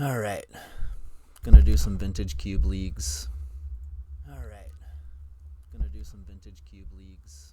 Alright, gonna do some vintage cube leagues. Alright, gonna do some vintage cube leagues.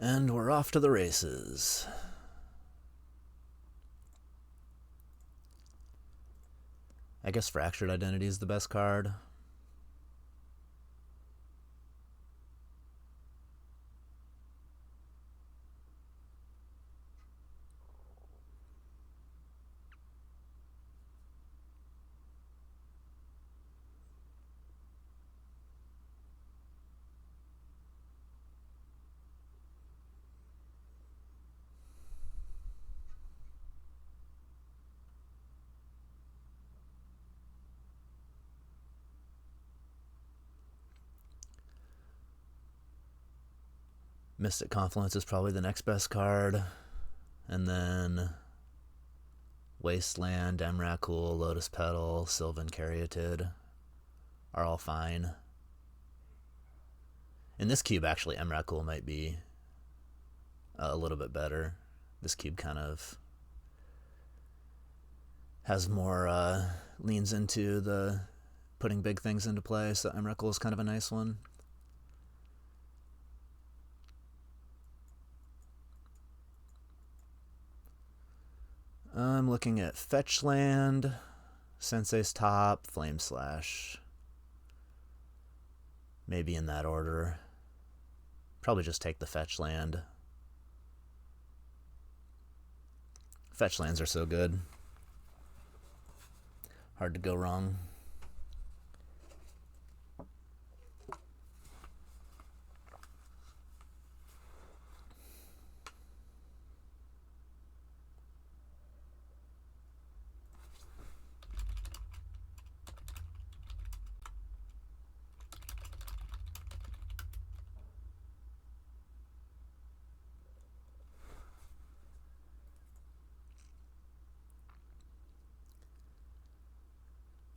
And we're off to the races. I guess Fractured Identity is the best card. Mystic Confluence is probably the next best card. And then Wasteland, Emrakul, Lotus Petal, Sylvan Caryatid are all fine. In this cube, actually, Emrakul might be a little bit better. This cube kind of has more, leans into the putting big things into play, so Emrakul is kind of a nice one. I'm looking at Fetch Land, Sensei's Top, Flame Slash. Maybe in that order. Probably just take the Fetch Land. Fetch Lands are so good. Hard to go wrong.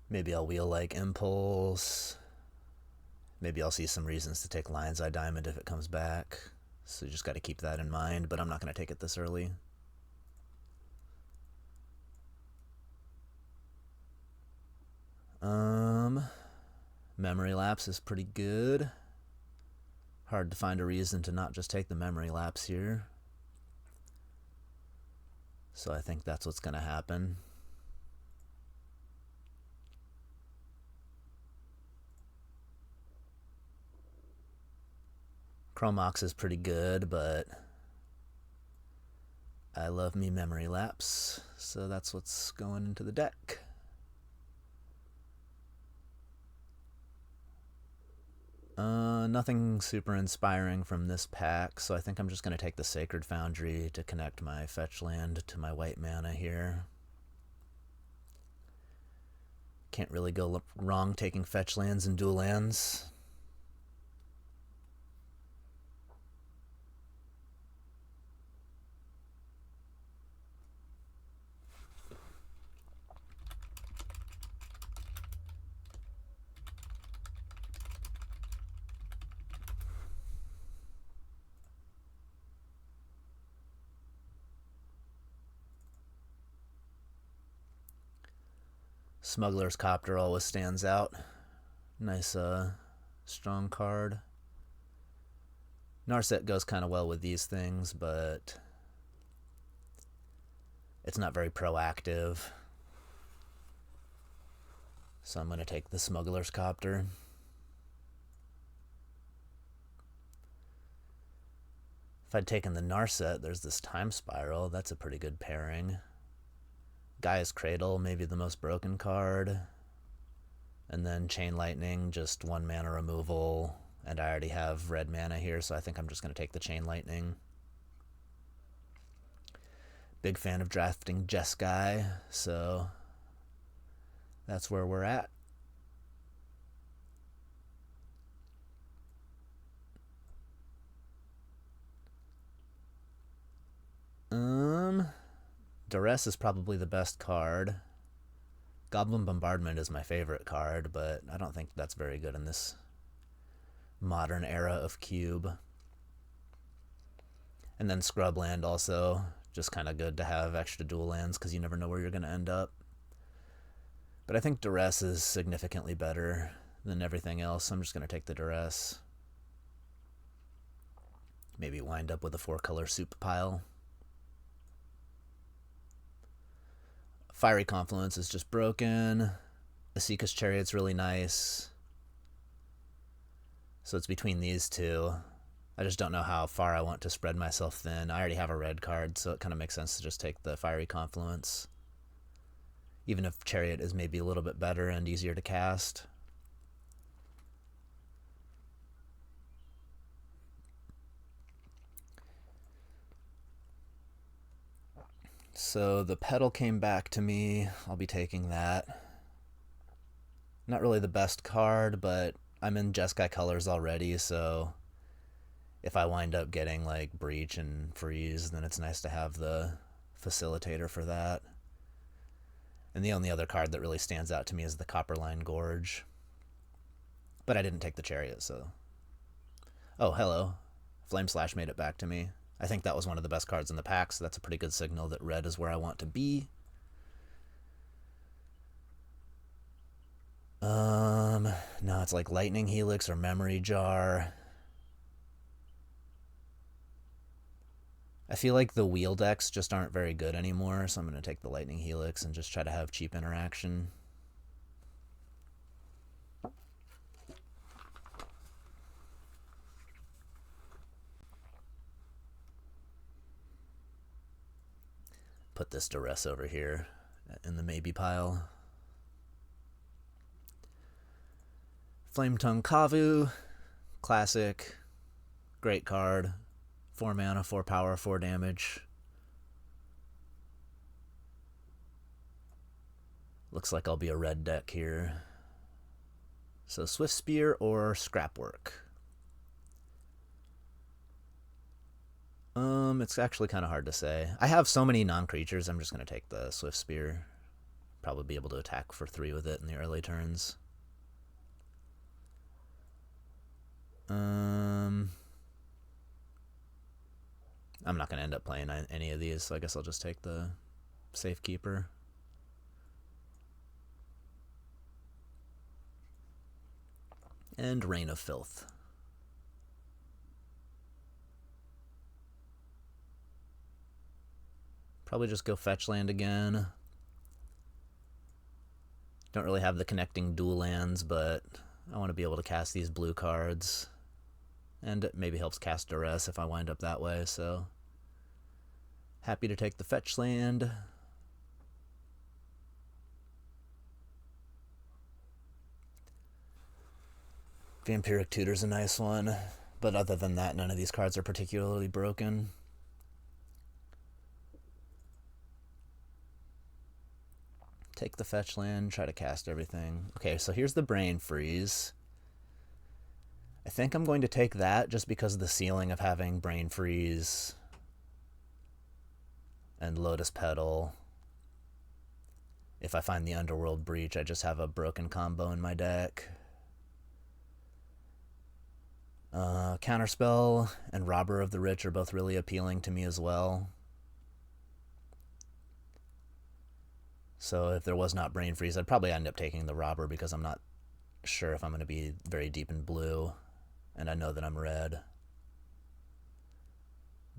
Maybe I'll wheel like Impulse. Maybe I'll see some reasons to take Lion's Eye Diamond if it comes back. So you just got to keep that in mind, but I'm not going to take it this early. Memory lapse is pretty good. Hard to find a reason to not just take the memory lapse here. So I think that's what's going to happen. Chromox is pretty good, but I love me memory lapse, so that's what's going into the deck. Nothing super inspiring from this pack, so I think I'm just going to take the Sacred Foundry to connect my fetch land to my white mana here. Can't really go wrong taking fetch lands and dual lands. Smuggler's Copter always stands out. Nice, strong card. Narset goes kind of well with these things, but it's not very proactive. So I'm going to take the Smuggler's Copter. If I'd taken the Narset, there's this Time Spiral. That's a pretty good pairing. Gaia's Cradle, maybe the most broken card. And then Chain Lightning, just 1 mana removal. And I already have red mana here, so I think I'm just going to take the Chain Lightning. Big fan of drafting Jeskai, so that's where we're at. Duress is probably the best card. Goblin Bombardment is my favorite card, but I don't think that's very good in this modern era of Cube. And then Scrubland also, just kind of good to have extra dual lands because you never know where you're going to end up. But I think Duress is significantly better than everything else, so I'm just going to take the Duress. Maybe wind up with a 4-color soup pile. Fiery Confluence is just broken. Asika's Chariot's really nice. So it's between these two. I just don't know how far I want to spread myself thin. I already have a red card, so it kind of makes sense to just take the Fiery Confluence. Even if Chariot is maybe a little bit better and easier to cast. So the Petal came back to me. I'll be taking that. Not really the best card, but I'm in Jeskai colors already, so if I wind up getting like Breach and Freeze, then it's nice to have the facilitator for that. And the only other card that really stands out to me is the Copperline Gorge. But I didn't take the Chariot, so... Oh, hello. Flame Slash made it back to me. I think that was one of the best cards in the pack, so that's a pretty good signal that red is where I want to be. No, it's like Lightning Helix or Memory Jar. I feel like the wheel decks just aren't very good anymore, so I'm going to take the Lightning Helix and just try to have cheap interaction. Put this Duress over here in the maybe pile. Flame Tongue Kavu, classic, great card. 4 mana, 4 power, 4 damage. Looks like I'll be a red deck here. So Swift Spear or Scrapwork. It's actually kind of hard to say. I have so many non-creatures, I'm just going to take the Swift Spear. Probably be able to attack for 3 with it in the early turns. I'm not going to end up playing any of these, so I guess I'll just take the Safekeeper. And Reign of Filth. Probably just go fetch land again. Don't really have the connecting dual lands, but I want to be able to cast these blue cards. And it maybe helps cast Duress if I wind up that way, so happy to take the fetch land. Vampiric Tutor's a nice one, but other than that, none of these cards are particularly broken. Take the fetch land, try to cast everything. Okay, so here's the Brain Freeze. I think I'm going to take that just because of the ceiling of having Brain Freeze and Lotus Petal. If I find the Underworld Breach, I just have a broken combo in my deck. Counterspell and Robber of the Rich are both really appealing to me as well. So if there was not Brain Freeze, I'd probably end up taking the Robber because I'm not sure if I'm going to be very deep in blue, and I know that I'm red.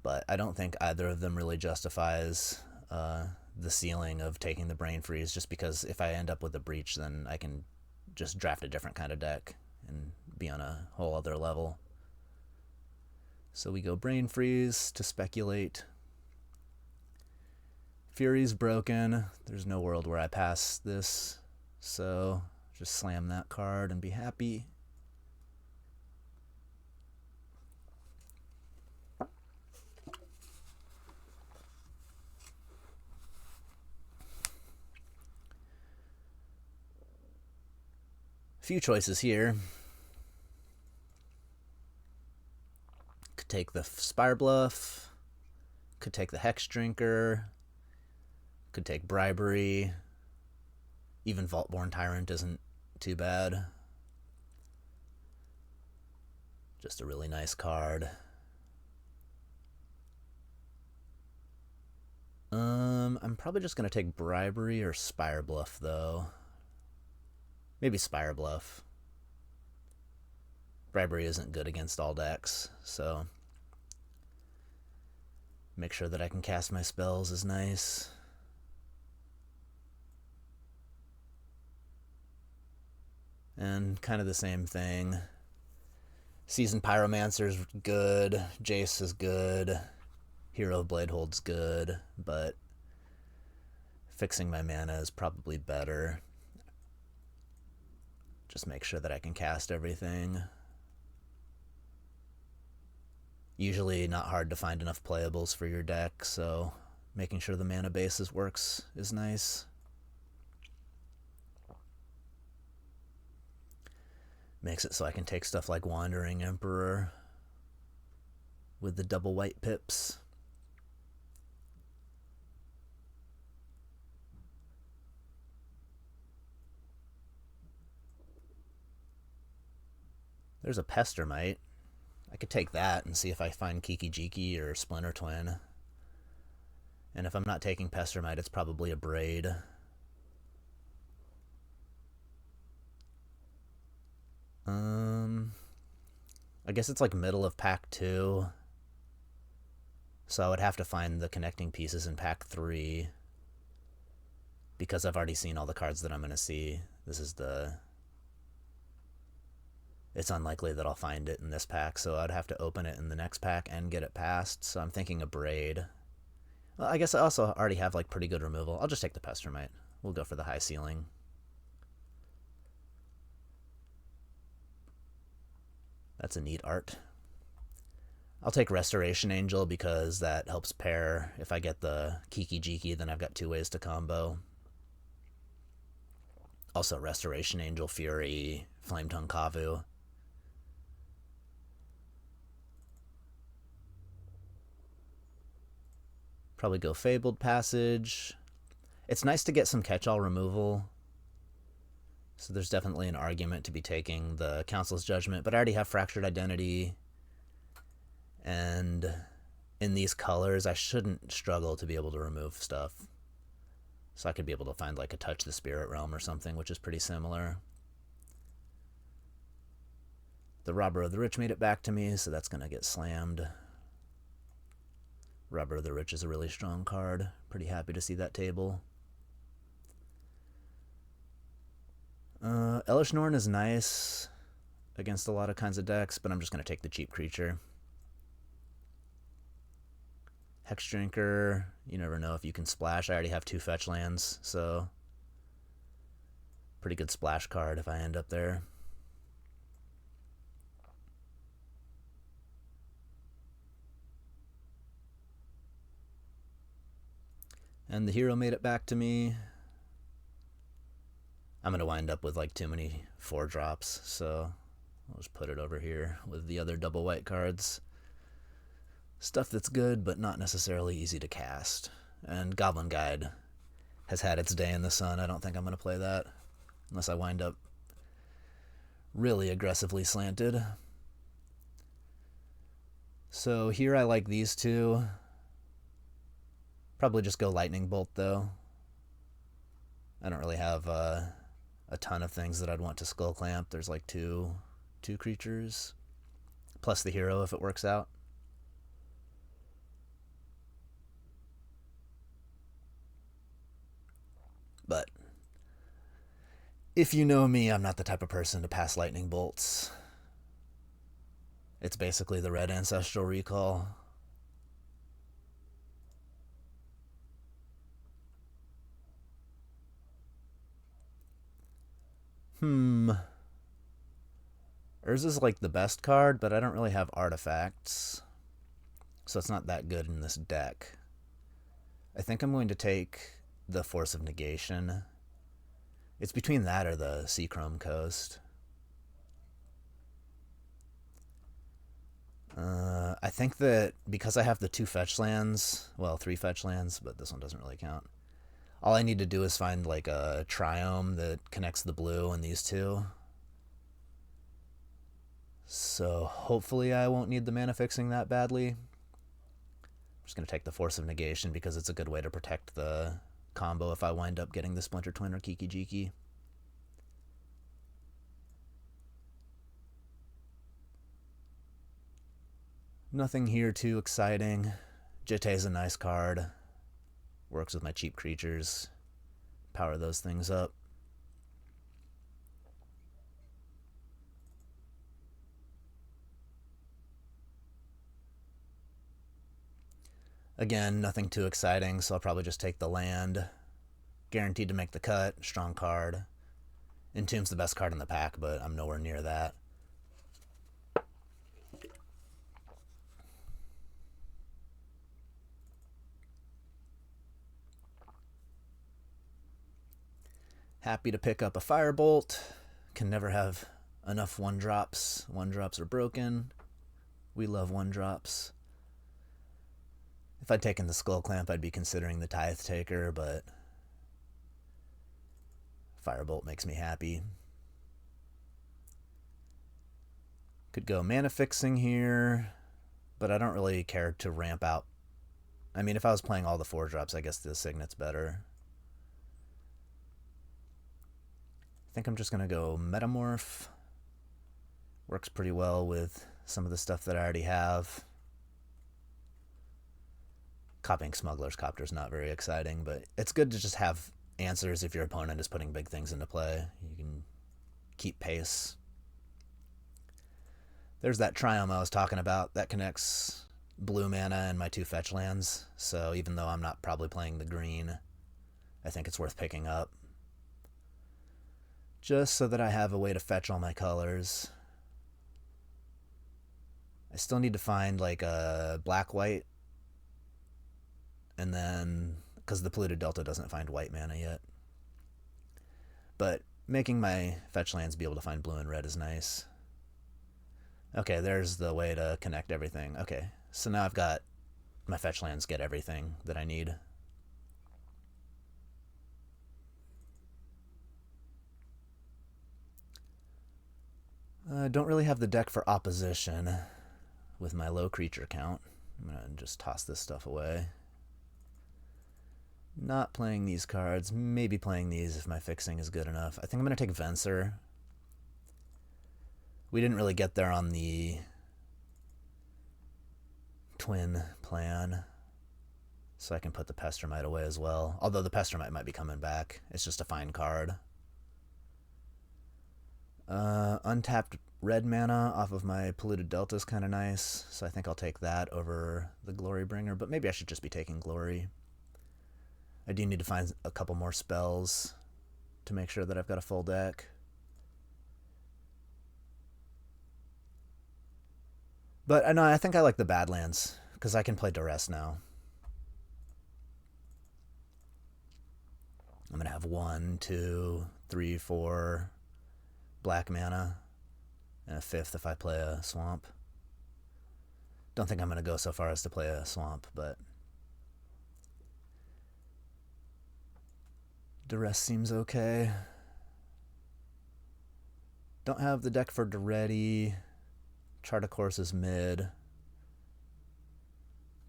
But I don't think either of them really justifies the ceiling of taking the Brain Freeze, just because if I end up with a Breach, then I can just draft a different kind of deck and be on a whole other level. So we go Brain Freeze to speculate. Fury's broken. There's no world where I pass this, so just slam that card and be happy. Few choices here. Could take the Spire Bluff, could take the Hex Drinker, could take Bribery. Even Vaultborn Tyrant isn't too bad. Just a really nice card. I'm probably just going to take Bribery or Spire Bluff, though. Maybe Spire Bluff. Bribery isn't good against all decks, so make sure that I can cast my spells is nice. And kind of the same thing. Seasoned Pyromancer's good, Jace is good, Hero of Bladehold's good, but fixing my mana is probably better. Just make sure that I can cast everything. Usually not hard to find enough playables for your deck, so making sure the mana basis works is nice. Makes it so I can take stuff like Wandering Emperor with the double white pips. There's a Pestermite. I could take that and see if I find Kiki Jiki or Splinter Twin. And if I'm not taking Pestermite, it's probably a Braid. I guess it's like middle of pack 2. So I would have to find the connecting pieces in pack 3. Because I've already seen all the cards that I'm going to see. This is the... It's unlikely that I'll find it in this pack, so I'd have to open it in the next pack and get it passed. So I'm thinking a Braid. Well, I guess I also already have like pretty good removal. I'll just take the Pestermite. We'll go for the high ceiling. That's a neat art. I'll take Restoration Angel because that helps pair. If I get the Kiki Jiki, then I've got 2 ways to combo. Also Restoration Angel, Fury, Flametongue Kavu. Probably go Fabled Passage. It's nice to get some catch-all removal. So there's definitely an argument to be taking the Council's Judgment, but I already have Fractured Identity. And in these colors, I shouldn't struggle to be able to remove stuff. So I could be able to find like a Touch the Spirit Realm or something, which is pretty similar. The Robber of the Rich made it back to me, so that's going to get slammed. Robber of the Rich is a really strong card. Pretty happy to see that table. Elish Norn is nice against a lot of kinds of decks, but I'm just going to take the cheap creature. Hex Drinker, you never know if you can splash. I already have 2 fetch lands, so pretty good splash card if I end up there. And the hero made it back to me. I'm going to wind up with like too many 4-drops, so I'll just put it over here with the other double white cards. Stuff that's good, but not necessarily easy to cast. And Goblin Guide has had its day in the sun. I don't think I'm going to play that unless I wind up really aggressively slanted. So here I like these 2. Probably just go Lightning Bolt, though. I don't really have a ton of things that I'd want to Skull Clamp. There's like two creatures, plus the hero if it works out. But if you know me, I'm not the type of person to pass Lightning Bolts. It's basically the red Ancestral Recall. Urza is like the best card, but I don't really have artifacts, so it's not that good in this deck. I think I'm going to take the Force of Negation. It's between that or the Seachrome Coast. I think that because I have the 2 fetch lands, well, 3 fetch lands, but this one doesn't really count. All I need to do is find like a Triome that connects the blue and these 2. So hopefully I won't need the mana fixing that badly. I'm just going to take the Force of Negation because it's a good way to protect the combo if I wind up getting the Splinter Twin or Kiki Jiki. Nothing here too exciting. Jitte is a nice card. Works with my cheap creatures. Power those things up. Again, nothing too exciting, so I'll probably just take the land. Guaranteed to make the cut. Strong card. Entomb's the best card in the pack, but I'm nowhere near that. Happy to pick up a Firebolt. Can never have enough 1-drops. 1-drops are broken. We love 1-drops. If I'd taken the Skull Clamp, I'd be considering the Tithe Taker, but Firebolt makes me happy. Could go Mana Fixing here, but I don't really care to ramp out. I mean, if I was playing all the 4-drops, I guess the Signet's better. I think I'm just going to go Metamorph. Works pretty well with some of the stuff that I already have. Copying Smuggler's Copter is not very exciting, but it's good to just have answers if your opponent is putting big things into play. You can keep pace. There's that Triome I was talking about that connects blue mana and my 2 fetch lands, so even though I'm not probably playing the green, I think it's worth picking up. Just so that I have a way to fetch all my colors. I still need to find like a black-white, and then, because the Polluted Delta doesn't find white mana yet. But making my fetch lands be able to find blue and red is nice. Okay, there's the way to connect everything. Okay, so now I've got my fetch lands get everything that I need. I don't really have the deck for opposition with my low creature count. I'm going to just toss this stuff away. Not playing these cards. Maybe playing these if my fixing is good enough. I think I'm going to take Venser. We didn't really get there on the twin plan, so I can put the Pestermite away as well. Although the Pestermite might be coming back. It's just a fine card. Untapped red mana off of my Polluted Delta is kind of nice, so I think I'll take that over the Glorybringer, but maybe I should just be taking Glory. I do need to find a couple more spells to make sure that I've got a full deck. But I know I think I like the Badlands, because I can play Duress now. I'm going to have 1, 2, 3, 4 black mana, and a 5th if I play a swamp. Don't think I'm going to go so far as to play a swamp, but Duress seems okay. Don't have the deck for Duretti. Chart of Course is mid.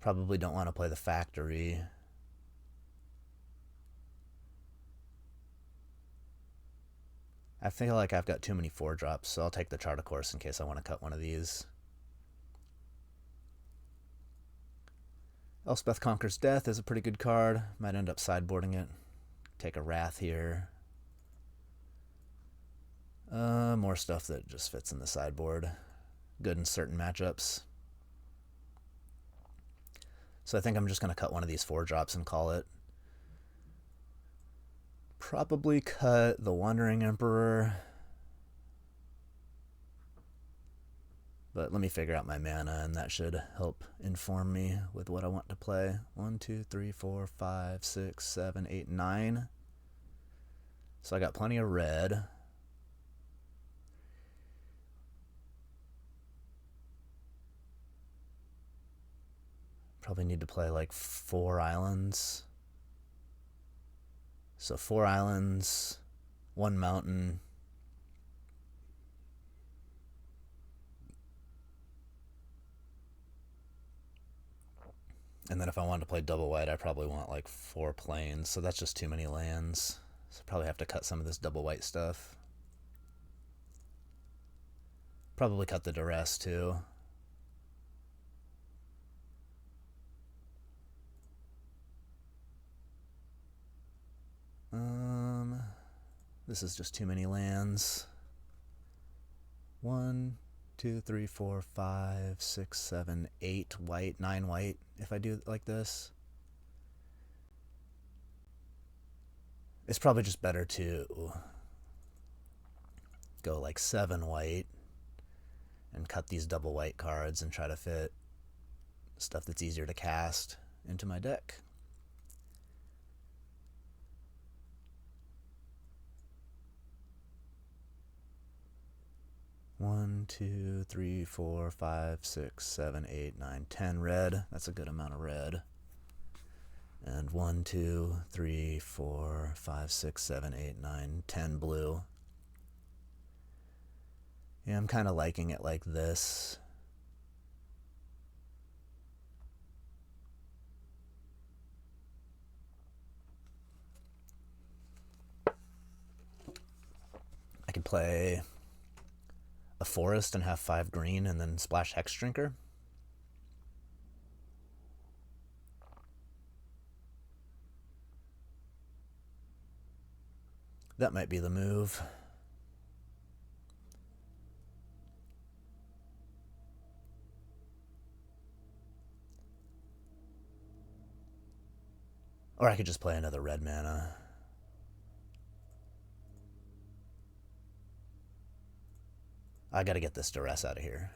Probably don't want to play the Factory. I feel like I've got too many 4-drops, so I'll take the Chart of Course in case I want to cut one of these. Elspeth Conquers Death is a pretty good card. Might end up sideboarding it. Take a Wrath here. More stuff that just fits in the sideboard. Good in certain matchups. So I think I'm just going to cut one of these 4-drops and call it. Probably cut the Wandering Emperor. But let me figure out my mana, and that should help inform me with what I want to play. 1, 2, 3, 4, 5, 6, 7, 8, 9. So I got plenty of red. Probably need to play like 4 islands. So 4 islands, 1 mountain. And then if I wanted to play double white, I probably want like 4 plains. So that's just too many lands. So probably have to cut some of this double white stuff. Probably cut the Duress too. This is just too many lands. 1, 2, 3, 4, 5, 6, 7, 8 white, 9 white if I do it like this. It's probably just better to go like 7 white and cut these double white cards and try to fit stuff that's easier to cast into my deck. One, 2, 3, 4, 5, 6, 7, 8, 9, 10 red. That's a good amount of red. And 1, 2, 3, 4, 5, 6, 7, 8, 9, 10 blue. Yeah, I'm kind of liking it like this. I could play a forest and have 5 green and then splash Hex Drinker. That might be the move. Or I could just play another red mana. I gotta get this Duress out of here.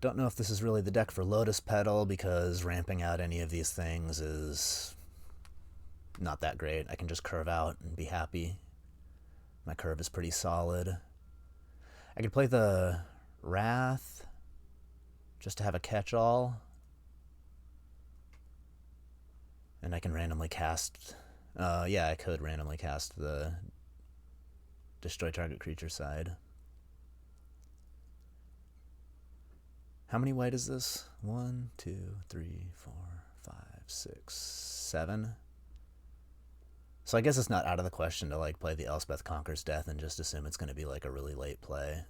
Don't know if this is really the deck for Lotus Petal because ramping out any of these things is not that great. I can just curve out and be happy. My curve is pretty solid. I could play the Wrath just to have a catch-all. And I can randomly cast... yeah, I could randomly cast the destroy target creature side. How many white is this? 1, 2, 3, 4, 5, 6, 7. So I guess it's not out of the question to like play the Elspeth Conquers Death and just assume it's going to be like a really late play.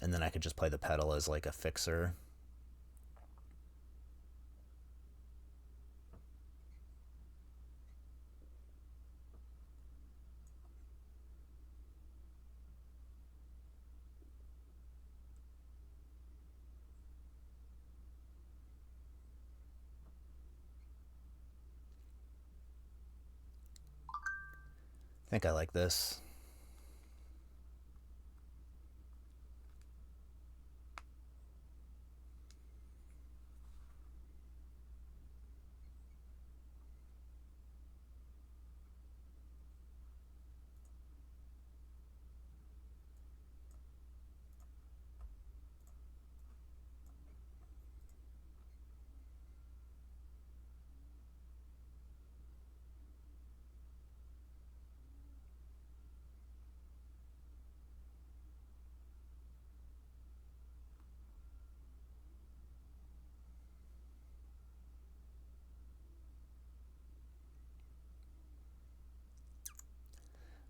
And then I could just play the Petal as like a fixer. I think I like this.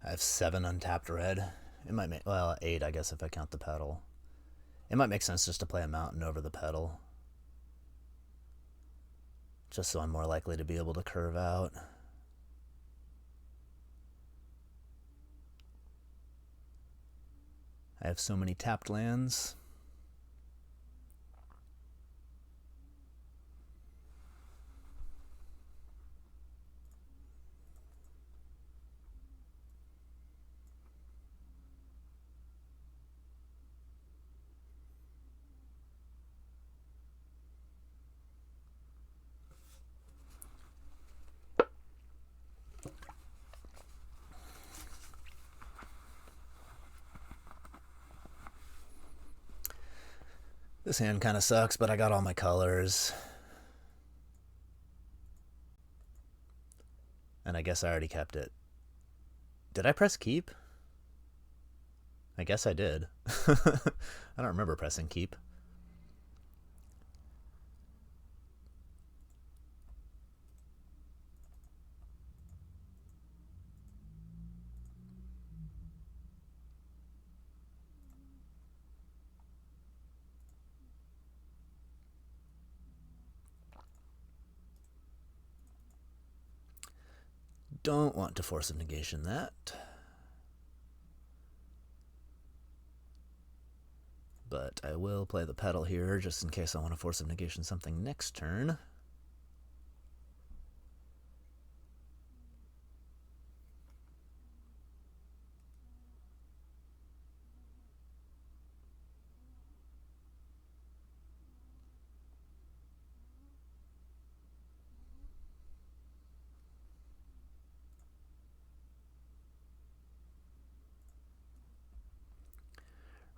I have 7 untapped red. It might make, well, 8 I guess if I count the Petal. It might make sense just to play a mountain over the Petal. Just so I'm more likely to be able to curve out. I have so many tapped lands. This hand kind of sucks, but I got all my colors. And I guess I already kept it. Did I press keep? I guess I did. I don't remember pressing keep. Don't want to force of negation that. But I will play the Petal here just in case I want to force of negation something next turn.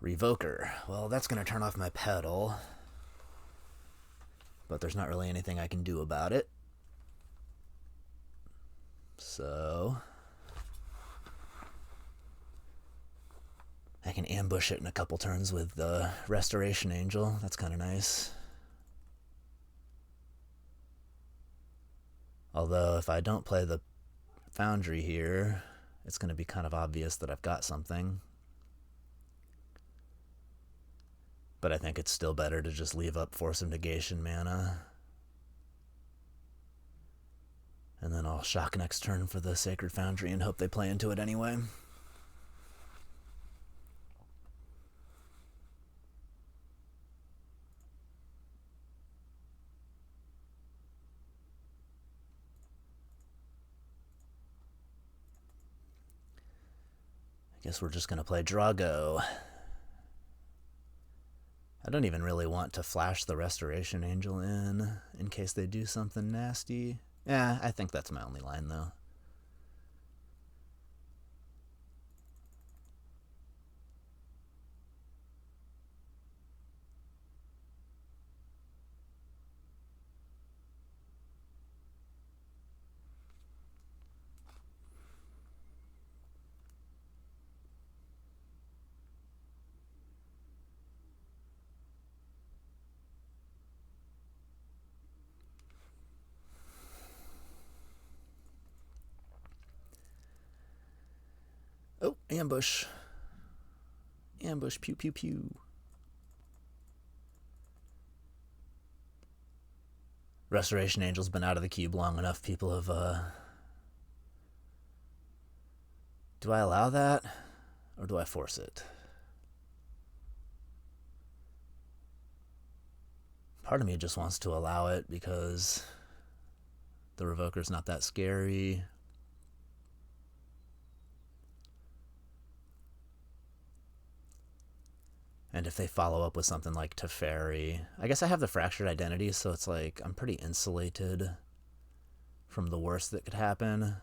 Revoker. Well, that's going to turn off my Petal. But there's not really anything I can do about it. So I can ambush it in a couple turns with the Restoration Angel. That's kind of nice. Although if I don't play the Foundry here, it's going to be kind of obvious that I've got something. But I think it's still better to just leave up Force of Negation mana. And then I'll shock next turn for the Sacred Foundry and hope they play into it anyway. I guess we're just going to play Drago. I don't even really want to flash the Restoration Angel in case they do something nasty. Yeah, I think that's my only line, though. Ambush. Ambush, pew pew pew. Restoration Angel's been out of the cube long enough. People have, Do I allow that? Or do I force it? Part of me just wants to allow it because the Revoker's not that scary. And if they follow up with something like Teferi, I guess I have the Fractured Identity, so it's like I'm pretty insulated from the worst that could happen.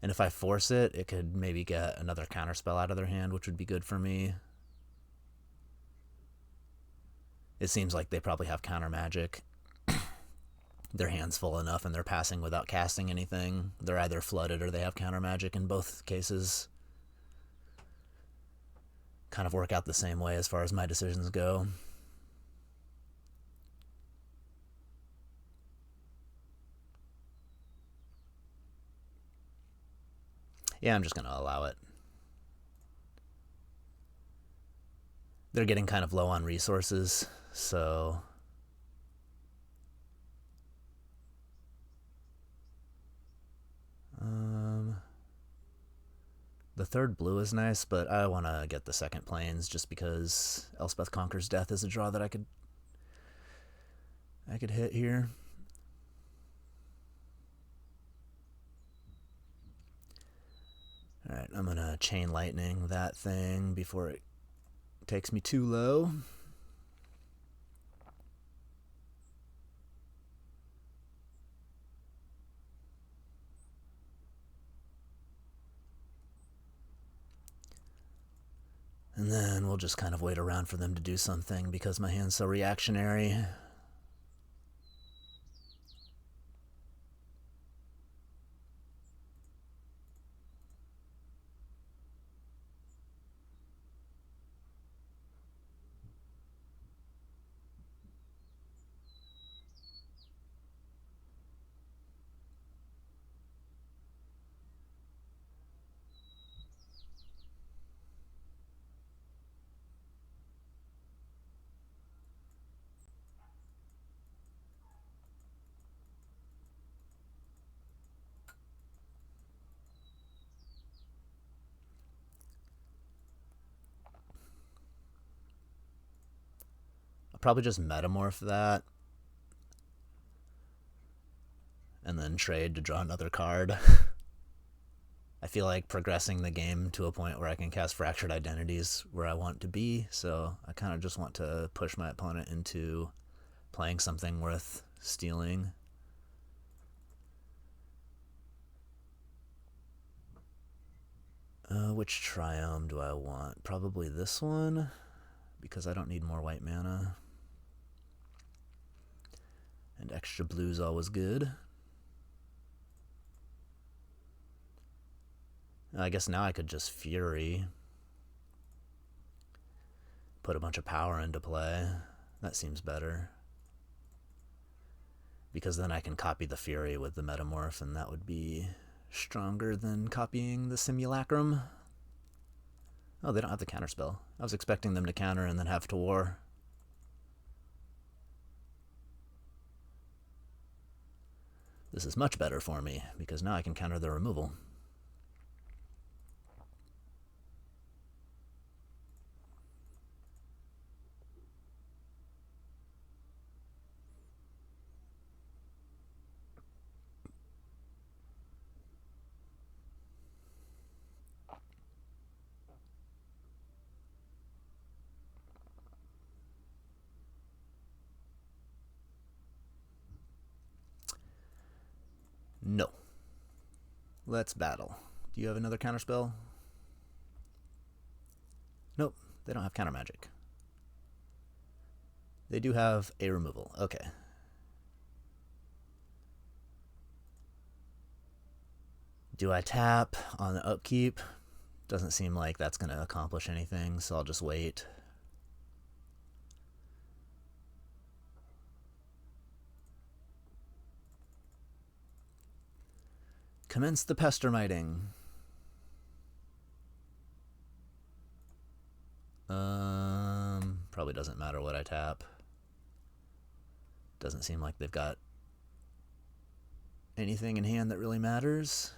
And if I force it, it could maybe get another counterspell out of their hand, which would be good for me. It seems like they probably have counter magic. Their hand's full enough and they're passing without casting anything. They're either flooded or they have counter magic. In both cases, kind of work out the same way as far as my decisions go. Yeah, I'm just going to allow it. They're getting kind of low on resources, so the third blue is nice, but I want to get the second plains just because Elspeth Conquers Death is a draw that I could hit here. Alright, I'm going to Chain Lightning that thing before it takes me too low. And then we'll just kind of wait around for them to do something because my hand's so reactionary. Probably just metamorph that and then trade to draw another card. I feel like progressing the game to a point where I can cast Fractured Identities where I want to be, so I kind of just want to push my opponent into playing something worth stealing. Which Triome do I want? Probably this one, because I don't need more white mana. And extra blue's always good. I guess now I could just Fury. Put a bunch of power into play. That seems better. Because then I can copy the Fury with the Metamorph, and that would be stronger than copying the Simulacrum. Oh, they don't have the counterspell. I was expecting them to counter and then have to war. This is much better for me, because now I can counter the removal. No. Let's battle. Do you have another counterspell? Nope, they don't have counter magic. They do have a removal. Okay. Do I tap on the upkeep? Doesn't seem like that's going to accomplish anything, so I'll just wait. Commence the Pestermiting. Probably doesn't matter what I tap. Doesn't seem like they've got anything in hand that really matters.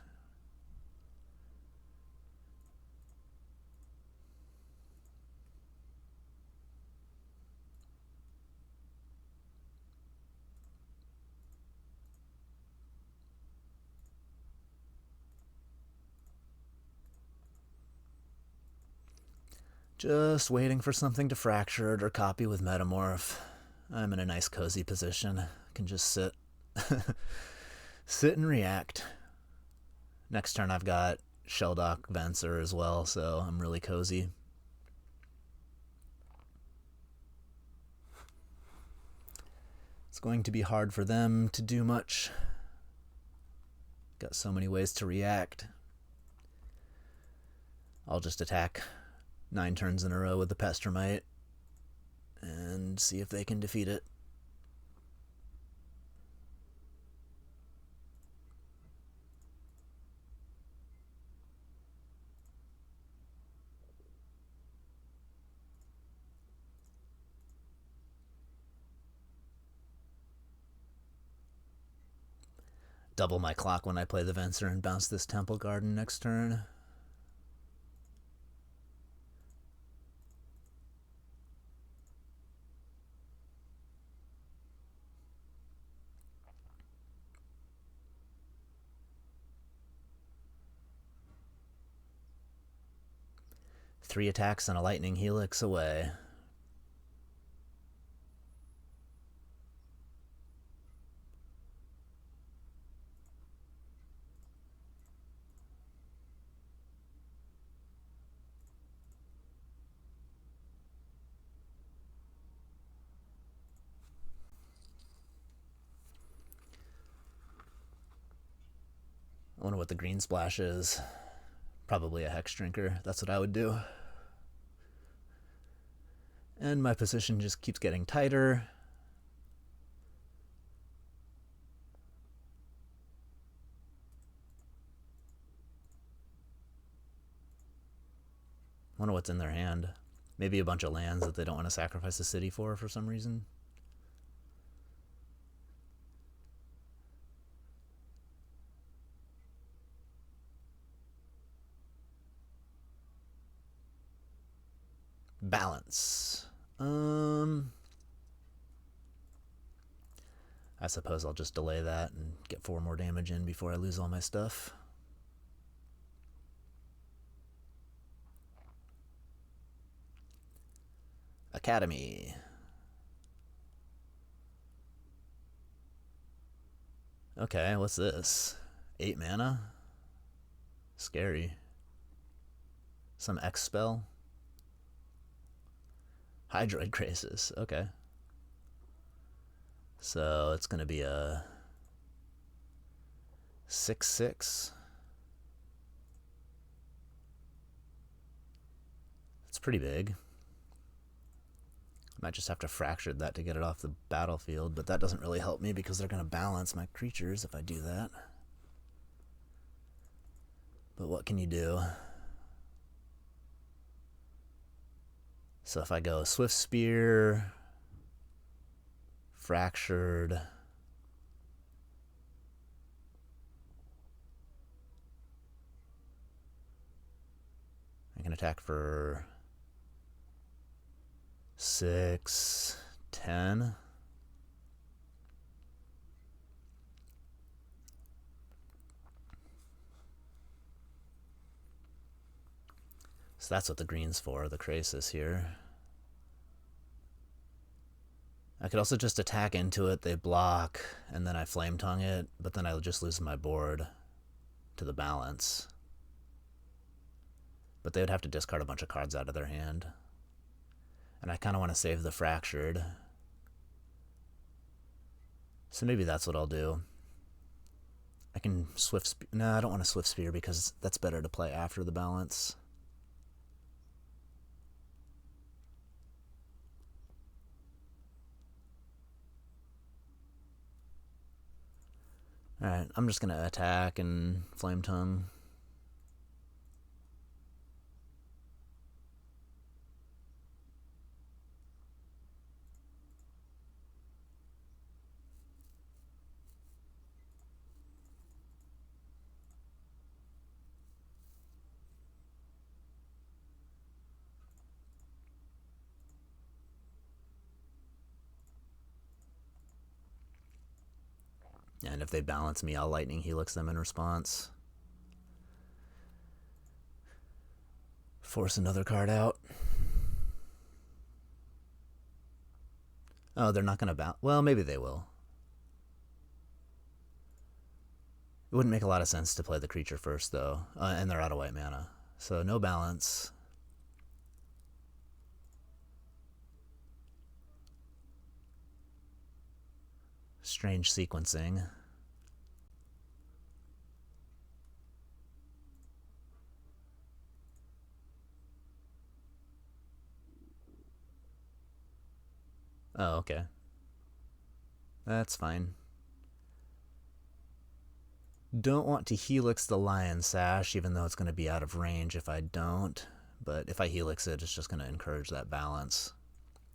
Just waiting for something to fracture it or copy with Metamorph. I'm in a nice cozy position. Can just sit. Sit and react. Next turn I've got Shelldock Venser as well, so I'm really cozy. It's going to be hard for them to do much. Got so many ways to react. I'll just attack 9 turns in a row with the Pestermite and see if they can defeat it. Double my clock when I play the Venser and bounce this Temple Garden next turn. Three attacks and a Lightning Helix away. I wonder what the green splash is. Probably a Hex Drinker. That's what I would do. And my position just keeps getting tighter. Wonder what's in their hand. Maybe a bunch of lands that they don't want to sacrifice the city for some reason. Balance. I suppose I'll just delay that and get 4 more damage in before I lose all my stuff. Academy. Okay, what's this? 8 mana? Scary. Some X spell? Hydroid Crisis, okay. So it's going to be a 6/6. It's pretty big. Might just have to fracture that to get it off the battlefield, but that doesn't really help me because they're going to balance my creatures if I do that. But what can you do? So if I go Swift Spear, Fractured, I can attack for 6, 10. So that's what the green's for, the Crisis here. I could also just attack into it, they block, and then I Flame Tongue it, but then I'll just lose my board to the balance. But they would have to discard a bunch of cards out of their hand. And I kind of want to save the Fractured. So maybe that's what I'll do. I can Swift Spear. No, I don't want to Swift Spear because that's better to play after the balance. Alright, I'm just going to attack and Flame Tongue. And if they balance me, I'll Lightning Helix them in response. Force another card out. Oh, they're not going to balance. Well, maybe they will. It wouldn't make a lot of sense to play the creature first, though. And they're out of white mana. So no balance. Strange sequencing. Oh, okay. That's fine. Don't want to Helix the Lion Sash, even though it's going to be out of range if I don't. But if I Helix it, it's just going to encourage that balance.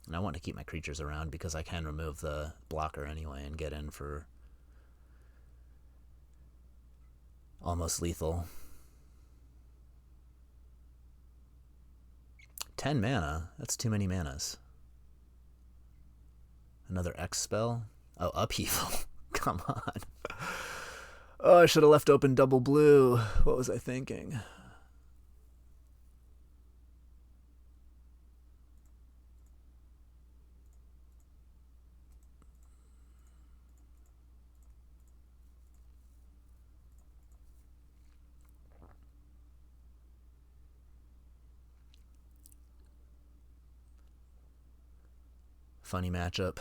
And I want to keep my creatures around because I can remove the blocker anyway and get in for almost lethal. 10 mana? That's too many manas. Another X spell? Oh, Upheaval. Come on. Oh, I should have left open double blue. What was I thinking? Funny matchup.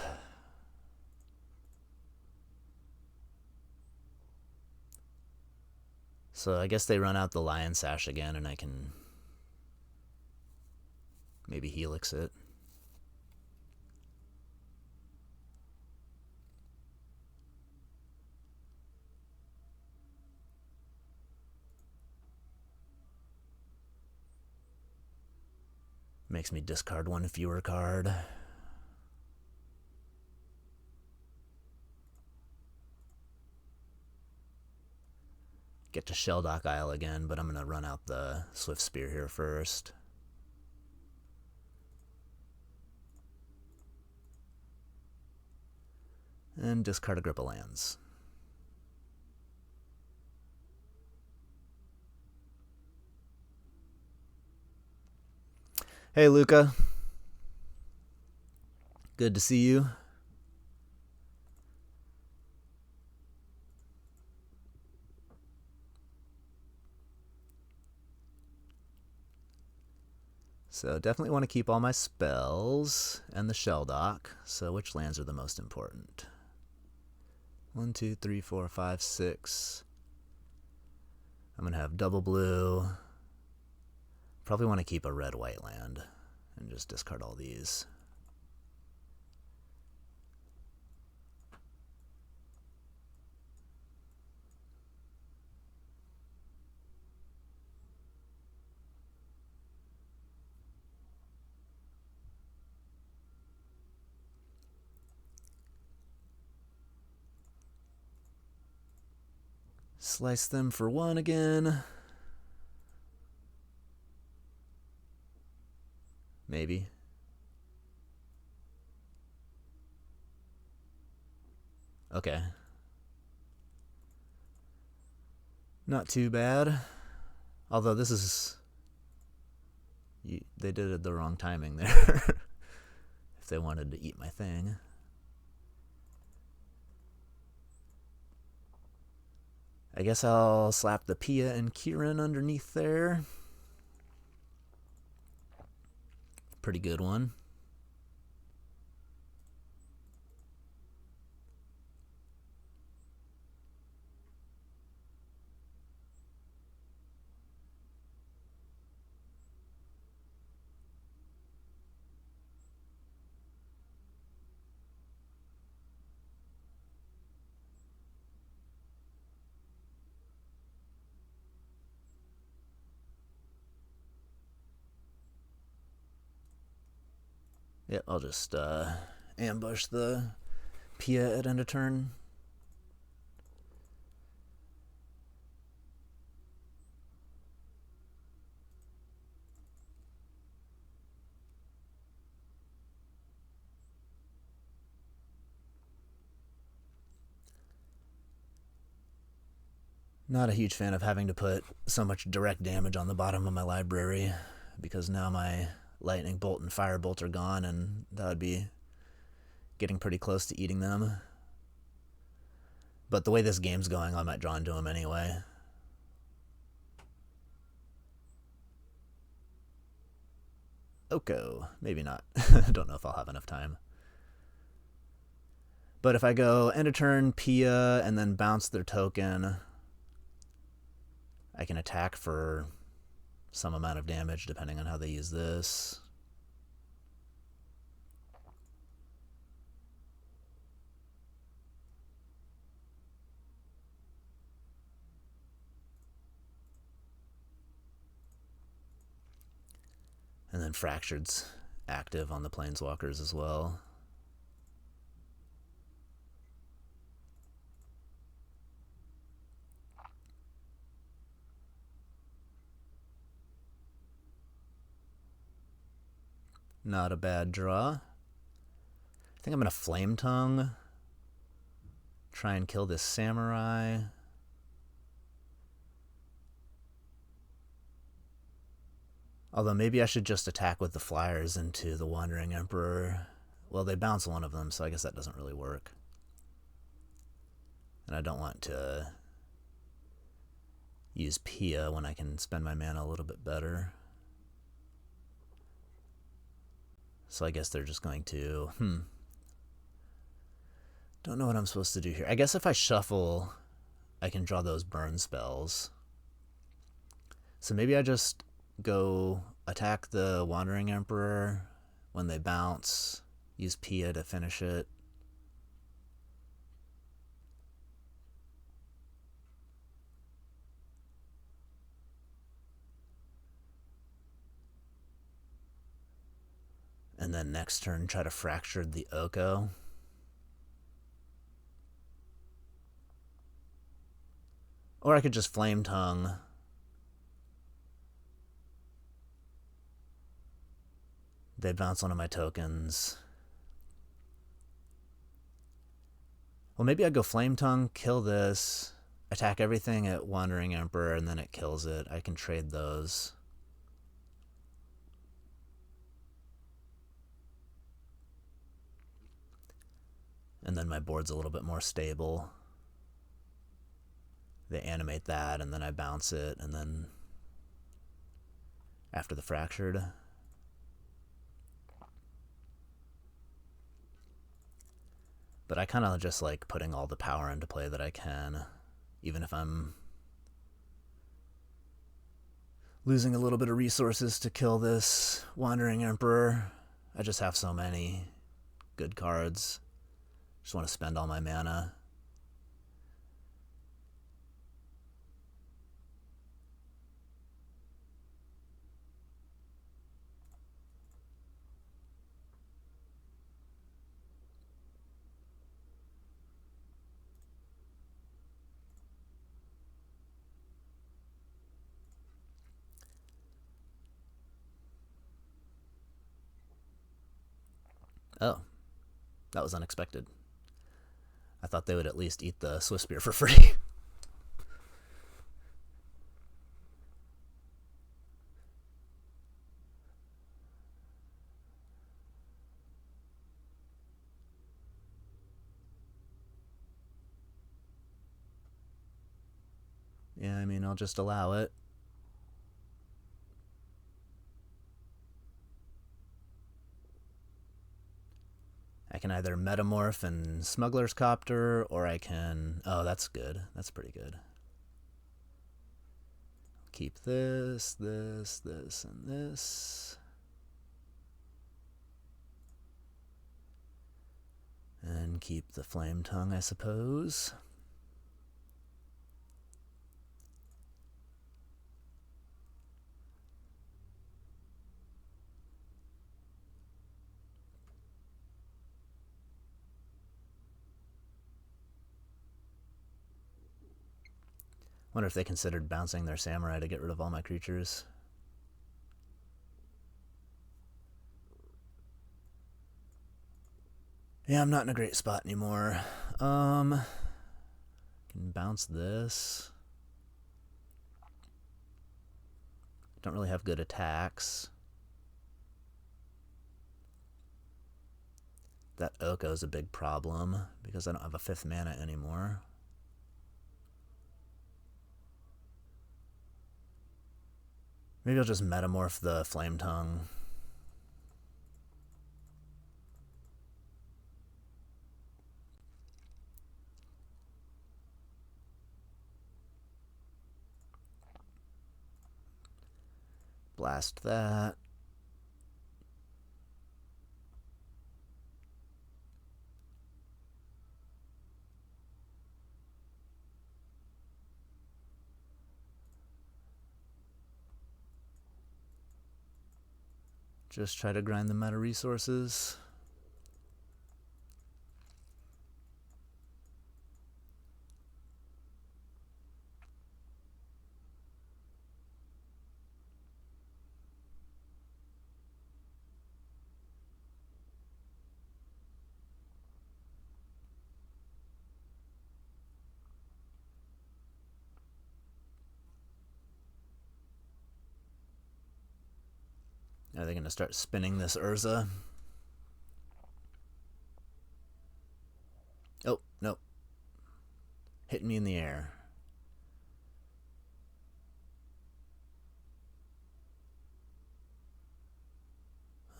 So I guess they run out the Lion Sash again and I can maybe Helix it. Makes me discard one fewer card. Get to Shelldock Isle again, but I'm going to run out the Swift Spear here first. And discard a grip of lands. Hey, Luca. Good to see you. So definitely want to keep all my spells and the Shelldock. So which lands are the most important? 1, 2, 3, 4, 5, 6. I'm going to have double blue. Probably want to keep a red-white land and just discard all these. Slice them for 1 again. Maybe. Okay. Not too bad. Although this is... They did it the wrong timing there. If they wanted to eat my thing. I guess I'll slap the Pia and Kieran underneath there. Pretty good one. Yep, I'll just ambush the Pia at end of turn. Not a huge fan of having to put so much direct damage on the bottom of my library, because now my lightning bolt and fire bolt are gone, and that would be getting pretty close to eating them. But the way this game's going, I might draw into them anyway. Oko. Maybe not. I don't know if I'll have enough time. But if I go end of turn, Pia, and then bounce their token, I can attack for some amount of damage depending on how they use this. And then Fractured's active on the Planeswalkers as well. Not a bad draw. I think I'm going to Flame Tongue. Try and kill this Samurai. Although maybe I should just attack with the flyers into the Wandering Emperor. Well, they bounce one of them, so I guess that doesn't really work. And I don't want to use Pia when I can spend my mana a little bit better. So I guess they're just going to... Don't know what I'm supposed to do here. I guess if I shuffle, I can draw those burn spells. So maybe I just go attack the Wandering Emperor when they bounce, use Pia to finish it. And then next turn try to Fracture the Oko. Or I could just Flame Tongue. They bounce one of my tokens. Well, maybe I go Flame Tongue, kill this, attack everything at Wandering Emperor, and then it kills it. I can trade those. And then my board's a little bit more stable. They animate that, and then I bounce it, and then after the Fractured. But I kind of just like putting all the power into play that I can, even if I'm losing a little bit of resources to kill this Wandering Emperor. I just have so many good cards. Just want to spend all my mana. Oh, that was unexpected. I thought they would at least eat the Swiftspear for free. Yeah, I mean, I'll just allow it. I can either Metamorph and Smuggler's Copter, or I can... Oh, that's good. That's pretty good. Keep this, this, this, and this. And keep the Flame Tongue, I suppose. Wonder if they considered bouncing their Samurai to get rid of all my creatures. Yeah, I'm not in a great spot anymore. Can bounce this. Don't really have good attacks. That Oko is a big problem because I don't have a 5th mana anymore. Maybe I'll just metamorph the Flame Tongue. Blast that. Just try to grind the meta resources. Are they going to start spinning this Urza? Oh, no. Hitting me in the air.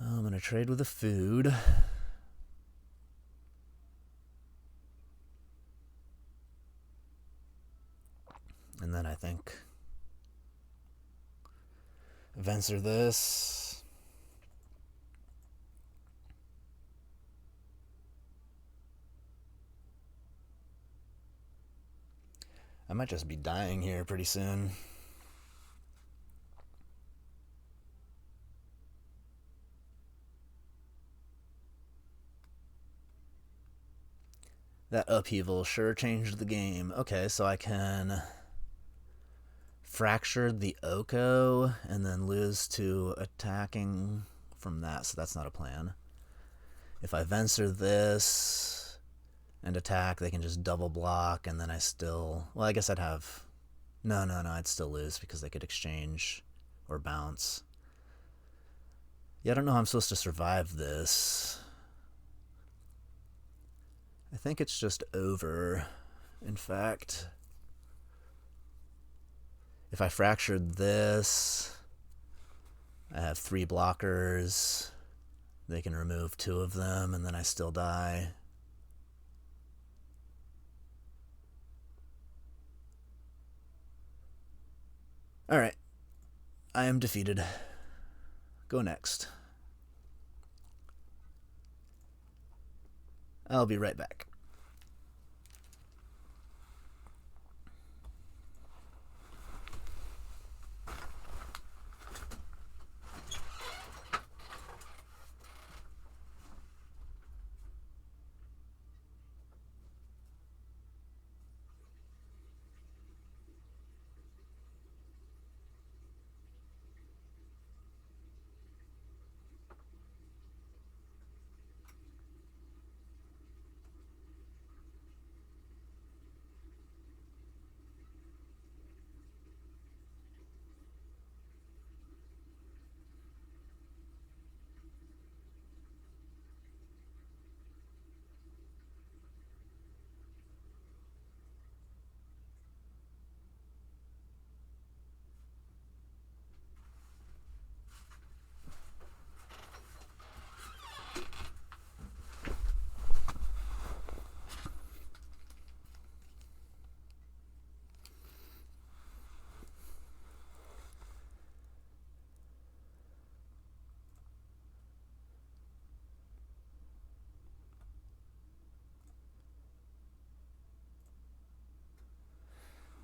I'm going to trade with the food. And then I think events are this. I might just be dying here pretty soon. That upheaval sure changed the game. Okay, so I can fracture the Oko and then lose to attacking from that, so that's not a plan. If I Venser this and attack, they can just double block, and then I still... Well, I guess I'd have... No, I'd still lose because they could exchange or bounce. Yeah, I don't know how I'm supposed to survive this. I think it's just over, in fact. If I fractured this, I have 3 blockers. They can remove 2 of them, and then I still die. Alright. I am defeated. Go next. I'll be right back.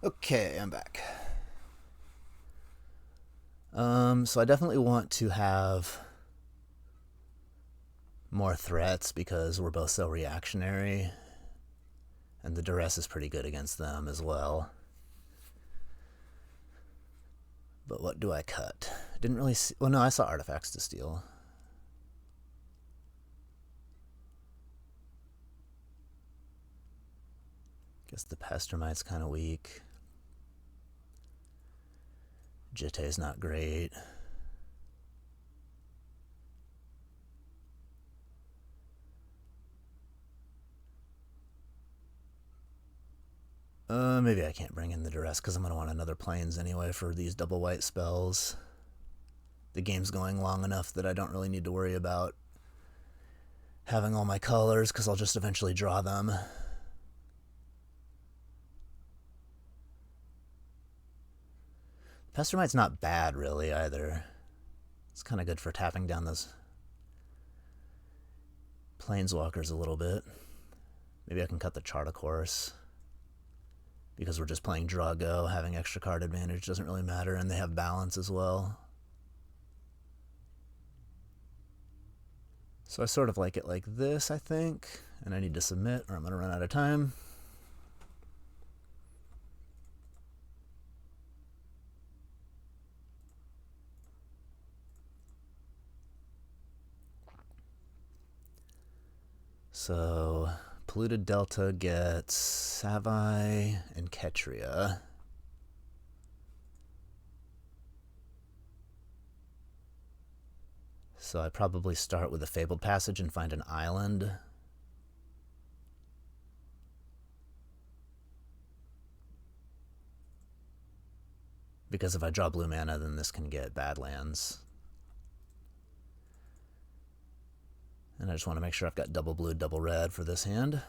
Okay, I'm back. So I definitely want to have more threats because we're both so reactionary, and the duress is pretty good against them as well. But what do I cut? Didn't really see... Well, no, I saw artifacts to steal. Guess the Pestermite's kind of weak. Jite's not great. Maybe I can't bring in the duress because I'm going to want another plains anyway for these double white spells. The game's going long enough that I don't really need to worry about having all my colors because I'll just eventually draw them. Pestermite's not bad really either. It's kind of good for tapping down those planeswalkers a little bit. Maybe I can cut the chart, of course. Because we're just playing Drago, having extra card advantage doesn't really matter, and they have balance as well. So I sort of like it like this, I think. And I need to submit or I'm going to run out of time. So Polluted Delta gets Savai and Ketria. So I probably start with a Fabled Passage and find an island. Because if I draw blue mana, then this can get Badlands. And I just want to make sure I've got double blue, double red for this hand.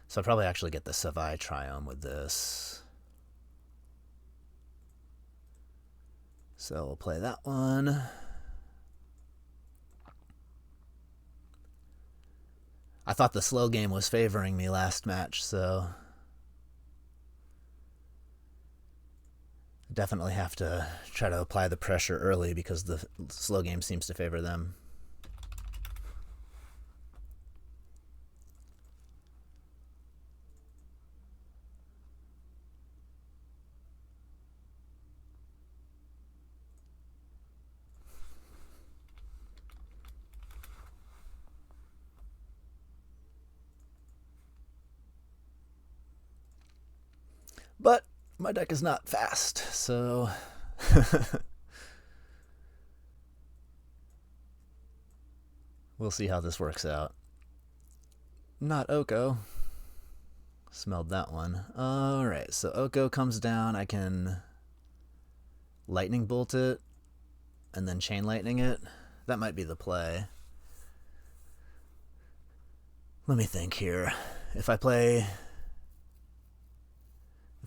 So I'll probably actually get the Savai Triome with this. So we'll play that one. I thought the slow game was favoring me last match, so definitely have to try to apply the pressure early because the slow game seems to favor them. But my deck is not fast, so we'll see how this works out. Not Oko. Smelled that one. Alright, so Oko comes down. I can lightning bolt it and then chain lightning it. That might be the play. Let me think here. If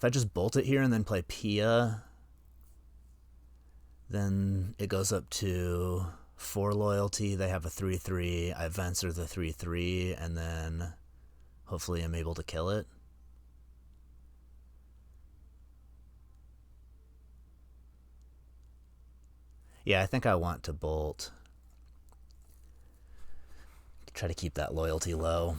I just bolt it here and then play Pia, then it goes up to 4 loyalty. They have a 3/3. I Venser the 3/3, and then hopefully I'm able to kill it. Yeah, I think I want to bolt. Try to keep that loyalty low.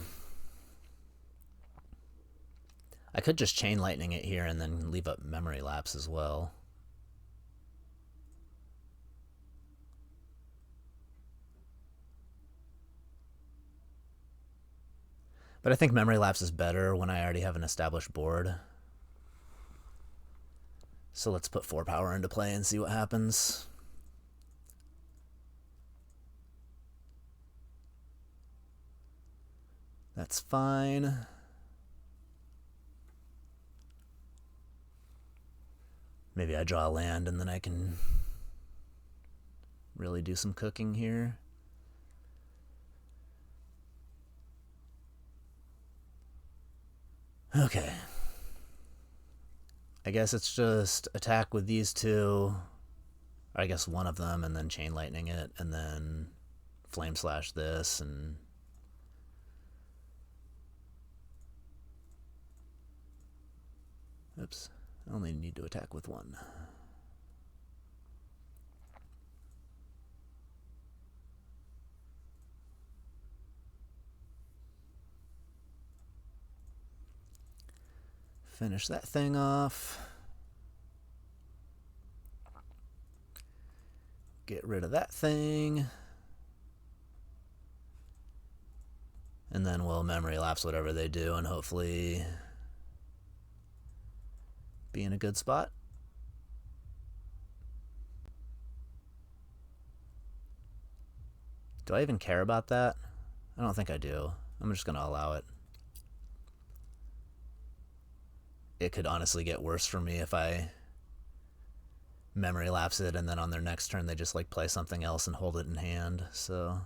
I could just chain lightning it here and then leave up memory lapse as well. But I think memory lapse is better when I already have an established board. So let's put 4 power into play and see what happens. That's fine. Maybe I draw a land and then I can really do some cooking here. Okay. I guess it's just attack with these two. Or I guess one of them and then chain lightning it and then flame slash this and oops. I only need to attack with one. Finish that thing off. Get rid of that thing. And then we'll memory lapse whatever they do and hopefully be in a good spot. Do I even care about that? I don't think I do. I'm just going to allow it. It could honestly get worse for me if I memory lapse it and then on their next turn they just like play something else and hold it in hand. So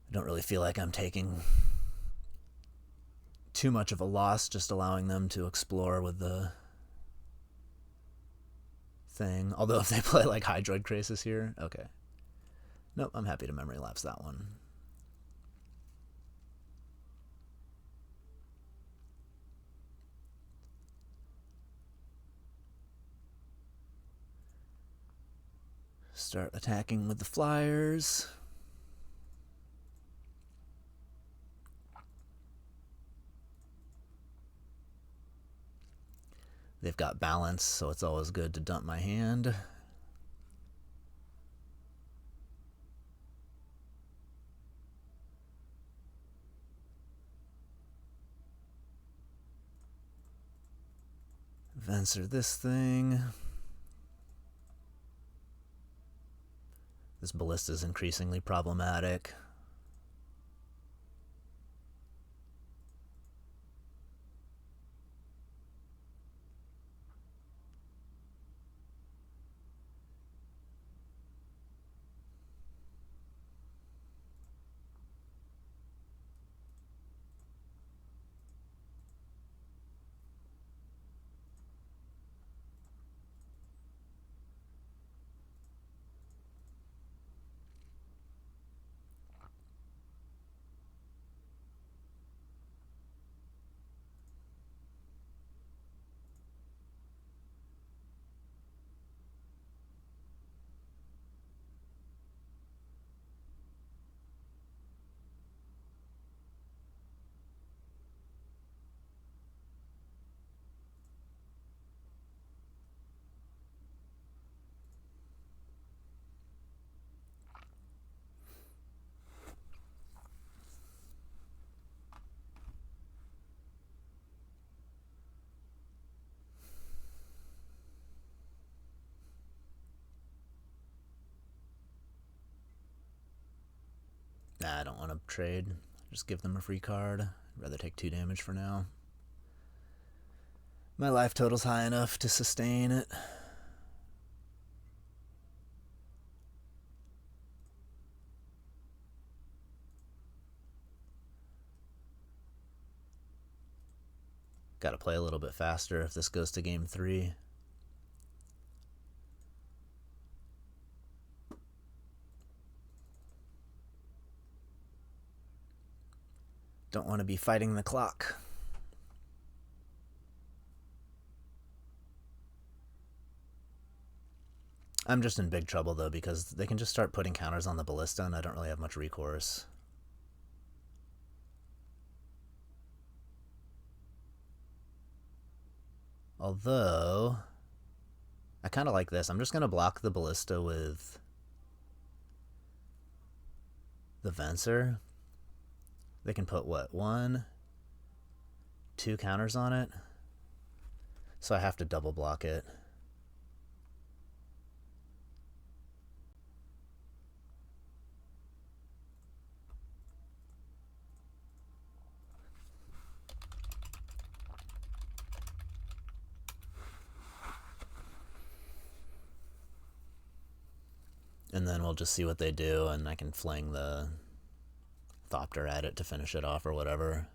I don't really feel like I'm taking too much of a loss just allowing them to explore with the thing. Although if they play like Hydroid Crisis here, okay. Nope, I'm happy to memory lapse that one. Start attacking with the flyers. They've got balance, so it's always good to dump my hand. Venser this thing. This ballista is increasingly problematic. Nah, I don't want to trade. Just give them a free card. I'd rather take 2 damage for now. My life total's high enough to sustain it. Gotta play a little bit faster if this goes to game 3. Don't want to be fighting the clock. I'm just in big trouble though because they can just start putting counters on the ballista and I don't really have much recourse. Although, I kind of like this. I'm just going to block the ballista with the Venser. They can put, what, 1, 2 counters on it? So I have to double block it. And then we'll just see what they do, and I can fling the Thopter at it to finish it off or whatever.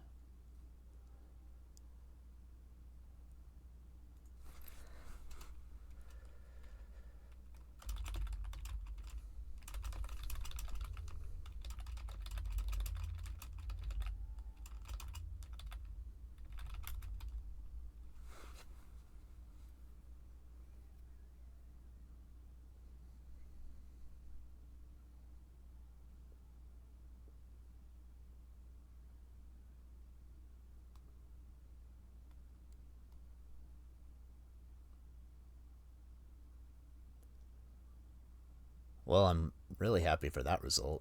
Well, I'm really happy for that result.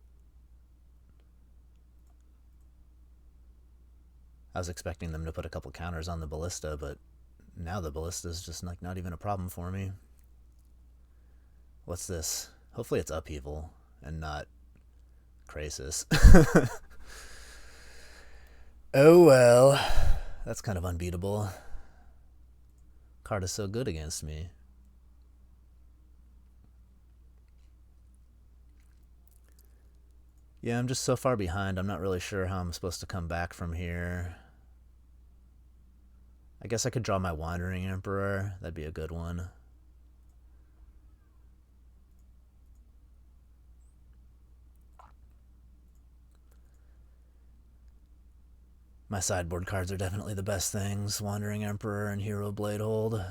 I was expecting them to put a couple counters on the ballista, but now the ballista's just like not even a problem for me. What's this? Hopefully it's upheaval and not crisis. Oh well. That's kind of unbeatable. Card is so good against me. Yeah, I'm just so far behind. I'm not really sure how I'm supposed to come back from here. I guess I could draw my Wandering Emperor. That'd be a good one. My sideboard cards are definitely the best things. Wandering Emperor and Hero Bladehold.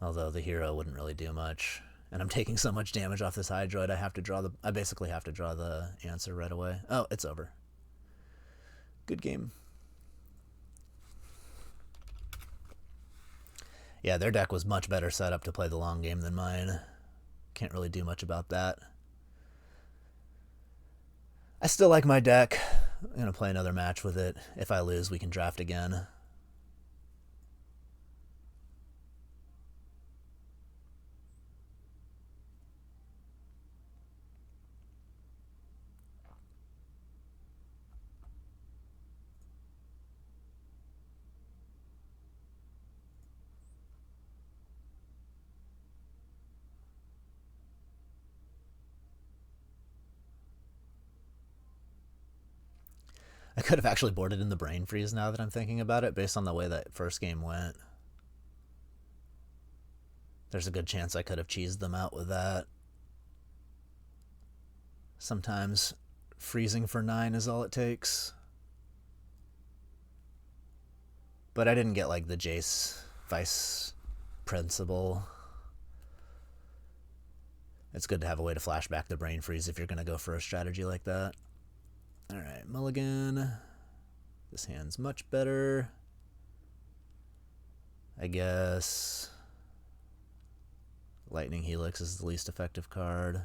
Although the hero wouldn't really do much. And I'm taking so much damage off this Hydroid, I basically have to draw the answer right away. Oh, it's over. Good game. Yeah, their deck was much better set up to play the long game than mine. Can't really do much about that. I still like my deck. I'm going to play another match with it. If I lose, we can draft again. I could have actually boarded in the Brain Freeze now that I'm thinking about it, based on the way that first game went. There's a good chance I could have cheesed them out with that. Sometimes freezing for 9 is all it takes. But I didn't get like the Jace Vice principle. It's good to have a way to flash back the Brain Freeze if you're going to go for a strategy like that. Alright, mulligan. This hand's much better. I guess Lightning Helix is the least effective card.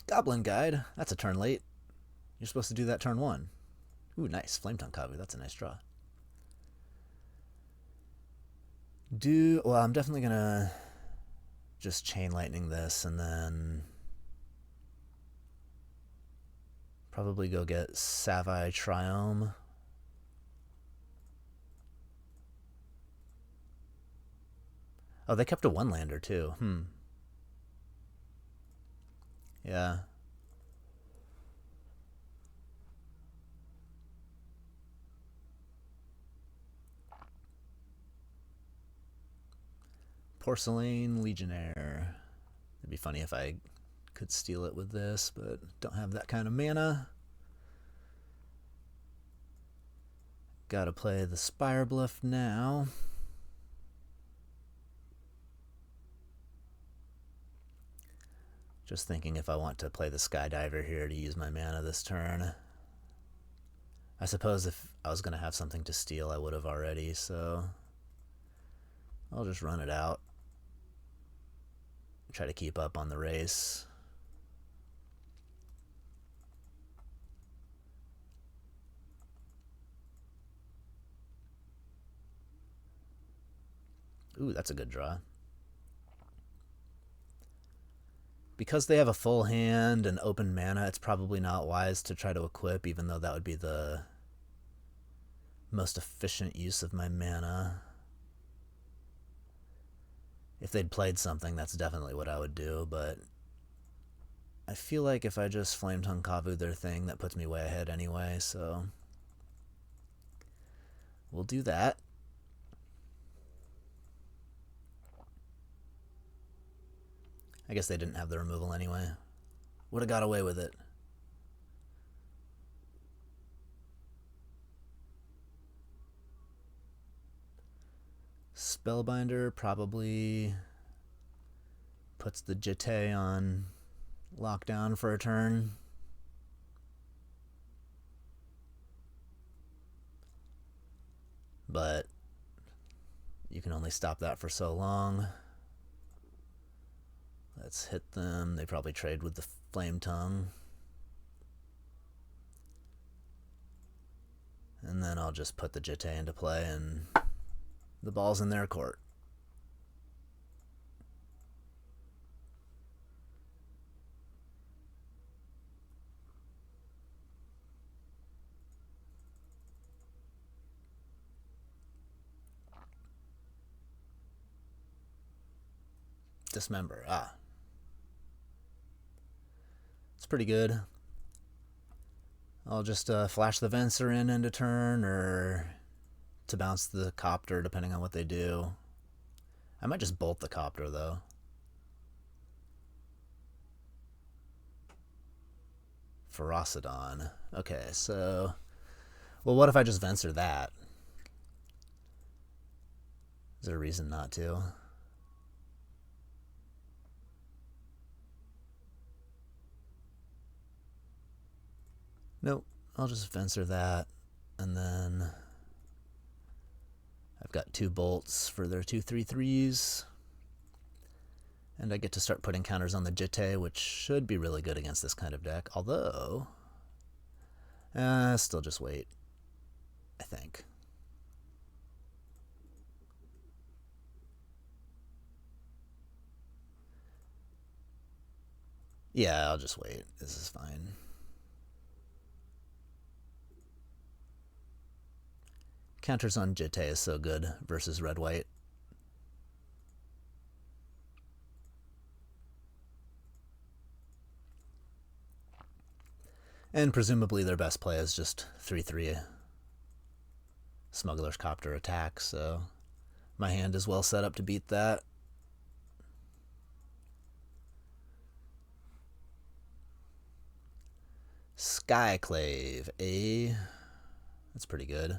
Goblin Guide. That's a turn late. You're supposed to do that turn 1. Ooh, nice. Flametongue Kavu. That's a nice draw. Well, I'm definitely going to just Chain Lightning this and then probably go get Savai Triome. Oh, they kept a 1-lander too. Yeah. Porcelain Legionnaire. It'd be funny if I could steal it with this, but don't have that kind of mana. Gotta play the Spire Bluff now. Just thinking if I want to play the Skydiver here to use my mana this turn. I suppose if I was going to have something to steal, I would have already, so I'll just run it out. Try to keep up on the race. Ooh, that's a good draw. Because they have a full hand and open mana, it's probably not wise to try to equip, even though that would be the most efficient use of my mana. If they'd played something, that's definitely what I would do, but I feel like if I just Flametongue Kavu their thing, that puts me way ahead anyway, so we'll do that. I guess they didn't have the removal anyway. Would have got away with it. Spellbinder, probably puts the Jitte on lockdown for a turn. But you can only stop that for so long. Let's hit them. They probably trade with the Flame Tongue. And then I'll just put the Jitte into play and the ball's in their court. Dismember. It's pretty good. I'll just flash the Venser in end of turn, or to bounce the Copter, depending on what they do. I might just bolt the Copter, though. Ferocidon. Okay, so... Well, what if I just Venser that? Is there a reason not to? Nope, I'll just Venser that, and then I've got 2 bolts for their 2/3/3s, and I get to start putting counters on the Jitte, which should be really good against this kind of deck, although, still just wait, I think. Yeah, I'll just wait, this is fine. Counters on Jitte is so good versus red-white. And presumably their best play is just 3/3 Smuggler's Copter attack, so my hand is well set up to beat that. Skyclave, that's pretty good.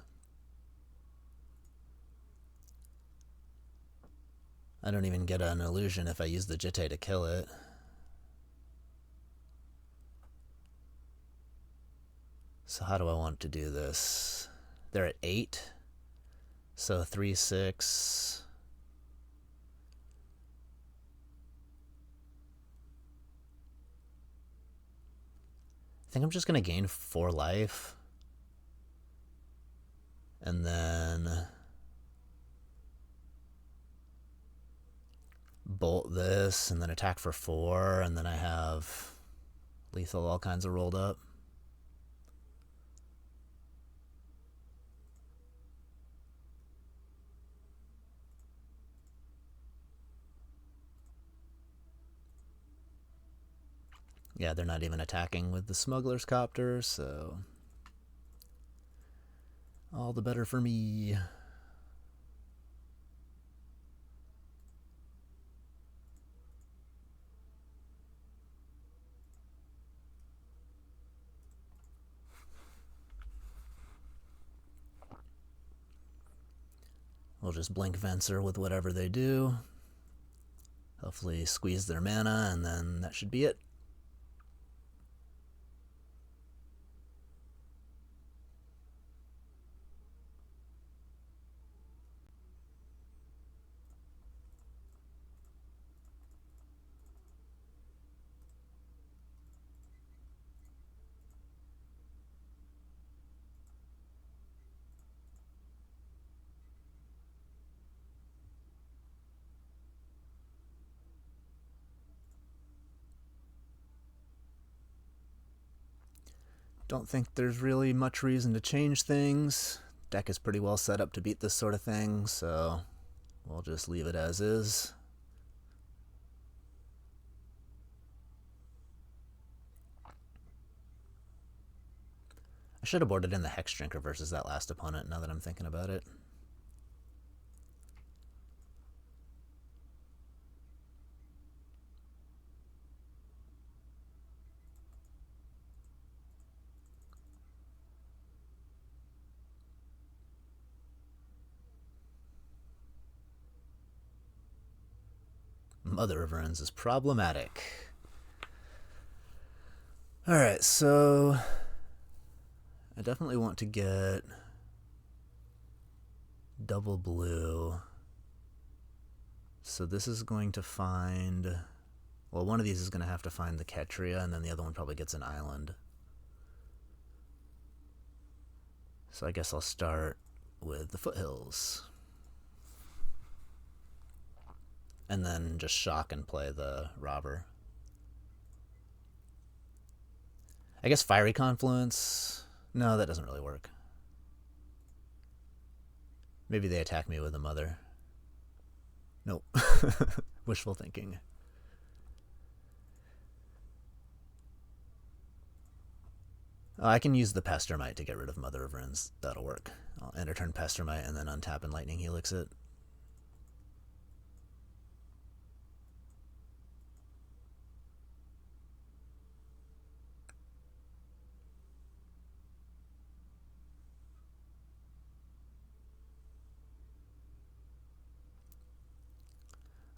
I don't even get an illusion if I use the Jitte to kill it. So how do I want to do this? They're at 8. So 3/6. I think I'm just going to gain 4 life. And then bolt this, and then attack for 4, and then I have lethal all kinds of rolled up. Yeah, they're not even attacking with the Smuggler's Copter, so all the better for me. We'll just blink Venser with whatever they do. Hopefully squeeze their mana, and then that should be it. Don't think there's really much reason to change things. Deck is pretty well set up to beat this sort of thing, so we'll just leave it as is. I should have boarded in the Hex Drinker versus that last opponent, now that I'm thinking about it. Mother of Runes is problematic. Alright, so I definitely want to get double blue. So this is going to find... Well, one of these is going to have to find the Ketria, and then the other one probably gets an island. So I guess I'll start with the Foothills. And then just shock and play the Robber. I guess Fiery Confluence... No, that doesn't really work. Maybe they attack me with a Mother. Nope. Wishful thinking. Oh, I can use the Pestermite to get rid of Mother of Runes. That'll work. I'll enter turn Pestermite and then untap and Lightning Helix it.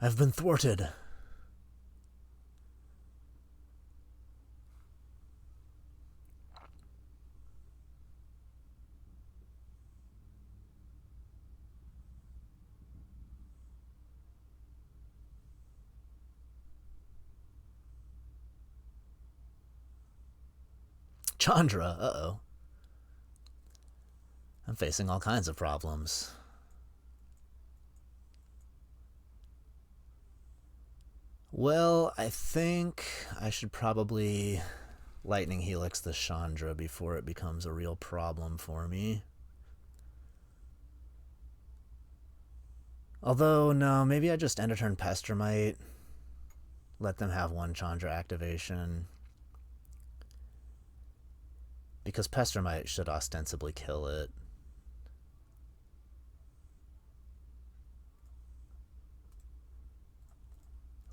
I've been thwarted. Chandra, uh-oh. I'm facing all kinds of problems. Well, I think I should probably Lightning Helix the Chandra before it becomes a real problem for me. Although, no, maybe I just end a turn Pestermite. Let them have one Chandra activation. Because Pestermite should ostensibly kill it.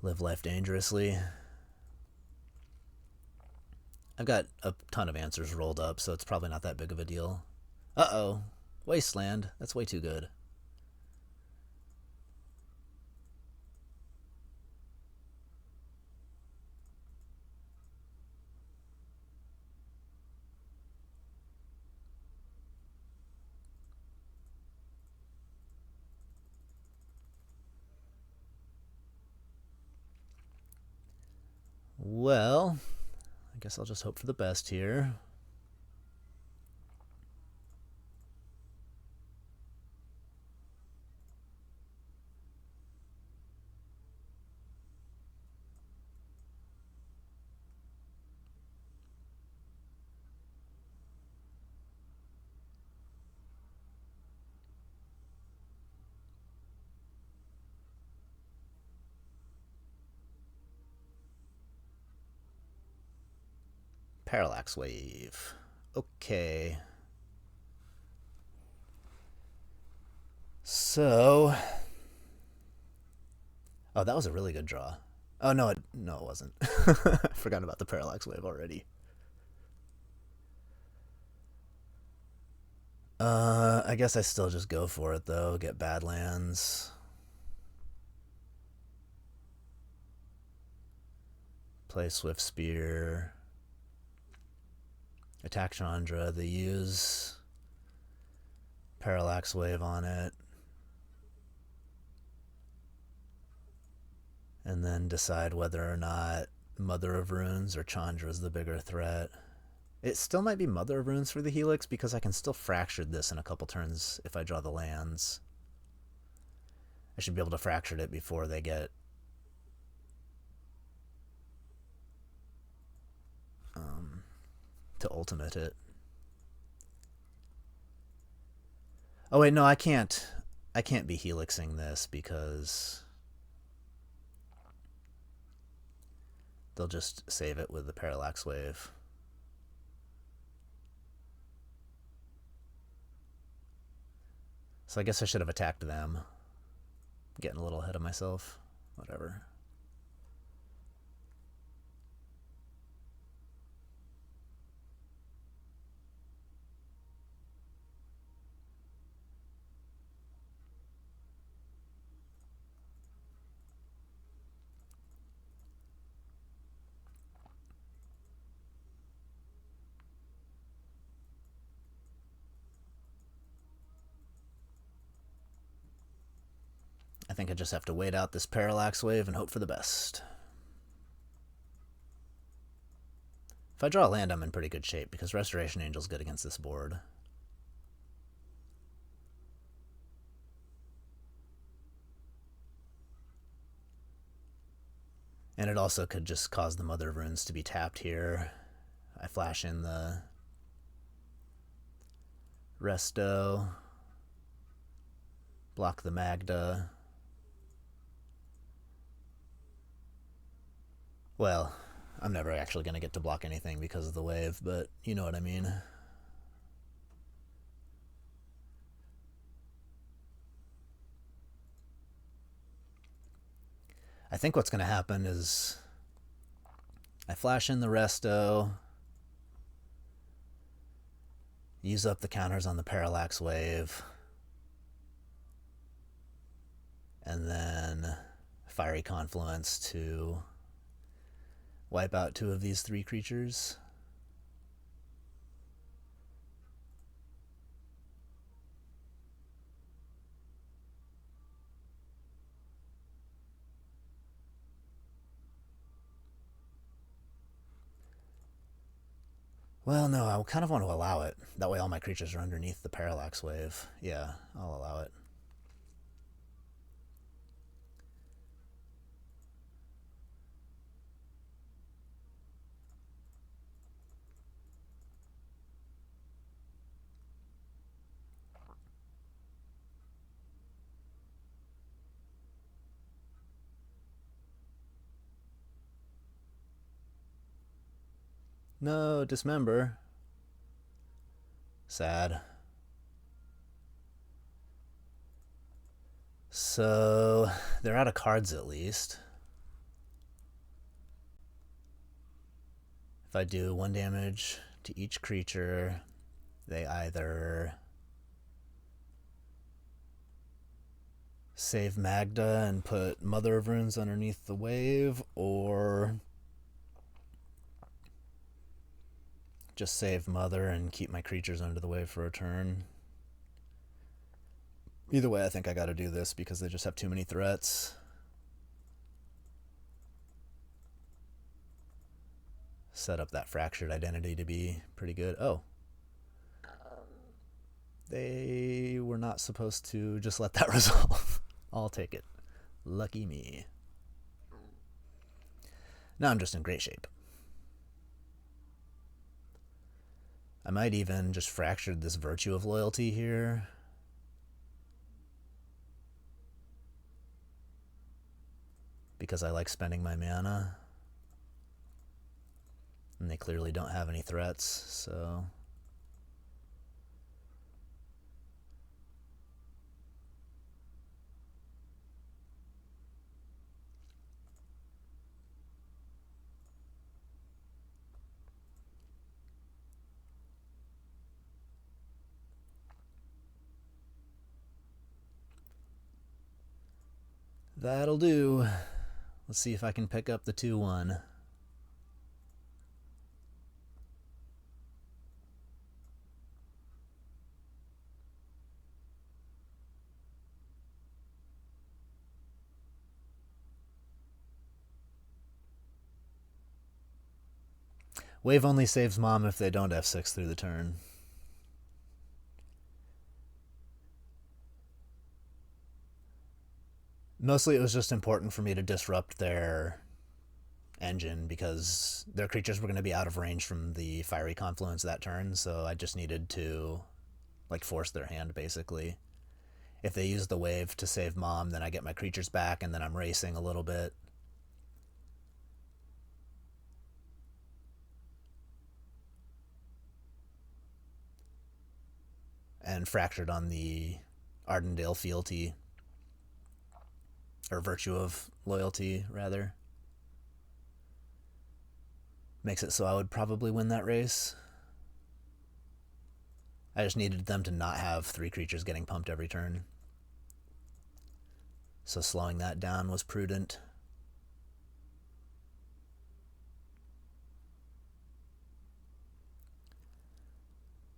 Live life dangerously. I've got a ton of answers rolled up, so it's probably not that big of a deal. Uh-oh. Wasteland. That's way too good. Well, I guess I'll just hope for the best here. Parallax Wave. Okay. So... Oh, that was a really good draw. Oh, no, it wasn't. I forgot about the Parallax Wave already. I guess I still just go for it, though. Get Badlands. Play Swift Spear. Attack Chandra. They use Parallax Wave on it. And then decide whether or not Mother of Runes or Chandra is the bigger threat. It still might be Mother of Runes for the Helix because I can still fracture this in a couple turns if I draw the lands. I should be able to fracture it before they get to ultimate it. Oh wait, no, I can't be helixing this because they'll just save it with the Parallax Wave. So I guess I should have attacked them. Getting a little ahead of myself. Whatever. think I just have to wait out this parallax wave and hope for the best. If I draw land, I'm in pretty good shape because Restoration Angel's good against this board. And it also could just cause the Mother of Runes to be tapped here. I flash in the Resto, block the Magda. Well, I'm never actually going to get to block anything because of the wave, but you know what I mean. I think what's going to happen is I flash in the Resto, use up the counters on the Parallax Wave, and then Fiery Confluence to wipe out 2 of these 3 creatures. Well, no, I kind of want to allow it. That way all my creatures are underneath the Parallax Wave. Yeah, I'll allow it. No, Dismember. Sad. So, they're out of cards at least. If I do 1 damage to each creature, they either save Magda and put Mother of Runes underneath the wave, or just save Mother and keep my creatures under the wave for a turn. Either way, I think I gotta do this because they just have too many threats. Set up that Fractured Identity to be pretty good. Oh. They were not supposed to just let that resolve. I'll take it. Lucky me. Now I'm just in great shape. I might even just fracture this Virtue of Loyalty here. Because I like spending my mana. And they clearly don't have any threats, so... That'll do. Let's see if I can pick up the 2-1. Wave only saves Mom if they don't F6 through the turn. Mostly it was just important for me to disrupt their engine because their creatures were going to be out of range from the Fiery Confluence that turn, so I just needed to like force their hand basically. If they use the wave to save Mom, then I get my creatures back and then I'm racing a little bit. And fractured on the Ardendale Fealty, or Virtue of Loyalty, rather. Makes it so I would probably win that race. I just needed them to not have 3 creatures getting pumped every turn. So slowing that down was prudent.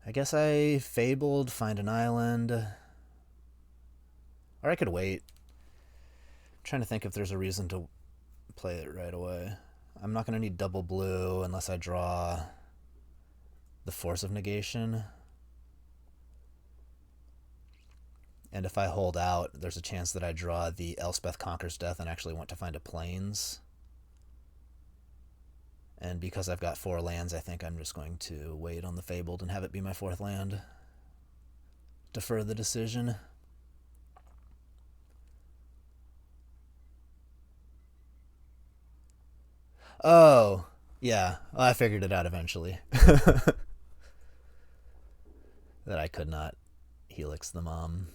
I guess I fabled, find an island. Or I could wait. Trying to think if there's a reason to play it right away. I'm not going to need double blue unless I draw the Force of Negation. And if I hold out, there's a chance that I draw the Elspeth Conquers Death and actually want to find a Plains. And because I've got 4 lands, I think I'm just going to wait on the Fabled and have it be my 4th land. Defer the decision. Oh, yeah. Well, I figured it out eventually. That I could not Helix the Mom.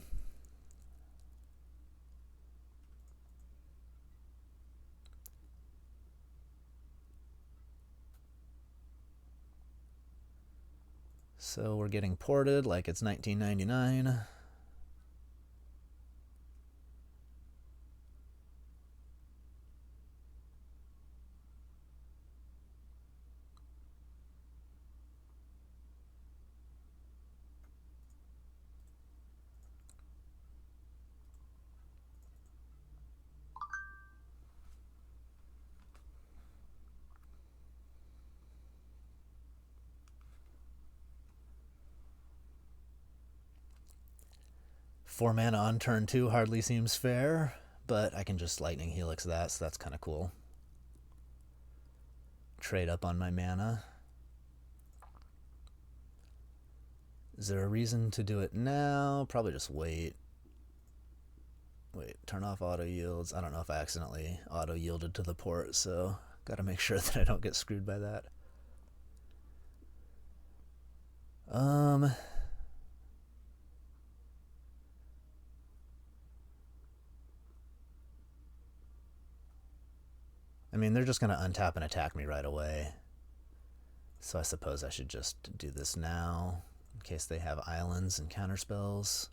So we're getting ported like it's 1999. Four mana on turn 2 hardly seems fair, but I can just Lightning Helix that, so that's kind of cool. Trade up on my mana. Is there a reason to do it now? Probably just wait. Wait, turn off auto yields. I don't know if I accidentally auto yielded to the port, so gotta make sure that I don't get screwed by that. I mean, they're just going to untap and attack me right away. So I suppose I should just do this now, in case they have islands and counterspells.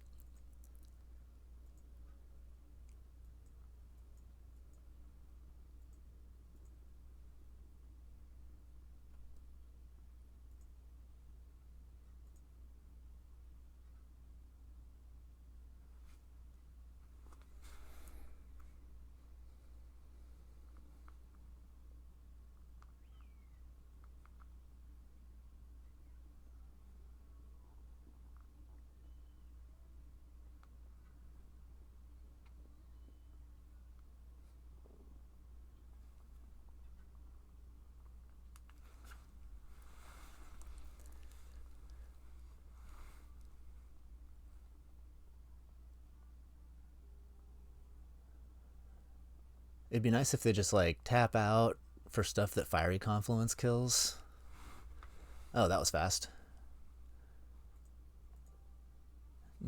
It'd be nice if they just like tap out for stuff that Fiery Confluence kills. Oh, that was fast.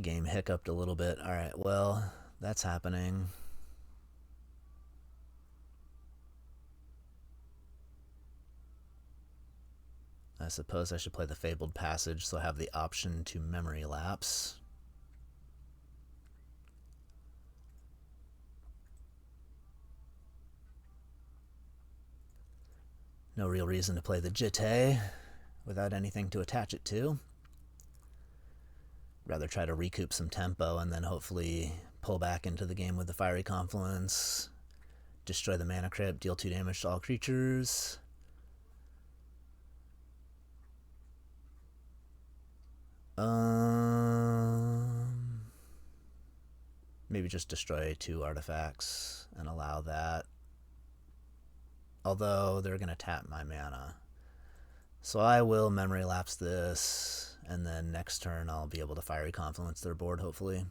Game hiccuped a little bit. Alright, well, that's happening. I suppose I should play the Fabled Passage so I have the option to Memory Lapse. No real reason to play the Jitte without anything to attach it to. Rather try to recoup some tempo and then hopefully pull back into the game with the Fiery Confluence, destroy the Mana Crypt, deal 2 damage to all creatures. Maybe just destroy 2 artifacts and allow that. Although they're going to tap my mana. So I will Memory Lapse this, and then next turn I'll be able to Fiery Confluence their board, hopefully.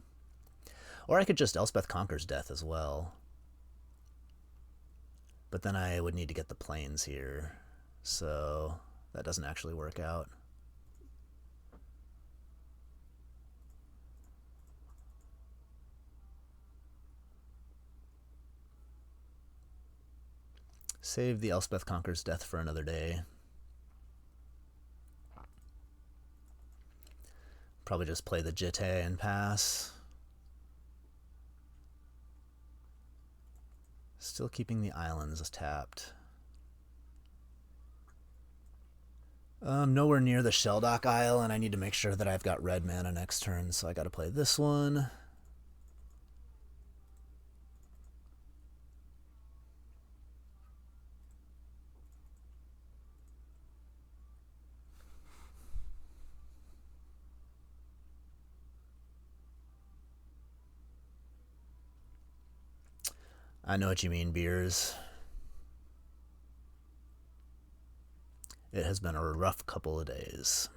Or I could just Elspeth Conquers Death as well. But then I would need to get the Plains here, so that doesn't actually work out. Save the Elspeth Conquers Death for another day. Probably just play the Jitte and pass. Still keeping the islands tapped. Nowhere near the Shelldock Isle, and I need to make sure that I've got red mana next turn, so I gotta play this one. I know what you mean, beers. It has been a rough couple of days.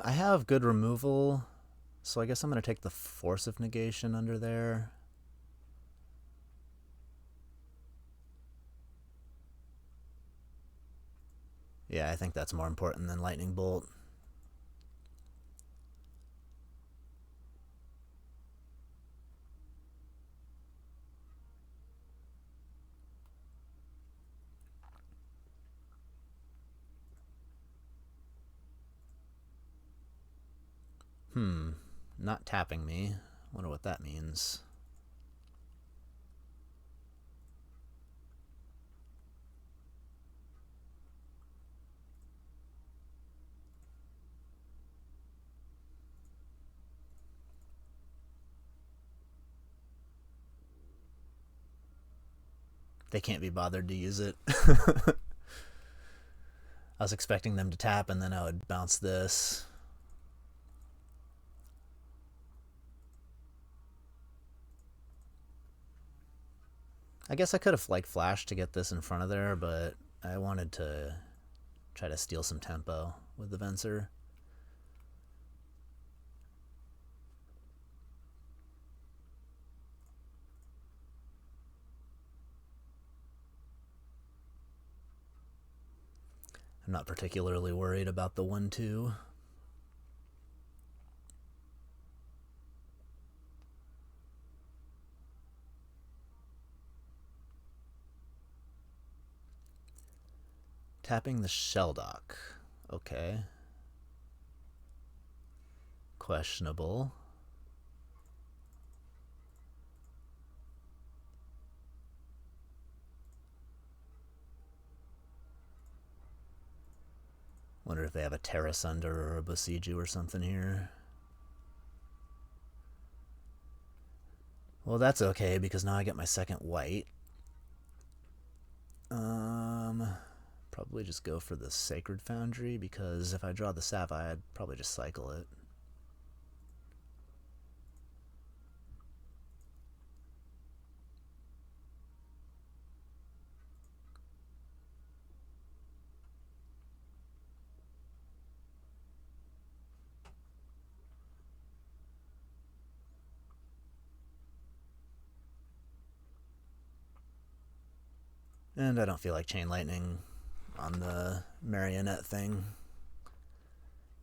I have good removal, so I guess I'm going to take the force of negation under there. Yeah, I think that's more important than lightning bolt. Not tapping me. Wonder what that means. They can't be bothered to use it. I was expecting them to tap and then I would bounce this. I guess I could have like flashed to get this in front of there, but I wanted to try to steal some tempo with the Venser. I'm not particularly worried about the 1-2. Tapping the shell dock. Okay. Questionable. Wonder if they have a Terrace Under or a Bosiju or something here. Well, that's okay because now I get my second white. Probably just go for the Sacred Foundry because if I draw the Savai, I'd probably just cycle it. And I don't feel like Chain Lightning on the Marionette thing.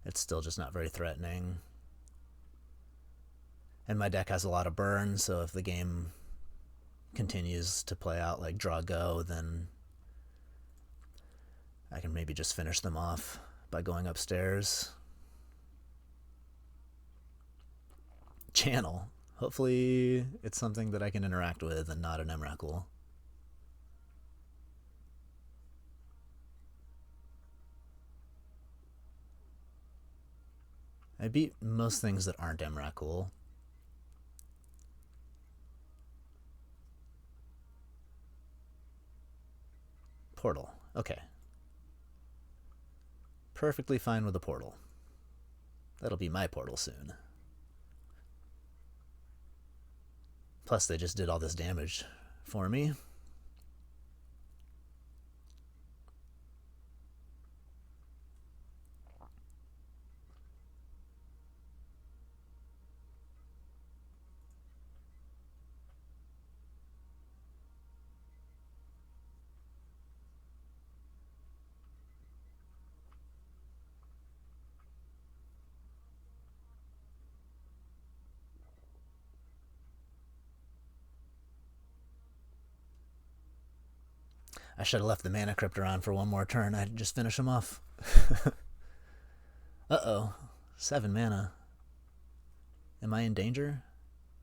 It's still just not very threatening. And my deck has a lot of burn, so if the game continues to play out like draw go, then I can maybe just finish them off by going upstairs. Channel. Hopefully it's something that I can interact with and not an Emrakul. I beat most things that aren't Emrakul. Portal. Okay. Perfectly fine with a portal. That'll be my portal soon. Plus, they just did all this damage for me. I should have left the Mana Cryptor on for one more turn. I'd just finish him off. Uh-oh. 7 mana. Am I in danger?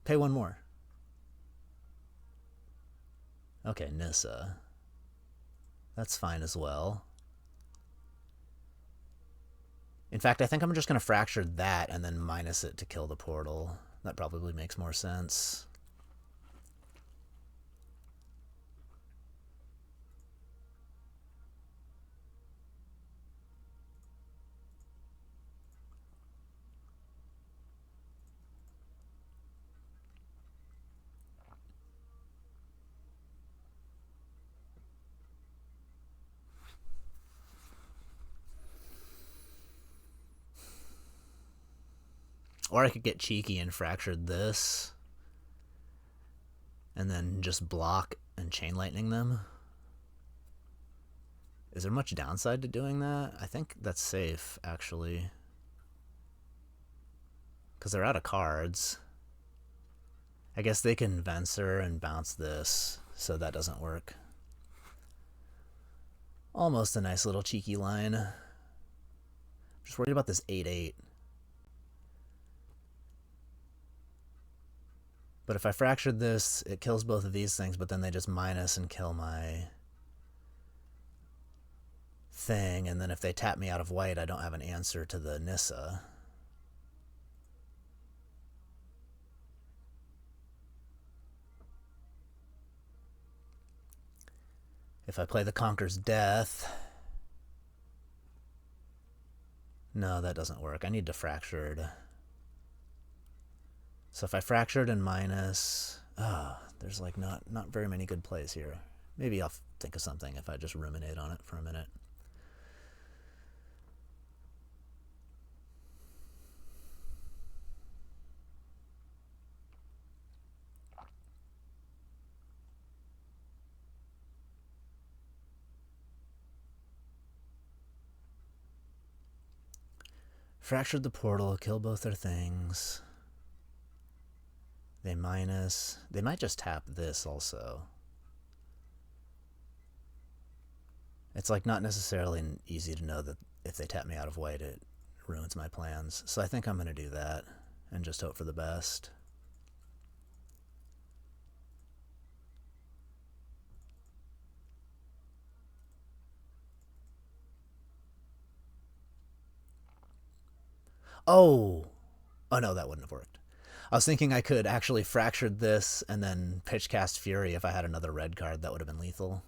Pay 1 more. Okay, Nissa. That's fine as well. In fact, I think I'm just going to fracture that and then minus it to kill the portal. That probably makes more sense. Or I could get cheeky and fracture this and then just block and chain lightning them. Is there much downside to doing that? I think that's safe, actually. Because they're out of cards. I guess they can Venser and bounce this, so that doesn't work. Almost a nice little cheeky line. I'm just worried about this 8/8. But if I fractured this, it kills both of these things, but then they just minus and kill my thing, and then if they tap me out of white, I don't have an answer to the Nissa. If I play the Conquer's Death... No, that doesn't work. I need to fractured. So if I fractured and minus... there's like not very many good plays here. Maybe I'll think of something if I just ruminate on it for a minute. Fractured the portal, kill both their things. They minus... They might just tap this also. It's like not necessarily easy to know that if they tap me out of white, it ruins my plans. So I think I'm going to do that and just hope for the best. Oh no, that wouldn't have worked. I was thinking I could actually fracture this and then pitch cast Fury if I had another red card. That would have been lethal.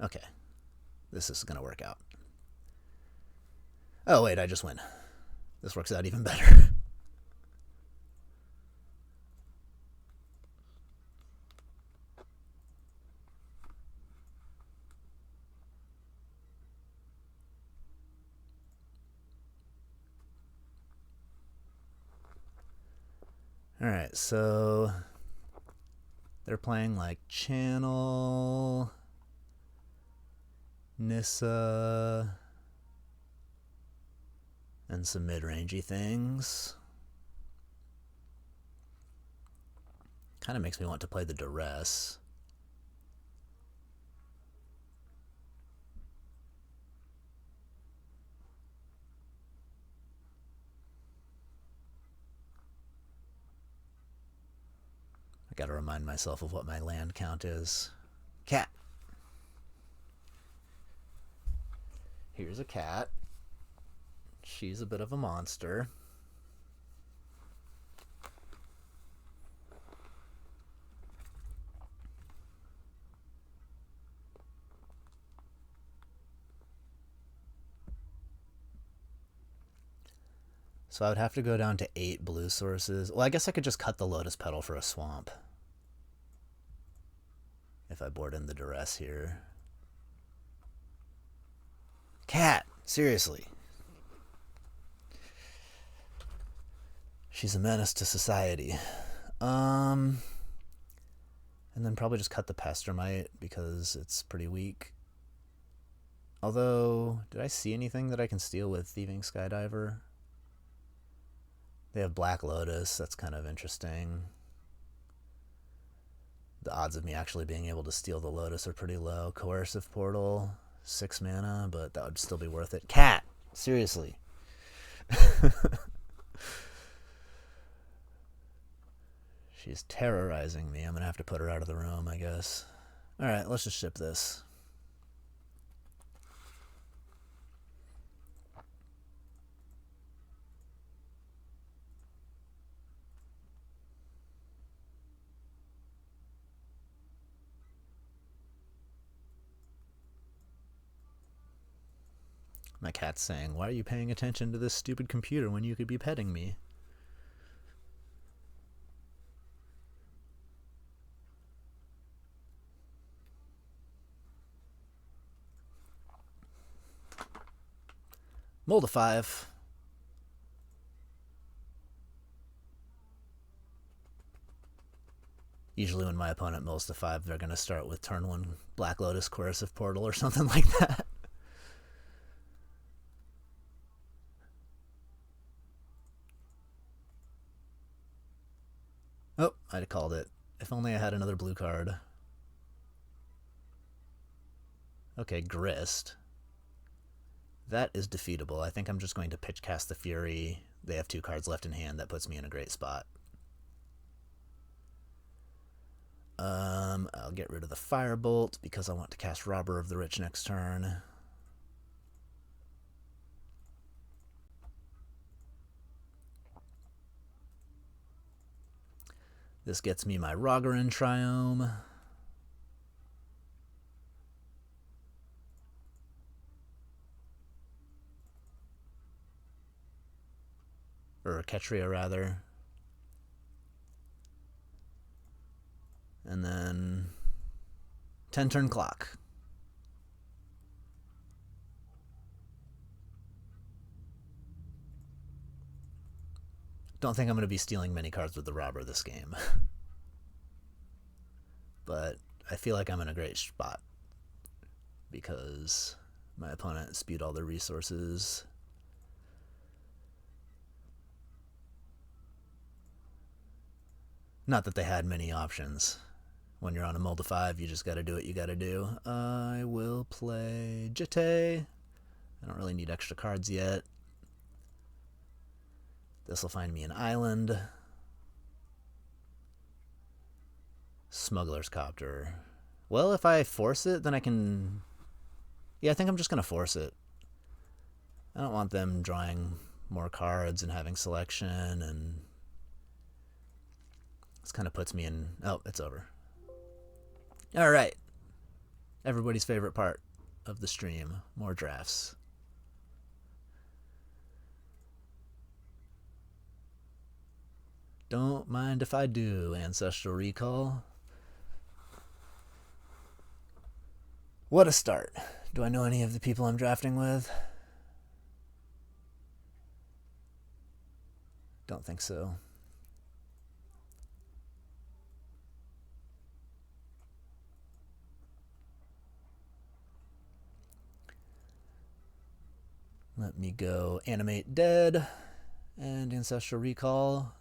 Okay. This is going to work out. Oh, wait, I just win. This works out even better. Alright, so they're playing like Channel, Nissa, and some mid-rangey things. Kind of makes me want to play the Duress. I gotta remind myself of what my land count is. Cat. Here's a cat. She's a bit of a monster. So I would have to go down to 8 blue sources. Well, I guess I could just cut the Lotus Petal for a swamp. If I board in the Duress here. Cat! Seriously. She's a menace to society. And then probably just cut the Pestermite because it's pretty weak. Although, did I see anything that I can steal with Thieving Skydiver? They have Black Lotus. That's kind of interesting. The odds of me actually being able to steal the Lotus are pretty low. Coercive Portal, 6 mana, but that would still be worth it. Cat! Seriously. She's terrorizing me. I'm going to have to put her out of the room, I guess. Alright, let's just ship this. My cat's saying, "Why are you paying attention to this stupid computer when you could be petting me?" Mold a 5. Usually when my opponent molds to 5, they're going to start with turn 1 Black Lotus Coercive Portal or something like that. Oh, I'd called it. If only I had another blue card. Okay, Grist. That is defeatable. I think I'm just going to pitch cast the Fury. They have 2 cards left in hand. That puts me in a great spot. I'll get rid of the Firebolt because I want to cast Robber of the Rich next turn. This gets me my Rogaran Triome. Or Ketria, rather. And then 10 turn clock. Don't think I'm going to be stealing many cards with the Robber this game. But I feel like I'm in a great spot because my opponent spewed all their resources. Not that they had many options. When you're on a mold of 5, you just gotta do what you gotta do. I will play Jitte. I don't really need extra cards yet. This will find me an island. Smuggler's Copter. Well, if I force it, then I can... Yeah, I think I'm just gonna force it. I don't want them drawing more cards and having selection, and... This kind of puts me in... Oh, it's over. Alright. Everybody's favorite part of the stream. More drafts. Don't mind if I do, Ancestral Recall. What a start. Do I know any of the people I'm drafting with? Don't think so. Let me go Animate Dead and Ancestral Recall.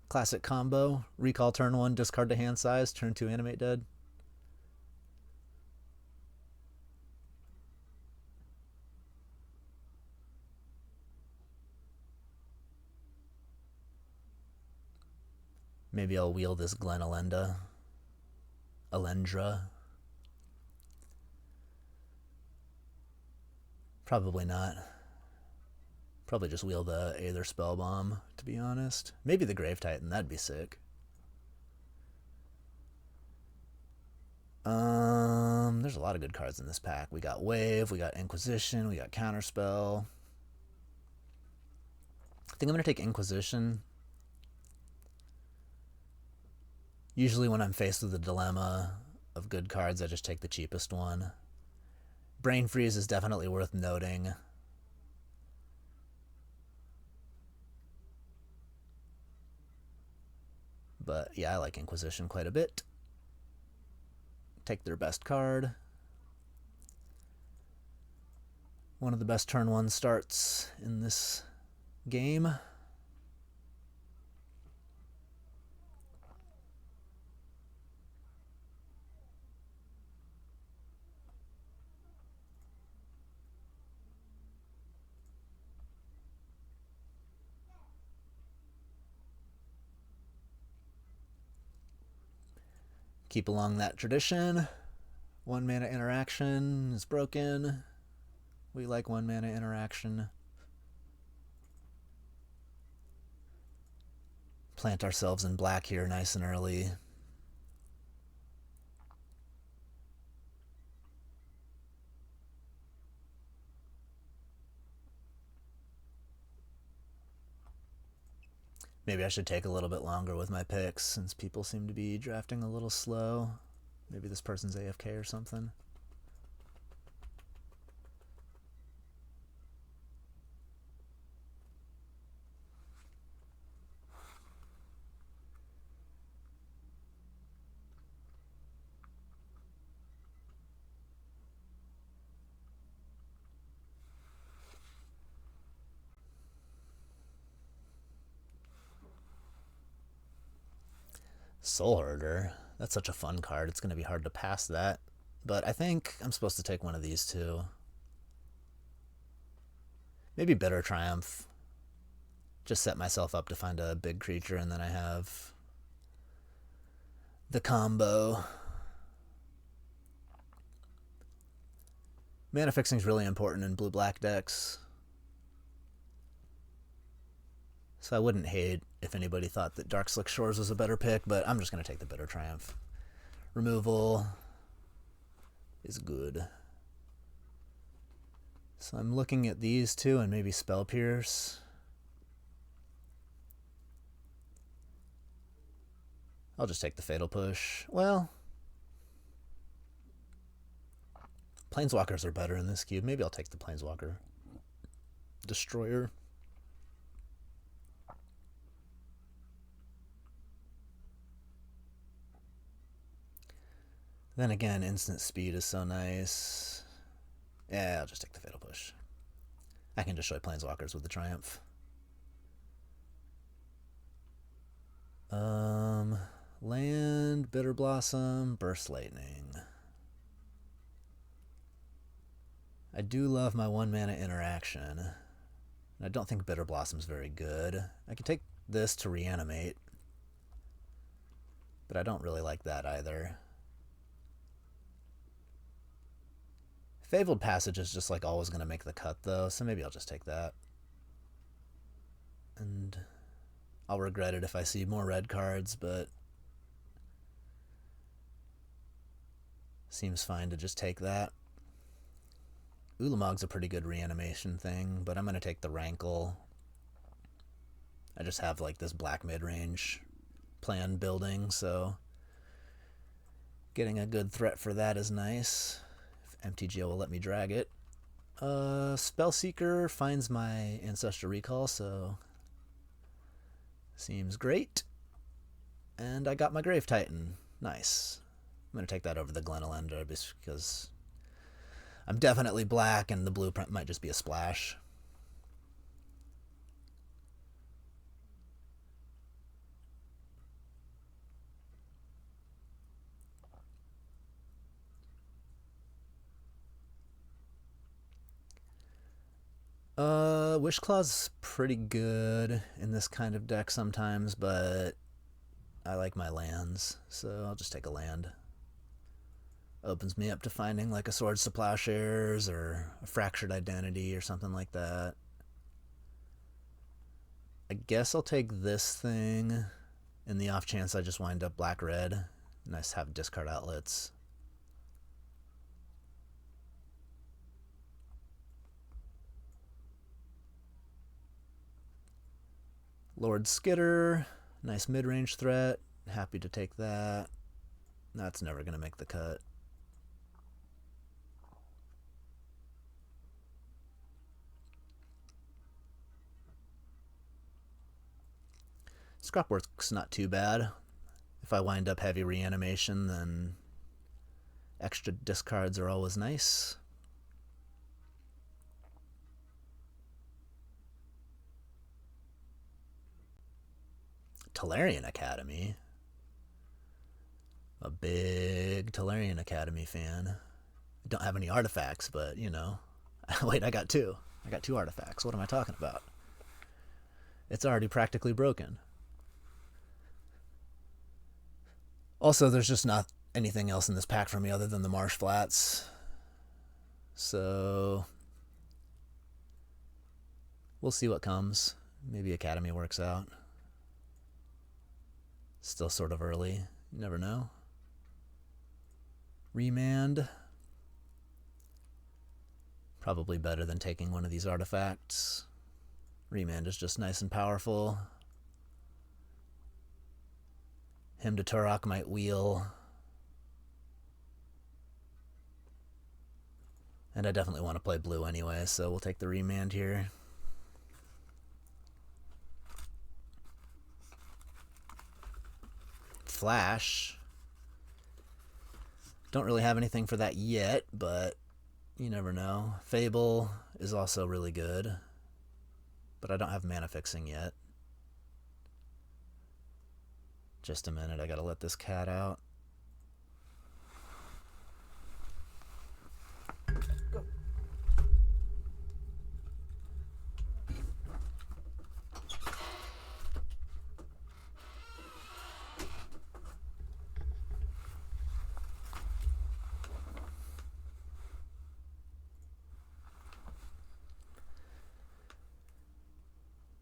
Classic combo. Recall turn 1, discard to hand size. Turn 2, Animate Dead. Maybe I'll wheel this Glen Elendra. Probably not. Probably just wheel the Aether Spellbomb, to be honest. Maybe the Grave Titan, that'd be sick. There's a lot of good cards in this pack. We got Wave, we got Inquisition, we got Counterspell. I think I'm going to take Inquisition. Usually when I'm faced with a dilemma of good cards, I just take the cheapest one. Brain Freeze is definitely worth noting. But yeah, I like Inquisition quite a bit. Take their best card. One of the best turn 1 starts in this game. keep along that tradition. 1-mana interaction is broken. We like 1-mana interaction. Plant ourselves in black here nice and early. Maybe I should take a little bit longer with my picks since people seem to be drafting a little slow. Maybe this person's AFK or something. Soul Herder. That's such a fun card. It's going to be hard to pass that. But I think I'm supposed to take one of these two. Maybe Bitter Triumph. Just set myself up to find a big creature, and then I have the combo. Mana fixing is really important in blue-black decks. So I wouldn't hate if anybody thought that Dark Slick Shores was a better pick, but I'm just going to take the Bitter Triumph. Removal is good. So I'm looking at these two and maybe Spell Pierce. I'll just take the Fatal Push. Well, Planeswalkers are better in this cube. Maybe I'll take the Planeswalker. Destroyer. Then again, instant speed is so nice. Yeah, I'll just take the Fatal Push. I can destroy Planeswalkers with the Triumph. Land, Bitter Blossom, Burst Lightning. I do love my 1-mana interaction. I don't think Bitter Blossom's very good. I could take this to reanimate, but I don't really like that either. Fabled Passage is just like always going to make the cut though, so maybe I'll just take that. And I'll regret it if I see more red cards, but seems fine to just take that. Ulamog's a pretty good reanimation thing, but I'm going to take the Rankle. I just have like this black mid-range plan building, so getting a good threat for that is nice. If MTGO will let me drag it. Spellseeker finds my Ancestral Recall, so seems great. And I got my Grave Titan. Nice. I'm going to take that over the Glenelender because I'm definitely black and the blueprint might just be a splash. Wishclaw's pretty good in this kind of deck sometimes, but I like my lands, so I'll just take a land. Opens me up to finding like a Swords to Plowshares or a Fractured Identity or something like that. I guess I'll take this thing in the off chance I just wind up black-red. Nice to have discard outlets. Lord Skitter, nice mid-range threat. Happy to take that. That's never going to make the cut. Scrapwork's not too bad. If I wind up heavy reanimation, then extra discards are always nice. Tolarian Academy. A big Tolarian Academy fan. I don't have any artifacts, but, you know. Wait, I got two. I got 2 artifacts. What am I talking about? It's already practically broken. Also, there's just not anything else in this pack for me other than the Marsh Flats. So we'll see what comes. Maybe Academy works out. Still sort of early. You never know. Remand. Probably better than taking one of these artifacts. Remand is just nice and powerful. Hymn to Turok might wheel. And I definitely want to play blue anyway, so we'll take the remand here. Flash. Don't really have anything for that yet, but you never know. Fable is also really good, but I don't have mana fixing yet. Just a minute, I gotta let this cat out. Go.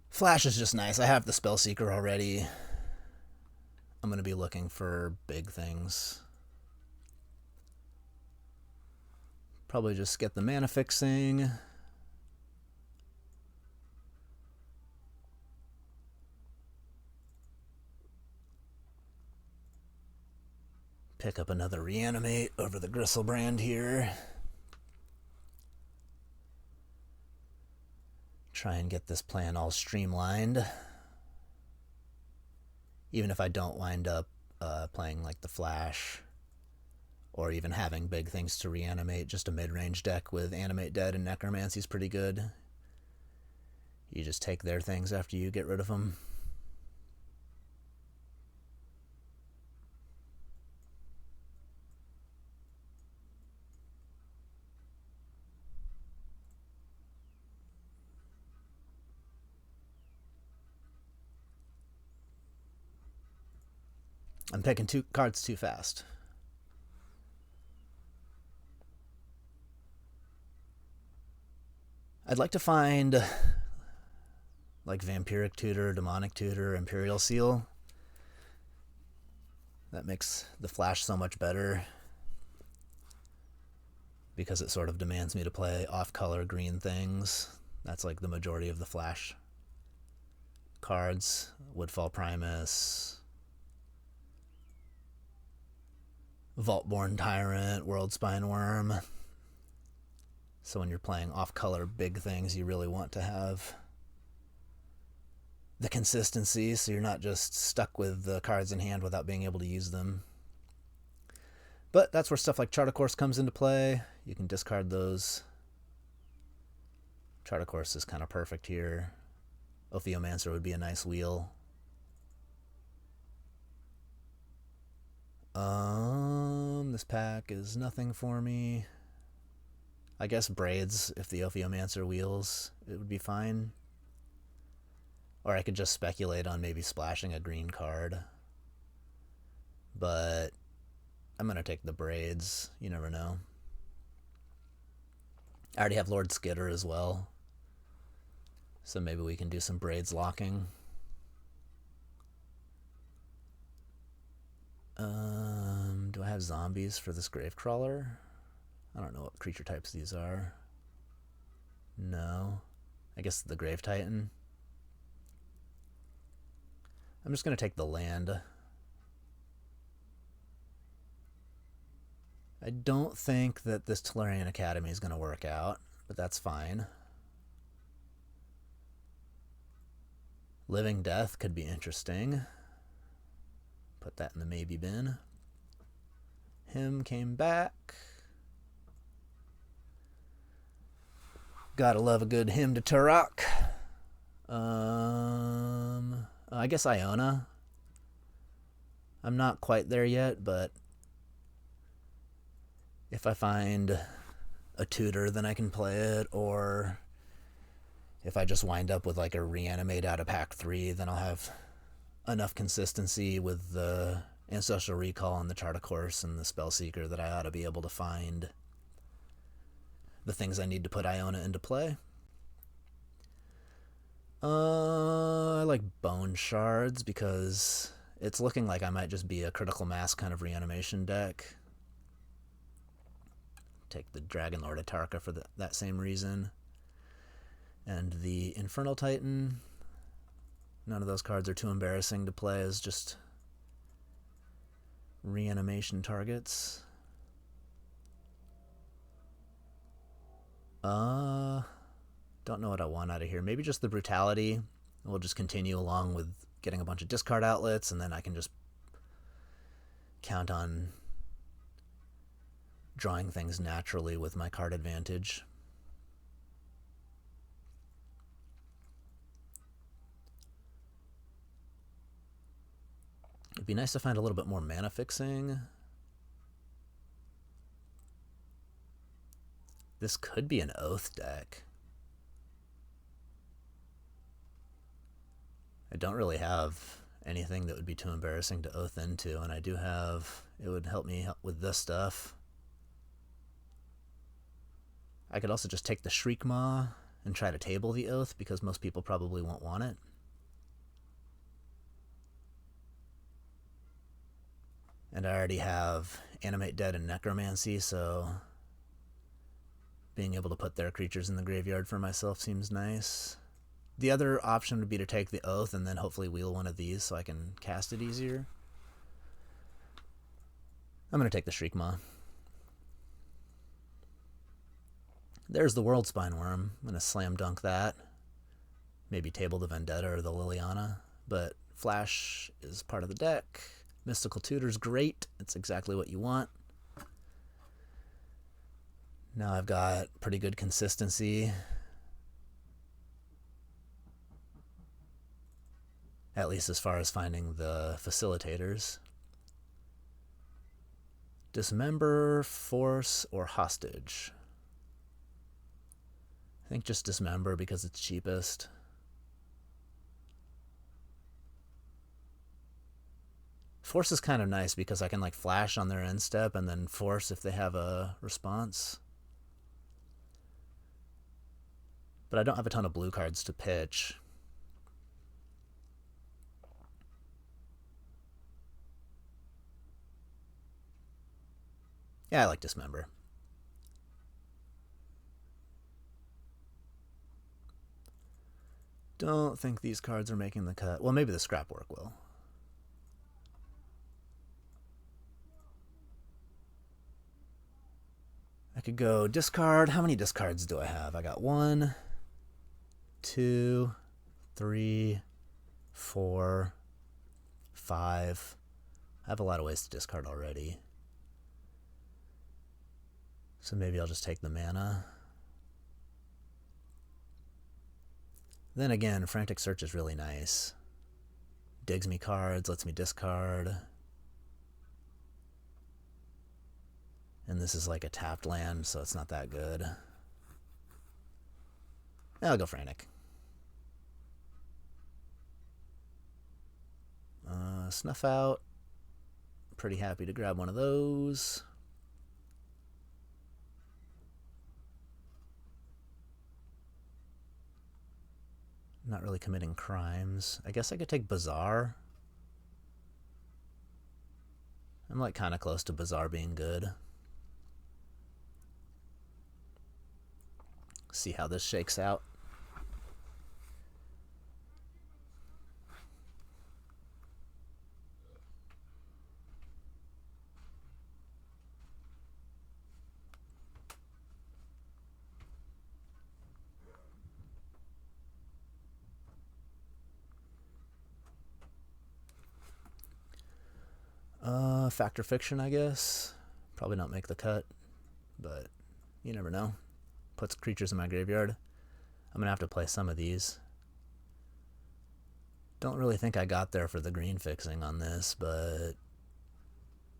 Flash is just nice. I have the Spellseeker already. I'm going to be looking for big things. Probably just get the mana fixing. Pick up another Reanimate over the Gristlebrand here. Try and get this plan all streamlined. Even if I don't wind up playing like the Flash, or even having big things to reanimate, just a mid-range deck with Animate Dead and Necromancy is pretty good. You just take their things after you get rid of them. I'm picking two cards too fast. I'd like to find like Vampiric Tutor, Demonic Tutor, Imperial Seal. That makes the Flash so much better because it sort of demands me to play off-color green things. That's like the majority of the Flash cards. Woodfall Primus, Vaultborn Tyrant, Worldspine Worm. So when you're playing off-color big things, you really want to have the consistency so you're not just stuck with the cards in hand without being able to use them. But that's where stuff like Chart a Course comes into play. You can discard those. Chart a Course is kind of perfect here. Ophiomancer would be a nice wheel. This pack is nothing for me. I guess Braids, if the Ophiomancer wheels, it would be fine. Or I could just speculate on maybe splashing a green card. But I'm going to take the Braids. You never know. I already have Lord Skitter as well. So maybe we can do some Braids locking. Do I have zombies for this Gravecrawler? I don't know what creature types these are. No. I guess the Grave Titan. I'm just going to take the land. I don't think that this Tellurian Academy is going to work out, but that's fine. Living Death could be interesting. Put that in the maybe bin. Him came back. Gotta love a good Hymn to Turok. I guess Iona. I'm not quite there yet, but if I find a tutor, then I can play it, or if I just wind up with like a Reanimate out of pack 3, then I'll have enough consistency with the Ancestral Recall and the Chart a Course and the Spellseeker that I ought to be able to find the things I need to put Iona into play. I like Bone Shards because it's looking like I might just be a Critical Mass kind of reanimation deck. Take the Dragon Lord Atarka for that same reason. And the Infernal Titan. None of those cards are too embarrassing to play as just reanimation targets. Don't know what I want out of here. Maybe just the Brutality. We'll just continue along with getting a bunch of discard outlets, and then I can just count on drawing things naturally with my card advantage. It'd be nice to find a little bit more mana fixing. This could be an Oath deck. I don't really have anything that would be too embarrassing to Oath into, and I do have... It would help me with this stuff. I could also just take the Shriekmaw and try to table the Oath, because most people probably won't want it. And I already have Animate Dead and Necromancy, so being able to put their creatures in the graveyard for myself seems nice. The other option would be to take the Oath and then hopefully wheel one of these so I can cast it easier. I'm going to take the Shriekmaw. There's the World Spine Worm. I'm going to slam dunk that. Maybe table the Vendetta or the Liliana. But Flash is part of the deck. Mystical Tutor's great. It's exactly what you want. Now I've got pretty good consistency. At least as far as finding the facilitators. Dismember, Force, or Hostage. I think just Dismember because it's cheapest. Force is kind of nice because I can like flash on their end step and then Force if they have a response. But I don't have a ton of blue cards to pitch. Yeah, I like Dismember. Don't think these cards are making the cut. Well, maybe the Scrapwork will. I could go discard. How many discards do I have? I got 1, 2, 3, 4, 5. I have a lot of ways to discard already. So maybe I'll just take the mana. Then again, Frantic Search is really nice. Digs me cards, lets me discard. And this is like a tapped land, so it's not that good. I'll go Frantic. Snuff Out. Pretty happy to grab one of those. Not really committing crimes. I guess I could take Bazaar. I'm like kind of close to Bazaar being good. See how this shakes out. Fact or Fiction, I guess. Probably not make the cut, but you never know. Puts creatures in my graveyard. I'm going to have to play some of these. Don't really think I got there for the green fixing on this, but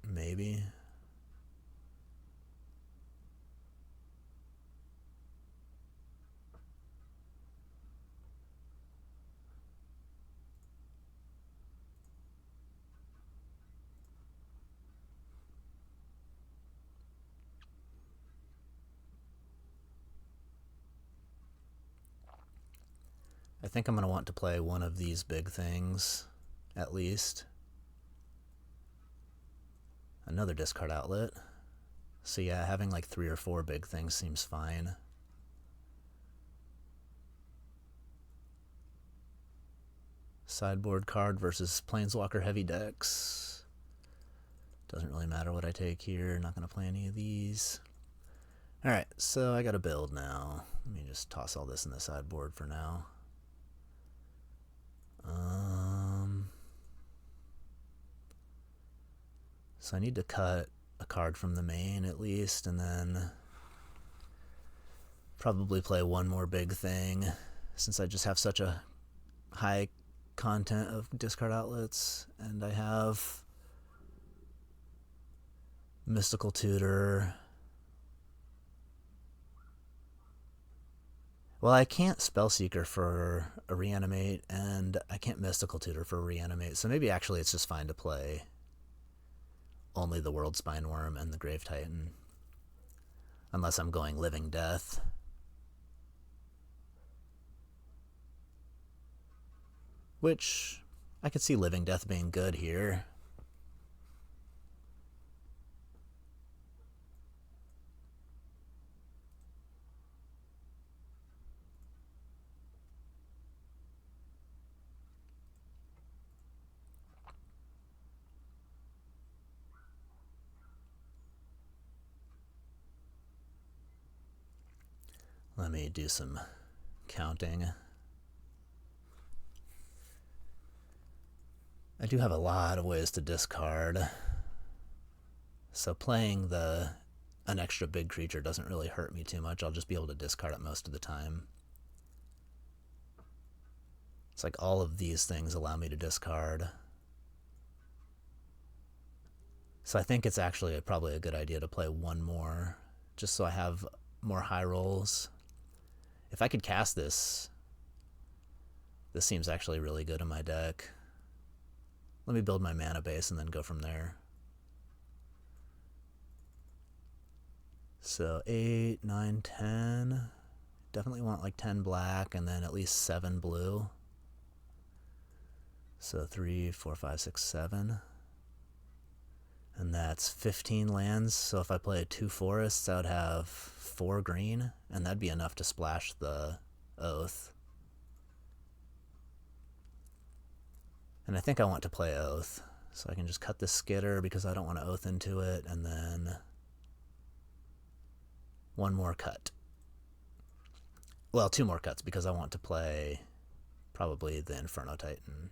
maybe. think I'm going to want to play one of these big things, at least. Another discard outlet. So yeah, having like 3 or 4 big things seems fine. Sideboard card versus Planeswalker heavy decks. Doesn't really matter what I take here. Not going to play any of these. Alright, so I got to build now. Let me just toss all this in the sideboard for now. So I need to cut a card from the main at least, and then probably play one more big thing since I just have such a high content of discard outlets. And I have Mystical Tutor. Well, I can't Spellseeker for a Reanimate, and I can't Mystical Tutor for a Reanimate, so maybe actually it's just fine to play only the World Spine Worm and the Grave Titan, unless I'm going Living Death. Which, I could see Living Death being good here. Let me do some counting. I do have a lot of ways to discard, so playing an extra big creature doesn't really hurt me too much. I'll just be able to discard it most of the time. It's like all of these things allow me to discard. So I think it's actually probably a good idea to play one more, just so I have more high rolls. If I could cast this, this seems actually really good in my deck. Let me build my mana base and then go from there. So 8, 9, 10. Definitely want like 10 black and then at least 7 blue. So 3, 4, 5, 6, 7. And that's 15 lands. So if I play 2 forests, I would have 4 green, and that'd be enough to splash the Oath. And I think I want to play Oath, so I can just cut this Skitter because I don't want to Oath into it, and then one more cut. Well, 2 more cuts because I want to play probably the Inferno Titan.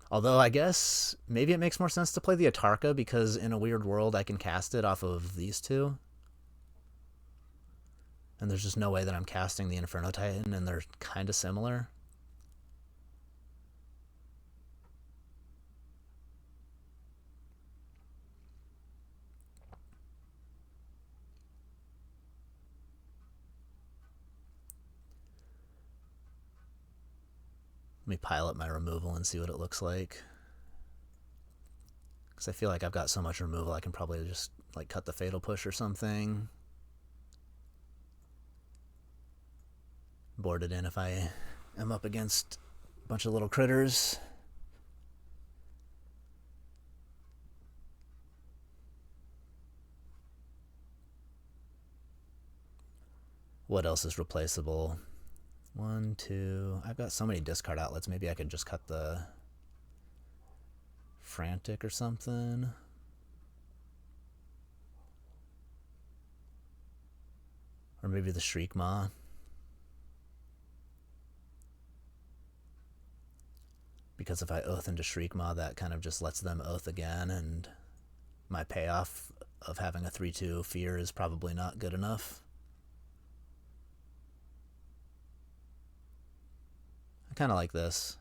Although I guess maybe it makes more sense to play the Atarka because in a weird world I can cast it off of these 2. And there's just no way that I'm casting the Inferno Titan, and they're kind of similar. Let me pile up my removal and see what it looks like. Because I feel like I've got so much removal I can probably just like cut the Fatal Push or something. Board it in if I am up against a bunch of little critters. What else is replaceable? 1, 2. I've got so many discard outlets. Maybe I could just cut the Frantic or something. Or maybe the Shriekmaw. Because if I Oath into Shriekmaw, that kind of just lets them Oath again, and my payoff of having a 3/2 Fear is probably not good enough. I kind of like this.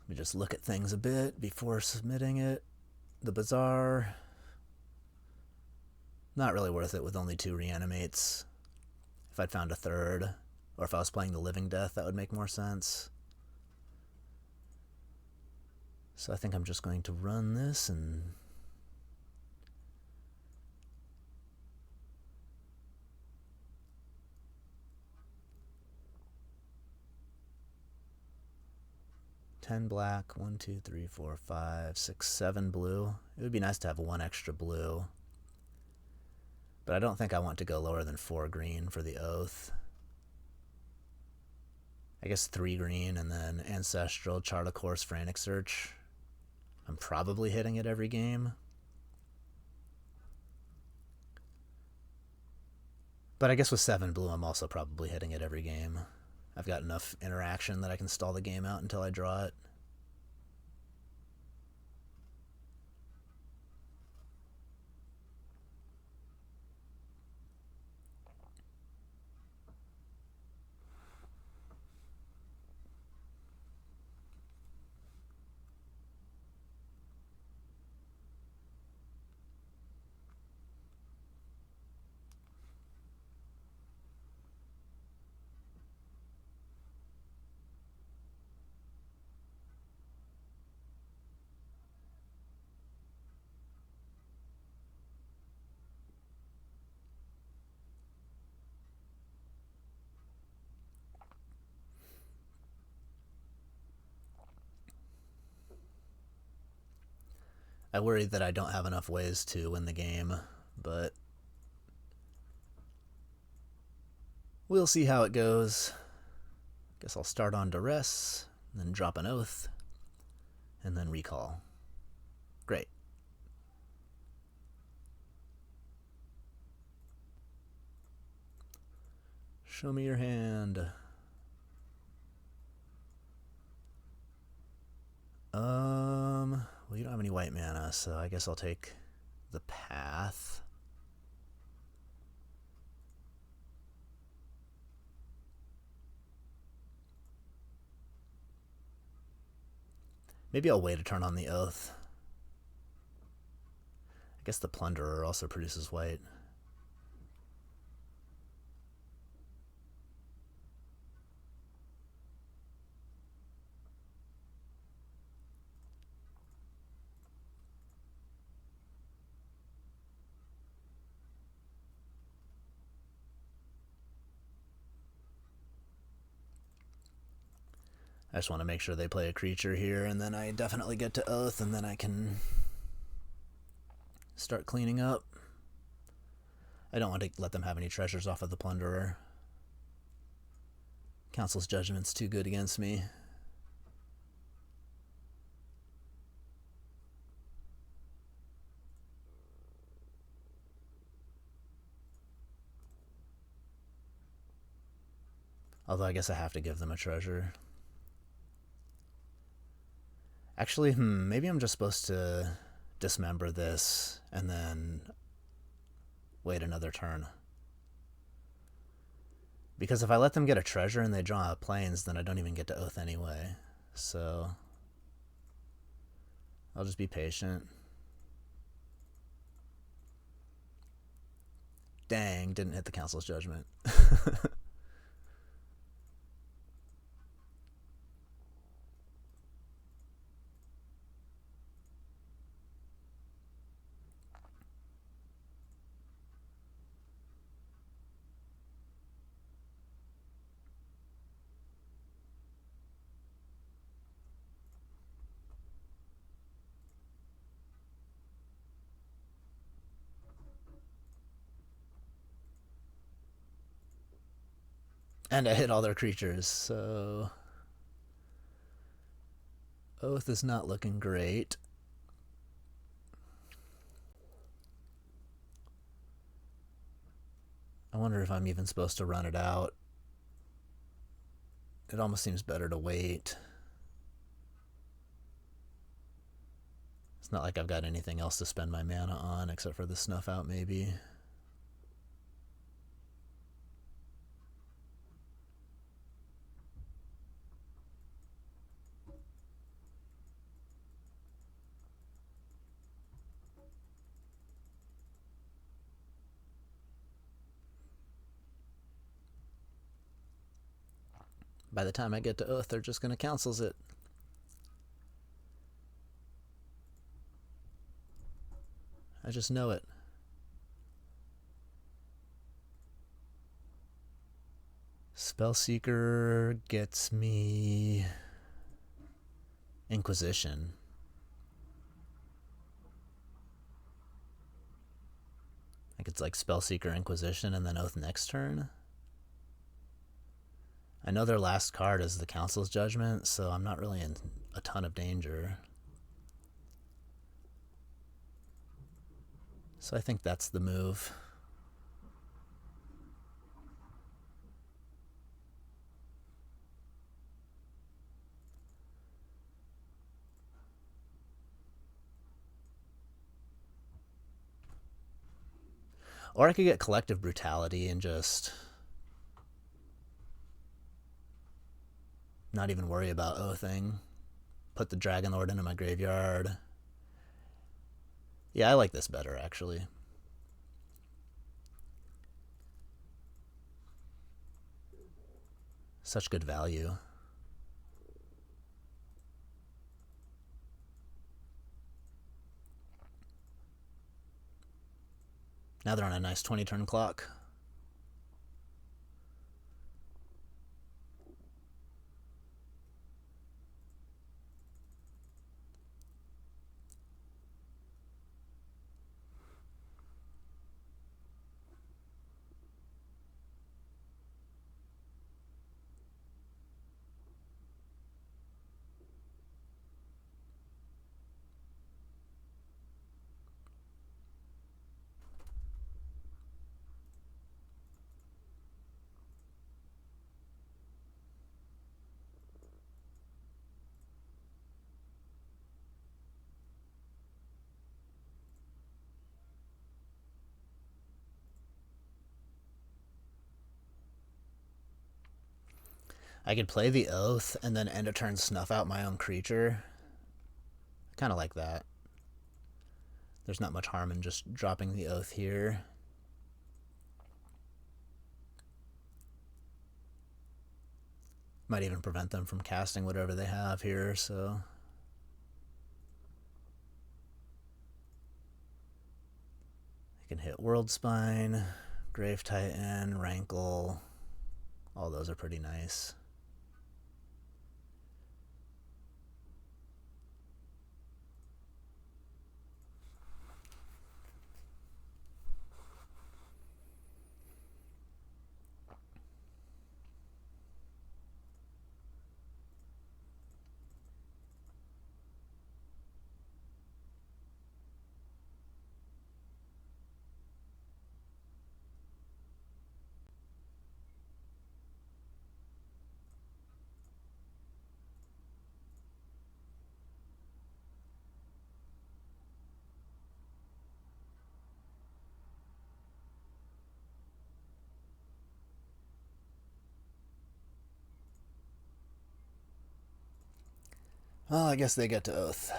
Let me just look at things a bit before submitting it. The Bazaar, not really worth it with only 2 Reanimates. If I'd found a third, or if I was playing the Living Death, that would make more sense. So I think I'm just going to run this and... $10 black, 1, 2, 3, 4, 5, 6, 7 blue. It would be nice to have one extra blue. But I don't think I want to go lower than 4 green for the Oath. I guess 3 green and then Ancestral, Chart a Course, Frantic Search. I'm probably hitting it every game. But I guess with 7 blue, I'm also probably hitting it every game. I've got enough interaction that I can stall the game out until I draw it. I worry that I don't have enough ways to win the game, but we'll see how it goes. Guess I'll start on Duress, then drop an Oath, and then recall. Great. Show me your hand. Well, you don't have any white mana, so I guess I'll take the Path. Maybe I'll wait a turn on the Oath. I guess the Plunderer also produces white. I just want to make sure they play a creature here, and then I definitely get to Oath, and then I can start cleaning up. I don't want to let them have any treasures off of the Plunderer. Council's Judgment's too good against me. Although I guess I have to give them a treasure. Actually, maybe I'm just supposed to dismember this and then wait another turn. Because if I let them get a treasure and they draw planes, then I don't even get to Oath anyway. So I'll just be patient. Dang, didn't hit the Council's Judgment. And I hit all their creatures, so Oath is not looking great. I wonder if I'm even supposed to run it out. It almost seems better to wait. It's not like I've got anything else to spend my mana on except for the Snuff Out, maybe. By the time I get to Oath, they're just going to cancels it. I just know it. Spellseeker gets me Inquisition. Like it's like Spellseeker, Inquisition, and then Oath next turn. I know their last card is the Council's Judgment, so I'm not really in a ton of danger. So I think that's the move. Or I could get Collective Brutality and just not even worry about Oathing. Put the Dragon Lord into my graveyard. Yeah, I like this better, actually. Such good value. Now they're on a nice 20-turn clock. I could play the Oath and then end a turn snuff out my own creature. I kind of like that. There's not much harm in just dropping the Oath here. Might even prevent them from casting whatever they have here, so... I can hit World Spine, Grave Titan, Rankle. All those are pretty nice. Well, I guess they get to Oath.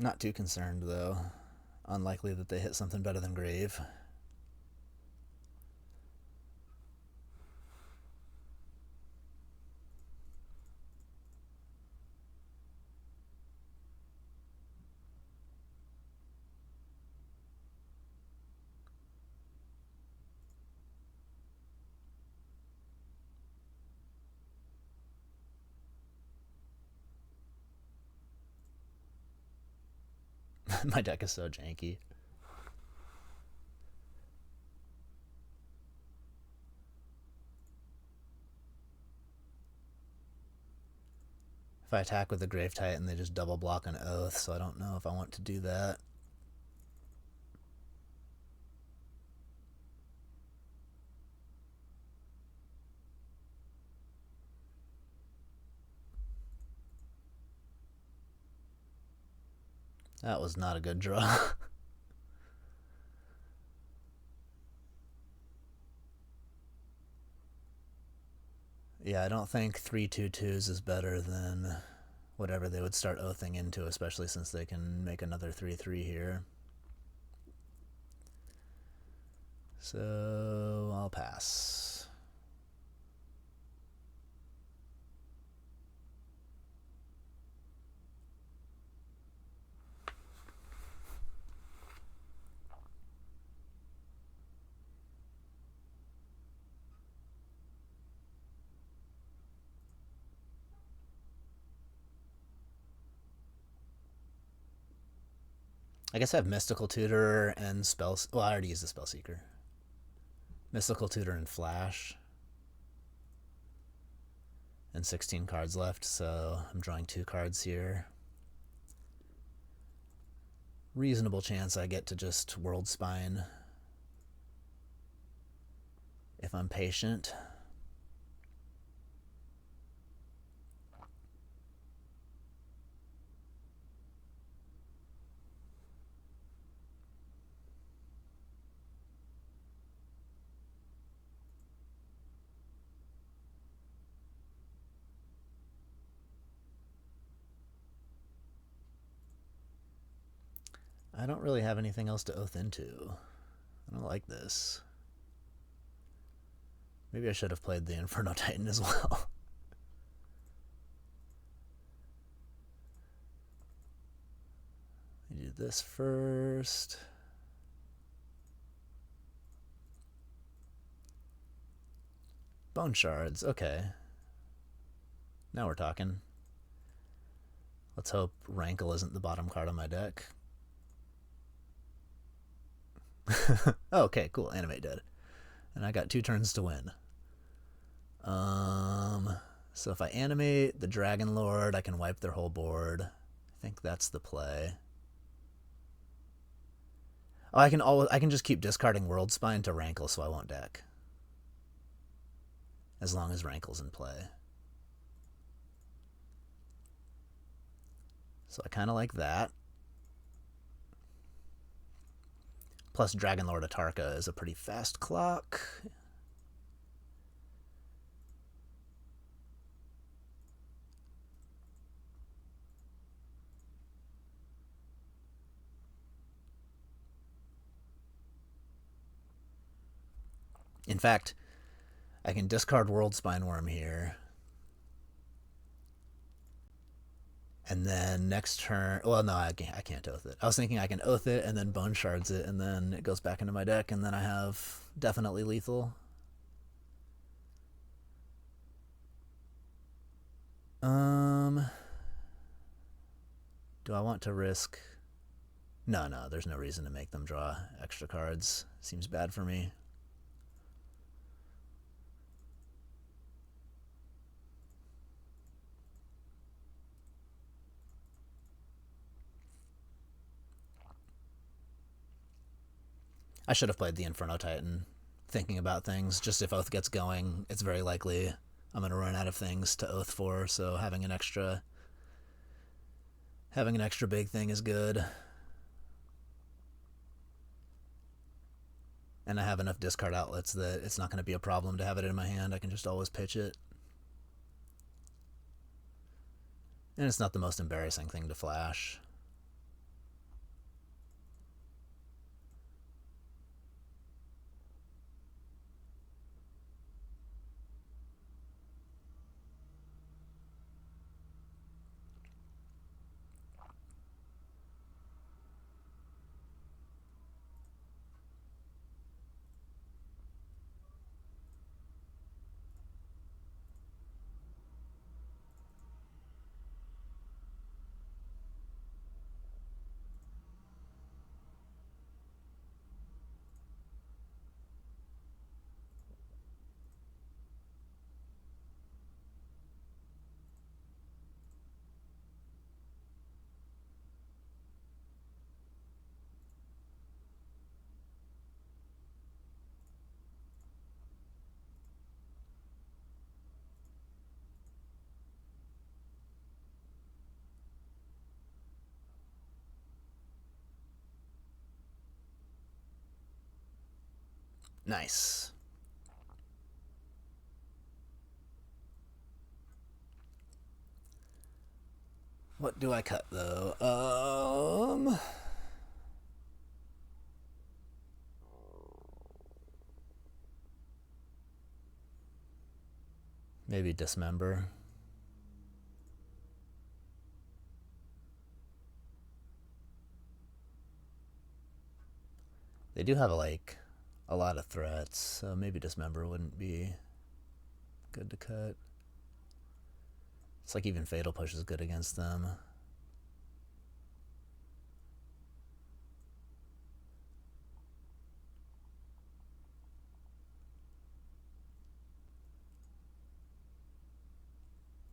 Not too concerned, though. Unlikely that they hit something better than Grave. My deck is so janky. If I attack with the Grave Titan, they just double block an Oath, so I don't know if I want to do that. That was not a good draw. Yeah, I don't think 3/2/2s is better than whatever they would start oathing into, especially since they can make another 3/3 here. So I'll pass. I guess I have Mystical Tutor and Spells. Well, I already used the Spell Seeker. Mystical Tutor and Flash. And 16 cards left, so I'm drawing 2 cards here. Reasonable chance I get to just World Spine if I'm patient. I don't really have anything else to oath into. I don't like this. Maybe I should have played the Inferno Titan as well. Do this first. Bone Shards, okay. Now we're talking. Let's hope Rankle isn't the bottom card on my deck. Okay, cool. Animate dead. And I got 2 turns to win. So if I animate the Dragon Lord, I can wipe their whole board. I think that's the play. Oh, I can just keep discarding World Spine to Rankle, so I won't deck. As long as Rankle's in play. So I kind of like that. Plus Dragon Lord Atarka is a pretty fast clock. In fact, I can discard World Spine Worm here. And then next turn, well, no, I can't oath it. I was thinking I can oath it and then Bone Shards it, and then it goes back into my deck, and then I have definitely lethal. Do I want to risk? No, there's no reason to make them draw extra cards. Seems bad for me. I should have played the Inferno Titan, thinking about things. Just if Oath gets going, it's very likely I'm going to run out of things to Oath for, so having an extra big thing is good. And I have enough discard outlets that it's not going to be a problem to have it in my hand. I can just always pitch it. And it's not the most embarrassing thing to flash. Nice. What do I cut though? Maybe dismember. They do have a lot of threats, so maybe dismember wouldn't be good to cut. It's like even fatal push is good against them.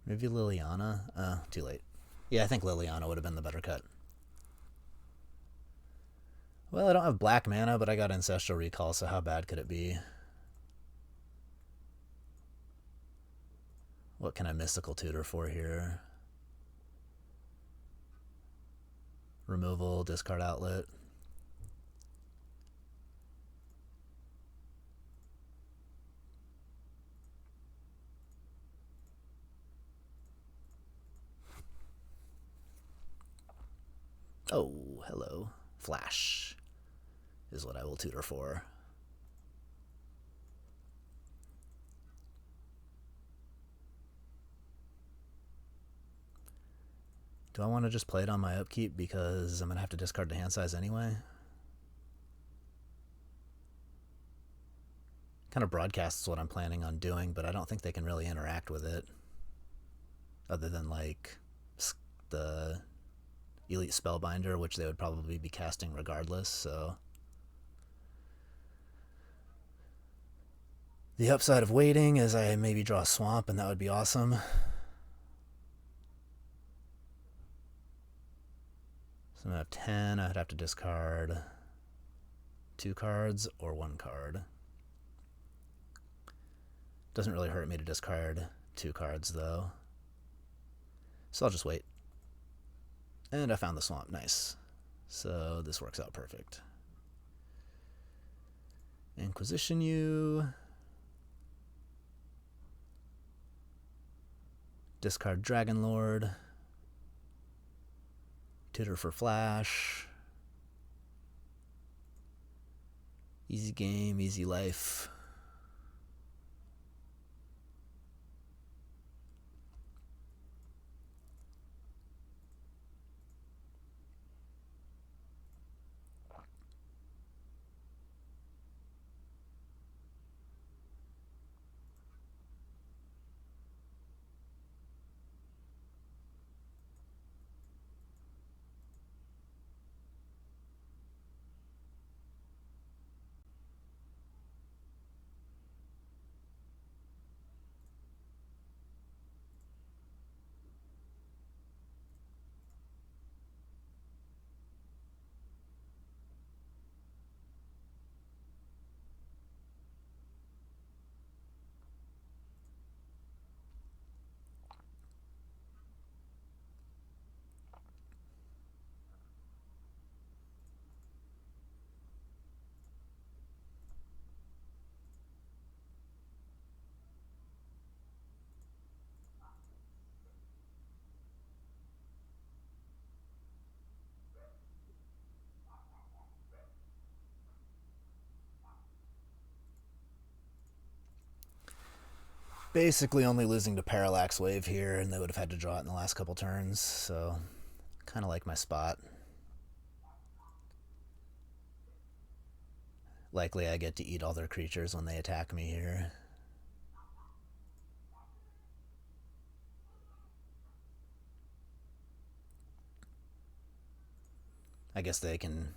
Maybe Liliana? Too late. Yeah, I think Liliana would have been the better cut. Well, I don't have black mana, but I got Ancestral Recall, so how bad could it be? What can I Mystical Tutor for here? Removal, discard outlet. Oh, hello. Flash is what I will tutor for. Do I want to just play it on my upkeep because I'm going to have to discard the hand size anyway? Kind of broadcasts what I'm planning on doing, but I don't think they can really interact with it. Other than like the Elite Spellbinder, which they would probably be casting regardless, so... The upside of waiting is I maybe draw a swamp, and that would be awesome. So I'm going to have 10. I'd have to discard 2 cards or 1 card. Doesn't really hurt me to discard 2 cards, though. So I'll just wait. And I found the swamp. Nice. So this works out perfect. Inquisition you. Discard Dragon Lord. Tutor for Flash. Easy game, easy life. Basically only losing to Parallax Wave here, and they would have had to draw it in the last couple turns, so kind of like my spot. Likely I get to eat all their creatures when they attack me here. I guess they can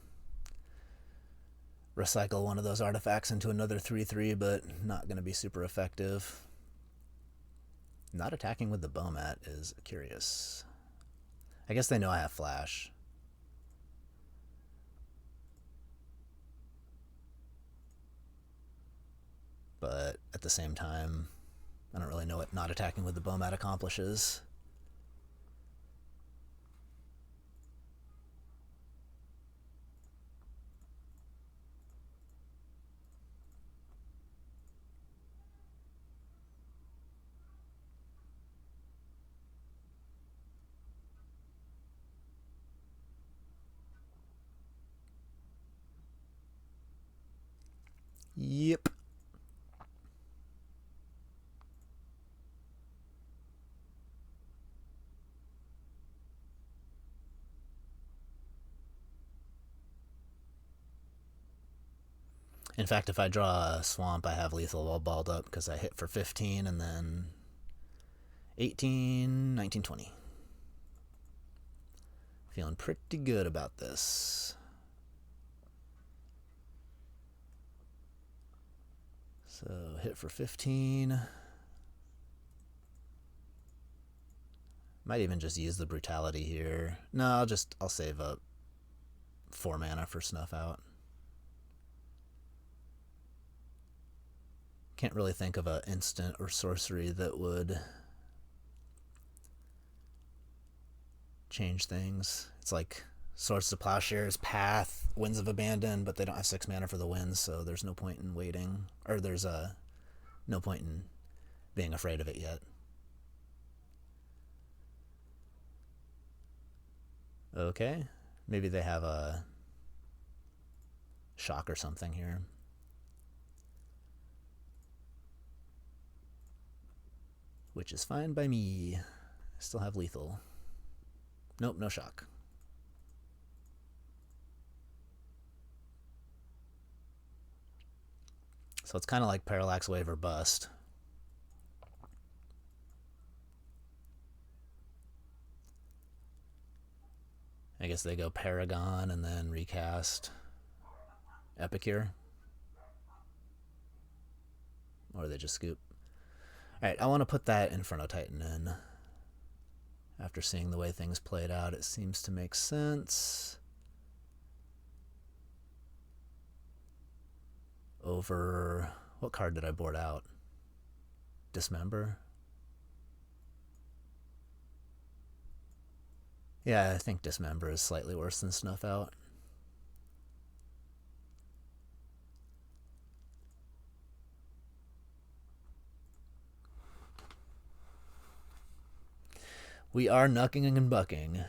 recycle one of those artifacts into another 3/3, but not going to be super effective. Not attacking with the Bomat is curious. I guess they know I have Flash. But at the same time, I don't really know what not attacking with the Bomat accomplishes. Yep. In fact, if I draw a swamp, I have lethal all balled up because I hit for 15 and then 18, 19, 20. Feeling pretty good about this. So hit for 15. Might even just use the brutality here. No, I'll save up 4 mana for Snuff Out. Can't really think of an instant or sorcery that would change things. It's like Swords to Plowshares, Path, Winds of Abandon, but they don't have 6 mana for the winds, so there's no point in waiting. Or there's no point in being afraid of it yet. Okay, maybe they have a shock or something here. Which is fine by me. I still have lethal. Nope, no shock. So it's kind of like Parallax Wave or Bust. I guess they go Paragon and then recast Epicure. Or they just scoop. Alright, I want to put that Inferno Titan in. After seeing the way things played out, it seems to make sense. Over... what card did I board out? Dismember? Yeah, I think Dismember is slightly worse than Snuff Out. We are knucking and bucking.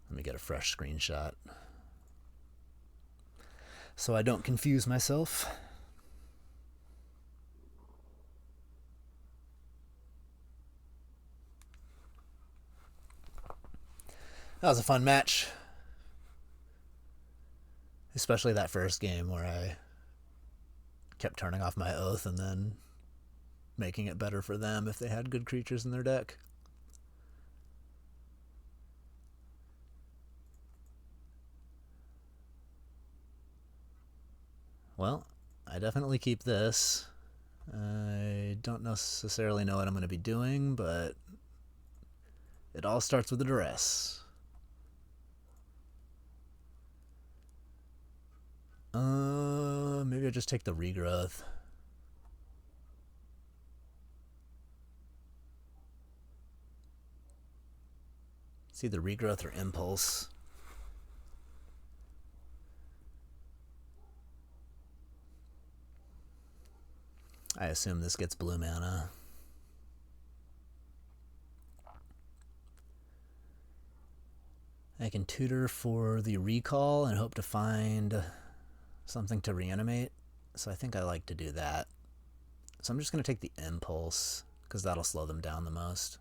Let me get a fresh screenshot so I don't confuse myself. That was a fun match. Especially that first game where I kept turning off my oath and then making it better for them if they had good creatures in their deck. Well, I definitely keep this. I don't necessarily know what I'm going to be doing, but it all starts with a duress. Maybe I just take the regrowth. It's either regrowth or impulse. I assume this gets blue mana. I can tutor for the recall and hope to find something to reanimate. So I think I like to do that. So I'm just going to take the impulse because that'll slow them down the most.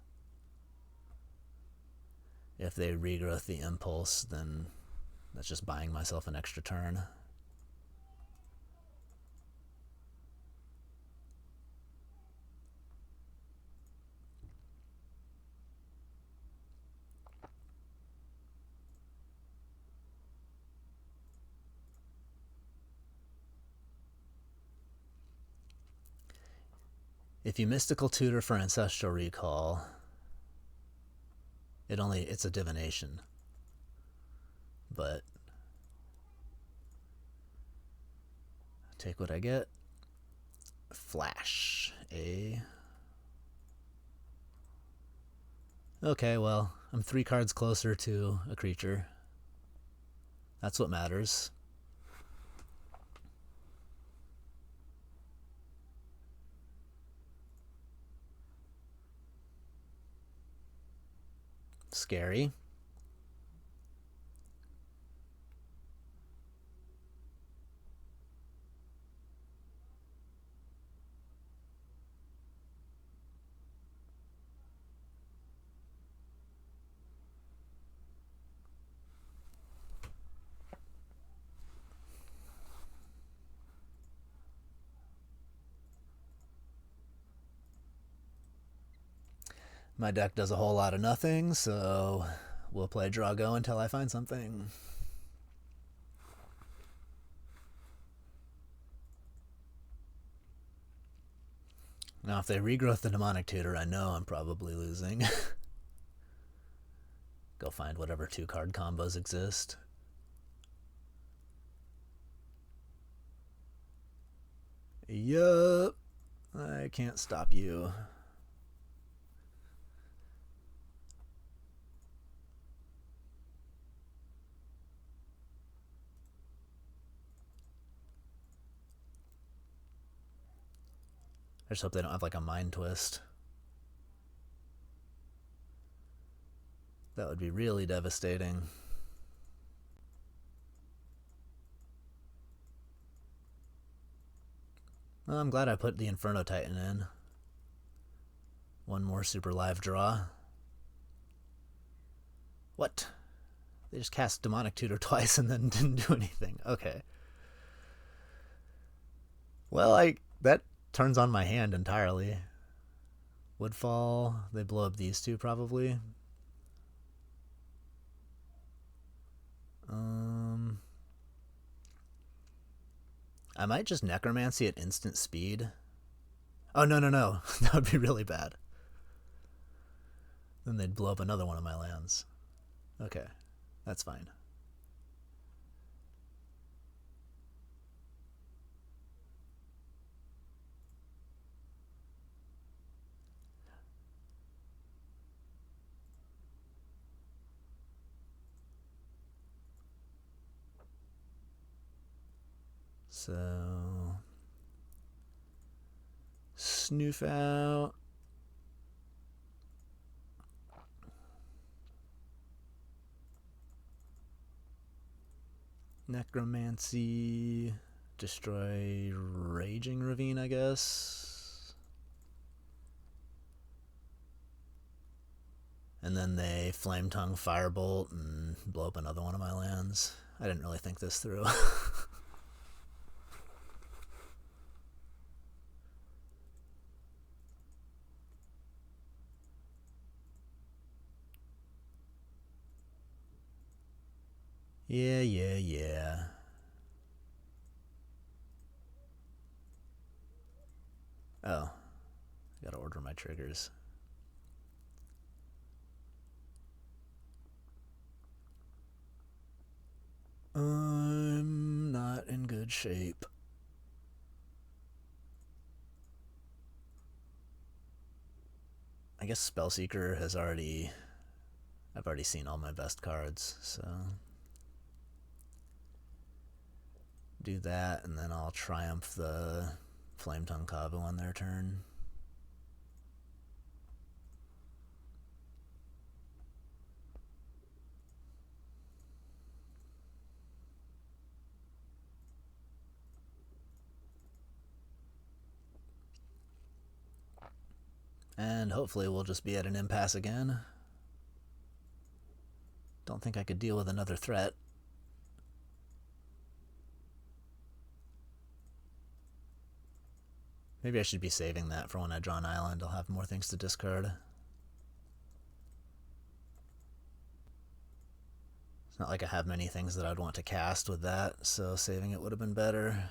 If they regrowth the impulse, then that's just buying myself an extra turn. If you mystical tutor for Ancestral Recall, it's a divination. But take what I get. Flash. Okay, well, I'm 3 cards closer to a creature. That's what matters. Scary. My deck does a whole lot of nothing, so we'll play draw go until I find something. Now, if they regrowth the Demonic Tutor, I know I'm probably losing. Go find whatever 2-card combos exist. Yup. I can't stop you. I just hope they don't have like a mind twist. That would be really devastating. Well, I'm glad I put the Inferno Titan in. One more super live draw. What? They just cast Demonic Tutor twice and then didn't do anything. Okay. Well, that turns on my hand entirely. Woodfall, they blow up these two probably. I might just Necromancy at instant speed. Oh, no. That would be really bad. Then they'd blow up another one of my lands. Okay, that's fine. So, snoof out. Necromancy, destroy Raging Ravine, I guess. And then they Flame Tongue Firebolt and blow up another one of my lands. I didn't really think this through. Yeah. Oh, I gotta order my triggers. I'm not in good shape. I guess Spellseeker has already... I've already seen all my best cards, so... do that, and then I'll Triumph the Flame Tongue Kavu on their turn. And hopefully we'll just be at an impasse again. Don't think I could deal with another threat. Maybe I should be saving that for when I draw an island. I'll have more things to discard. It's not like I have many things that I'd want to cast with that, so saving it would have been better.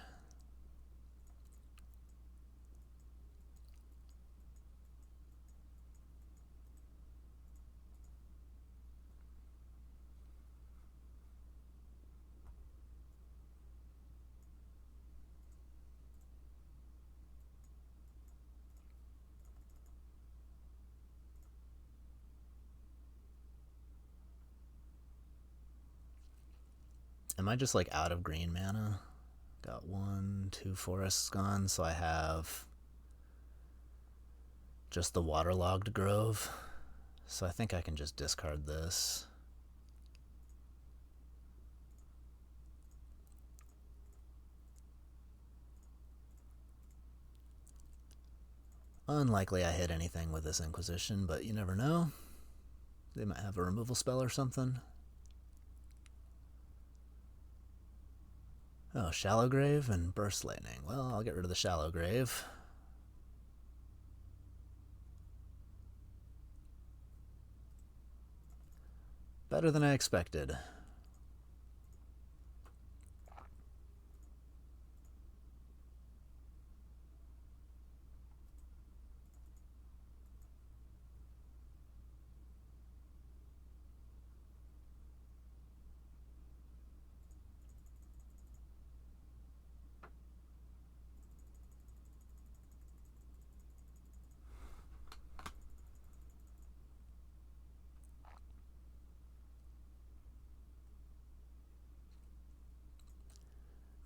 Am I just like out of green mana? Got 1, 2 forests gone, so I have just the waterlogged grove. So I think I can just discard this. Unlikely I hit anything with this Inquisition, but you never know. They might have a removal spell or something. Oh, Shallow Grave and Burst Lightning. Well, I'll get rid of the Shallow Grave. Better than I expected.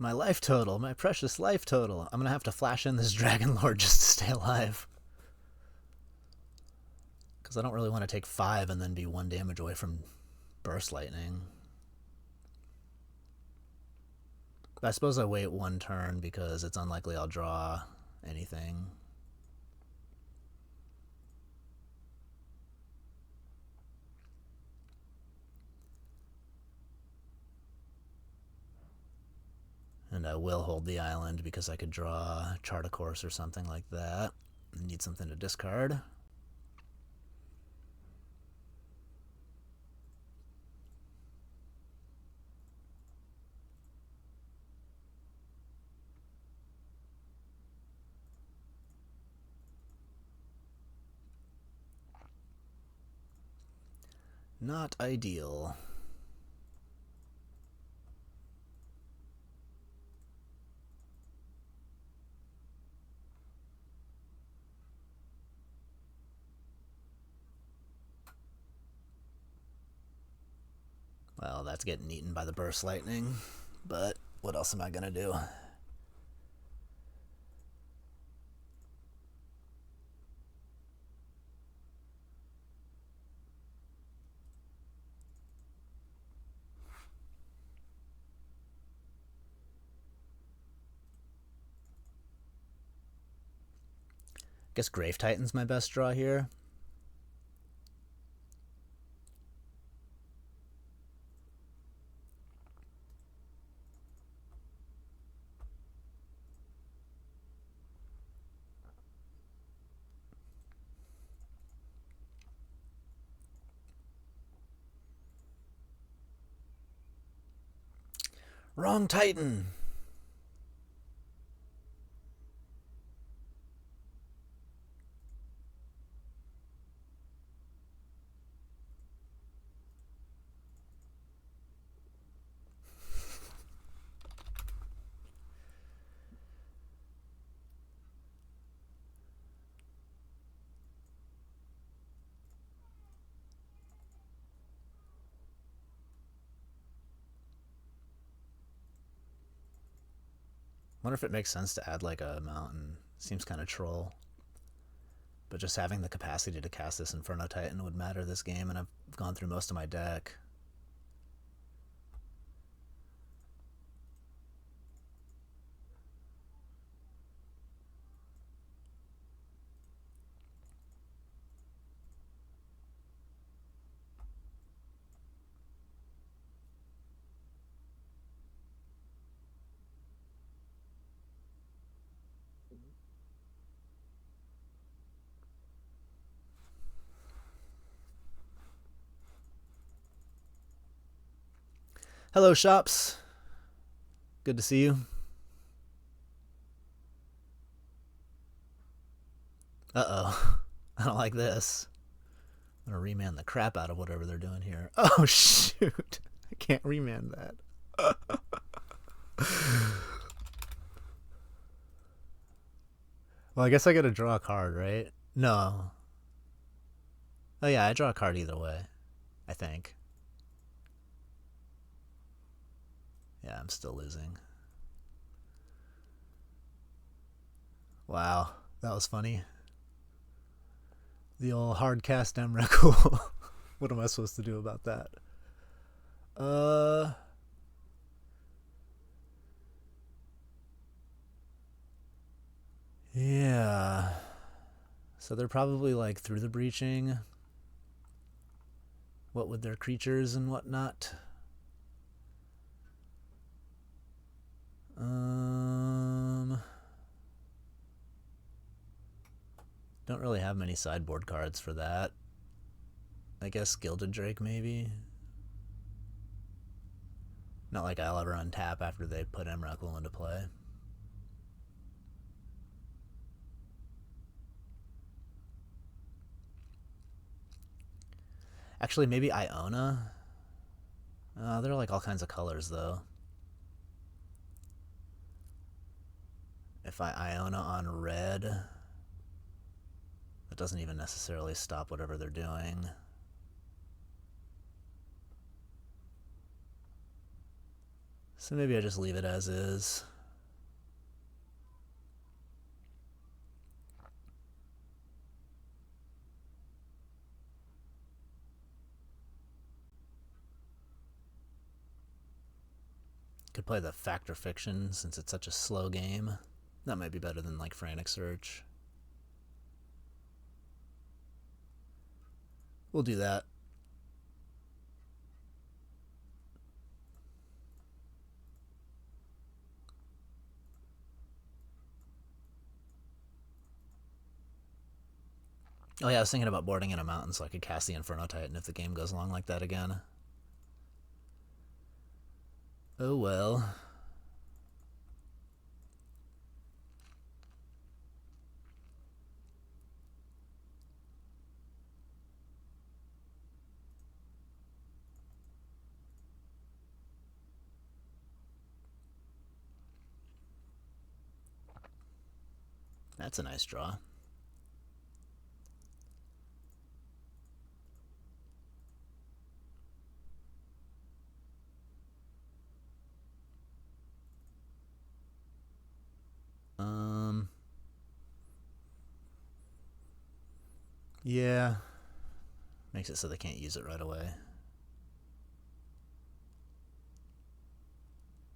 My life total, my precious life total. I'm gonna have to flash in this Dragon Lord just to stay alive. Because I don't really want to take 5 and then be 1 damage away from Burst Lightning. But I suppose I wait 1 turn because it's unlikely I'll draw anything. And I will hold the island because I could draw Chart a Course or something like that. I need something to discard. Not ideal. Well, that's getting eaten by the Burst Lightning, but what else am I gonna do? Guess Grave Titan's my best draw here. Wrong Titan! Wonder if it makes sense to add like a mountain. Seems kind of troll. But just having the capacity to cast this Inferno Titan would matter this game, and I've gone through most of my deck. Hello, shops. Good to see you. Uh-oh. I don't like this. I'm gonna remand the crap out of whatever they're doing here. Oh, shoot. I can't remand that. Well, I guess I gotta draw a card, right? No. Oh, yeah, I draw a card either way, I think. Yeah, I'm still losing. Wow, that was funny. The old hard cast Emrakul. What am I supposed to do about that? Uh, yeah. So they're probably like through the breaching. What with their creatures and whatnot. Don't really have many sideboard cards for that. I guess Gilded Drake maybe. Not like I'll ever untap after they put Emrakul into play. Actually, maybe Iona. They're like all kinds of colors though. If I Iona on red, that doesn't even necessarily stop whatever they're doing. So maybe I just leave it as is. Could play the Fact or Fiction since it's such a slow game. That might be better than like Frantic Search. We'll do that. Oh yeah, I was thinking about boarding in a mountain so I could cast the Inferno Titan if the game goes along like that again. Oh well. That's a nice draw. Yeah. Makes it so they can't use it right away.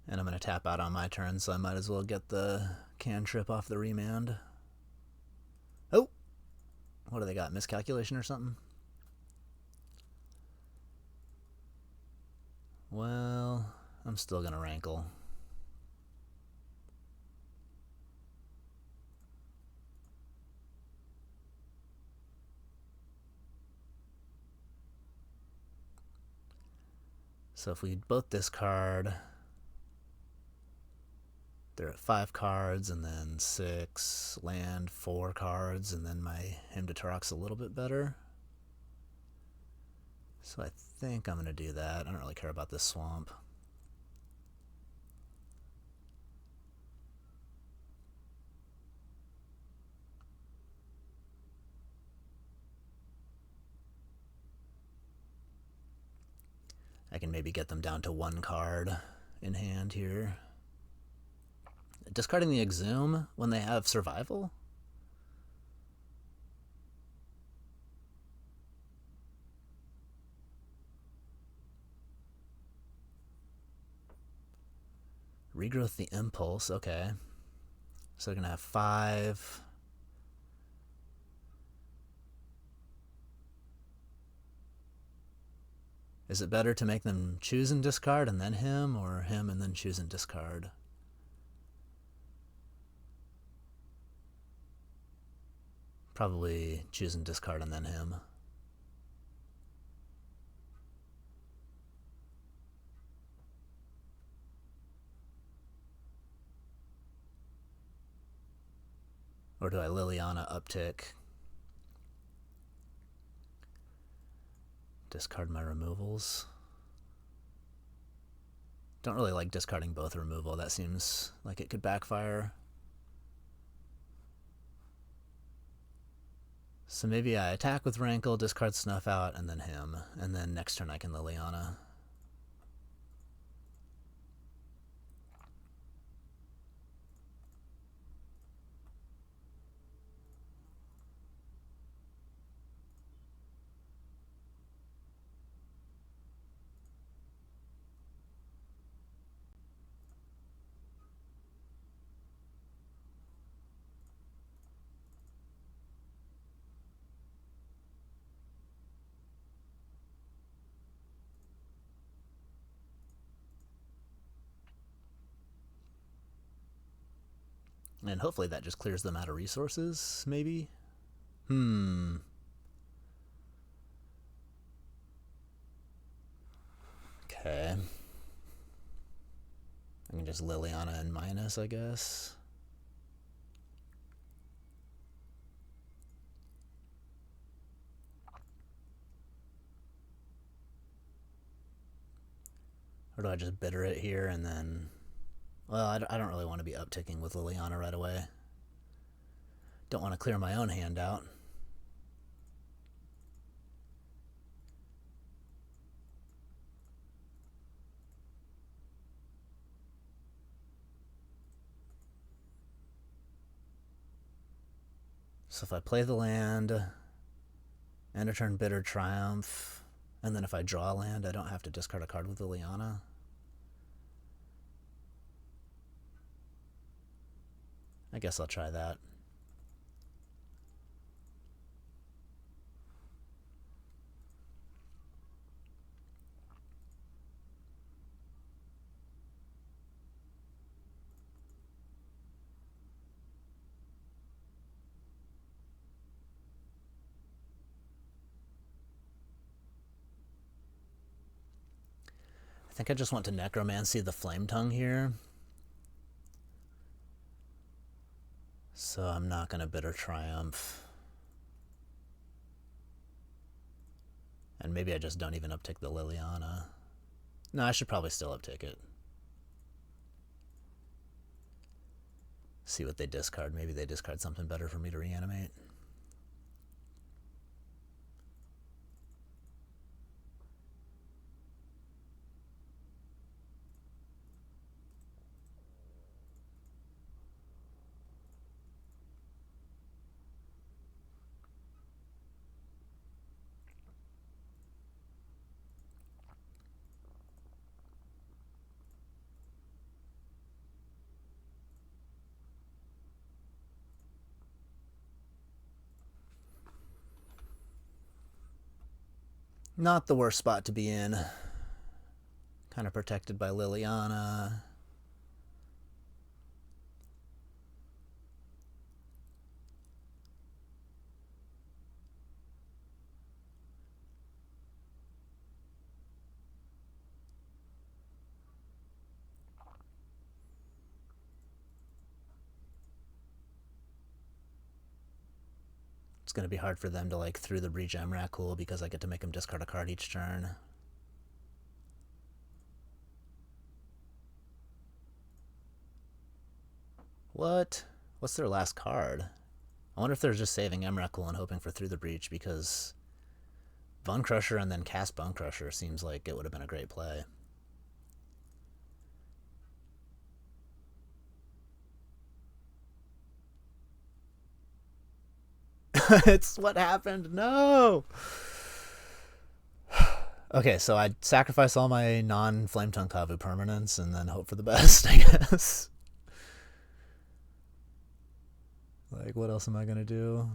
And I'm going to tap out on my turn, so I might as well get the cantrip off the remand. Oh! What do they got? Miscalculation or something? Well, I'm still going to rankle. So if we both discard, they're at 5 cards, and then 6, land, 4 cards, and then my Hymn to Turok's a little bit better. So I think I'm going to do that. I don't really care about this swamp. I can maybe get them down to 1 card in hand here. Discarding the Exhume when they have survival? Regrowth the Impulse, okay. So they're going to have 5. Is it better to make them choose and discard and then him, or him and then choose and discard? Probably choose and discard and then him. Or do I Liliana uptick? Discard my removals. Don't really like discarding both removal. That seems like it could backfire. So maybe I attack with Rankle, discard Snuff Out, and then him. And then next turn I can Liliana. And hopefully that just clears them out of resources, maybe? Okay. I can just Liliana and minus, I guess. Or do I just bitter it here and then... Well, I don't really want to be upticking with Liliana right away. Don't want to clear my own hand out. So if I play the land, end of turn bitter triumph, and then if I draw a land, I don't have to discard a card with Liliana. I guess I'll try that. I think I just want to Necromancy the Flame Tongue here. So I'm not going to bitter triumph. And maybe I just don't even uptick the Liliana. No, I should probably still uptick it. See what they discard. Maybe they discard something better for me to reanimate. Not the worst spot to be in. Kind of protected by Liliana. It's going to be hard for them to like through the breach Emrakul because I get to make them discard a card each turn. What? What's their last card? I wonder if they're just saving Emrakul and hoping for through the breach because Bone Crusher and then cast Bone Crusher seems like it would have been a great play. It's what happened. No. Okay, so I'd sacrifice all my non-Flame Tongue Kavu permanents and then hope for the best, I guess. Like, what else am I gonna do?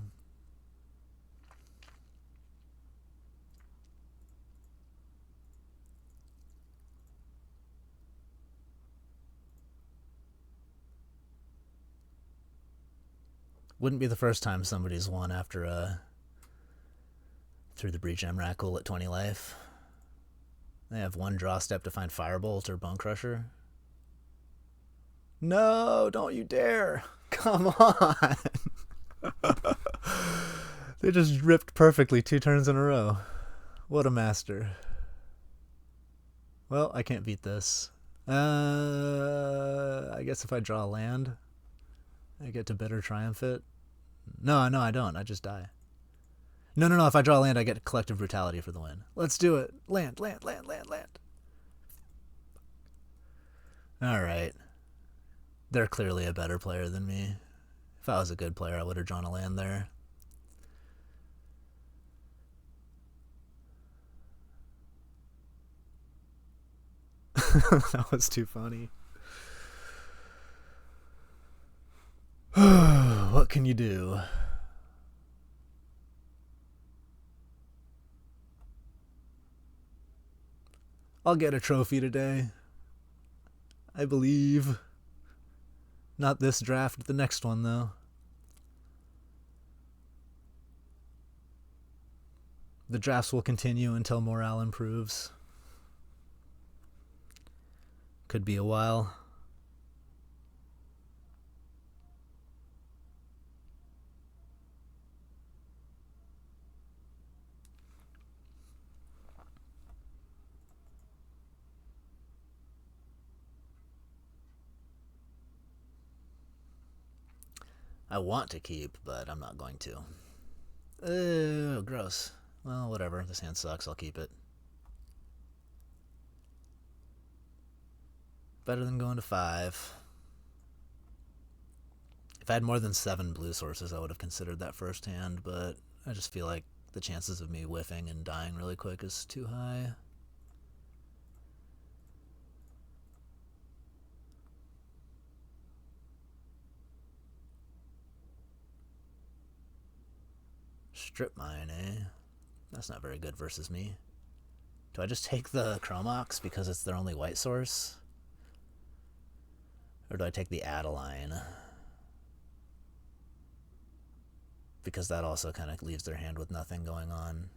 Wouldn't be the first time somebody's won after through the breach Emrakul at 20 life. They have one draw step to find Firebolt or Bone Crusher. No, don't you dare. Come on. They just ripped perfectly 2 turns in a row. What a master. Well, I can't beat this. I guess if I draw a land, I get to bitter triumph it. No, I don't. I just die. No. If I draw a land, I get Collective Brutality for the win. Let's do it. Land. Alright. They're clearly a better player than me. If I was a good player, I would have drawn a land there. That was too funny. What can you do? I'll get a trophy today. I believe. Not this draft, the next one, though. The drafts will continue until morale improves. Could be a while. I want to keep, but I'm not going to. Ew, gross. Well, whatever. This hand sucks. I'll keep it. Better than going to 5. If I had more than 7 blue sources, I would have considered that first hand, but I just feel like the chances of me whiffing and dying really quick is too high. Strip mine, eh? That's not very good versus me. Do I just take the Chromox because it's their only white source? Or do I take the Adeline? Because that also kind of leaves their hand with nothing going on.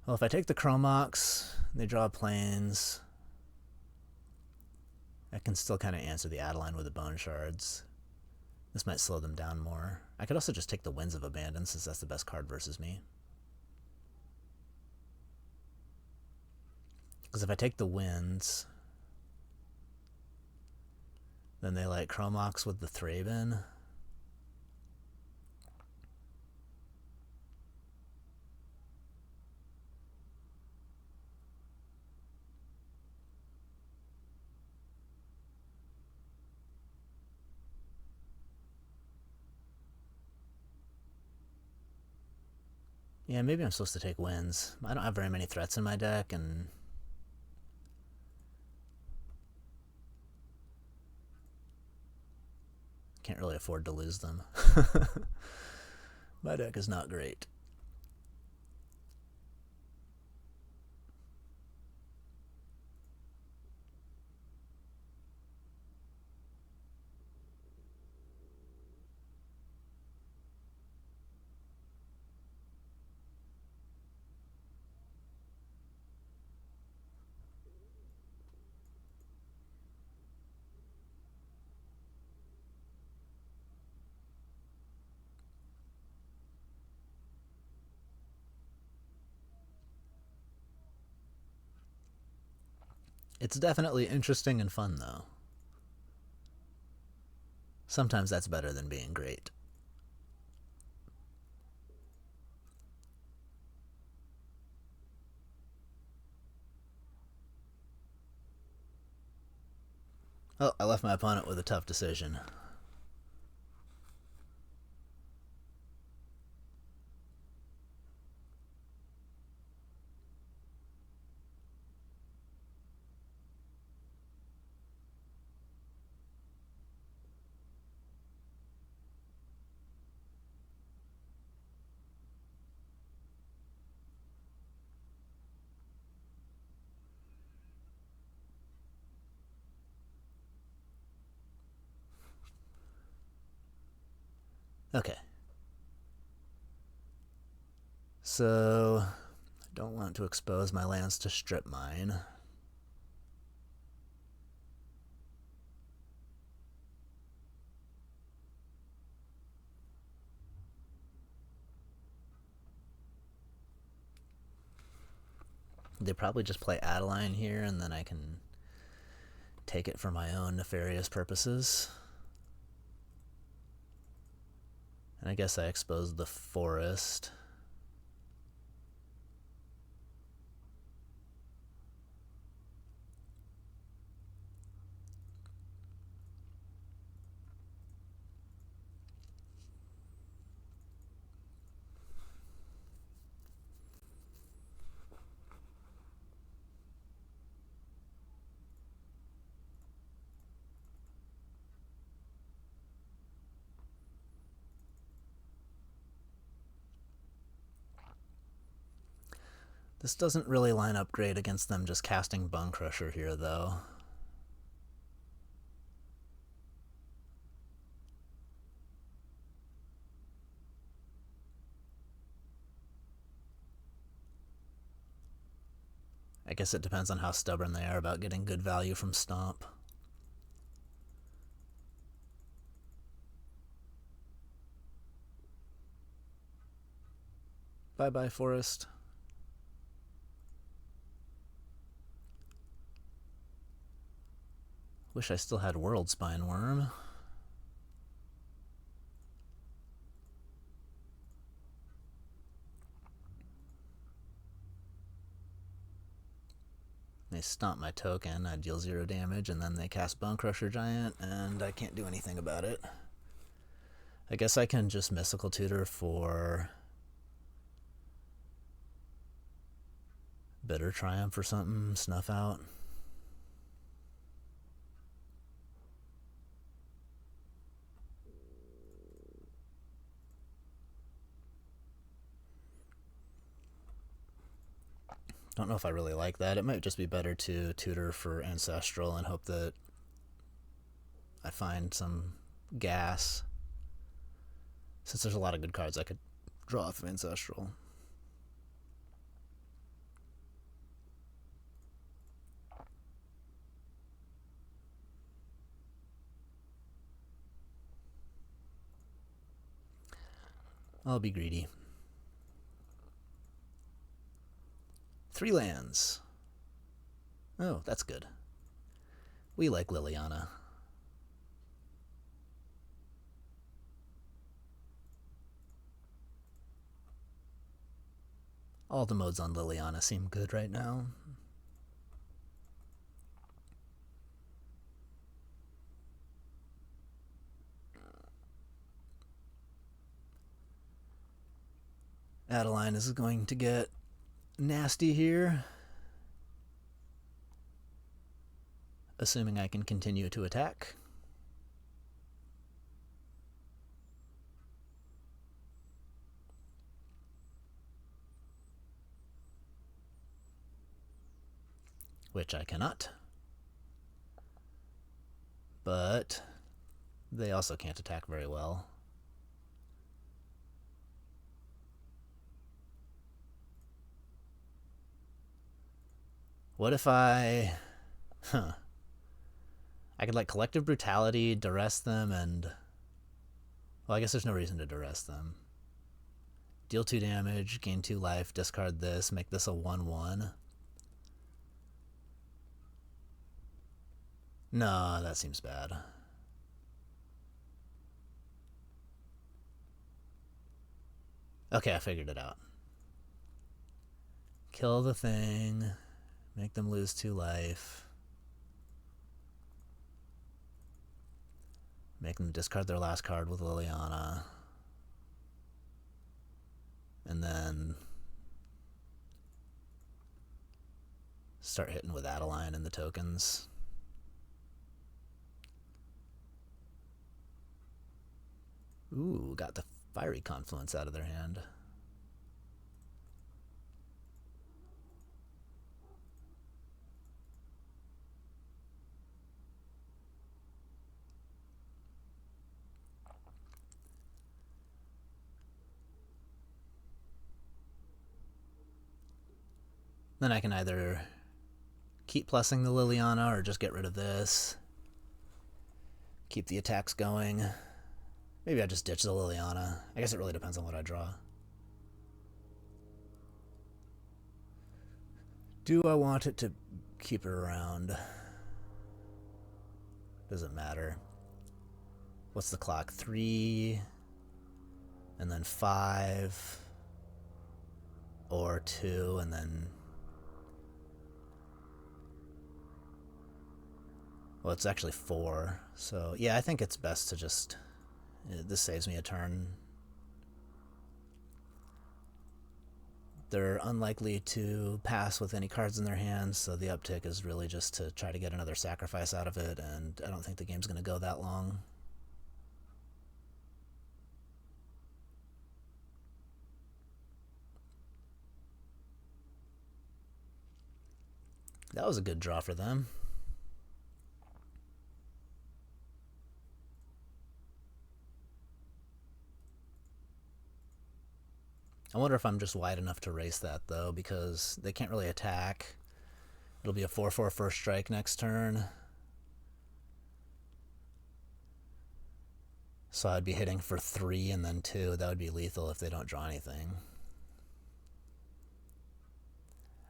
Well, if I take the Chromox, they draw planes. I can still kind of answer the Adeline with the Bone Shards. This might slow them down more. I could also just take the Winds of Abandon since that's the best card versus me. Because if I take the Winds, then they like Chromox with the Thraben. Yeah, maybe I'm supposed to take Winds. I don't have very many threats in my deck, and can't really afford to lose them. My deck is not great. It's definitely interesting and fun, though. Sometimes that's better than being great. Oh, I left my opponent with a tough decision. Okay. So, I don't want to expose my lands to strip mine. They probably just play Adeline here, and then I can take it for my own nefarious purposes. And I guess I exposed the forest. This doesn't really line up great against them just casting Bone Crusher here, though. I guess it depends on how stubborn they are about getting good value from Stomp. Bye-bye, Forest. Wish I still had World Spine Worm. They stomp my token, I deal 0 damage, and then they cast Bone Crusher Giant, and I can't do anything about it. I guess I can just Mystical Tutor for Bitter Triumph or something, Snuff Out. Don't know if I really like that. It might just be better to tutor for Ancestral and hope that I find some gas, since there's a lot of good cards I could draw off of Ancestral. I'll be greedy. 3 lands. Oh, that's good. We like Liliana. All the modes on Liliana seem good right now. Adeline is going to get nasty here. Assuming I can continue to attack. Which I cannot. But they also can't attack very well. What if I could like Collective Brutality, duress them, and well, I guess there's no reason to duress them. Deal 2 damage, gain 2 life, discard this, make this a 1/1. No, that seems bad. Okay, I figured it out. Kill the thing, make them lose 2 life, make them discard their last card with Liliana, and then start hitting with Adeline and the tokens. Ooh, got the Fiery Confluence out of their hand. Then I can either keep plussing the Liliana or just get rid of this. Keep the attacks going. Maybe I just ditch the Liliana. I guess it really depends on what I draw. Do I want it to keep it around? Doesn't matter. What's the clock? 3, and then 5, or 2, and then... Well, it's actually 4. So, yeah, I think it's best to just... This saves me a turn. They're unlikely to pass with any cards in their hands, so the uptick is really just to try to get another sacrifice out of it, and I don't think the game's going to go that long. That was a good draw for them. I wonder if I'm just wide enough to race that, though, because they can't really attack. It'll be a 4/4 first strike next turn. So I'd be hitting for 3 and then 2. That would be lethal if they don't draw anything.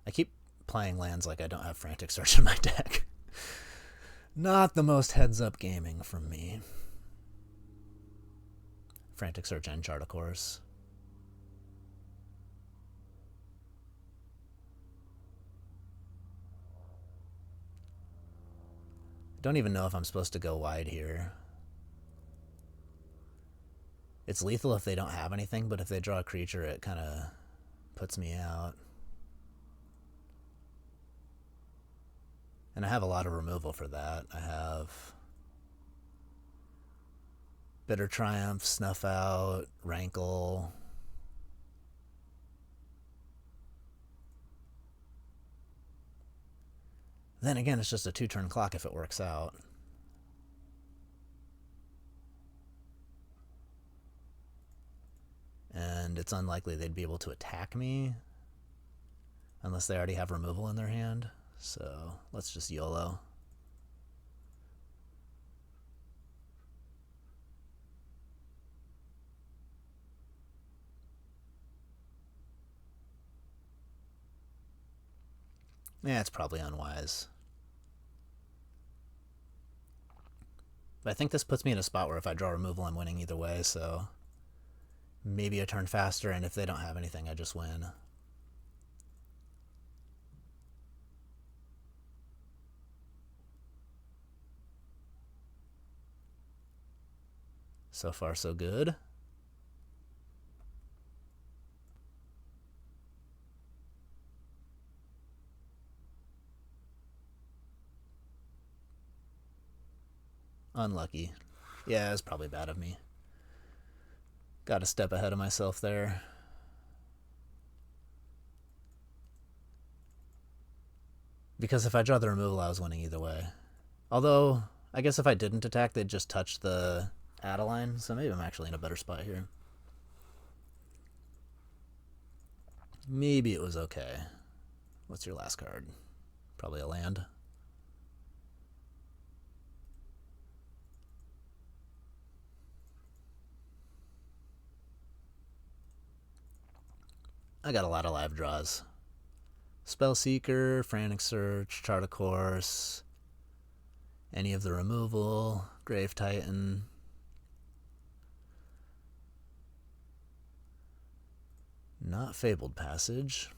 I keep playing lands like I don't have Frantic Search in my deck. Not the most heads-up gaming from me. Frantic Search and Chart, of course. Don't even know if I'm supposed to go wide here. It's lethal if they don't have anything, but if they draw a creature, it kind of puts me out. And I have a lot of removal for that. I have Bitter Triumph, Snuff Out, Rankle. Then again, it's just a 2-turn clock if it works out. And it's unlikely they'd be able to attack me unless they already have removal in their hand. So let's just YOLO. Yeah, it's probably unwise. But I think this puts me in a spot where if I draw removal, I'm winning either way, so maybe a turn faster, and if they don't have anything, I just win. So far, so good. Unlucky. Yeah, it was probably bad of me. Got a step ahead of myself there. Because if I draw the removal, I was winning either way. Although, I guess if I didn't attack, they'd just touch the Adeline, so maybe I'm actually in a better spot here. Maybe it was okay. What's your last card? Probably a land. I got a lot of live draws. Spellseeker, Frantic Search, Chart of Course, any of the removal, Grave Titan. Not Fabled Passage.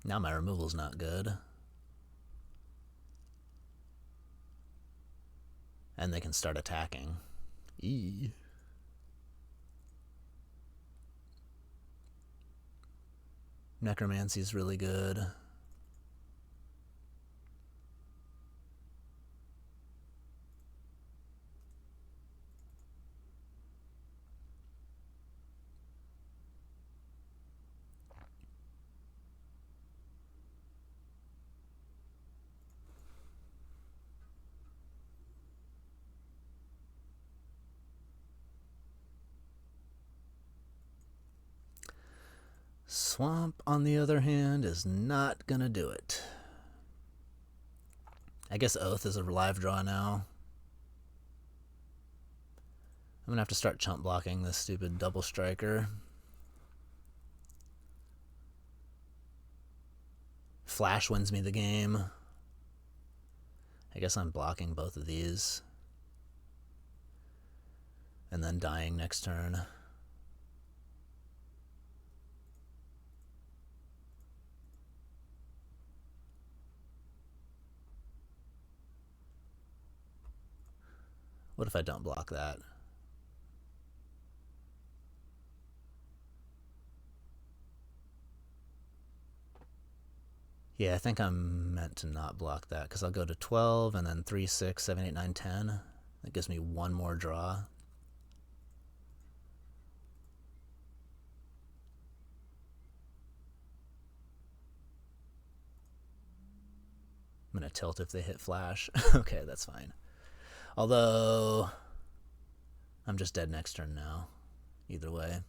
Now my removal's not good. And they can start attacking. Eee. Necromancy's really good. Swamp, on the other hand, is not gonna do it. I guess Oath is a live draw now. I'm gonna have to start chump blocking this stupid double striker. Flash wins me the game. I guess I'm blocking both of these. And then dying next turn. What if I don't block that? Yeah, I think I'm meant to not block that because I'll go to 12 and then 3, 6, 7, 8, 9, 10. That gives me one more draw. I'm going to tilt if they hit flash. Okay, that's fine. Although, I'm just dead next turn now. Either way.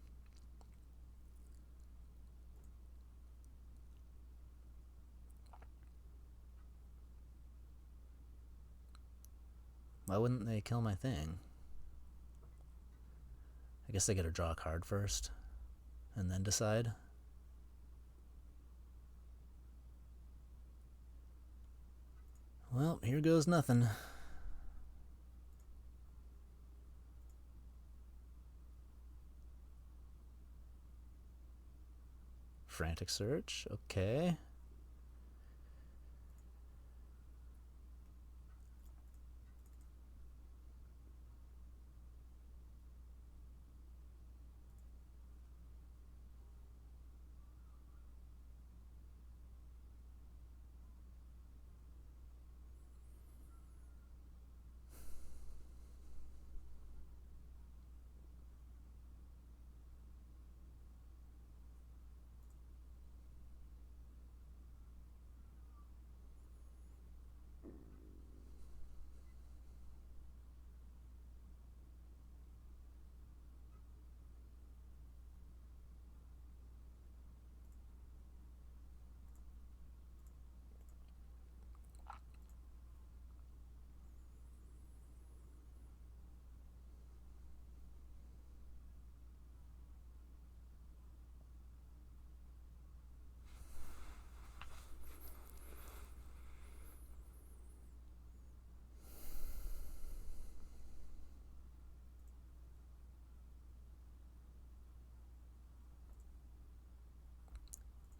Why wouldn't they kill my thing? I guess they gotta draw a card first and then decide. Well, here goes nothing. Frantic search, okay.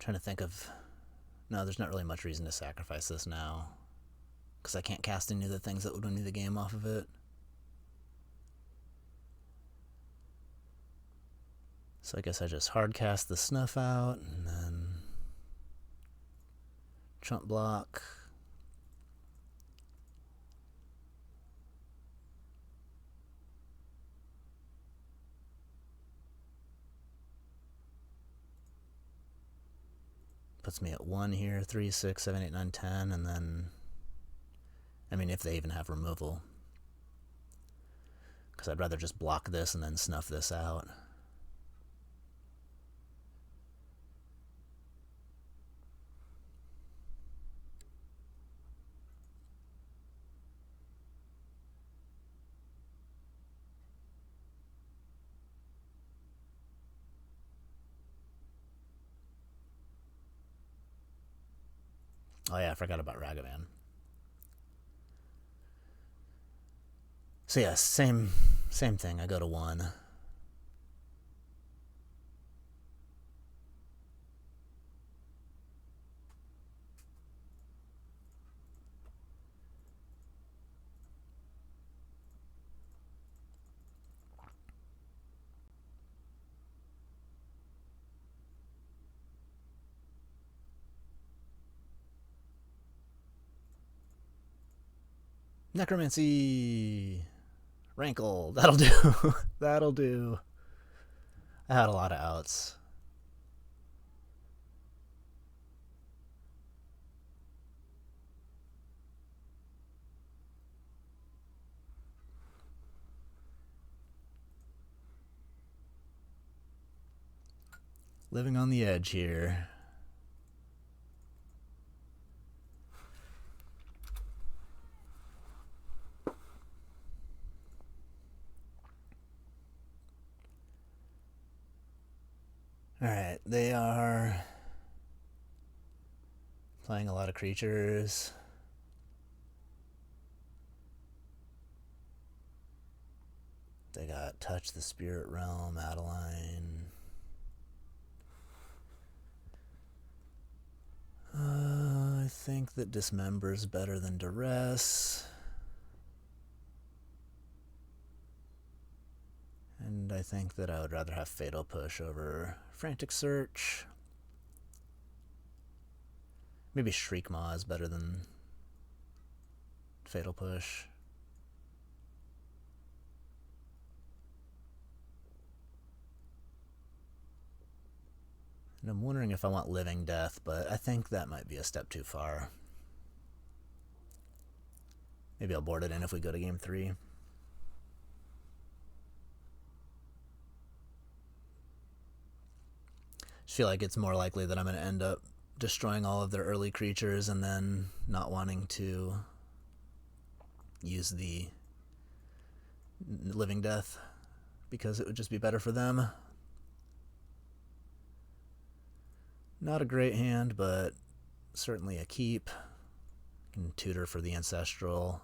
Trying to think of... No, there's not really much reason to sacrifice this now, because I can't cast any of the things that would win me the game off of it. So I guess I just hard cast the Snuff out, and then Trump block. Puts me at 1 here, 3, 6, 7, 8, 9, 10, and then... I mean, if they even have removal. Because I'd rather just block this and then snuff this out. Oh yeah, I forgot about Ragavan. So yeah, same thing. I go to 1. Necromancy! Rankle! That'll do! That'll do. I had a lot of outs. Living on the edge here. Alright, they are playing a lot of creatures. They got Touch the Spirit Realm, Adeline. I think that Dismember's better than Duress. And I think that I would rather have Fatal Push over Frantic Search. Maybe Shriekmaw is better than Fatal Push. And I'm wondering if I want Living Death, but I think that might be a step too far. Maybe I'll board it in if we go to game 3. I feel like it's more likely that I'm going to end up destroying all of their early creatures and then not wanting to use the living death because it would just be better for them. Not a great hand, but certainly a keep. Can tutor for the ancestral.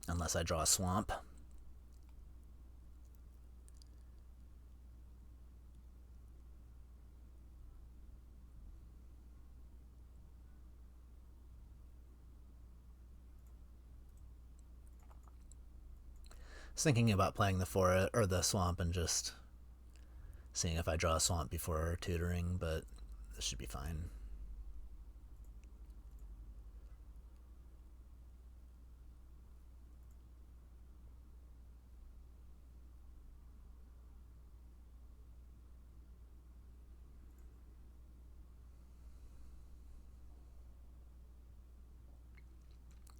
Unless I draw a swamp. I was thinking about playing the forest or the swamp and just seeing if I draw a swamp before tutoring, but this should be fine.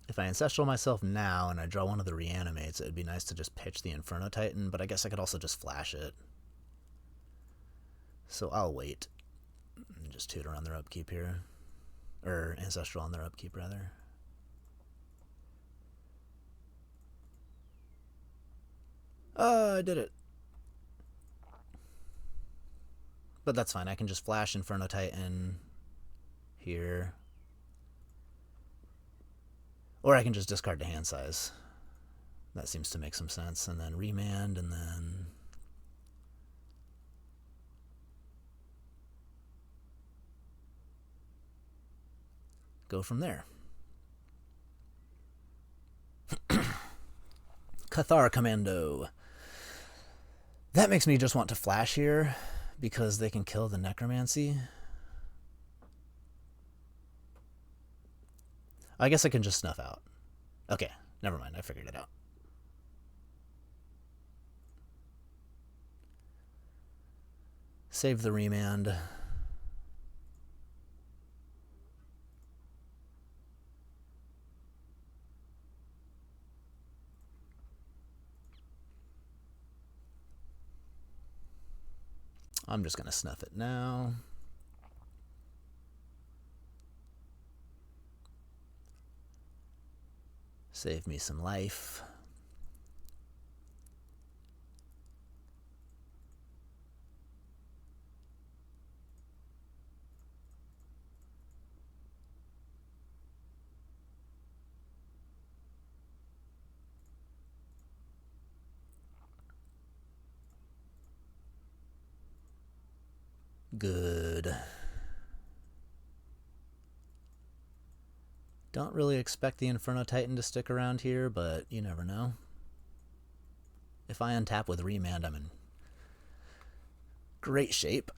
If I Ancestral myself now and I draw one of the reanimates, it would be nice to just pitch the Inferno Titan, but I guess I could also just flash it. So I'll wait and just tutor on their upkeep here. Or Ancestral on their upkeep, rather. I did it. But that's fine. I can just flash Inferno Titan here. Or I can just discard to hand size. That seems to make some sense. And then remand, and then go from there. Cathar Commando. That makes me just want to flash here because they can kill the Necromancy. I guess I can just snuff out. Okay, never mind. I figured it out. Save the remand. I'm just going to snuff it now. Save me some life. Good. Don't really expect the Inferno Titan to stick around here, but you never know. If I untap with remand, I'm in great shape.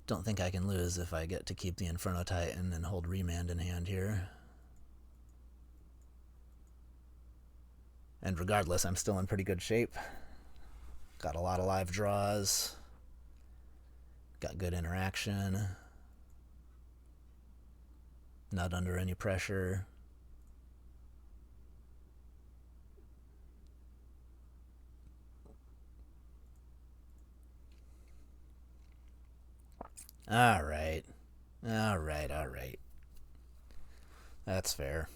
Don't think I can lose if I get to keep the Inferno Titan and hold remand in hand here. And regardless, I'm still in pretty good shape. Got a lot of live draws. Got good interaction. Not under any pressure. All right. That's fair.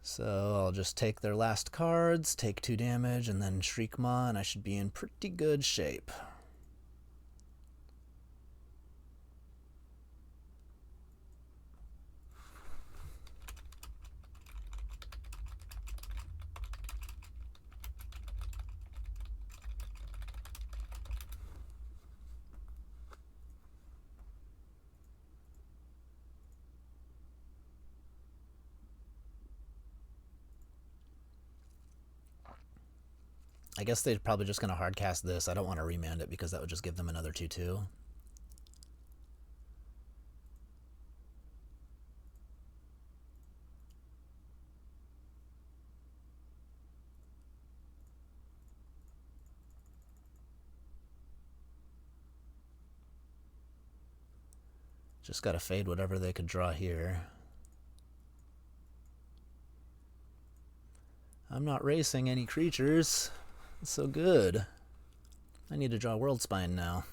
So I'll just take their last cards, take 2 damage, and then Shriek Maw, and I should be in pretty good shape. I guess they're probably just going to hardcast this. I don't want to remand it because that would just give them another 2/2. Just gotta fade whatever they could draw here. I'm not racing any creatures. It's so good. I need to draw World Spine now.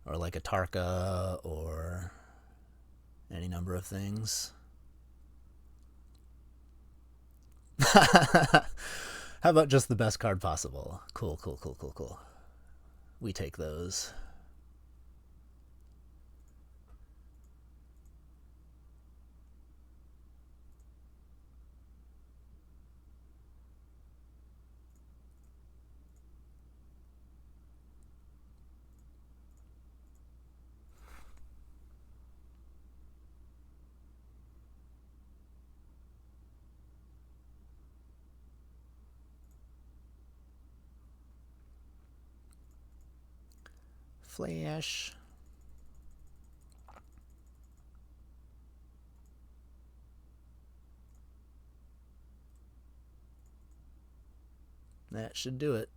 Or like a Tarka, or any number of things. How about just the best card possible? Cool, cool, cool, cool, cool. We take those. Flash. That should do it.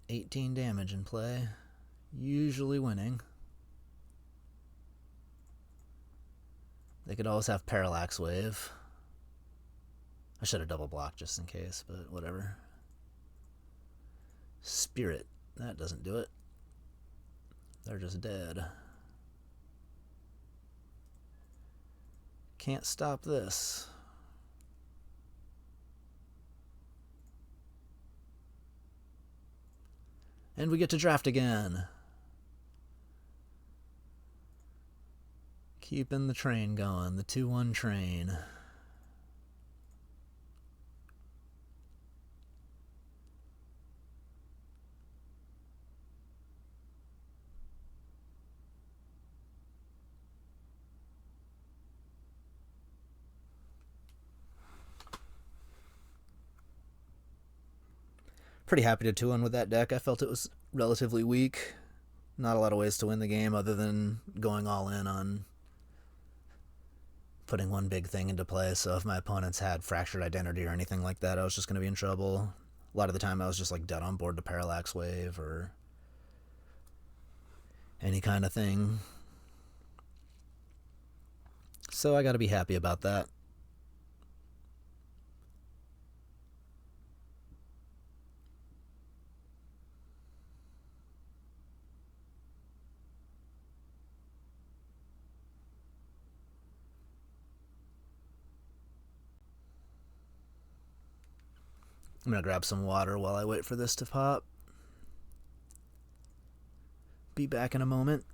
18 damage in play. Usually winning. They could always have Parallax Wave. I should have double blocked just in case, but whatever. Spirit. That doesn't do it. They're just dead. Can't stop this. And we get to draft again. Keeping the train going, the 2-1 train. Pretty happy to 2-1 with that deck. I felt it was relatively weak. Not a lot of ways to win the game other than going all in on putting one big thing into play. So if my opponents had Fractured Identity or anything like that, I was just going to be in trouble. A lot of the time I was just like dead on board to Parallax Wave or any kind of thing. So I got to be happy about that. I'm going to grab some water while I wait for this to pop. Be back in a moment.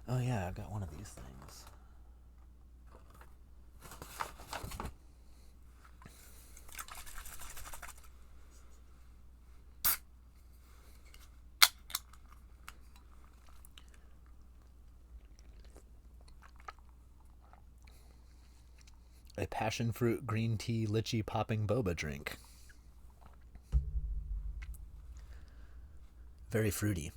Oh yeah, I got one of these things. A passion fruit green tea lychee popping boba drink. Very fruity.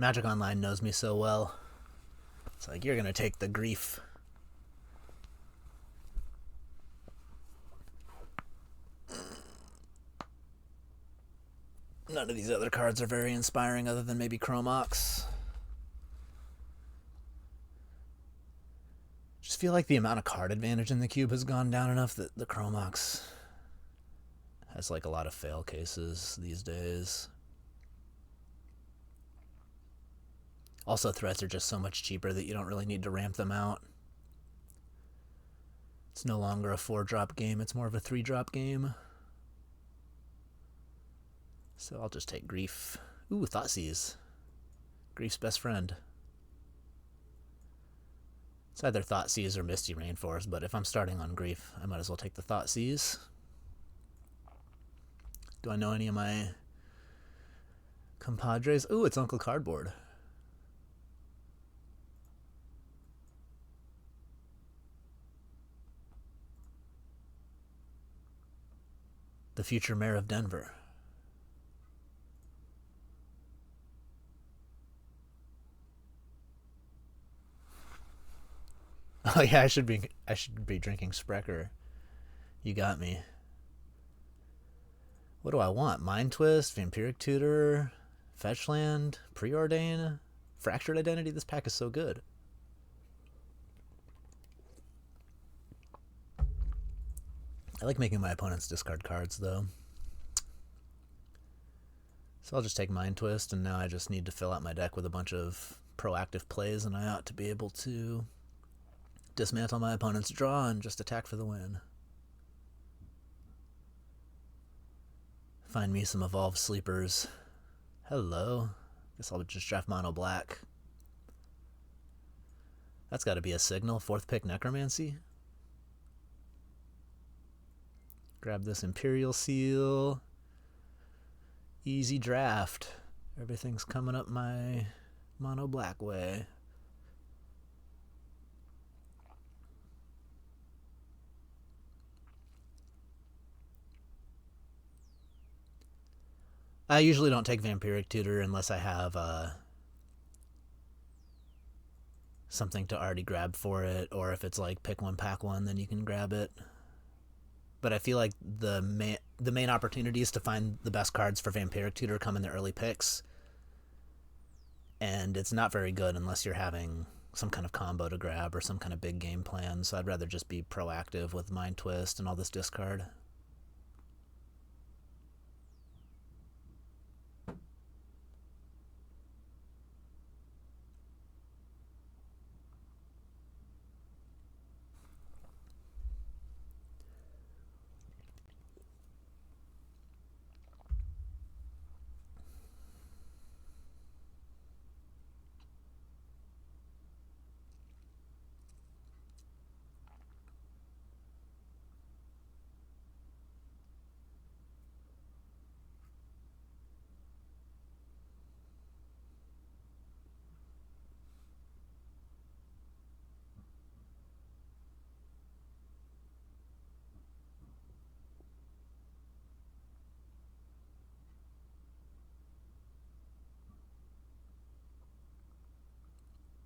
Magic Online knows me so well. It's like, you're gonna take the grief. None of these other cards are very inspiring other than maybe Chromox. Just feel like the amount of card advantage in the cube has gone down enough that the Chromox has like a lot of fail cases these days. Also, threats are just so much cheaper that you don't really need to ramp them out. It's no longer a 4-drop game, it's more of a 3-drop game. So I'll just take Grief. Ooh, Thoughtseize. Grief's best friend. It's either Thoughtseize or Misty Rainforest, but if I'm starting on Grief, I might as well take the Thoughtseize. Do I know any of my compadres? Ooh, it's Uncle Cardboard. The future mayor of Denver. Oh yeah, I should be drinking Sprecher. You got me. What do I want? Mind Twist, Vampiric Tutor, Fetchland, Preordain, Fractured Identity. This pack is so good. I like making my opponents discard cards, though. So I'll just take Mind Twist, and now I just need to fill out my deck with a bunch of proactive plays, and I ought to be able to dismantle my opponent's draw and just attack for the win. Find me some Evolved Sleepers. Hello. Guess I'll just draft Mono Black. That's got to be a signal. 4th pick Necromancy. Grab this Imperial Seal. Easy draft. Everything's coming up my Mono Black way. I usually don't take Vampiric Tutor unless I have something to already grab for it, or if it's like pick one, pack one, then you can grab it. But I feel like the main opportunities to find the best cards for Vampiric Tutor come in the early picks, and it's not very good unless you're having some kind of combo to grab or some kind of big game plan, so I'd rather just be proactive with Mind Twist and all this discard.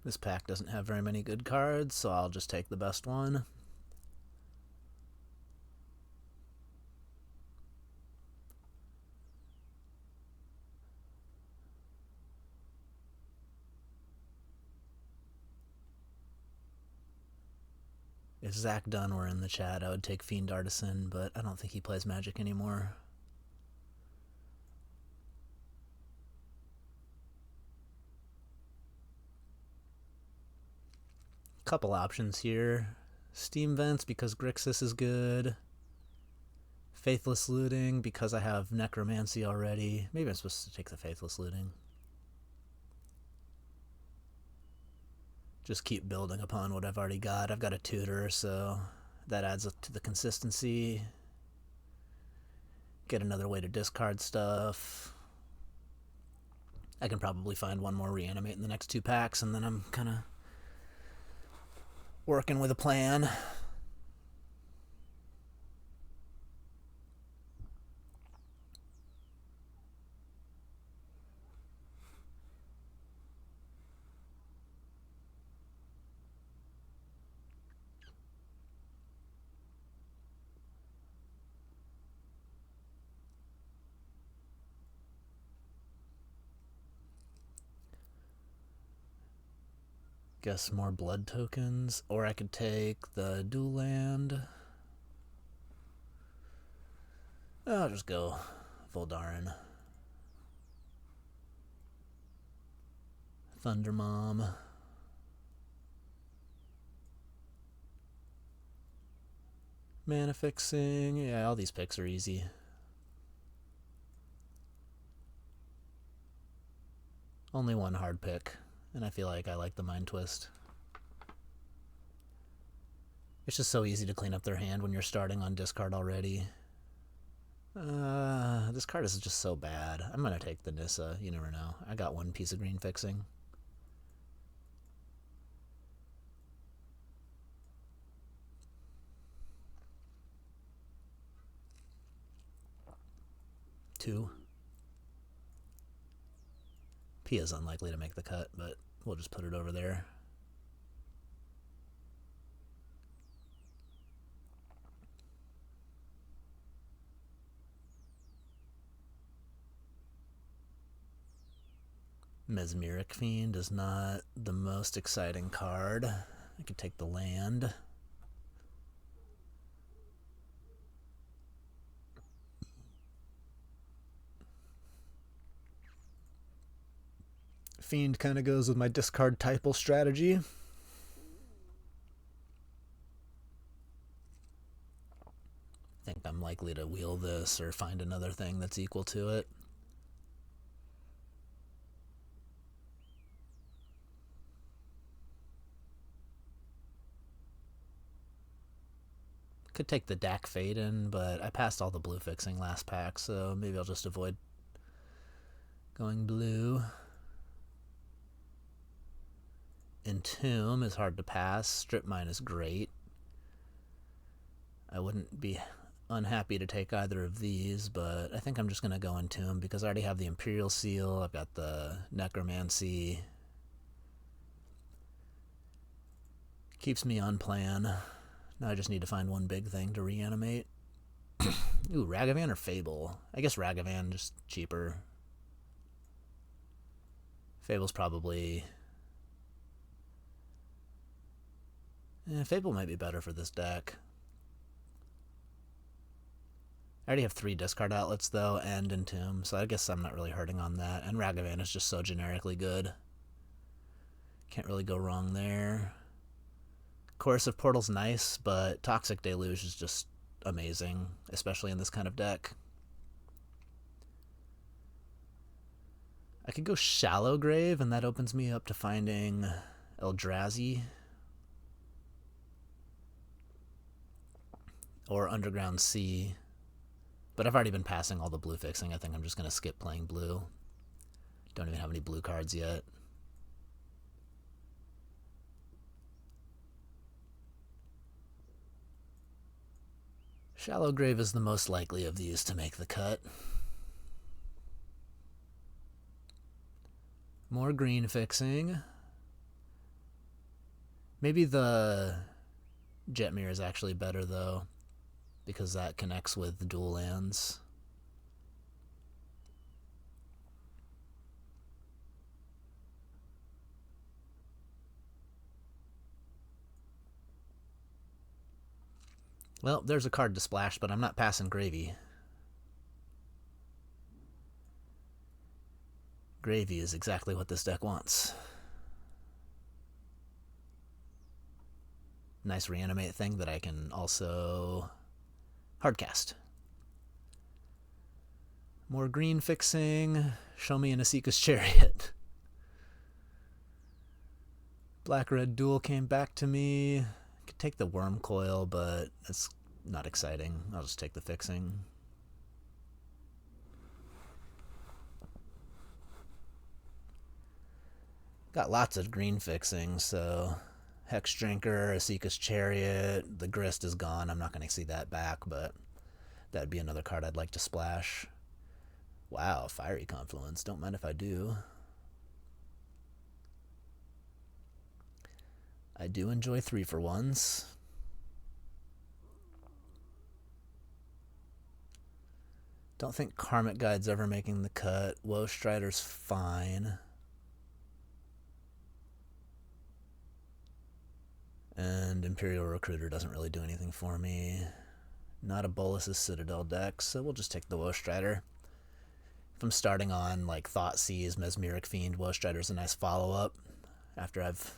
This pack doesn't have very many good cards, so I'll just take the best one. If Zach Dunn were in the chat, I would take Fiend Artisan, but I don't think he plays Magic anymore. Couple options here. Steam Vents because Grixis is good. Faithless Looting because I have Necromancy already. Maybe I'm supposed to take the Faithless Looting. Just keep building upon what I've already got. I've got a Tutor, so that adds up to the consistency. Get another way to discard stuff. I can probably find one more Reanimate in the next 2 packs, and then I'm kind of working with a plan. Guess more blood tokens, or I could take the dual land. I'll just go Voldaren. Thunder Mom. Mana fixing. Yeah, all these picks are easy. Only one hard pick, and I feel like I like the Mind Twist. It's just so easy to clean up their hand when you're starting on discard already. This card is just so bad. I'm going to take the Nissa. You never know. I got one piece of green fixing. Two. Pia's unlikely to make the cut, but we'll just put it over there. Mesmeric Fiend is not the most exciting card. I could take the land. Fiend kind of goes with my discard typal strategy. I think I'm likely to wheel this or find another thing that's equal to it. Could take the Dak Faden, but I passed all the blue fixing last pack, so maybe I'll just avoid going blue. Entomb is hard to pass. Strip Mine is great. I wouldn't be unhappy to take either of these, but I think I'm just going to go Entomb because I already have the Imperial Seal. I've got the Necromancy. Keeps me on plan. Now I just need to find one big thing to reanimate. Ooh, Ragavan or Fable? I guess Ragavan, just cheaper. Fable's probably... Fable might be better for this deck. I already have 3 discard outlets, though, and Entomb, so I guess I'm not really hurting on that. And Ragavan is just so generically good. Can't really go wrong there. Corrosive Portal's nice, but Toxic Deluge is just amazing, especially in this kind of deck. I could go Shallow Grave, and that opens me up to finding Eldrazi. Or Underground Sea. But I've already been passing all the blue fixing. I think I'm just going to skip playing blue. Don't even have any blue cards yet. Shallow Grave is the most likely of these to make the cut. More green fixing. Maybe the Jetmir is actually better, though, because that connects with dual lands. Well, there's a card to splash, but I'm not passing Gravy. Gravy is exactly what this deck wants. Nice reanimate thing that I can also hardcast. More green fixing. Show me an Asika's Chariot. Black-red duel came back to me. Could take the Worm Coil, but it's not exciting. I'll just take the fixing. Got lots of green fixing, so Hex Drinker, Asika's Chariot, the Grist is gone. I'm not going to see that back, but that'd be another card I'd like to splash. Wow, Fiery Confluence. Don't mind if I do. I do enjoy 3-for-1s. Don't think Karmic Guide's ever making the cut. Woe Strider's fine. And Imperial Recruiter doesn't really do anything for me. Not a Bolus's Citadel deck, so we'll just take the Woe Strider. If I'm starting on like Thoughtseize, Mesmeric Fiend, Woe Strider's a nice follow-up after I've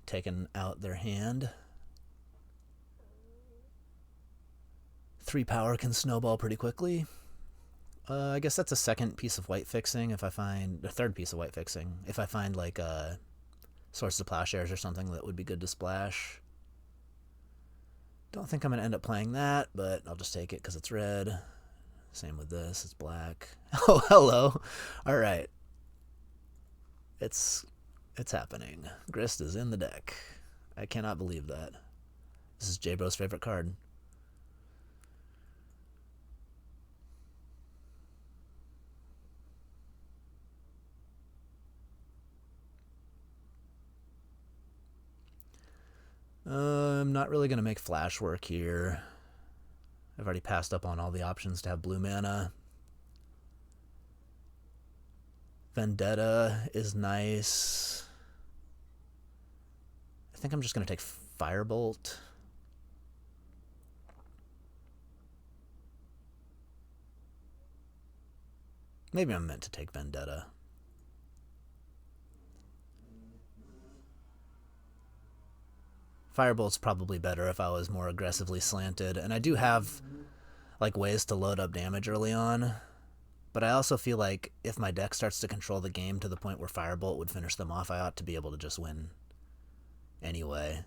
taken out their hand. 3 power can snowball pretty quickly. I guess that's a second piece of white fixing if I find... a third piece of white fixing. If I find, like, Sources of Plowshares or something that would be good to splash. Don't think I'm going to end up playing that, but I'll just take it because it's red. Same with this, it's black. Oh, hello. All right. It's happening. Grist is in the deck. I cannot believe that. This is J-Bro's favorite card. I'm not really going to make flash work here. I've already passed up on all the options to have blue mana. Vendetta is nice. I think I'm just going to take Firebolt. Maybe I'm meant to take Vendetta. Firebolt's probably better if I was more aggressively slanted, and I do have like ways to load up damage early on, but I also feel like if my deck starts to control the game to the point where Firebolt would finish them off, I ought to be able to just win anyway.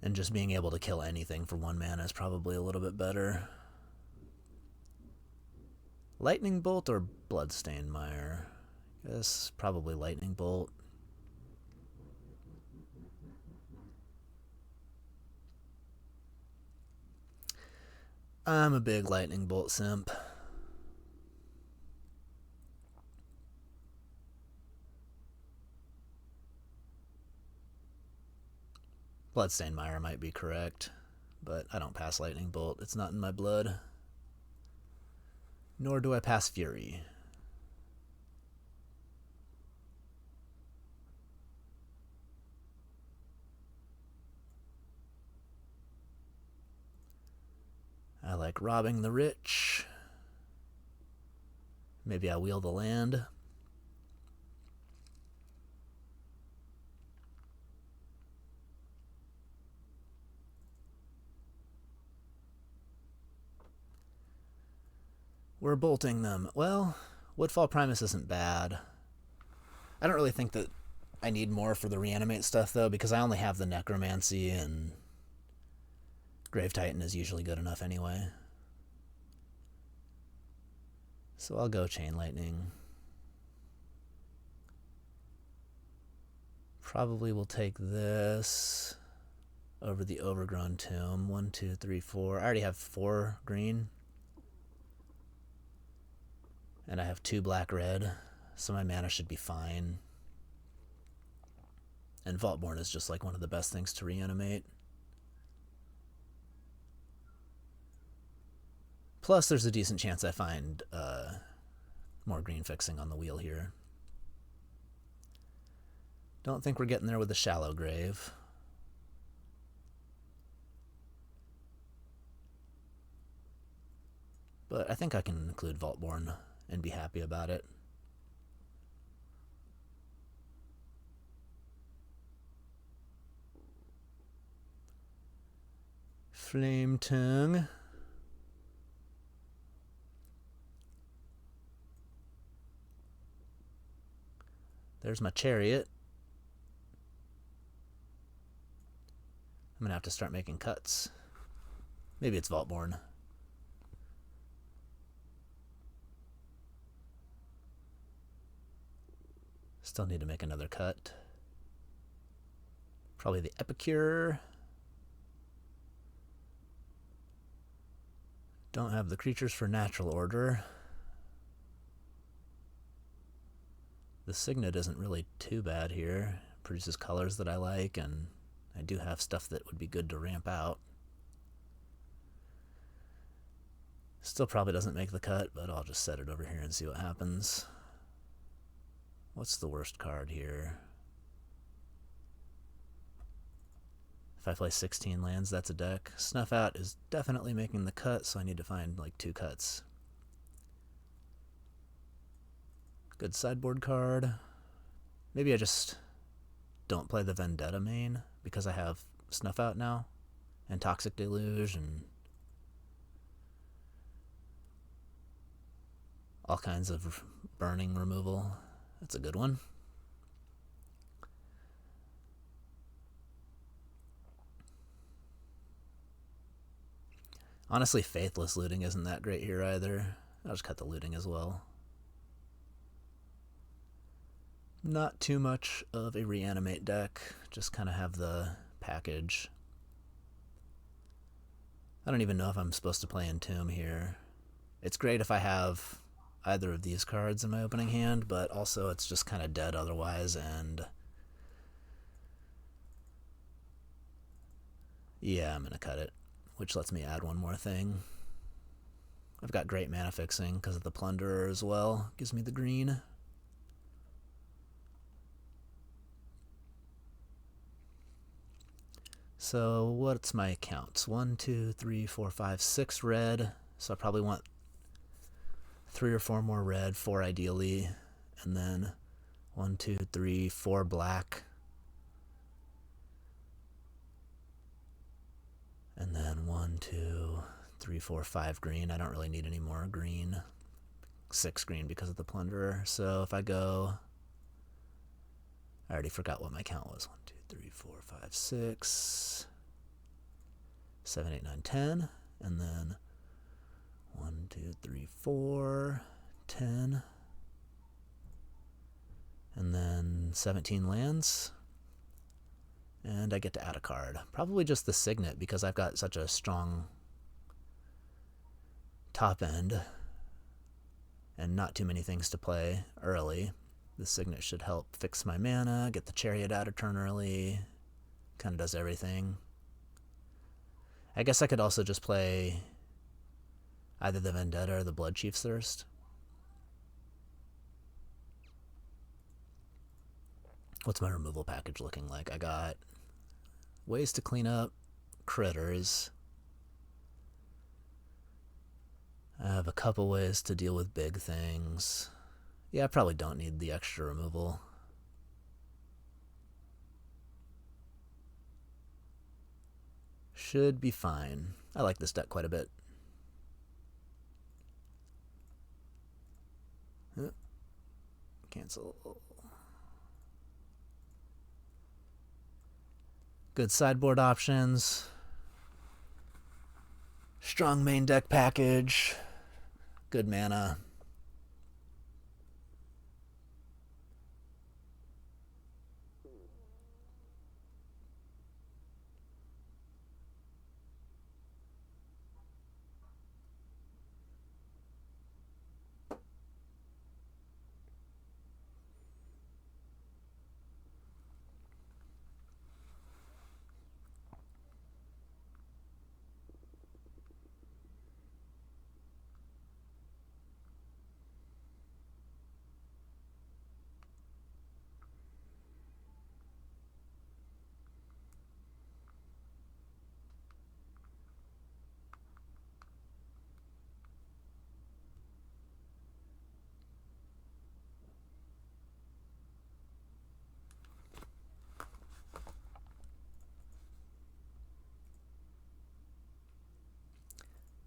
And just being able to kill anything for 1 mana is probably a little bit better. Lightning Bolt or Bloodstained Mire? I guess probably Lightning Bolt. I'm a big Lightning Bolt simp. Bloodstained Mire might be correct, but I don't pass Lightning Bolt. It's not in my blood. Nor do I pass Fury. I like robbing the rich. Maybe I wheel the land. We're bolting them. Well, Woodfall Primus isn't bad. I don't really think that I need more for the reanimate stuff, though, because I only have the Necromancy, and Grave Titan is usually good enough anyway. So I'll go Chain Lightning. Probably will take this over the Overgrown Tomb. 1, 2, 3, 4. I already have 4 green. And I have 2 black-red, so my mana should be fine. And Vaultborn is just like one of the best things to reanimate. Plus, there's a decent chance I find more green fixing on the wheel here. Don't think we're getting there with the Shallow Grave. But I think I can include Vaultborn and be happy about it. Flame Tongue. There's my Chariot. I'm going to have to start making cuts. Maybe it's Vaultborn. Still need to make another cut. Probably the Epicure. Don't have the creatures for natural order. The Signet isn't really too bad here. Produces colors that I like, and I do have stuff that would be good to ramp out. Still probably doesn't make the cut, but I'll just set it over here and see what happens. What's the worst card here? If I play 16 lands, that's a deck. Snuff Out is definitely making the cut, so I need to find like 2 cuts. Good sideboard card. Maybe I just don't play the Vendetta main because I have Snuff Out now. and Toxic Deluge and all kinds of burning removal. That's a good one. Honestly, Faithless looting isn't that great here either. I'll just cut the looting as well. Not too much of a reanimate deck, just kind of have the package. I don't even know if I'm supposed to play Entomb here. It's great if I have either of these cards in my opening hand, but also it's just kind of dead otherwise, and yeah, I'm going to cut it, which lets me add one more thing. I've got great mana fixing because of the Plunderer as well. Gives me the green. So what's my counts? 1, 2, 3, 4, 5, 6 red. So I probably want 3 or 4 more red, 4 ideally, and then 1, 2, 3, 4 black, and then 1, 2, 3, 4, 5 green. I don't really need any more green. 6 green because of the Plunderer. So if I go, I already forgot what my count was. 1, 2, 3, 4, 5, 6, 7, 8, 9, 10, and then 1, 2, 3, 4, 10, and then 17 lands, and I get to add a card. Probably just the Signet because I've got such a strong top end and not too many things to play early. The Signet should help fix my mana, get the Chariot out of turn early, kind of does everything. I guess I could also just play either the Vendetta or the Bloodchief's Thirst. What's my removal package looking like? I got ways to clean up critters. I have a couple ways to deal with big things. Yeah, I probably don't need the extra removal. Should be fine. I like this deck quite a bit. Cancel. Good sideboard options. Strong main deck package. Good mana.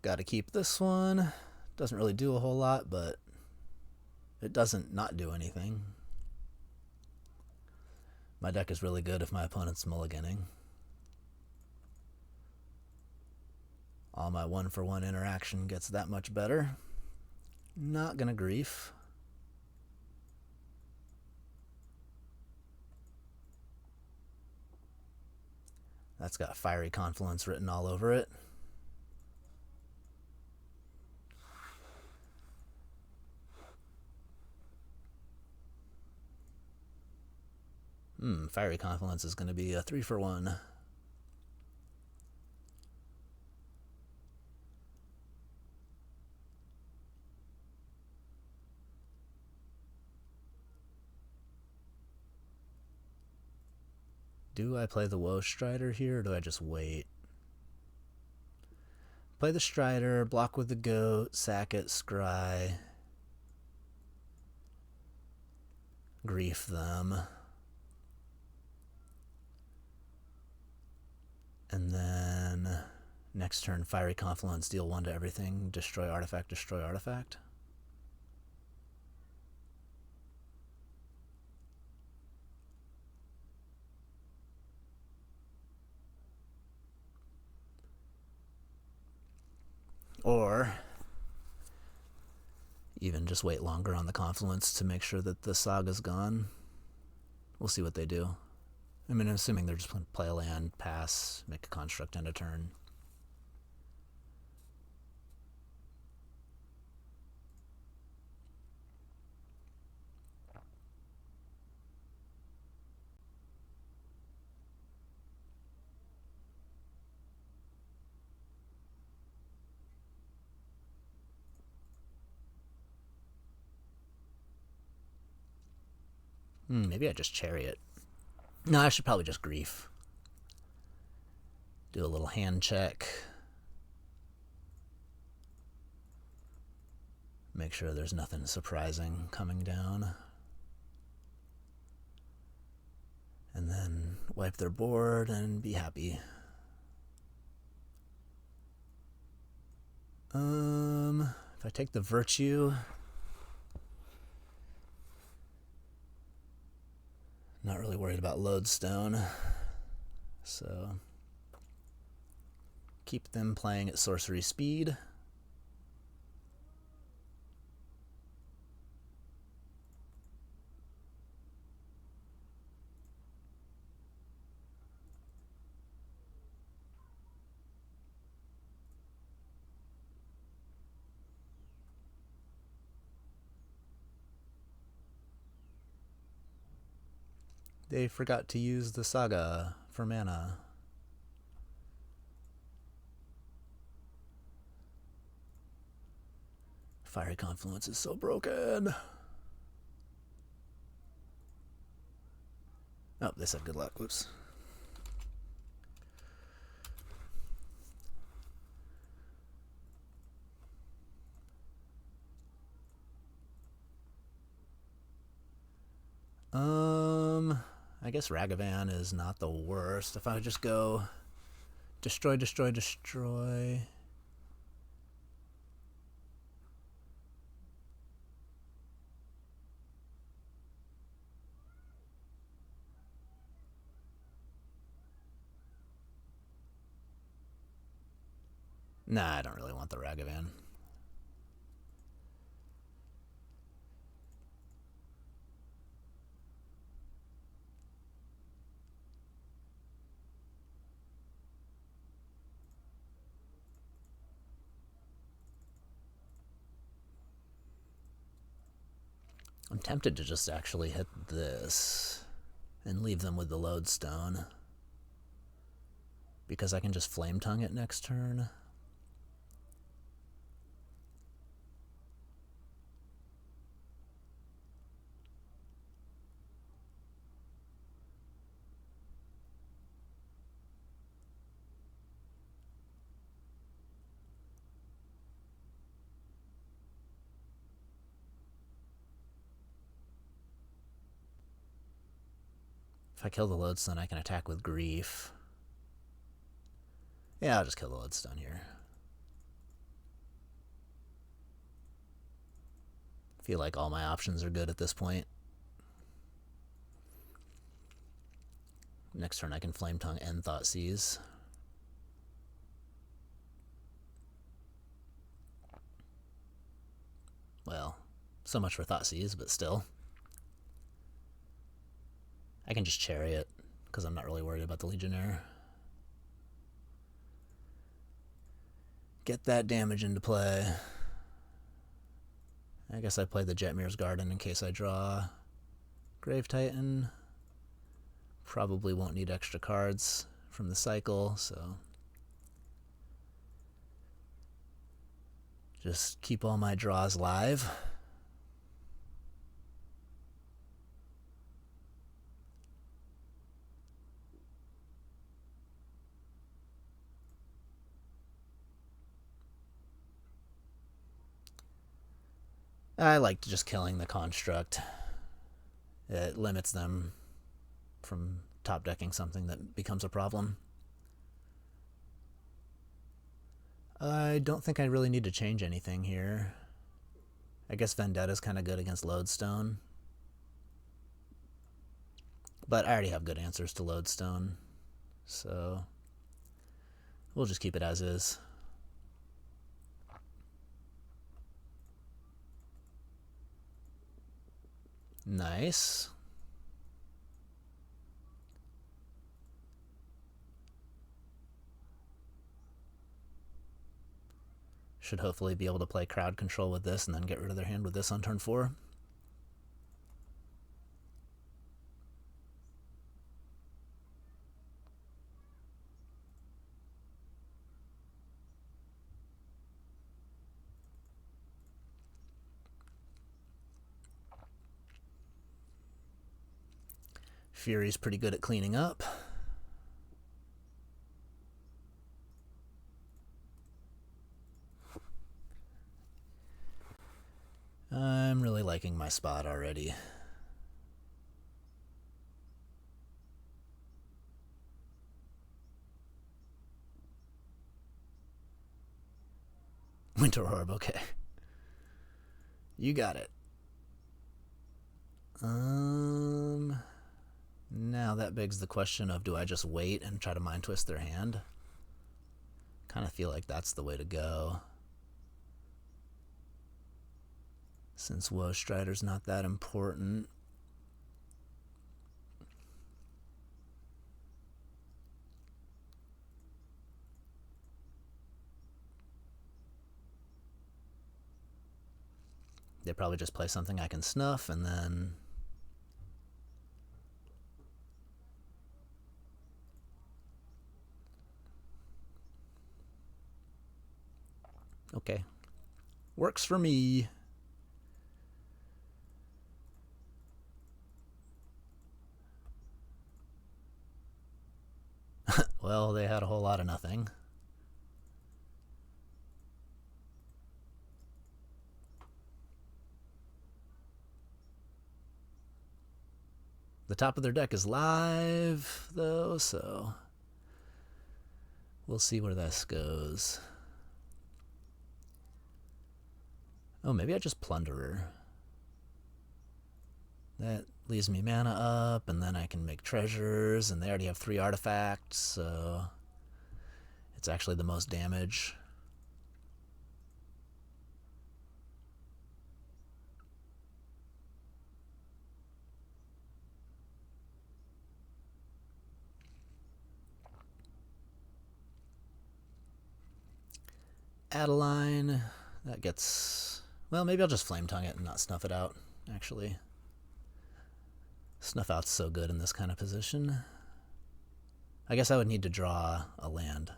Gotta keep this one. Doesn't really do a whole lot, but it doesn't not do anything. My deck is really good if my opponent's mulliganing. All my 1-for-1 interaction gets that much better. Not gonna grief. That's got Fiery Confluence written all over it. Fiery Confluence is going to be a 3-for-1. Do I play the Woe Strider here, or do I just wait? Play the Strider, block with the Goat, sack it, scry. Grief them. And then Next turn, Fiery Confluence, deal 1 to everything, destroy artifact, destroy artifact. Or even just wait longer on the Confluence to make sure that the Saga's gone. We'll see what they do. I mean, I'm assuming they're just going to play a land, pass, make a construct, end a turn. Maybe I just Chariot. No, I should probably just Grief. Do a little hand check. Make sure there's nothing surprising coming down. And then wipe their board and be happy. If I take the Virtue... Not really worried about Lodestone, so keep them playing at sorcery speed. They forgot to use the Saga for mana. Fiery Confluence is so broken. Oh, they said good luck. Whoops. I guess Ragavan is not the worst. If I just go destroy, destroy, destroy. Nah, I don't really want the Ragavan. I'm tempted to just actually hit this and leave them with the Lodestone, because I can just Flame Tongue it next turn. If I kill the Lodestone, I can attack with Grief. Yeah, I'll just kill the Lodestone here. Feel like all my options are good at this point. Next turn I can Flame Tongue and Thoughtseize. Well, so much for Thoughtseize, but still. I can just Chariot, because I'm not really worried about the Legionnaire. Get that damage into play. I guess I play the Jetmir's Garden in case I draw Grave Titan. Probably won't need extra cards from the cycle, so just keep all my draws live. I like just killing the construct. It limits them from top decking something that becomes a problem. I don't think I really need to change anything here. I guess Vendetta's kind of good against Lodestone. But I already have good answers to Lodestone, so we'll just keep it as is. Nice. Should hopefully be able to play crowd control with this and then get rid of their hand with this on turn 4. Fury's pretty good at cleaning up. I'm really liking my spot already. Winter Orb, okay. You got it. Now that begs the question of, do I just wait and try to mind twist their hand? Kind of feel like that's the way to go. Since Woe Strider's not that important. They probably just play something I can snuff, and then okay. Works for me. Well, they had a whole lot of nothing. The top of their deck is live, though, so we'll see where this goes. Oh, maybe I just Plunderer. That leaves me mana up, and then I can make treasures, and they already have 3 artifacts, so it's actually the most damage. Adeline, that gets... Well, maybe I'll just Flame Tongue it and not snuff it out, actually. Snuff out's so good in this kind of position. I guess I would need to draw a land.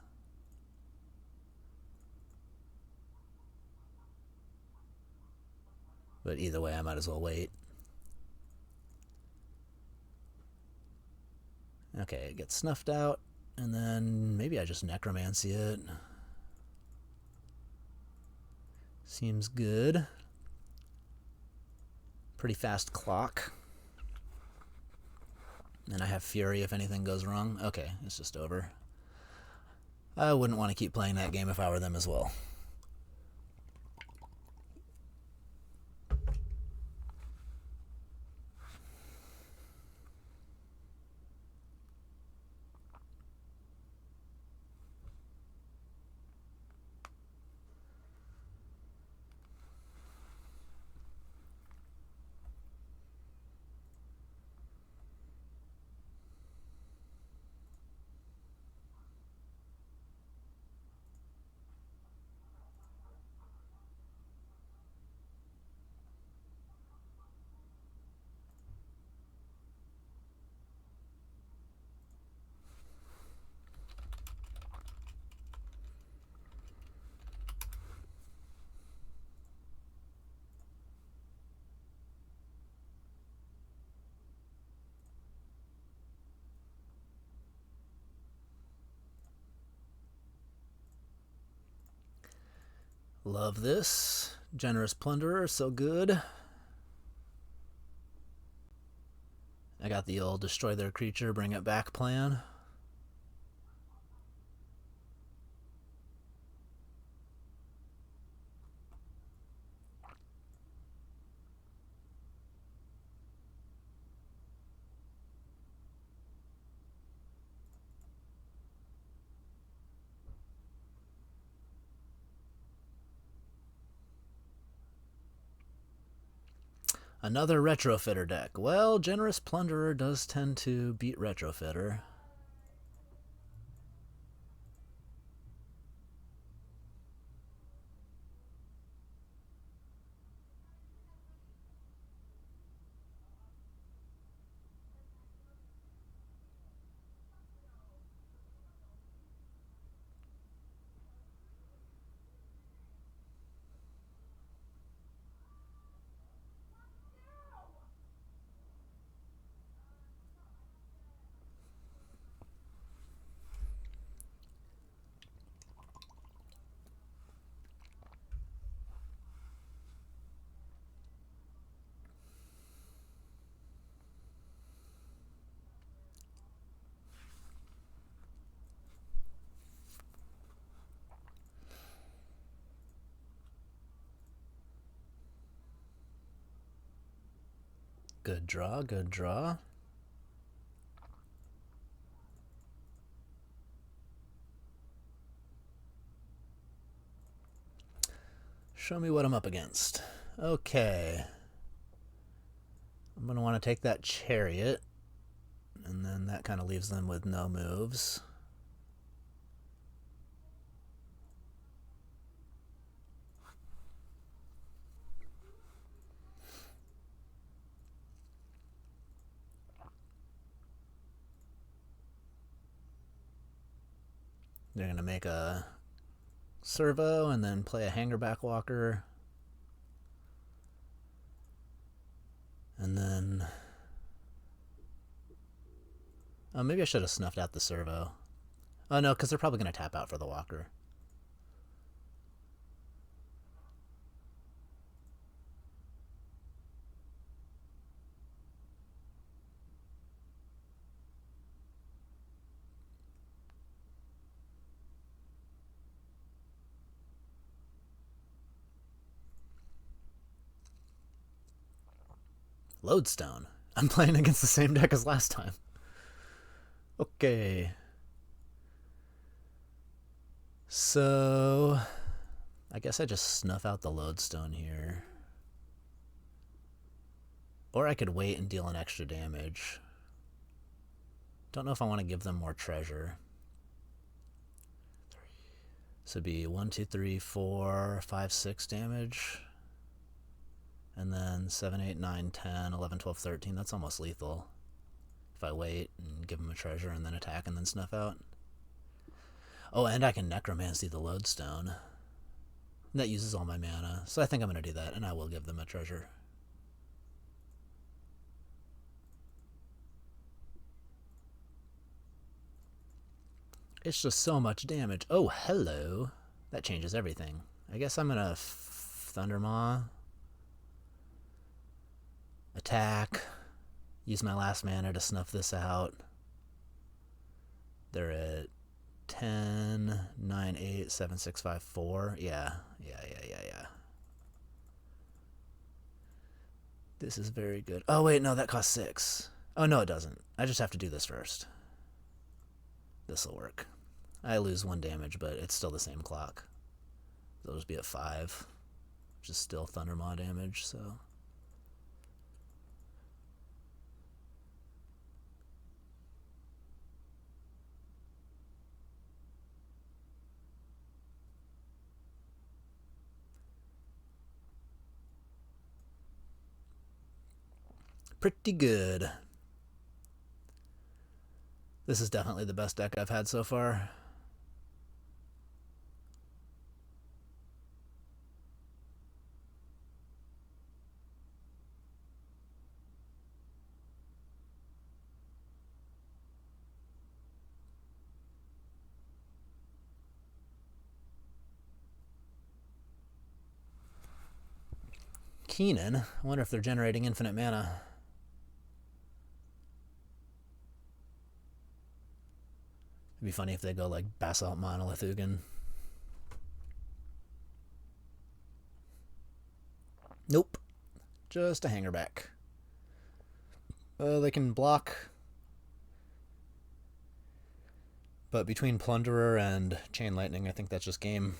But either way, I might as well wait. Okay, it gets snuffed out, and then maybe I just Necromancy it. Seems good. Pretty fast clock. And I have Fury if anything goes wrong. Okay, it's just over. I wouldn't want to keep playing that game if I were them as well. Love this. Generous Plunderer, so good. I got the old destroy their creature, bring it back plan. Another Retrofitter deck. Well, Generous Plunderer does tend to beat Retrofitter. Good draw, good draw. Show me what I'm up against. Okay. I'm going to want to take that Chariot, and then that kind of leaves them with no moves. They're going to make a servo and then play a hangerback walker. And then... oh, maybe I should have snuffed out the servo. Oh, no, because they're probably going to tap out for the walker. Lodestone. I'm playing against the same deck as last time. Okay. So... I guess I just snuff out the Lodestone here. Or I could wait and deal an extra damage. Don't know if I want to give them more treasure. So it'd be 1, 2, 3, 4, 5, 6 damage. And then 7, 8, 9, 10, 11, 12, 13. That's almost lethal. If I wait and give them a treasure and then attack and then snuff out. Oh, and I can Necromancy the Lodestone. That uses all my mana. So I think I'm going to do that, and I will give them a treasure. It's just so much damage. Oh, hello. That changes everything. I guess I'm going to Thundermaw. Attack. Use my last mana to snuff this out. They're at 10, 9, 8, 7, 6, 5, 4. Yeah. This is very good. Oh, wait, no, that costs 6. Oh, no, it doesn't. I just have to do this first. This'll work. I lose 1 damage, but it's still the same clock. It'll just be at 5, which is still Thundermaw damage, so... pretty good. This is definitely the best deck I've had so far. Keenan? I wonder if they're generating infinite mana. It'd be funny if they go like Basalt Monolith Ugin. Nope. Just a hangerback. They can block. But between Plunderer and Chain Lightning, I think that's just game.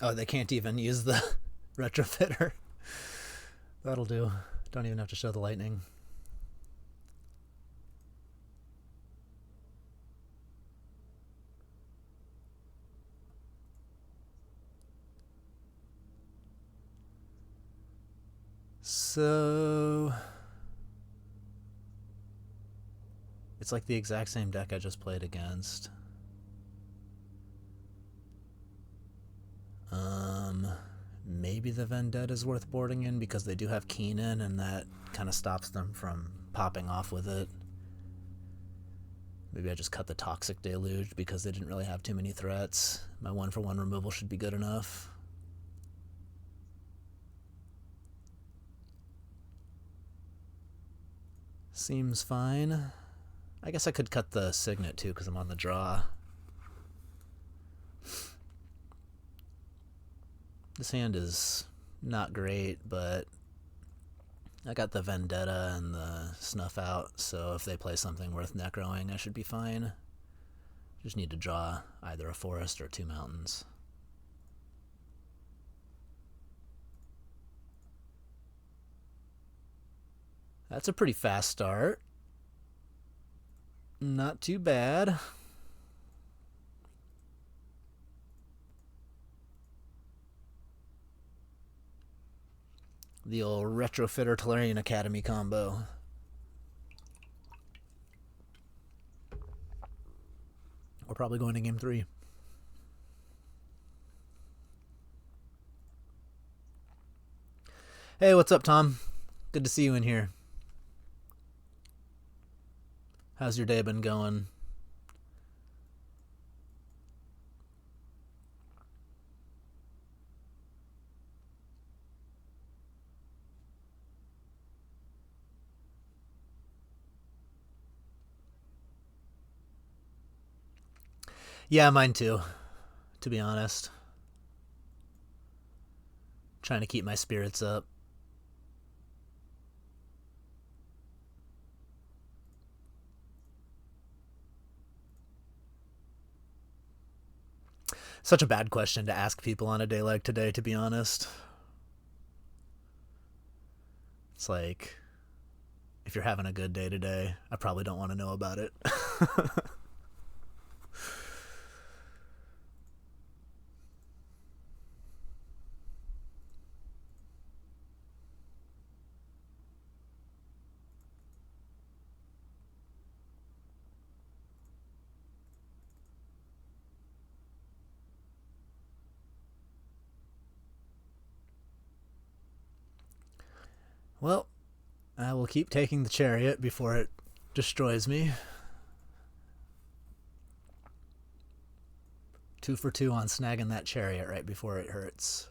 Oh, they can't even use the retrofitter. That'll do. Don't even have to show the lightning. So it's like the exact same deck I just played against. Maybe the Vendetta is worth boarding in because they do have Keenan, and that kind of stops them from popping off with it. Maybe I just cut the Toxic Deluge because they didn't really have too many threats. My 1-for-1 removal should be good enough. Seems fine. I guess I could cut the Signet too because I'm on the draw. This hand is not great, but I got the Vendetta and the Snuff out, so if they play something worth necroing, I should be fine. Just need to draw either a forest or 2 mountains. That's a pretty fast start. Not too bad. The old Retrofitter Tolarian Academy combo. We're probably going to game 3. Hey, what's up, Tom? Good to see you in here. How's your day been going? Yeah, mine too, to be honest. Trying to keep my spirits up. Such a bad question to ask people on a day like today, to be honest. It's like, if you're having a good day today, I probably don't want to know about it. Well, I will keep taking the Chariot before it destroys me. 2 for 2 on snagging that Chariot right before it hurts.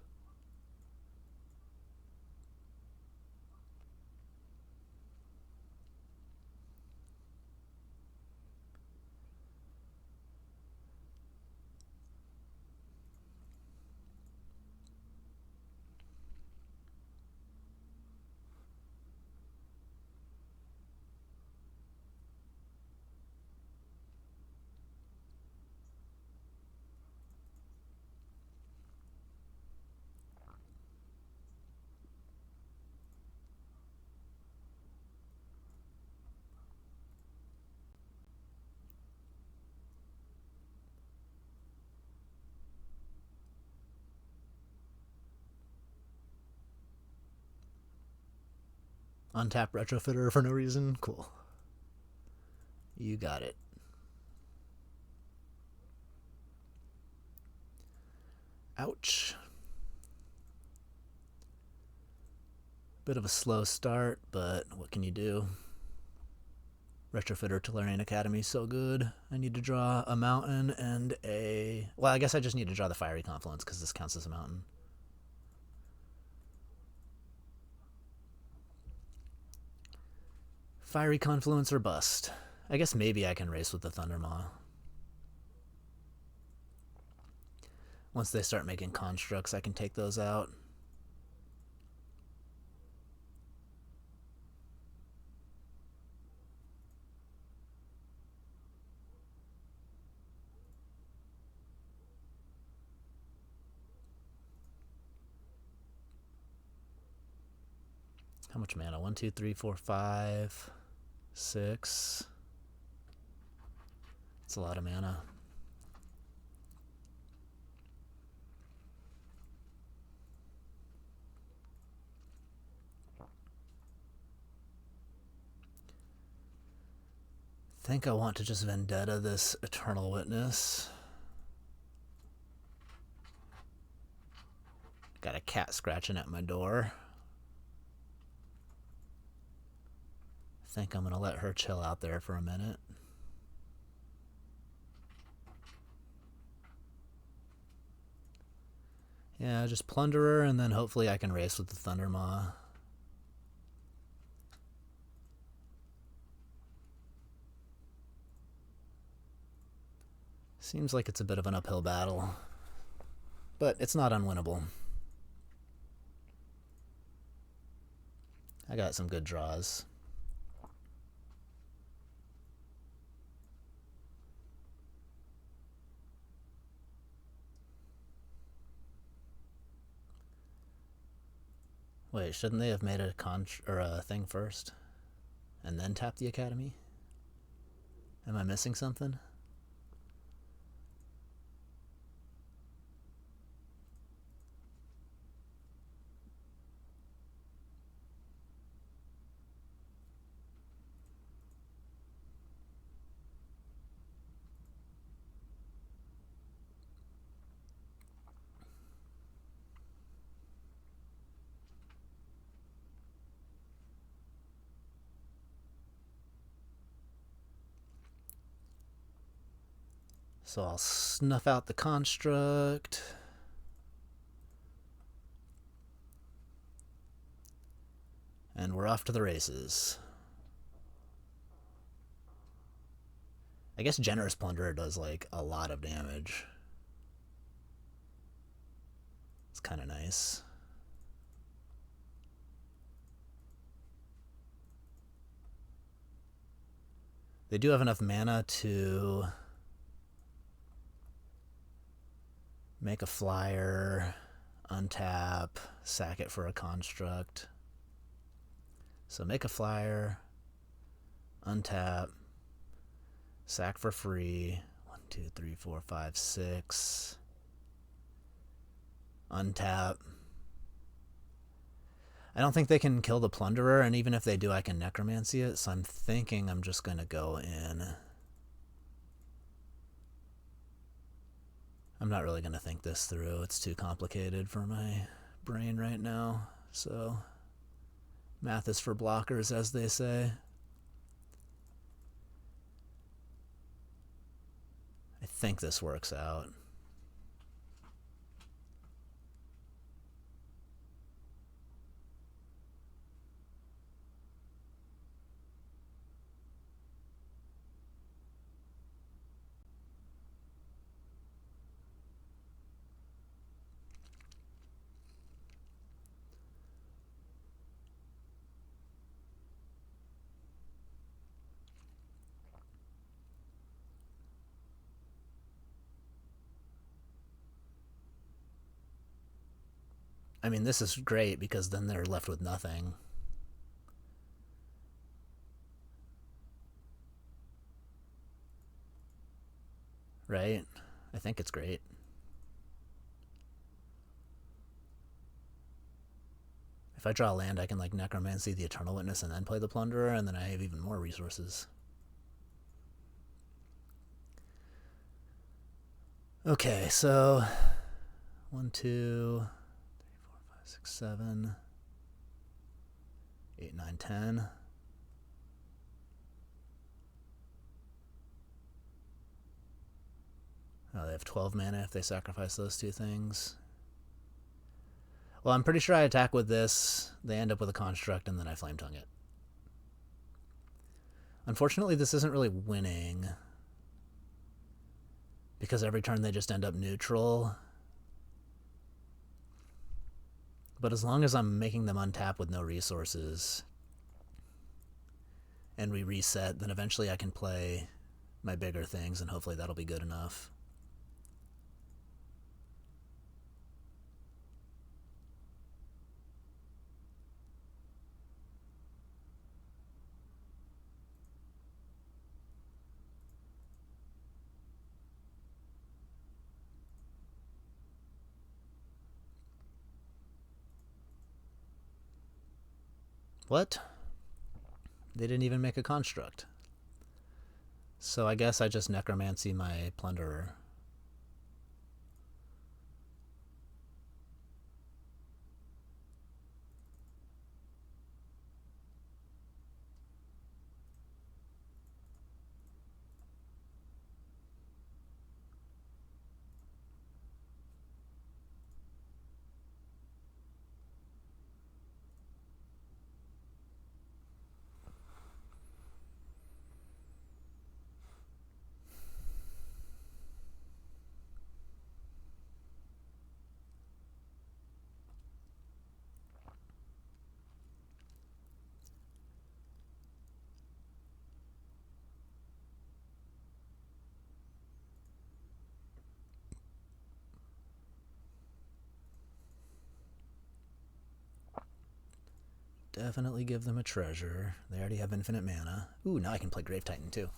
Untap Retrofitter for no reason? Cool. You got it. Ouch. Bit of a slow start, but what can you do? Retrofitter Tolarian Academy, so good. I need to draw a mountain and a... Well, I guess I just need to draw the Fiery Confluence because this counts as a mountain. Fiery Confluence or bust. I guess maybe I can race with the Thundermaw. Once they start making constructs, I can take those out. How much mana? 1, 2, 3, 4, 5, 6. That's a lot of mana. I think I want to just Vendetta this Eternal Witness. Got a cat scratching at my door. I think I'm going to let her chill out there for a minute. Yeah, just Plunderer, and then hopefully I can race with the Thundermaw. Seems like it's a bit of an uphill battle, but it's not unwinnable. I got some good draws. Wait, shouldn't they have made a thing first and then tap the Academy? Am I missing something? So I'll snuff out the construct. And we're off to the races. I guess Generous Plunderer does like a lot of damage. It's kind of nice. They do have enough mana to make a flyer, untap, sack it for a construct. So make a flyer, untap, sack for free. 1, 2, 3, 4, 5, 6. Untap. I don't think they can kill the Plunderer, and even if they do, I can Necromancy it, so I'm thinking I'm just going to go in. I'm not really going to think this through. It's too complicated for my brain right now. So, math is for blockers, as they say. I think this works out. I mean, this is great because then they're left with nothing. Right? I think it's great. If I draw a land, I can like Necromancy the Eternal Witness and then play the Plunderer, and then I have even more resources. Okay, so 1, 2, 3, 4, 5, 6, 7, 8, 9, 10. Oh, they have 12 mana if they sacrifice those two things. Well, I'm pretty sure I attack with this, they end up with a construct, and then I Flame Tongue it. Unfortunately, this isn't really winning, because every turn they just end up neutral. But as long as I'm making them untap with no resources, and we reset, then eventually I can play my bigger things, and hopefully that'll be good enough. What? They didn't even make a construct. So I guess I just necromancy my plunderer. Definitely give them a treasure. They already have infinite mana. Ooh, now I can play Grave Titan too.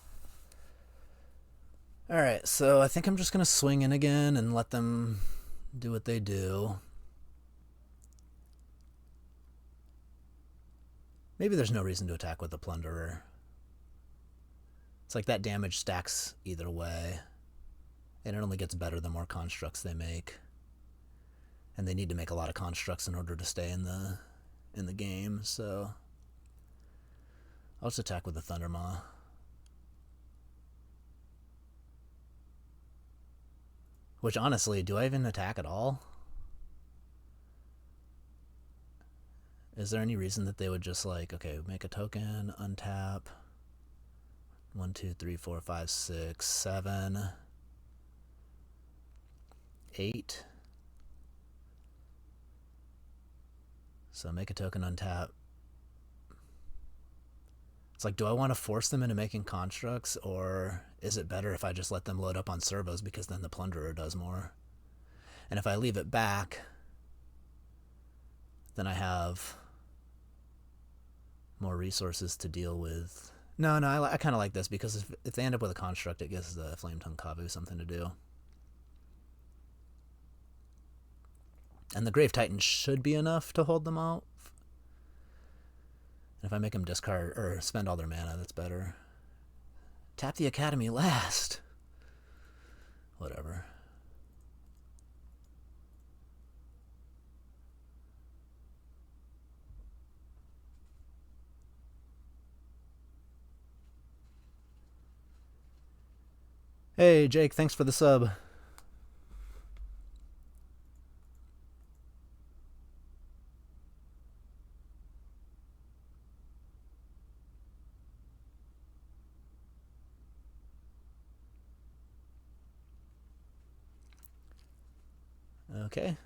Alright, so I think I'm just going to swing in again and let them do what they do. Maybe there's no reason to attack with the Plunderer. It's like that damage stacks either way. And it only gets better the more constructs they make. And they need to make a lot of constructs in order to stay in the game, so I'll just attack with the Thundermaw. Which, honestly, do I even attack at all? Is there any reason that they would just, like, okay, make a token, untap, 1, 2, 3, 4, 5, 6, 7, 8. So make a token, untap. It's like, do I want to force them into making constructs, or is it better if I just let them load up on servos because then the Plunderer does more? And if I leave it back, then I have more resources to deal with. No, I kind of like this because if they end up with a construct, it gives the Flametongue Kavu something to do. And the Grave Titan should be enough to hold them out. And if I make them discard or spend all their mana, that's better. Tap the Academy last. Whatever. Hey, Jake, thanks for the sub. Okay.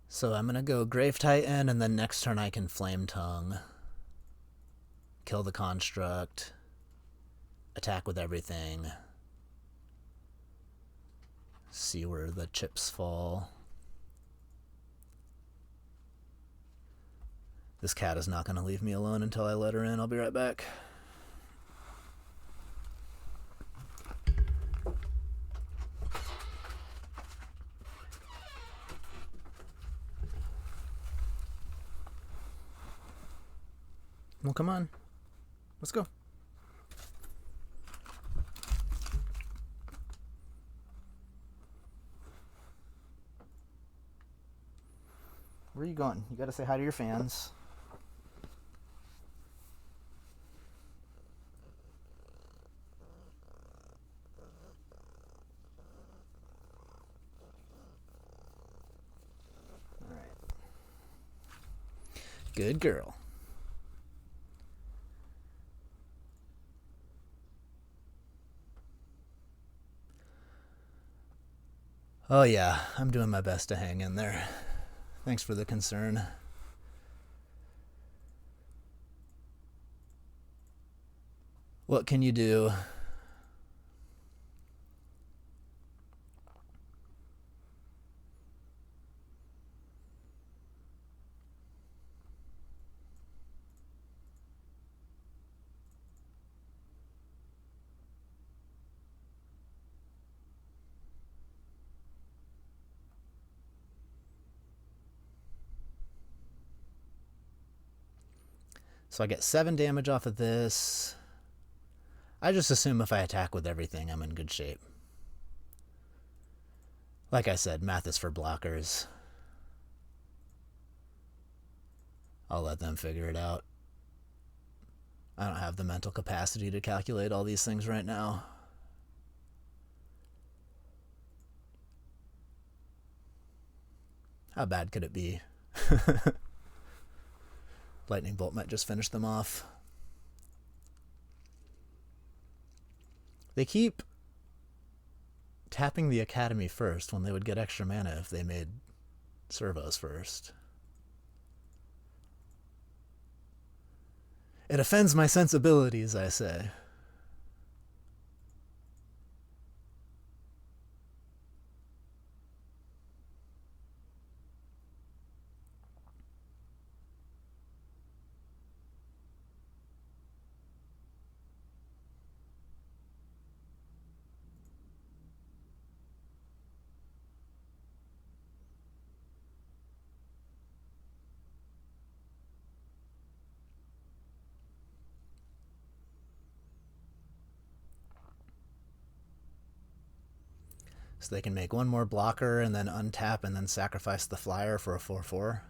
So I'm going to go Grave Titan, and then next turn I can Flametongue. Kill the construct. Attack with everything. See where the chips fall. This cat is not going to leave me alone until I let her in. I'll be right back. Well, come on. Let's go. Where are you going? You got to say hi to your fans. All right. Good girl. Oh yeah, I'm doing my best to hang in there. Thanks for the concern. What can you do? So I get 7 damage off of this. I just assume if I attack with everything, I'm in good shape. Like I said, math is for blockers. I'll let them figure it out. I don't have the mental capacity to calculate all these things right now. How bad could it be? Lightning Bolt might just finish them off. They keep tapping the Academy first when they would get extra mana if they made servos first. It offends my sensibilities, I say. So they can make one more blocker and then untap and then sacrifice the flyer for a 4/4.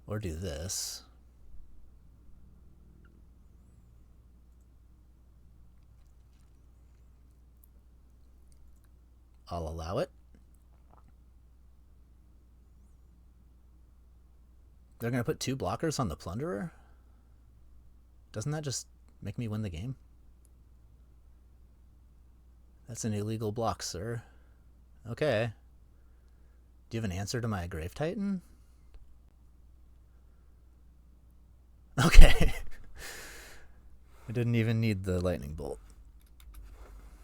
Or do this. I'll allow it. They're going to put 2 blockers on the Plunderer? Doesn't that just make me win the game? That's an illegal block, sir. Okay. Do you have an answer to my Grave Titan? Okay. I didn't even need the Lightning Bolt.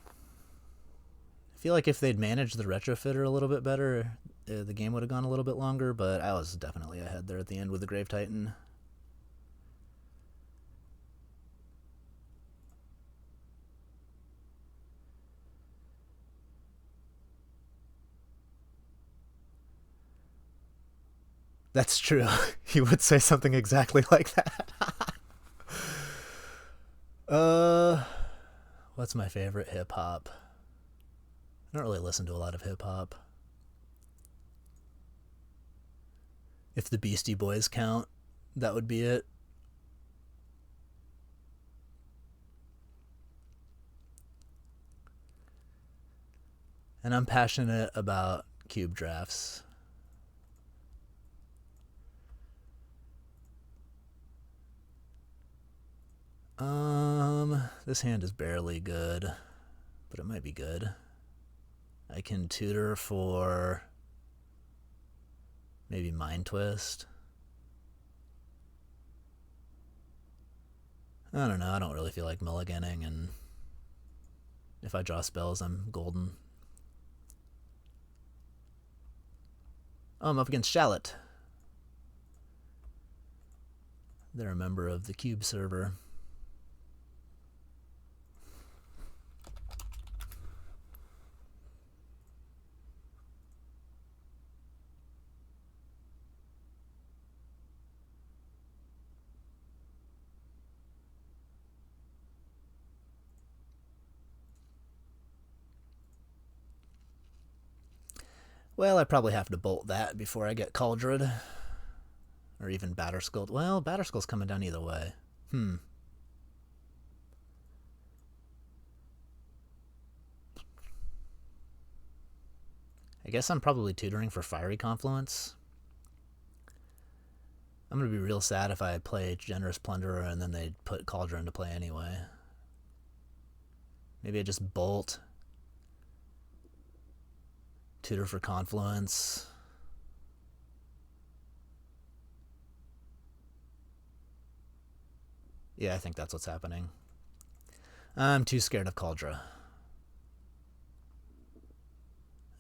I feel like if they'd managed the Retrofitter a little bit better, the game would have gone a little bit longer, but I was definitely ahead there at the end with the Grave Titan. That's true. He would say something exactly like that. What's my favorite hip-hop? I don't really listen to a lot of hip-hop. If the Beastie Boys count, that would be it. And I'm passionate about cube drafts. This hand is barely good, but it might be good. I can tutor for maybe Mind Twist. I don't know, I don't really feel like mulliganing, and if I draw spells, I'm golden. Oh, I'm up against Shallot. They're a member of the Cube server. Well, I probably have to bolt that before I get Cauldron. Or even Batterskull. Well, Batterskull's coming down either way. I guess I'm probably tutoring for Fiery Confluence. I'm going to be real sad if I play Generous Plunderer and then they put Cauldron into play anyway. Maybe I just bolt. Tutor for Confluence. Yeah, I think that's what's happening. I'm too scared of Cauldron.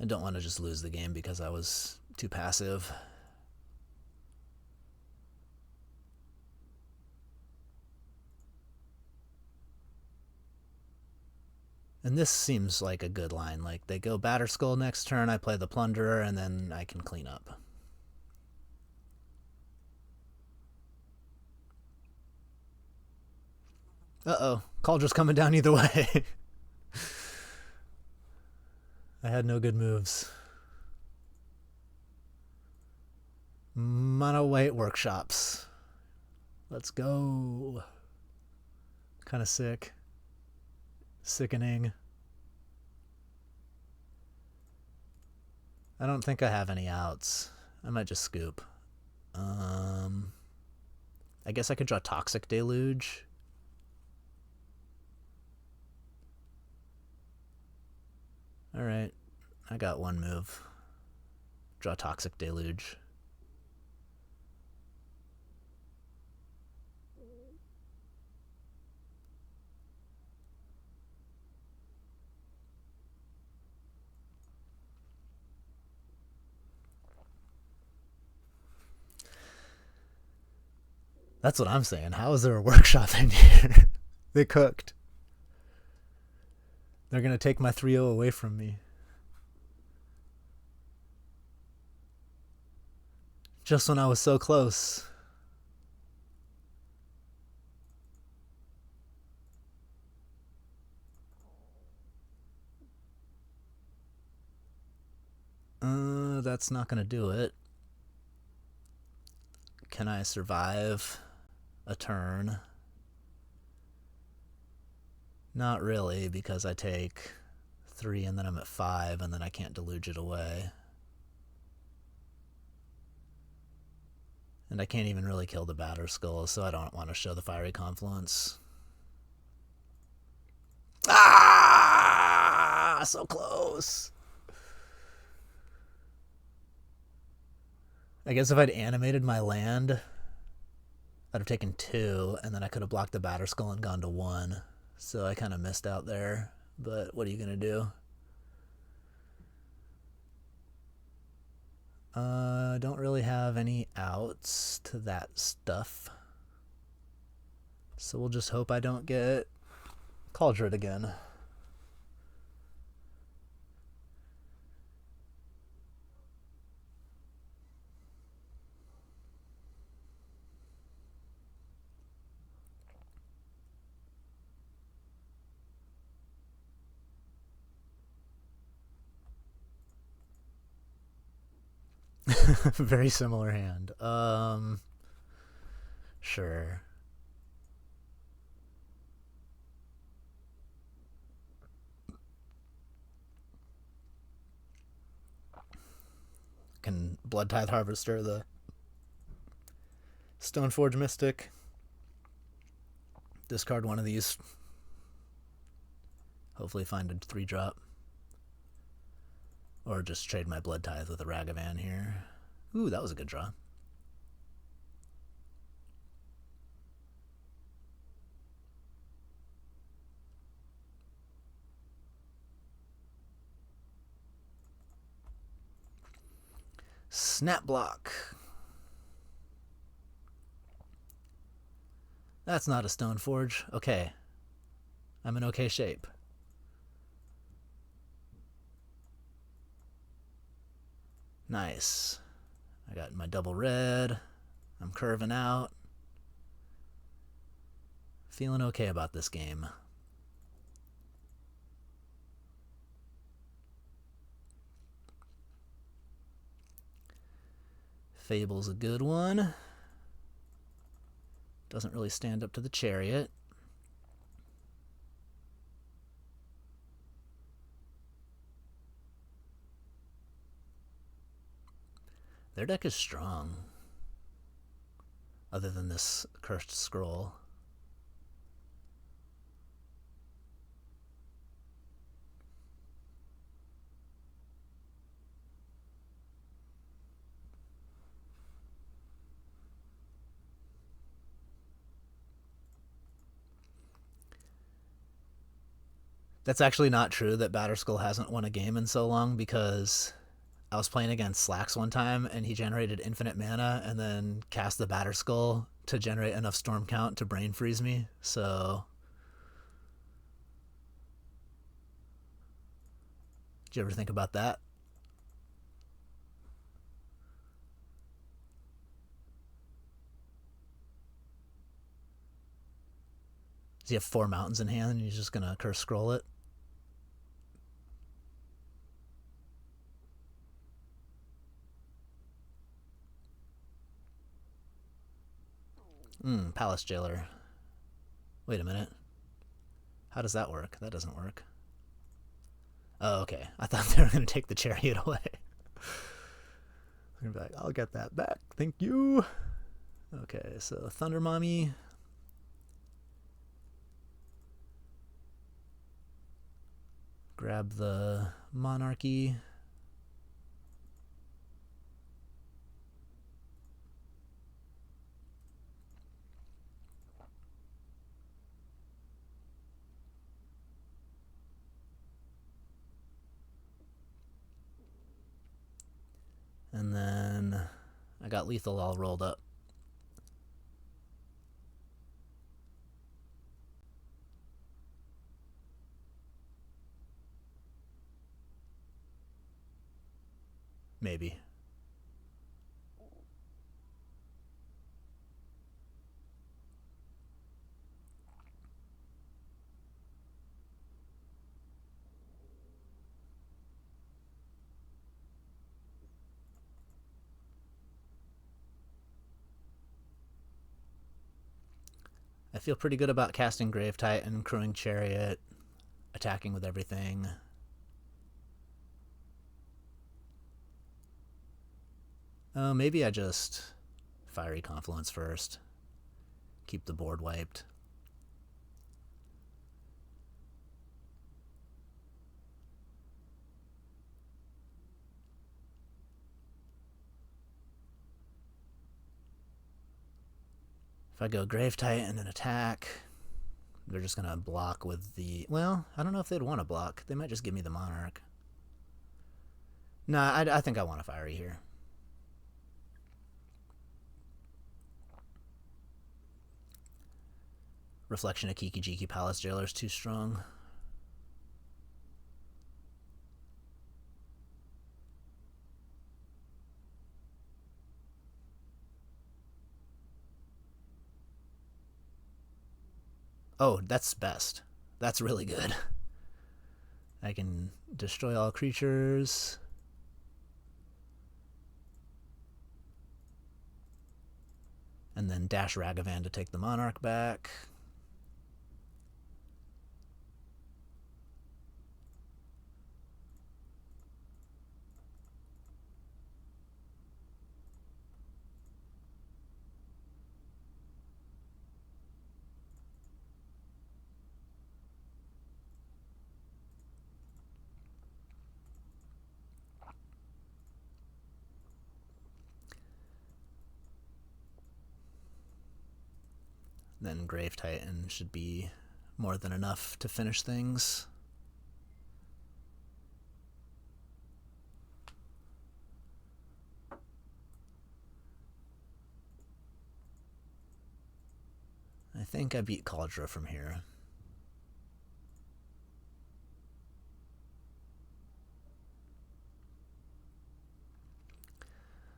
I don't want to just lose the game because I was too passive. And this seems like a good line. Like, they go Batterskull next turn, I play the Plunderer, and then I can clean up. Uh-oh. Cauldron's coming down either way. I had no good moves. Mono White Workshops. Let's go. Kind of sick. Sickening. I don't think I have any outs. I might just scoop. I guess I could draw Toxic Deluge. Alright. I got one move. Draw Toxic Deluge. That's what I'm saying. How is there a workshop in here? They cooked. They're going to take my 3-0 away from me. Just when I was so close. That's not going to do it. Can I survive a turn? Not really, because I take 3 and then I'm at 5 and then I can't deluge it away. And I can't even really kill the Batterskull, so I don't want to show the Fiery Confluence. Ah! So close! I guess if I'd animated my land, I'd have taken 2, and then I could have blocked the Batterskull and gone to 1. So I kind of missed out there, but what are you going to do? Don't really have any outs to that stuff. So we'll just hope I don't get Cauldron again. Very similar hand. Sure. Can Blood Tithe Harvester the Stoneforge Mystic. Discard one of these. Hopefully find a 3-drop. Or just trade my Blood Tithe with a Ragavan here. Ooh, that was a good draw. Snap Block. That's not a Stoneforge. Okay. I'm in okay shape. Nice. I got my double red. I'm curving out. Feeling okay about this game. Fable's a good one. Doesn't really stand up to the Chariot. Their deck is strong. Other than this Cursed Scroll. That's actually not true that Batterskull hasn't won a game in so long, because I was playing against Slacks one time and he generated infinite mana and then cast the Batterskull to generate enough storm count to brain freeze me. So Did you ever think about that? Does he have 4 mountains in hand and he's just gonna curse scroll it? Palace Jailer. Wait a minute. How does that work? That doesn't work. Oh, okay. I thought they were going to take the chariot away. They're going to be like, I'll get that back. Thank you. Okay, so Thunder Mommy. Grab the Monarchy. And then I got lethal all rolled up. Maybe. I feel pretty good about casting Grave Titan, crewing Chariot, attacking with everything. Oh, maybe I just Fiery Confluence first. Keep the board wiped. If I go Grave Titan and attack, they're just going to block with the... Well, I don't know if they'd want to block. They might just give me the Monarch. Nah, I think I want a Fiery here. Reflection of Kiki Jiki Palace Jailer is too strong. Oh, that's best. That's really good. I can destroy all creatures. And then dash Ragavan to take the Monarch back. Then Grave Titan should be more than enough to finish things. I think I beat Kaldra from here.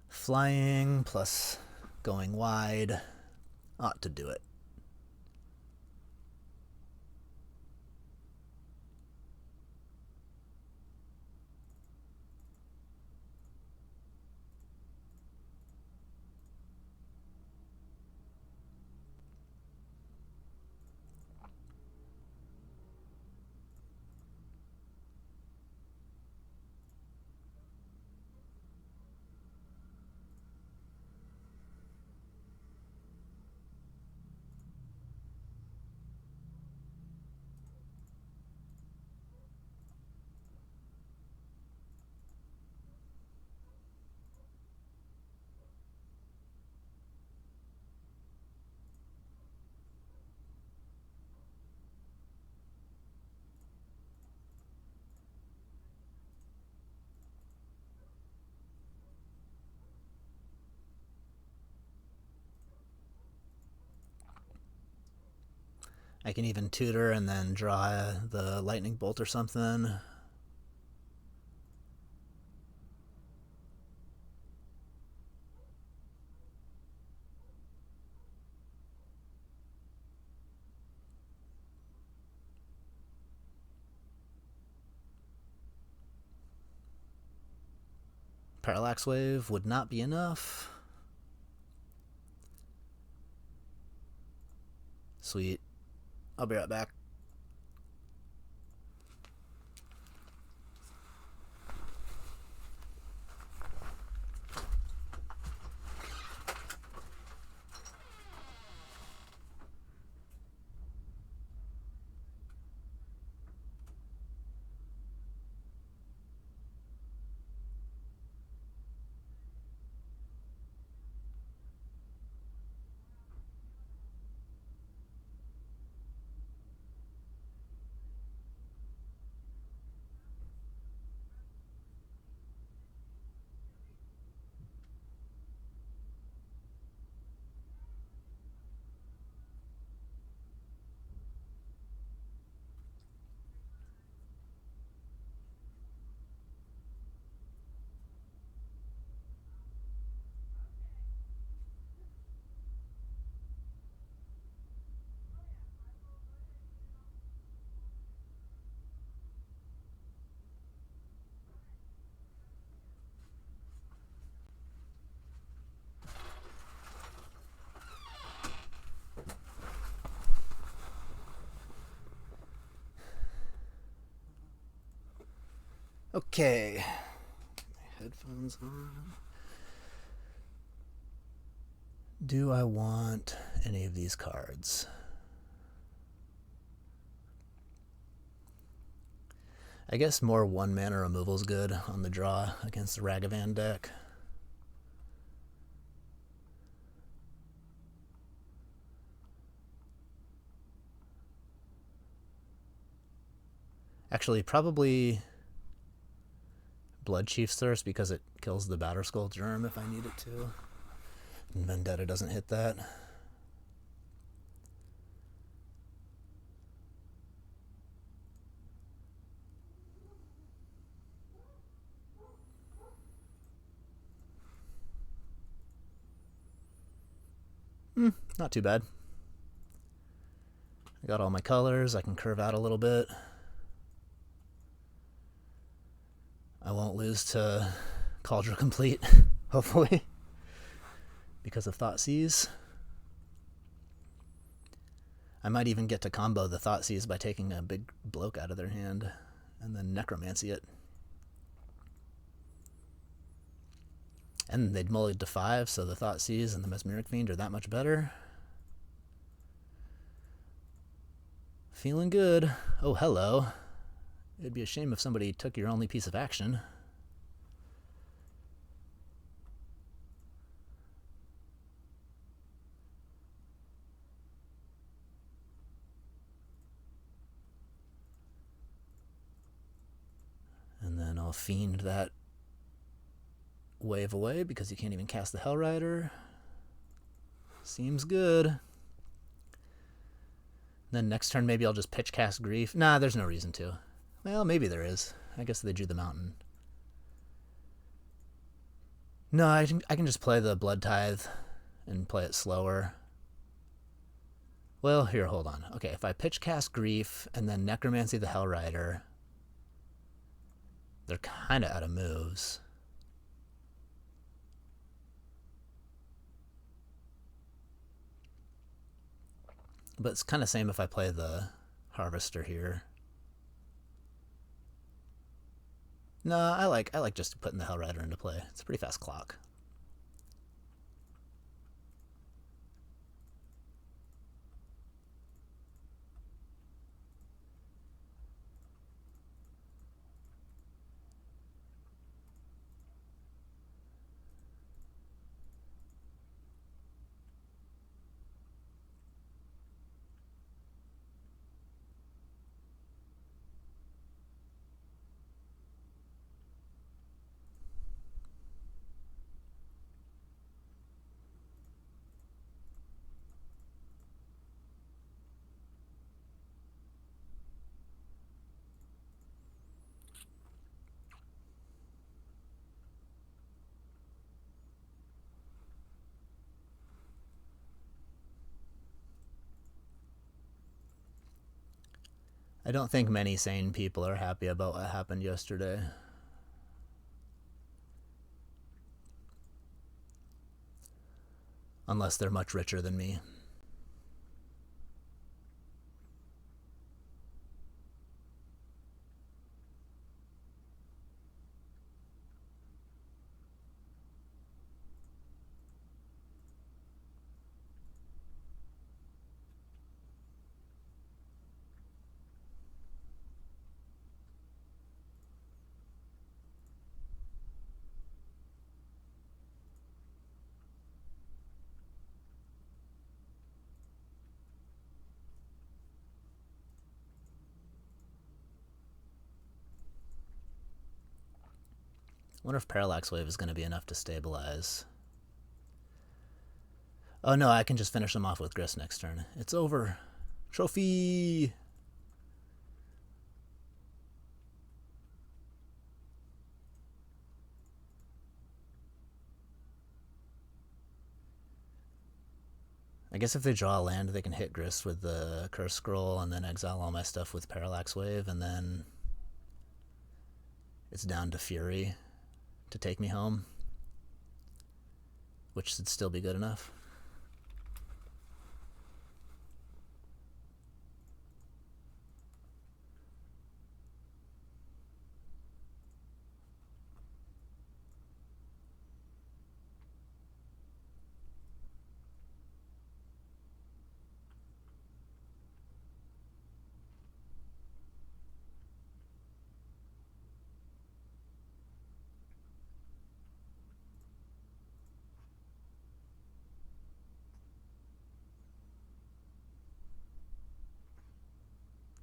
Flying plus going wide ought to do it. I can even tutor and then draw the lightning bolt or something. Parallax wave would not be enough. Sweet. I'll be right back. Okay. Headphones on. Do I want any of these cards? I guess more 1-mana removal's good on the draw against the Ragavan deck. Actually, probably Blood Chief's Thirst because it kills the Batterskull Germ if I need it to. And Vendetta doesn't hit that. Not too bad. I got all my colors. I can curve out a little bit. I won't lose to Cauldron Complete, hopefully, because of Thoughtseize. I might even get to combo the Thoughtseize by taking a big bloke out of their hand and then Necromancy it. And they'd mull it to 5, so the Thoughtseize and the Mesmeric Fiend are that much better. Feeling good. Oh, hello. It'd be a shame if somebody took your only piece of action. And then I'll Fiend that wave away because you can't even cast the Hellrider. Seems good. Then next turn maybe I'll just pitch cast Grief. Nah, there's no reason to. Well, maybe there is. I guess they drew the mountain. No, I can just play the Blood Tithe and play it slower. Well, here, hold on. Okay, if I pitch cast Grief and then Necromancy the Hellrider, they're kind of out of moves. But it's kind of same if I play the Harvester here. No, I like just putting the Hellrider into play. It's a pretty fast clock. I don't think many sane people are happy about what happened yesterday. unless they're much richer than me. I wonder if Parallax Wave is going to be enough to stabilize. Oh no, I can just finish them off with Grist next turn. It's over. Trophy! I guess if they draw a land, they can hit Grist with the Curse Scroll and then exile all my stuff with Parallax Wave, and then it's down to Fury to take me home, which should still be good enough.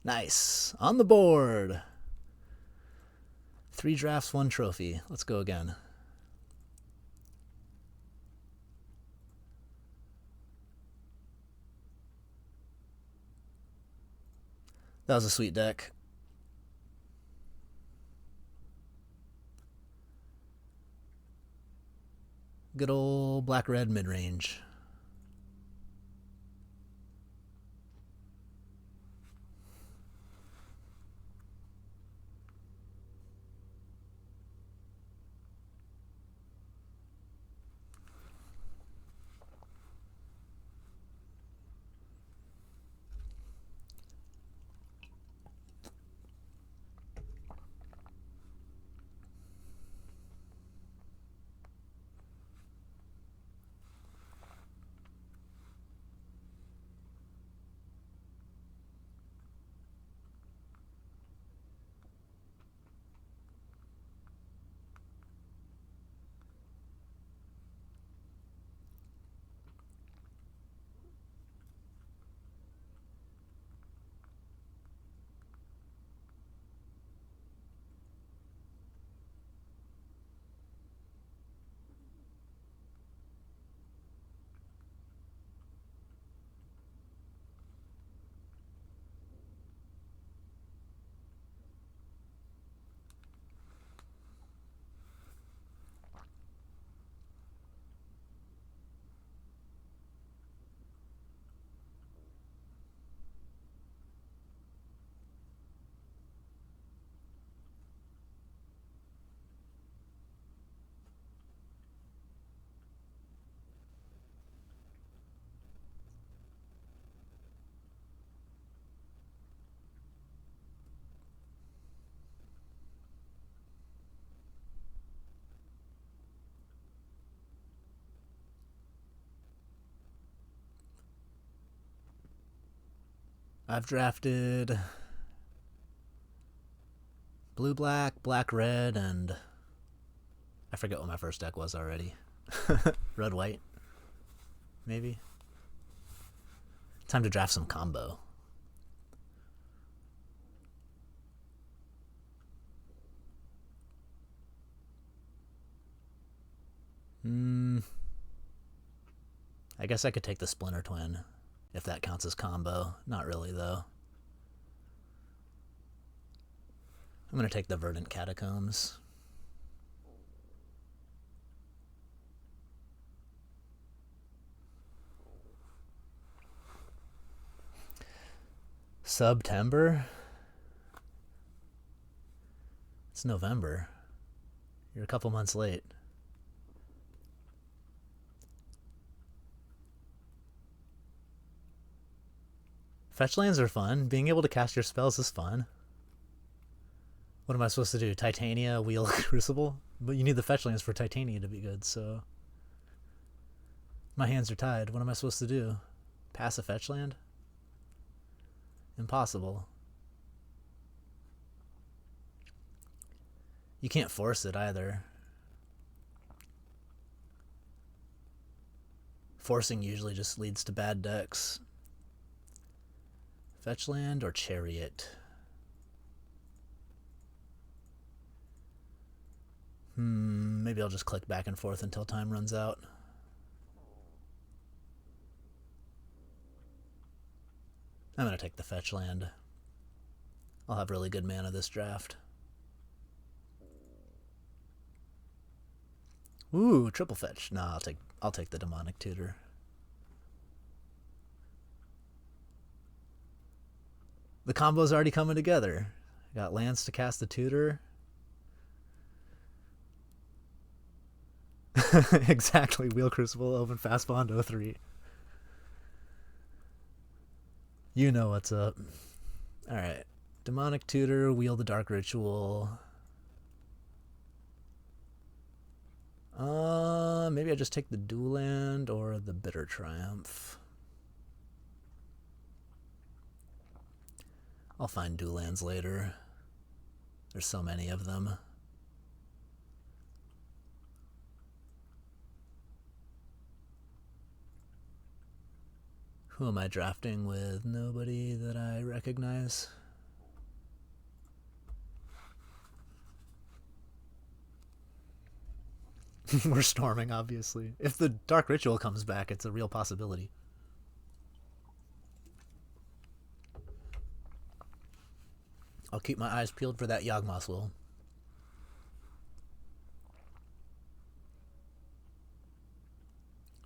Nice. On the board. 3 drafts, 1 trophy. Let's go again. That was a sweet deck. Good old black-red mid-range. I've drafted blue-black, black-red, and I forget what my first deck was already. Red-white, maybe? Time to draft some combo. I guess I could take the Splinter Twin, if that counts as combo. Not really, though. I'm going to take the Verdant Catacombs. September? It's November. You're a couple months late. Fetch lands are fun. Being able to cast your spells is fun. What am I supposed to do? Titania, Wheel, Crucible? But you need the fetch lands for Titania to be good, so... My hands are tied. What am I supposed to do? Pass a fetch land? Impossible. You can't force it either. Forcing usually just leads to bad decks. Fetch land or Chariot? Maybe I'll just click back and forth until time runs out. I'm going to take the fetch land. I'll have really good mana this draft. Ooh, triple fetch. Nah, I'll take the Demonic Tutor. The combo's already coming together. Got lands to cast the Tutor. Exactly. Wheel Crucible, open Fast Bond 03. You know what's up. Alright. Demonic Tutor, Wheel the Dark Ritual. Maybe I just take the Dual Land or the Bitter Triumph. I'll find Dual Lands later. There's so many of them. Who am I drafting with? Nobody that I recognize. We're storming, obviously. If the Dark Ritual comes back, it's a real possibility. I'll keep my eyes peeled for that Yawgmoth's Will.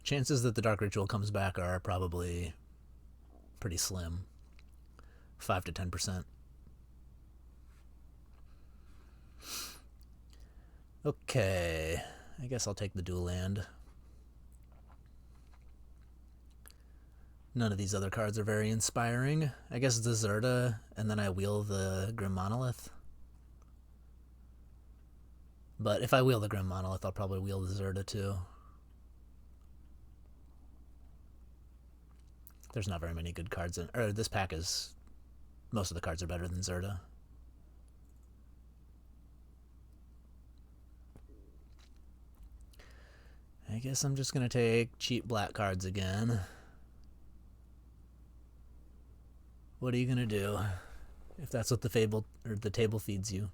Chances that the Dark Ritual comes back are probably pretty slim. 5 to 10%. Okay. I guess I'll take the Dual Land. None of these other cards are very inspiring. I guess it's the Zerta, and then I wheel the Grim Monolith. But if I wheel the Grim Monolith, I'll probably wheel the Zerta too. There's not very many good cards in... Or this pack is... Most of the cards are better than Zerta. I guess I'm just going to take cheap black cards again. What are you going to do? If that's what the fable or the table feeds you.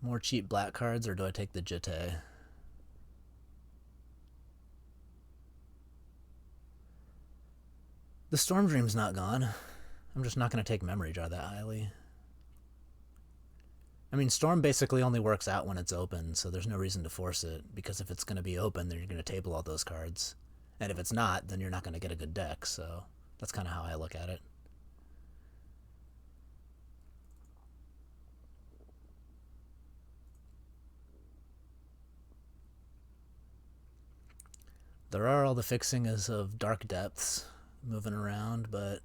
More cheap black cards, or do I take the Jitte? The Storm Dream's not gone. I'm just not going to take Memory Jar that highly. I mean, Storm basically only works out when it's open, so there's no reason to force it, because if it's going to be open, then you're going to table all those cards. And if it's not, then you're not going to get a good deck, so that's kind of how I look at it. There are all the fixing of Dark Depths moving around, but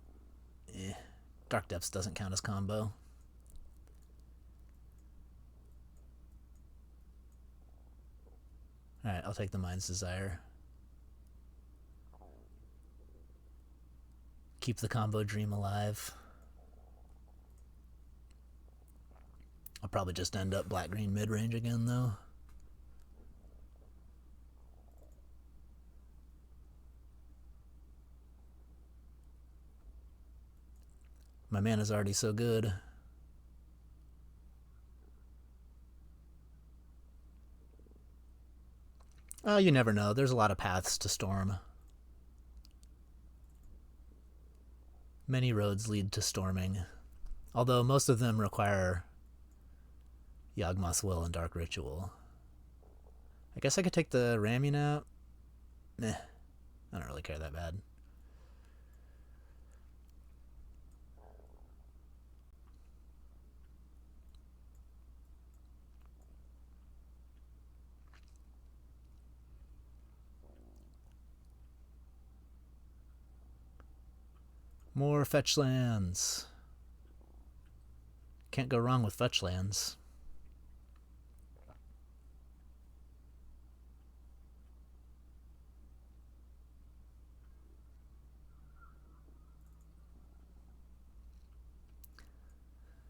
Dark Depths doesn't count as combo. Alright, I'll take the Mind's Desire. Keep the combo dream alive. I'll probably just end up black-green mid-range again, though. My mana's already so good. Oh, you never know. There's a lot of paths to Storm. Many roads lead to storming. Although most of them require Yawgmoth's Will and Dark Ritual. I guess I could take the Ramming out. I don't really care that bad. More fetch lands. Can't go wrong with fetch lands.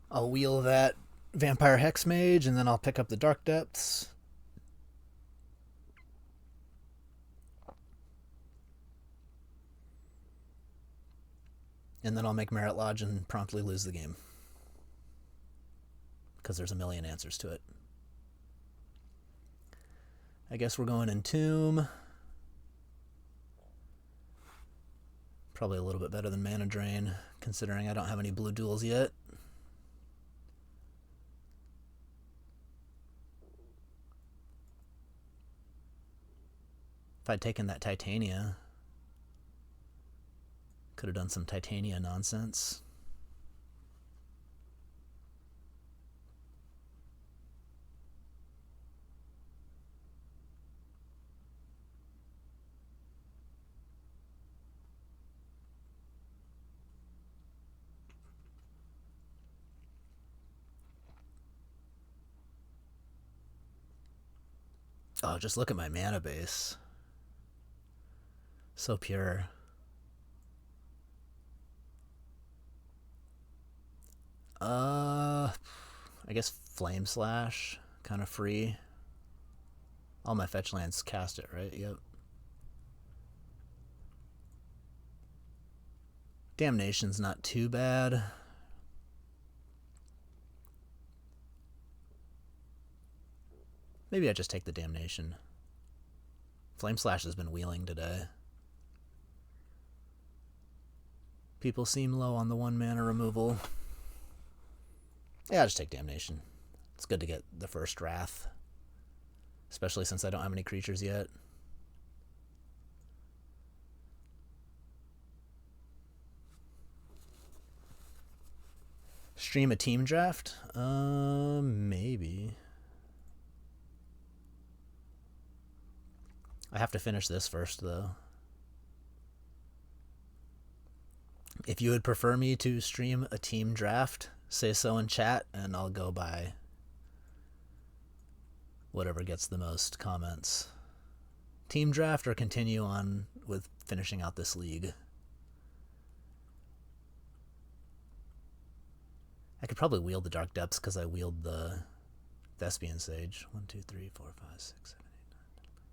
I'll wheel that Vampire Hex Mage, and then I'll pick up the Dark Depths. And then I'll make Merit Lodge and promptly lose the game. Because there's a million answers to it. I guess we're going Entomb. Probably a little bit better than Mana Drain, considering I don't have any blue duels yet. If I'd taken that Titania, could have done some Titania nonsense. Oh, just look at my mana base. So pure. I guess Flame Slash, kind of free. All my fetch lands cast it, right? Yep. Damnation's not too bad. Maybe I just take the Damnation. Flame Slash has been wheeling today. People seem low on the 1 mana removal. Yeah, I'll just take Damnation. It's good to get the first Wrath. Especially since I don't have any creatures yet. Stream a team draft? Maybe. I have to finish this first, though. If you would prefer me to stream a team draft, say so in chat, and I'll go by whatever gets the most comments. Team draft or continue on with finishing out this league. I could probably wield the Dark Depths because I wield the Thespian Sage. 1, 2, 3, 4, 5, 6, 7, 8,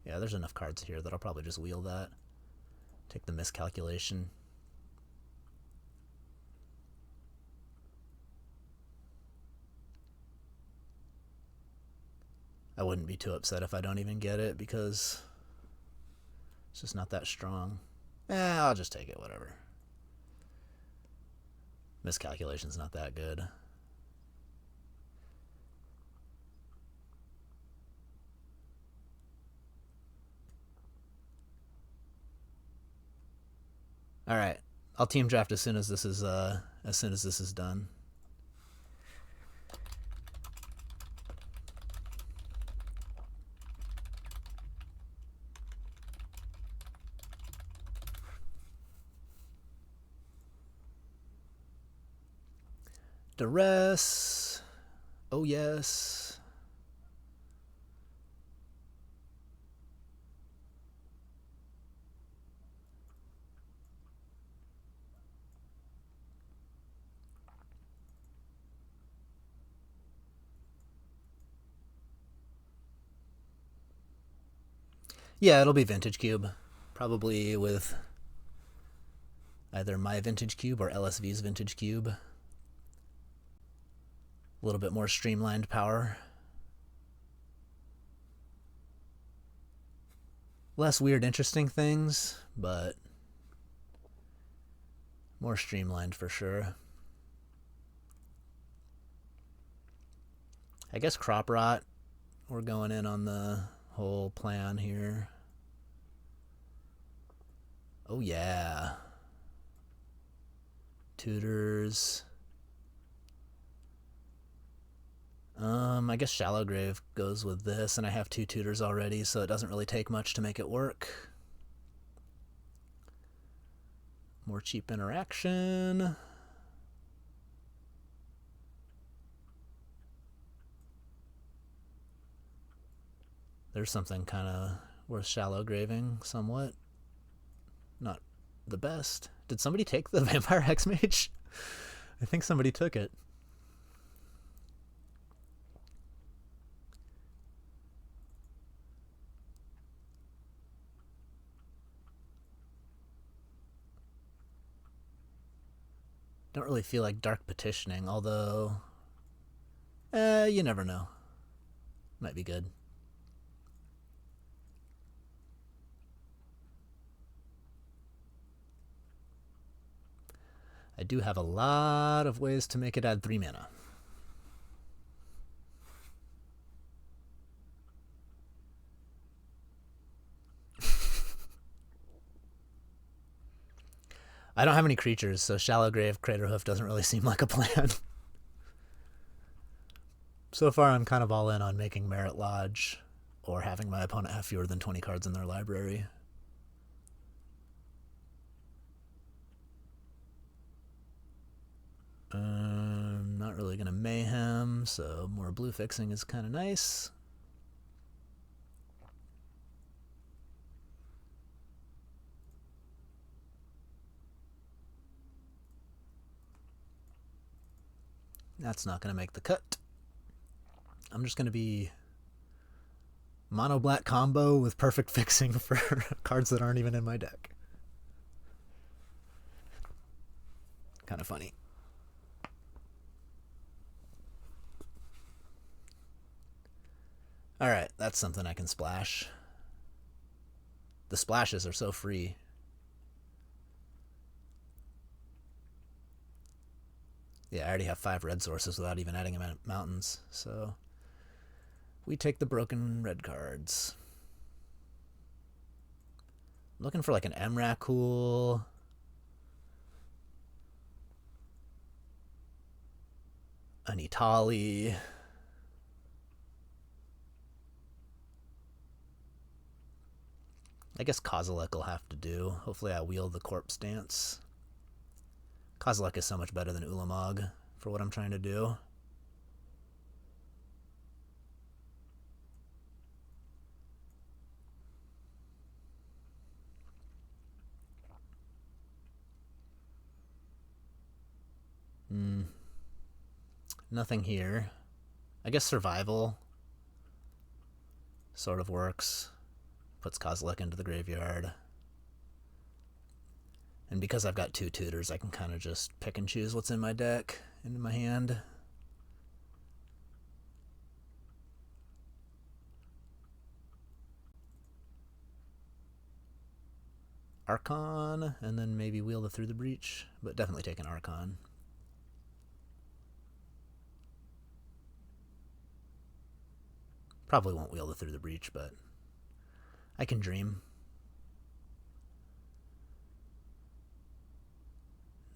9. Yeah, there's enough cards here that I'll probably just wheel that. Take the miscalculation. I wouldn't be too upset if I don't even get it because it's just not that strong. I'll just take it, whatever. Miscalculation's not that good. All right, I'll team draft as soon as this is done. Duress. Oh yes. Yeah, it'll be Vintage Cube. Probably with either my Vintage Cube or LSV's Vintage Cube. A little bit more streamlined power. Less weird, interesting things, but more streamlined for sure. I guess Crop Rot, we're going in on the whole plan here. Oh yeah. Tutors. I guess Shallow Grave goes with this, and I have 2 tutors already, so it doesn't really take much to make it work. More cheap interaction. There's something kind of worth shallow graving, somewhat. Not the best. Did somebody take the Vampire Hexmage? I think somebody took it. Don't really feel like dark petitioning, although you never know. Might be good. I do have a lot of ways to make it add 3 mana. I don't have any creatures, so Shallow Grave, Craterhoof doesn't really seem like a plan. So far, I'm kind of all in on making Merit Lodge or having my opponent have fewer than 20 cards in their library. Not really going to Mayhem, so more blue fixing is kind of nice. That's not going to make the cut. I'm just going to be mono black combo with perfect fixing for cards that aren't even in my deck. Kind of funny. Alright, that's something I can splash. The splashes are so free. Yeah, I already have 5 red sources without even adding mountains, so we take the broken red cards. Looking for like an Emrakul. An Itali. I guess Kozilek will have to do. Hopefully I wield the Corpse Dance. Kozilek is so much better than Ulamog for what I'm trying to do. Nothing here. I guess Survival sort of works. Puts Kozilek into the graveyard. And because I've got 2 tutors, I can kind of just pick and choose what's in my deck, into my hand. Archon, and then maybe wheel the Through the Breach, but definitely take an Archon. Probably won't wheel the Through the Breach, but I can dream.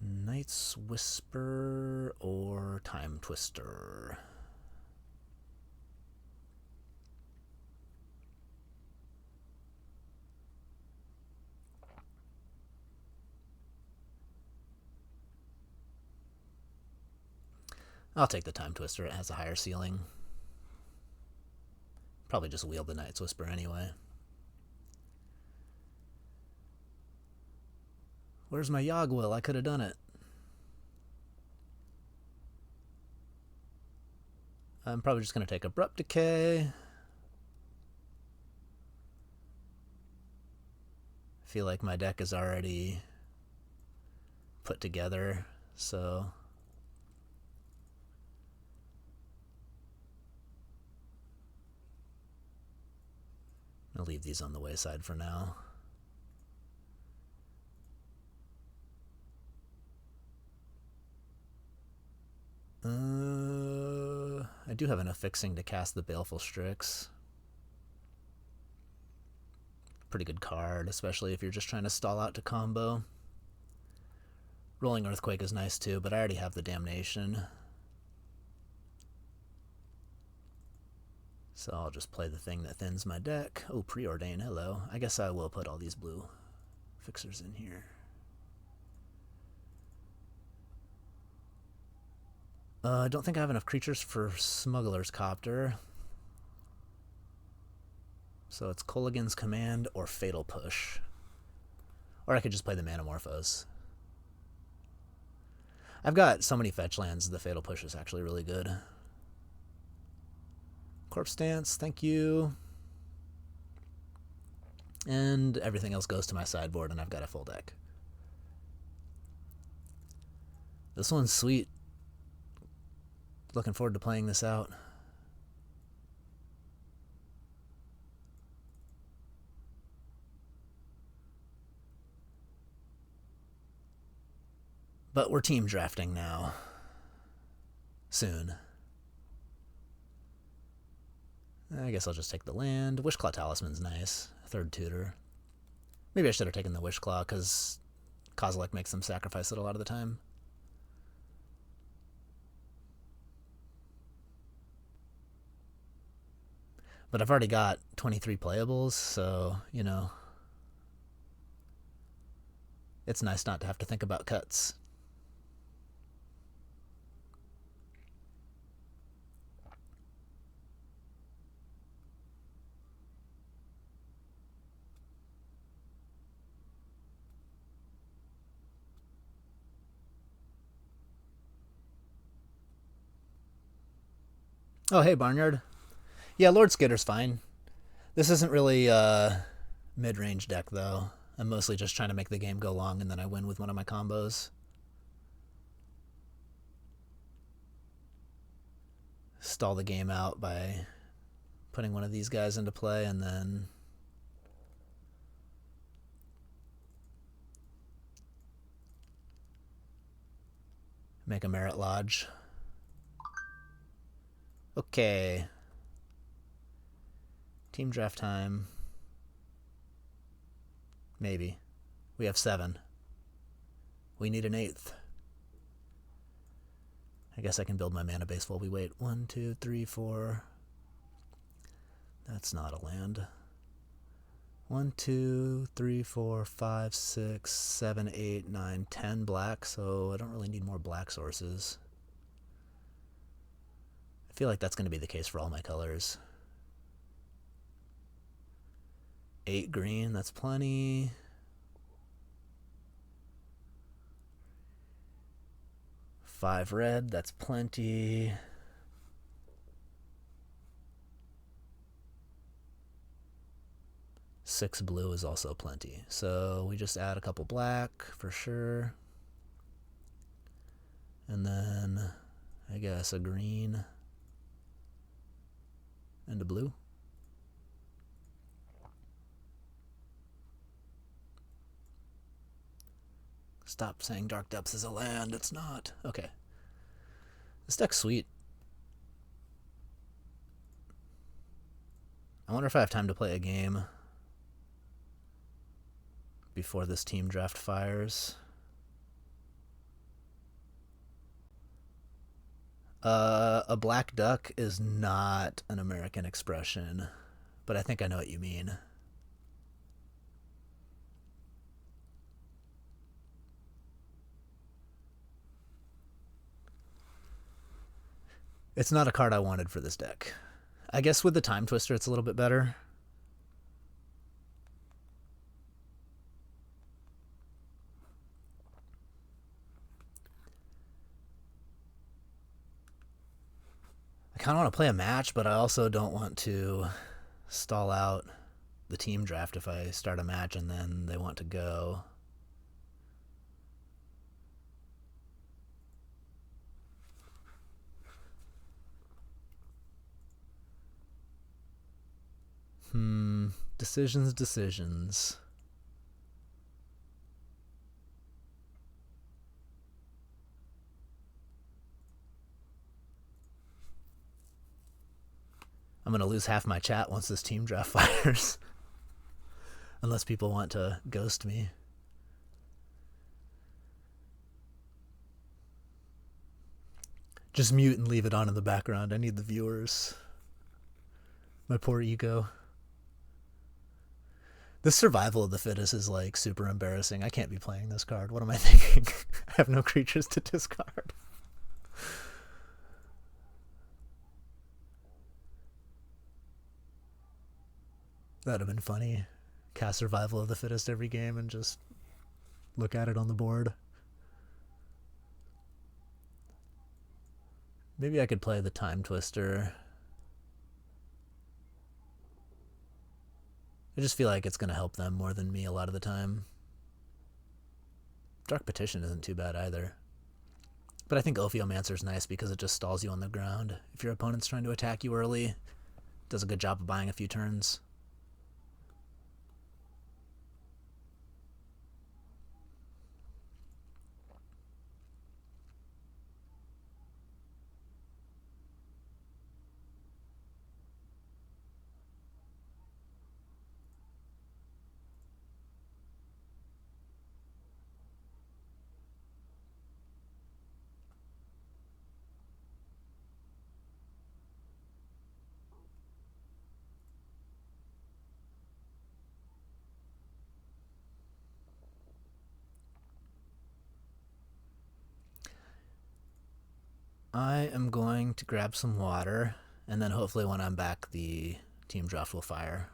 Night's Whisper or Time Twister. I'll take the Time Twister. It has a higher ceiling. Probably just wield the Night's Whisper anyway. Where's my Yogwill? I could have done it. I'm probably just going to take Abrupt Decay. I feel like my deck is already put together, so I'll leave these on the wayside for now. I do have enough fixing to cast the Baleful Strix. Pretty good card, especially if you're just trying to stall out to combo. Rolling Earthquake is nice too, but I already have the Damnation. So I'll just play the thing that thins my deck. Oh, Preordain, hello. I guess I will put all these blue fixers in here. I don't think I have enough creatures for Smuggler's Copter. So it's Kolaghan's Command or Fatal Push. Or I could just play the Manamorphose. I've got so many fetch lands, the Fatal Push is actually really good. Corpse Dance, thank you. And everything else goes to my sideboard, and I've got a full deck. This one's sweet. Looking forward to playing this out. But we're team drafting now. Soon. I guess I'll just take the land. Wishclaw Talisman's nice. Third tutor. Maybe I should have taken the Wishclaw, because Kozilek makes them sacrifice it a lot of the time. But I've already got 23 playables, so, you know, it's nice not to have to think about cuts. Oh, hey, Barnyard. Yeah, Lord Skitter's fine. This isn't really a mid-range deck, though. I'm mostly just trying to make the game go long, and then I win with one of my combos. Stall the game out by putting one of these guys into play, and then make a Merit Lodge. Okay. Team draft time. Maybe. We have 7. We need an 8th. I guess I can build my mana base while we wait. 1, 2, 3, 4. That's not a land. 1, 2, 3, 4, 5, 6, 7, 8, 9, 10 black, so I don't really need more black sources. I feel like that's going to be the case for all my colors. 8 green, that's plenty. Five red, that's plenty. Six blue is also plenty. So we just add a couple black for sure. And then I guess a green and a blue. Stop saying Dark Depths is a land. It's not. Okay. This deck's sweet. I wonder if I have time to play a game before this team draft fires. A black duck is not an American expression, but I think I know what you mean. It's not a card I wanted for this deck. I guess with the Time Twister it's a little bit better. I kind of want to play a match, but I also don't want to stall out the team draft if I start a match and then they want to go. Decisions. I'm going to lose half my chat once this team draft fires. Unless people want to ghost me. Just mute and leave it on in the background. I need the viewers. My poor ego. This Survival of the Fittest is like super embarrassing. I can't be playing this card. What am I thinking? I have no creatures to discard. That'd have been funny. Cast survival of the fittest every game and just look at it on the board. Maybe I could play the Time Twister. I just feel like it's going to help them more than me a lot of the time. Dark Petition isn't too bad either. But I think Ophiomancer's nice because it just stalls you on the ground. If your opponent's trying to attack you early, it does a good job of buying a few turns. I am going to grab some water, and then hopefully when I'm back, the team draft will fire.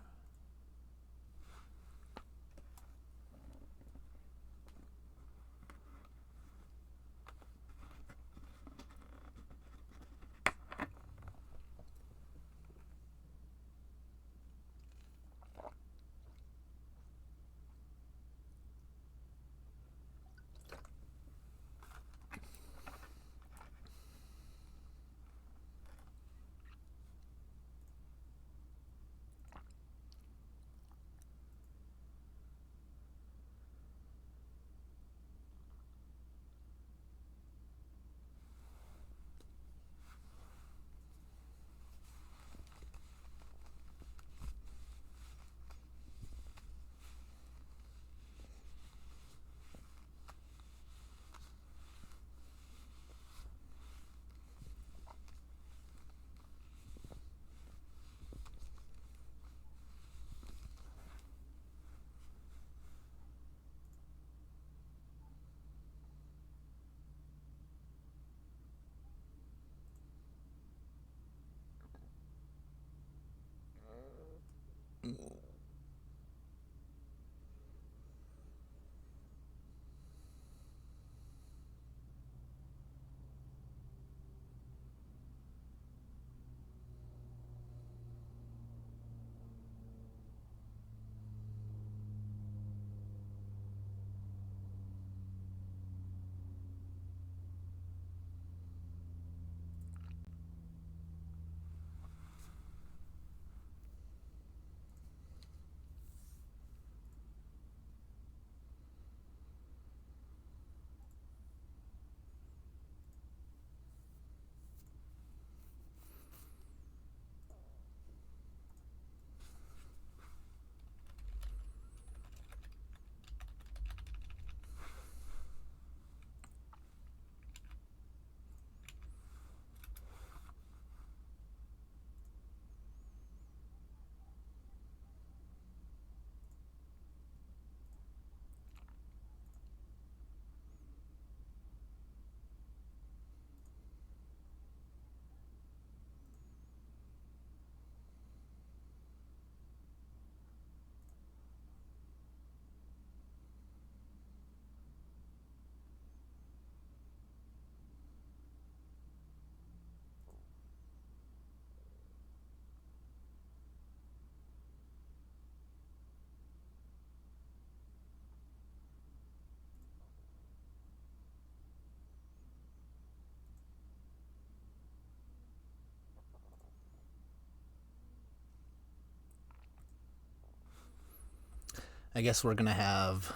I guess we're going to have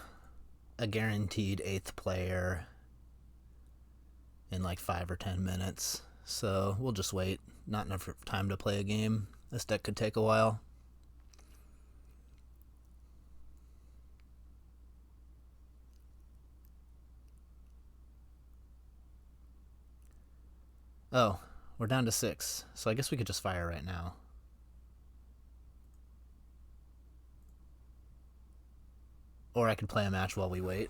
a guaranteed 8th player in like 5 or 10 minutes. So we'll just wait. Not enough time to play a game. This deck could take a while. Oh, we're down to 6. So I guess we could just fire right now. Or I could play a match while we wait.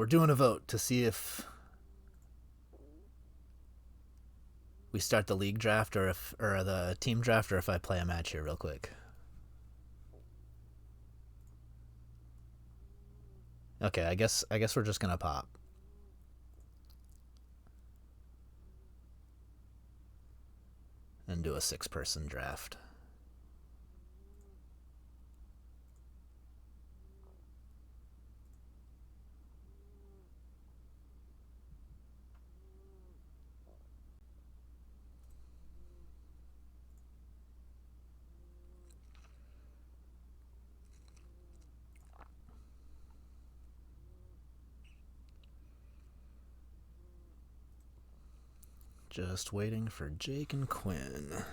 we're doing a vote to see if we start the league draft or the team draft, or if I play a match here real quick. Okay, I guess we're just gonna pop. And do a 6-person draft. Just waiting for Jake and Quinn.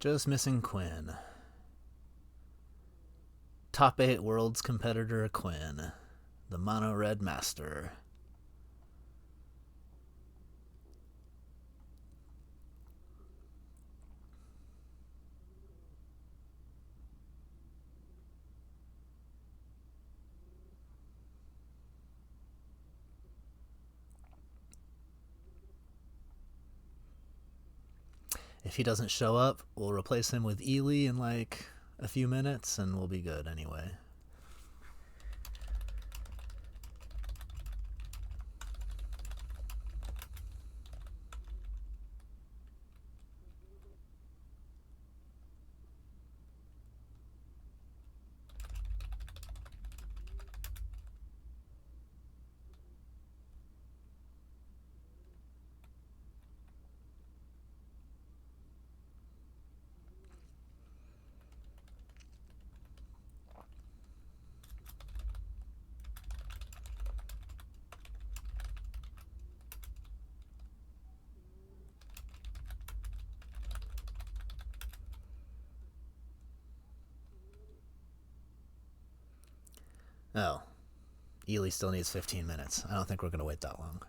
Just missing Quinn. Top 8 Worlds competitor Quinn. The Mono Red Master. If he doesn't show up, we'll replace him with Ely in like a few minutes and we'll be good anyway. Oh, Ely still needs 15 minutes. I don't think we're going to wait that long.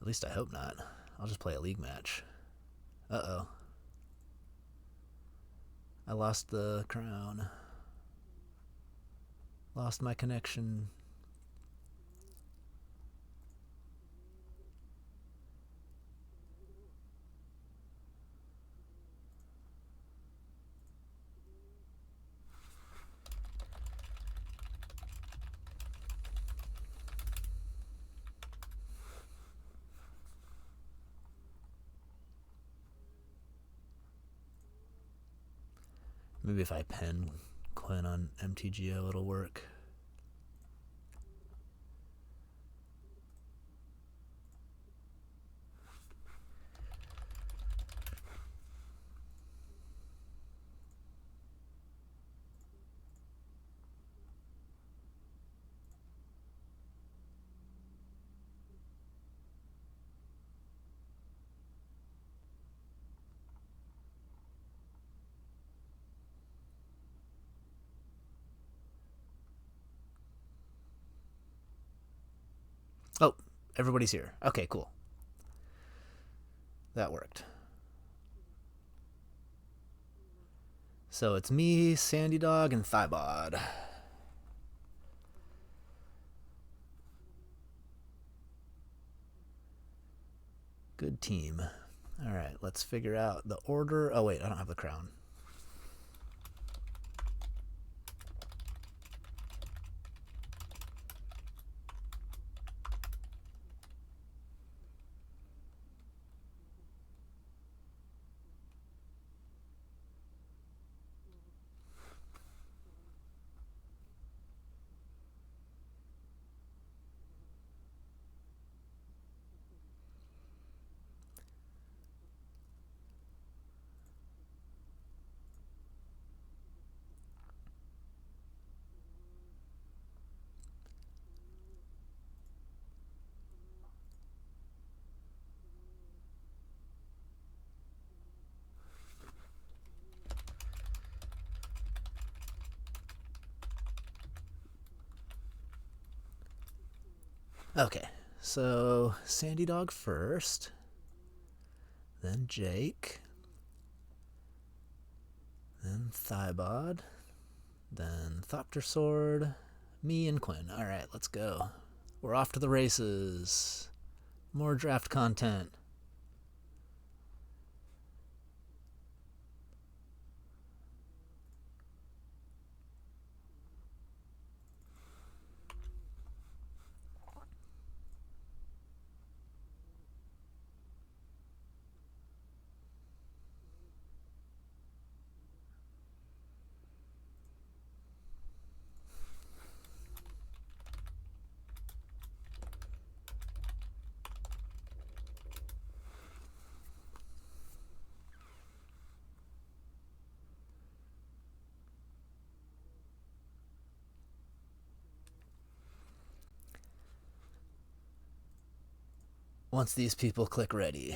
At least I hope not. I'll just play a league match. Uh-oh. I lost the crown. Lost my connection. Maybe if I pen Quinn on MTGO, it'll work. Oh, everybody's here. Okay, cool. That worked. So it's me, Sandy Dog, and Thybod. Good team. Alright, let's figure out the order. Oh, wait, I don't have the crown. Okay, so Sandy Dog first, then Jake, then Thybod, then Thopter Sword, me and Quinn. Alright, let's go. We're off to the races. More draft content. Once these people click ready.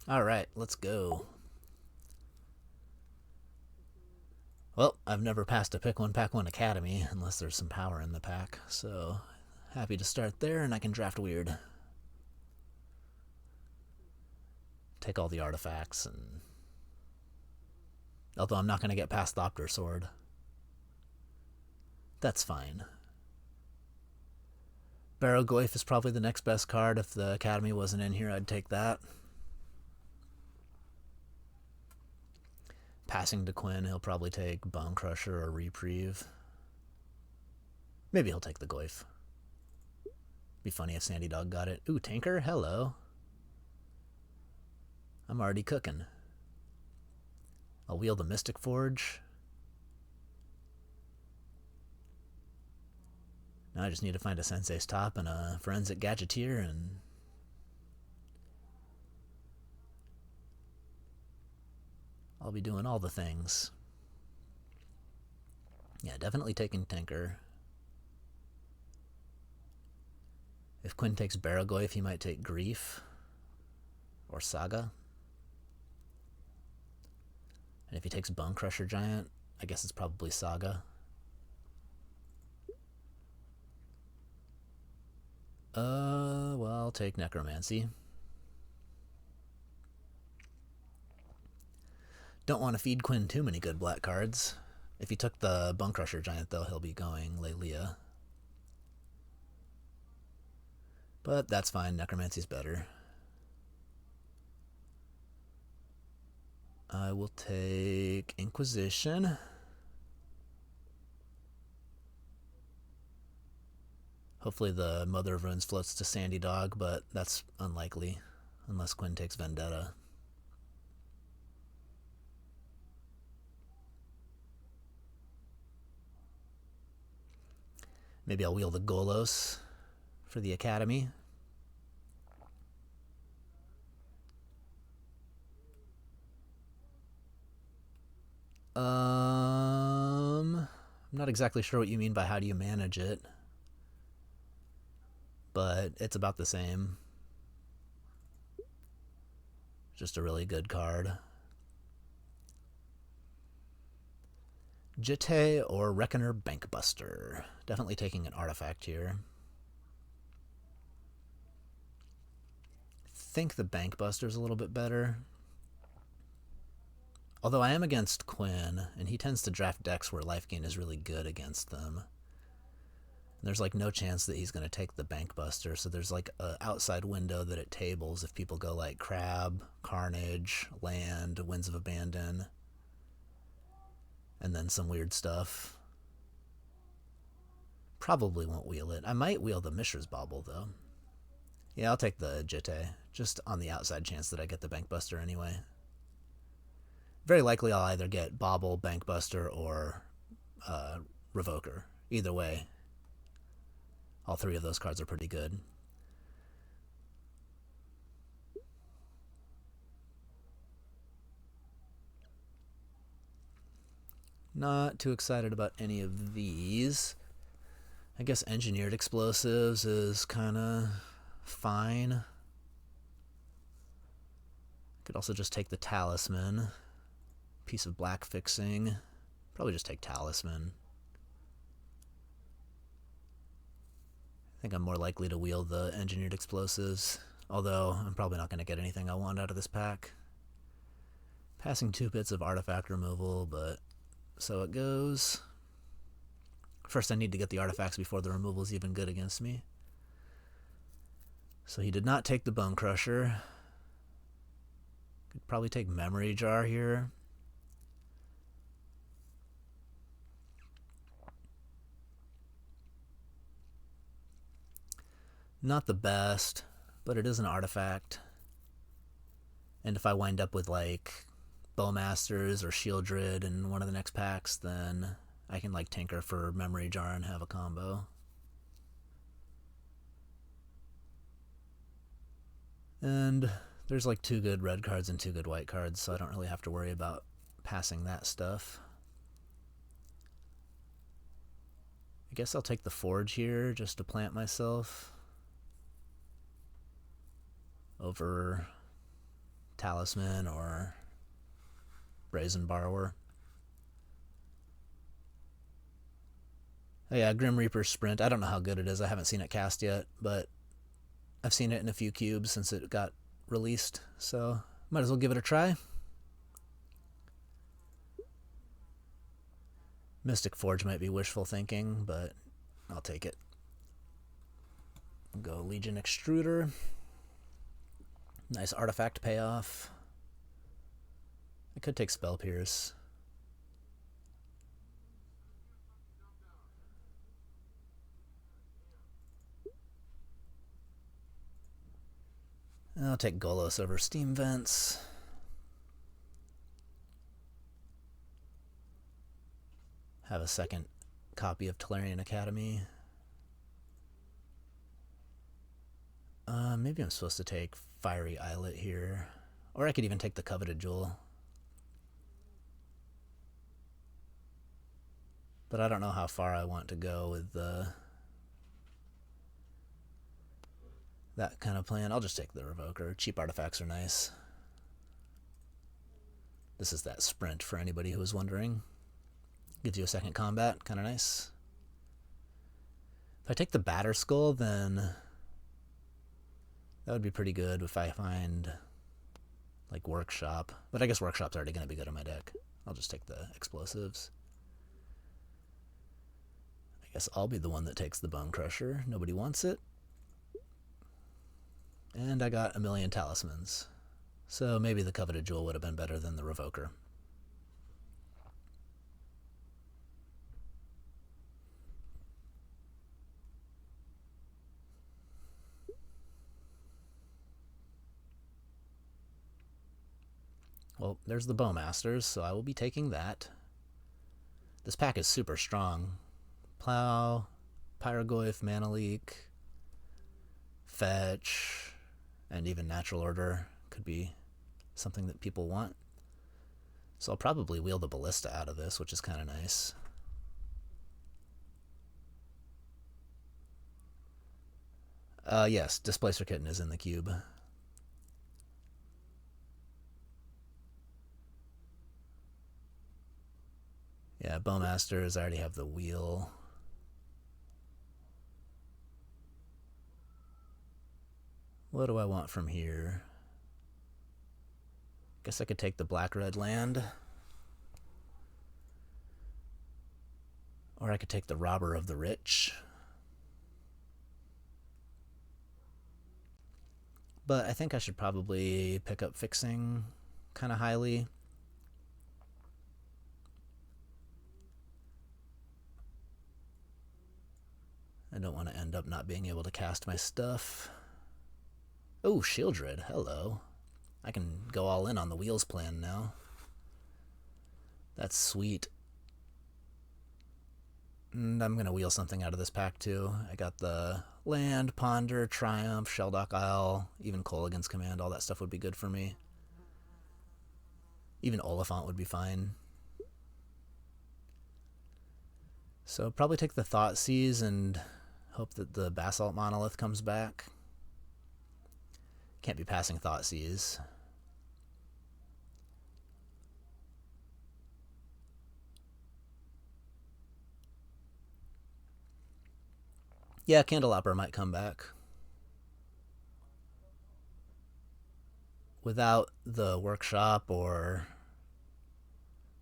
Alright, let's go. Well, I've never passed a Pick One Pack One Academy unless there's some power in the pack, so happy to start there, and I can draft weird. Take all the artifacts, and although I'm not going to get past Thopter Sword. That's fine. Barrowgoyf is probably the next best card. If the Academy wasn't in here, I'd take that. Passing to Quinn, he'll probably take Bone Crusher or Reprieve. Maybe he'll take the Goyf. Be funny if Sandy Dog got it. Ooh, Tanker, hello. I'm already cooking. I'll wield the Mystic Forge. Now I just need to find a Sensei's Top and a Forensic Gadgeteer, and I'll be doing all the things. Yeah, definitely taking Tinker. If Quinn takes Barrowgoyf, he might take Grief or Saga. And if he takes Bone Crusher Giant, I guess it's probably Saga. Well, I'll take Necromancy. Don't want to feed Quinn too many good black cards. If he took the Bone Crusher Giant, though, he'll be going Lelia. But that's fine, Necromancy's better. I will take Inquisition. Hopefully the Mother of Runes floats to Sandy Dog, but that's unlikely, unless Quinn takes Vendetta. Maybe I'll wield the Golos for the Academy. I'm not exactly sure what you mean by how do you manage it, but it's about the same. Just a really good card. Jitte or Reckoner Bankbuster. Definitely taking an artifact here. I think the Bankbuster's a little bit better. Although I am against Quinn, and he tends to draft decks where life gain is really good against them. There's like no chance that he's going to take the Bankbuster, so there's like an outside window that it tables if people go like Crab, Carnage, Land, Winds of Abandon, and then some weird stuff. Probably won't wheel it. I might wheel the Mishra's Bauble, though. Yeah, I'll take the Jitte, just on the outside chance that I get the Bankbuster anyway. Very likely I'll either get Bauble, Bankbuster, or Revoker. Either way, all three of those cards are pretty good. Not too excited about any of these. I guess engineered explosives is kind of fine. Could also just take the talisman. Piece of black fixing. Probably just take talisman. I think I'm more likely to wield the engineered explosives, although I'm probably not going to get anything I want out of this pack. Passing 2 bits of artifact removal, but so it goes. First I need to get the artifacts before the removal is even good against me. So he did not take the Bone Crusher. Could probably take Memory Jar here. Not the best, but it is an artifact. And if I wind up with like Bowmasters or Shieldred in one of the next packs, then I can like tinker for Memory Jar and have a combo. And there's like 2 good red cards and 2 good white cards, so I don't really have to worry about passing that stuff. I guess I'll take the Forge here just to plant myself over Talisman or Brazen Borrower. Oh yeah, Grim Reaper Sprint. I don't know how good it is. I haven't seen it cast yet, but I've seen it in a few cubes since it got released, so might as well give it a try. Mystic Forge might be wishful thinking, but I'll take it. Go Legion Extruder. Nice artifact payoff. I could take Spell Pierce. I'll take Golos over Steam Vents. Have a second copy of Tolarian Academy. Maybe I'm supposed to take Fiery Islet here. Or I could even take the Coveted Jewel. But I don't know how far I want to go with that kind of plan. I'll just take the Revoker. Cheap artifacts are nice. This is that sprint for anybody who was wondering. Gives you a second combat, kind of nice. If I take the Batter Skull, then that would be pretty good if I find like Workshop. But I guess Workshop's already going to be good in my deck. I'll just take the explosives. I guess I'll be the one that takes the Bone Crusher. Nobody wants it. And I got a million talismans. So maybe the Coveted Jewel would have been better than the Revoker. Well, there's the Bowmasters, so I will be taking that. This pack is super strong. Plow, Pyrogoyf, Mana Leak, Fetch, and even Natural Order could be something that people want. So I'll probably wheel the Ballista out of this, which is kind of nice. Yes, Displacer Kitten is in the cube. Yeah, Bowmasters, I already have the wheel. What do I want from here? Guess I could take the black-red land. Or I could take the Robber of the Rich. But I think I should probably pick up Fixing kind of highly. I don't want to end up not being able to cast my stuff. Oh, Shieldred, hello. I can go all in on the wheels plan now. That's sweet. And I'm going to wheel something out of this pack too. I got the Land, Ponder, Triumph, Sheldock Isle, even Kolaghan's Command. All that stuff would be good for me. Even Oliphant would be fine. So probably take the Thoughtseize and hope that the Basalt Monolith comes back. Can't be passing Thoughtseize. Yeah, Candelabra might come back. Without the workshop or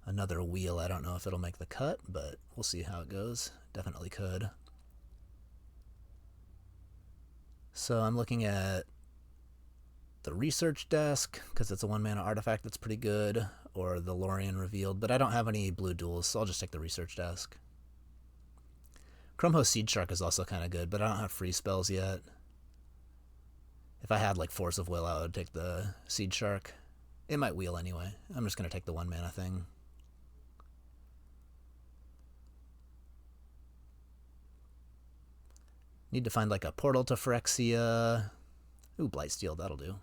another wheel, I don't know if it'll make the cut, but we'll see how it goes. Definitely could. So I'm looking at the research desk, because it's a 1-mana artifact that's pretty good, or the Lorien Revealed, but I don't have any blue duels, so I'll just take the research desk. Chrome Seed Shark is also kind of good, but I don't have free spells yet. If I had like Force of Will, I would take the Seed Shark. It might wheel anyway. I'm just going to take the 1-mana thing. Need to find like a portal to Phyrexia. Ooh, Blightsteel, that'll do.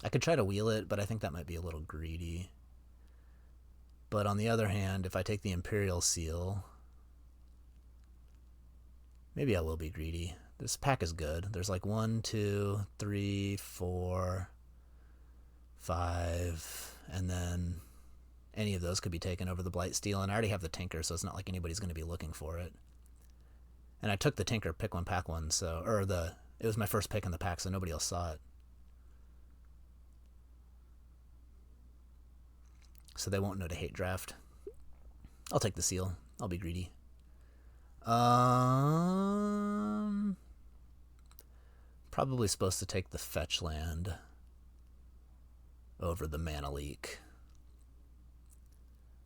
I could try to wheel it, but I think that might be a little greedy. But on the other hand, if I take the Imperial Seal, maybe I will be greedy. This pack is good. There's like 1, 2, 3, 4, 5, and then any of those could be taken over the Blightsteel, and I already have the Tinker, so it's not like anybody's going to be looking for it. And I took the Tinker pick one, pack one, so, it was my first pick in the pack, so nobody else saw it. So they won't know to hate draft. I'll take the seal. I'll be greedy. Probably supposed to take the fetch land over the mana leak.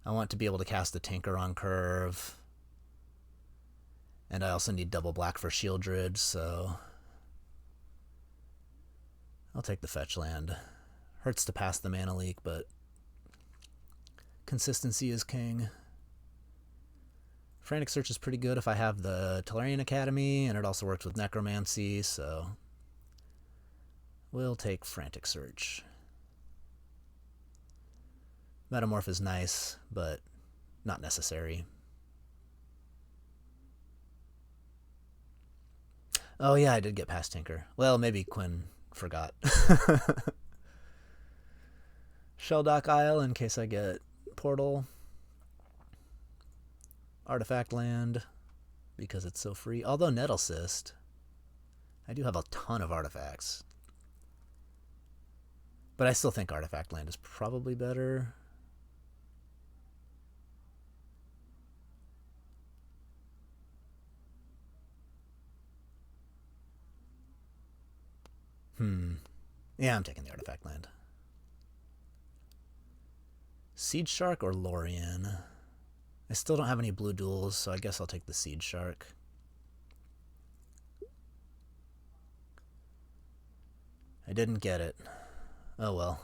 I want to be able to cast the Tinker on curve. And I also need double black for Shieldred, so I'll take the fetch land. Hurts to pass the mana leak, but consistency is king. Frantic Search is pretty good if I have the Tolarian Academy, and it also works with Necromancy, so we'll take Frantic Search. Metamorph is nice, but not necessary. Oh yeah, I did get past Tinker. Well, maybe Quinn forgot. Shelldock Isle in case I get Portal. Artifact Land, because it's so free. Although Nettle Cyst, I do have a ton of artifacts. But I still think Artifact Land is probably better. Yeah, I'm taking the Artifact Land. Seed Shark or Lorien? I still don't have any blue duels, so I guess I'll take the Seed Shark. I didn't get it. Oh well.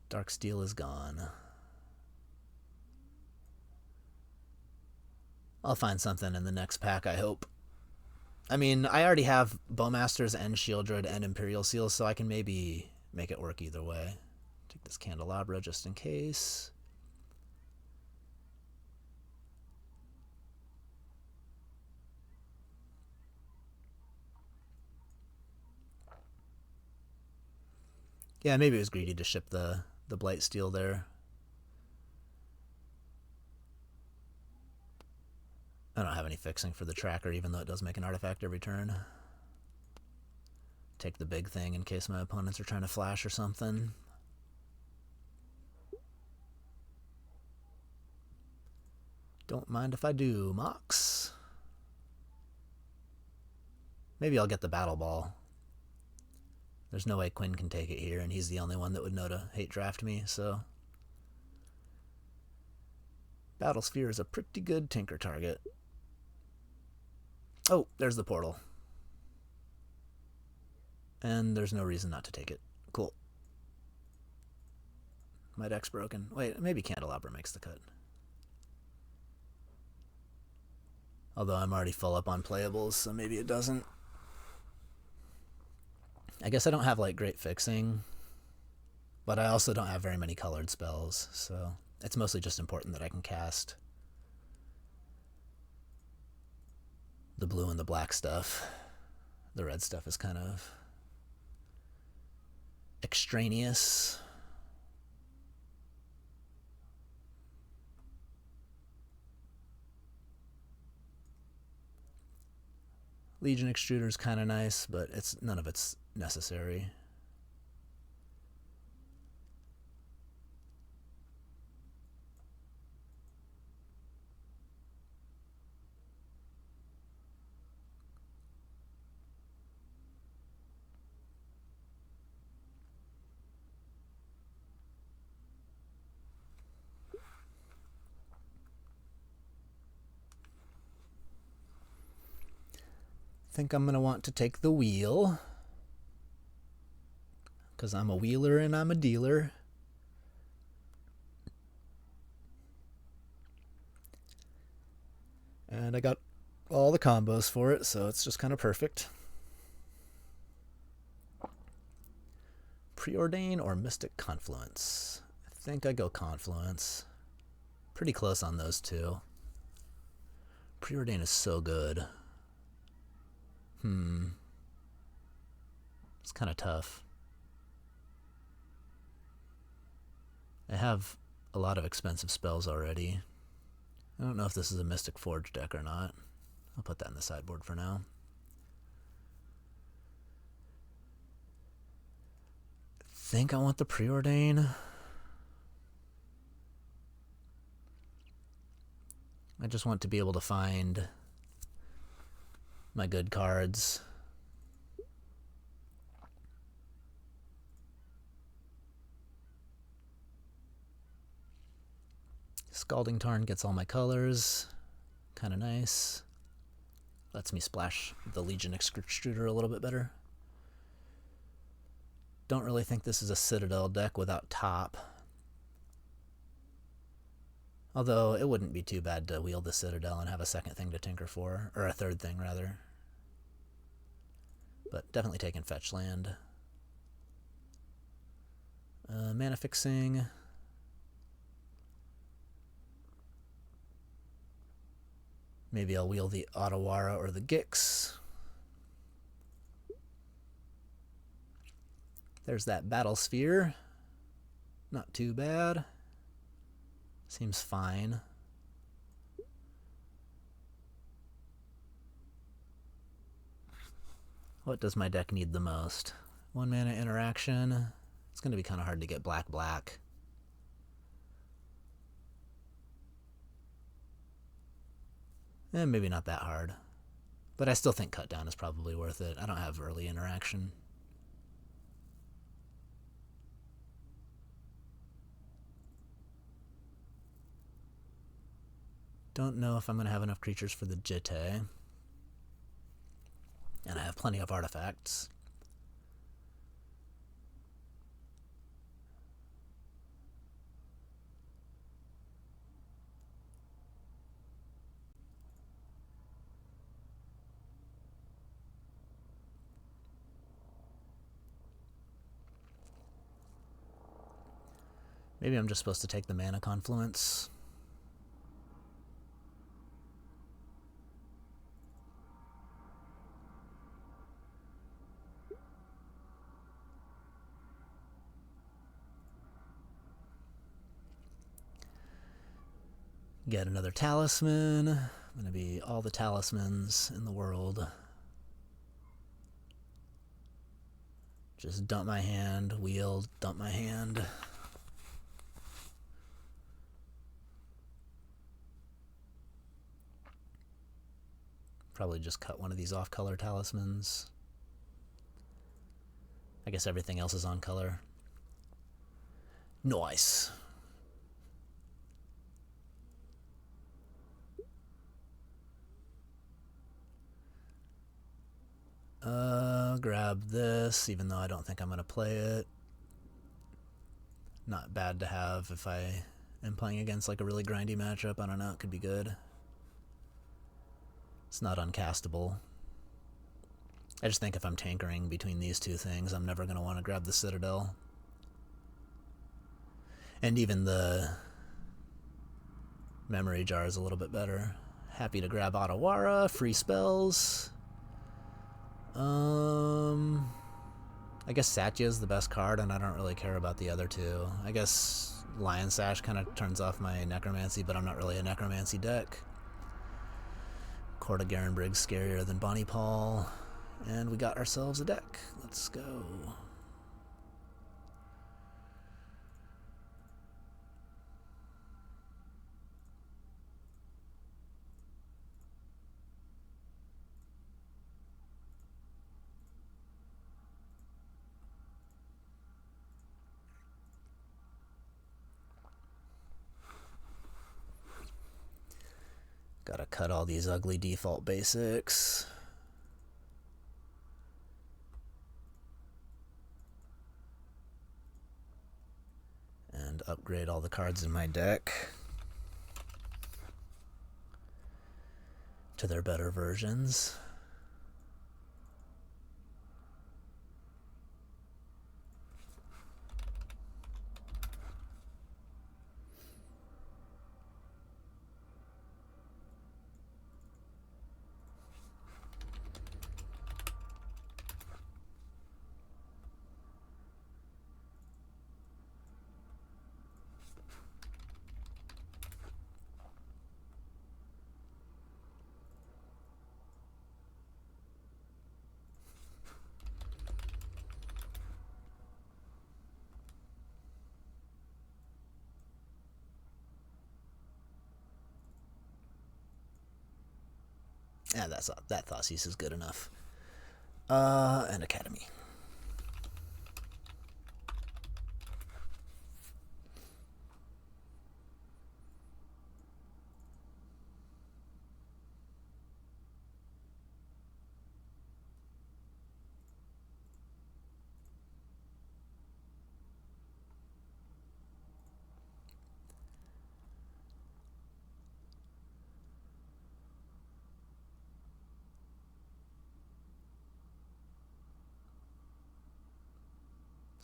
Dark Steel is gone. I'll find something in the next pack, I hope. I mean, I already have Bowmasters and Shieldred and Imperial Seals, so I can maybe make it work either way. Take this Candelabra just in case. Yeah, maybe it was greedy to ship the Blightsteel there. I don't have any fixing for the tracker, even though it does make an artifact every turn. Take the big thing in case my opponents are trying to flash or something. Don't mind if I do. Mox. Maybe I'll get the Battle Ball. There's no way Quinn can take it here, and he's the only one that would know to hate draft me, so Battlesphere is a pretty good Tinker target. Oh, there's the portal. And there's no reason not to take it. Cool. My deck's broken. Wait, maybe Candelabra makes the cut. Although I'm already full up on playables, so maybe it doesn't. I guess I don't have like great fixing, but I also don't have very many colored spells, so It's mostly just important that I can cast the blue and the black stuff. The red stuff is kind of extraneous. Legion Extruder is kind of nice, but none of it's necessary. I think I'm going to want to take the wheel, because I'm a wheeler and I'm a dealer. And I got all the combos for it, so it's just kind of perfect. Preordain or Mystic Confluence? I think I go Confluence. Pretty close on those two. Preordain is so good. It's kind of tough. I have a lot of expensive spells already. I don't know if this is a Mystic Forge deck or not. I'll put that in the sideboard for now. I think I want the Preordain. I just want to be able to find my good cards. Scalding Tarn gets all my colors. Kind of nice. Lets me splash the Legion Extruder a little bit better. Don't really think this is a Citadel deck without top. Although it wouldn't be too bad to wield the Citadel and have a second thing to tinker for. Or a third thing, rather. But definitely taking fetch land. Mana fixing. Maybe I'll wield the Otawara or the Gix. There's that Battle Sphere. Not too bad. Seems fine. What does my deck need the most? 1 mana interaction. It's going to be kind of hard to get black. Maybe not that hard. But I still think Cut Down is probably worth it. I don't have early interaction. Don't know if I'm going to have enough creatures for the Jitte. And I have plenty of artifacts. Maybe I'm just supposed to take the Mana Confluence. Get another talisman. I'm going to be all the talismans in the world. Just dump my hand, wield, dump my hand. Probably just cut one of these off-color talismans. I guess everything else is on color. Nice. Grab this, even though I don't think I'm going to play it. Not bad to have if I am playing against like a really grindy matchup. I don't know, it could be good. It's not uncastable. I just think if I'm tankering between these two things, I'm never going to want to grab the Citadel. And even the Memory jar is a little bit better. Happy to grab Otawara. Free spells. I guess Satya is the best card, and I don't really care about the other two. I guess Lion Sash kind of turns off my Necromancy, but I'm not really a Necromancy deck. Court of Garen Briggs scarier than Bonnie Paul. And we got ourselves a deck. Let's go. Gotta cut all these ugly default basics. And upgrade all the cards in my deck to their better versions. Yeah, that Thoughtseize is good enough. And Academy.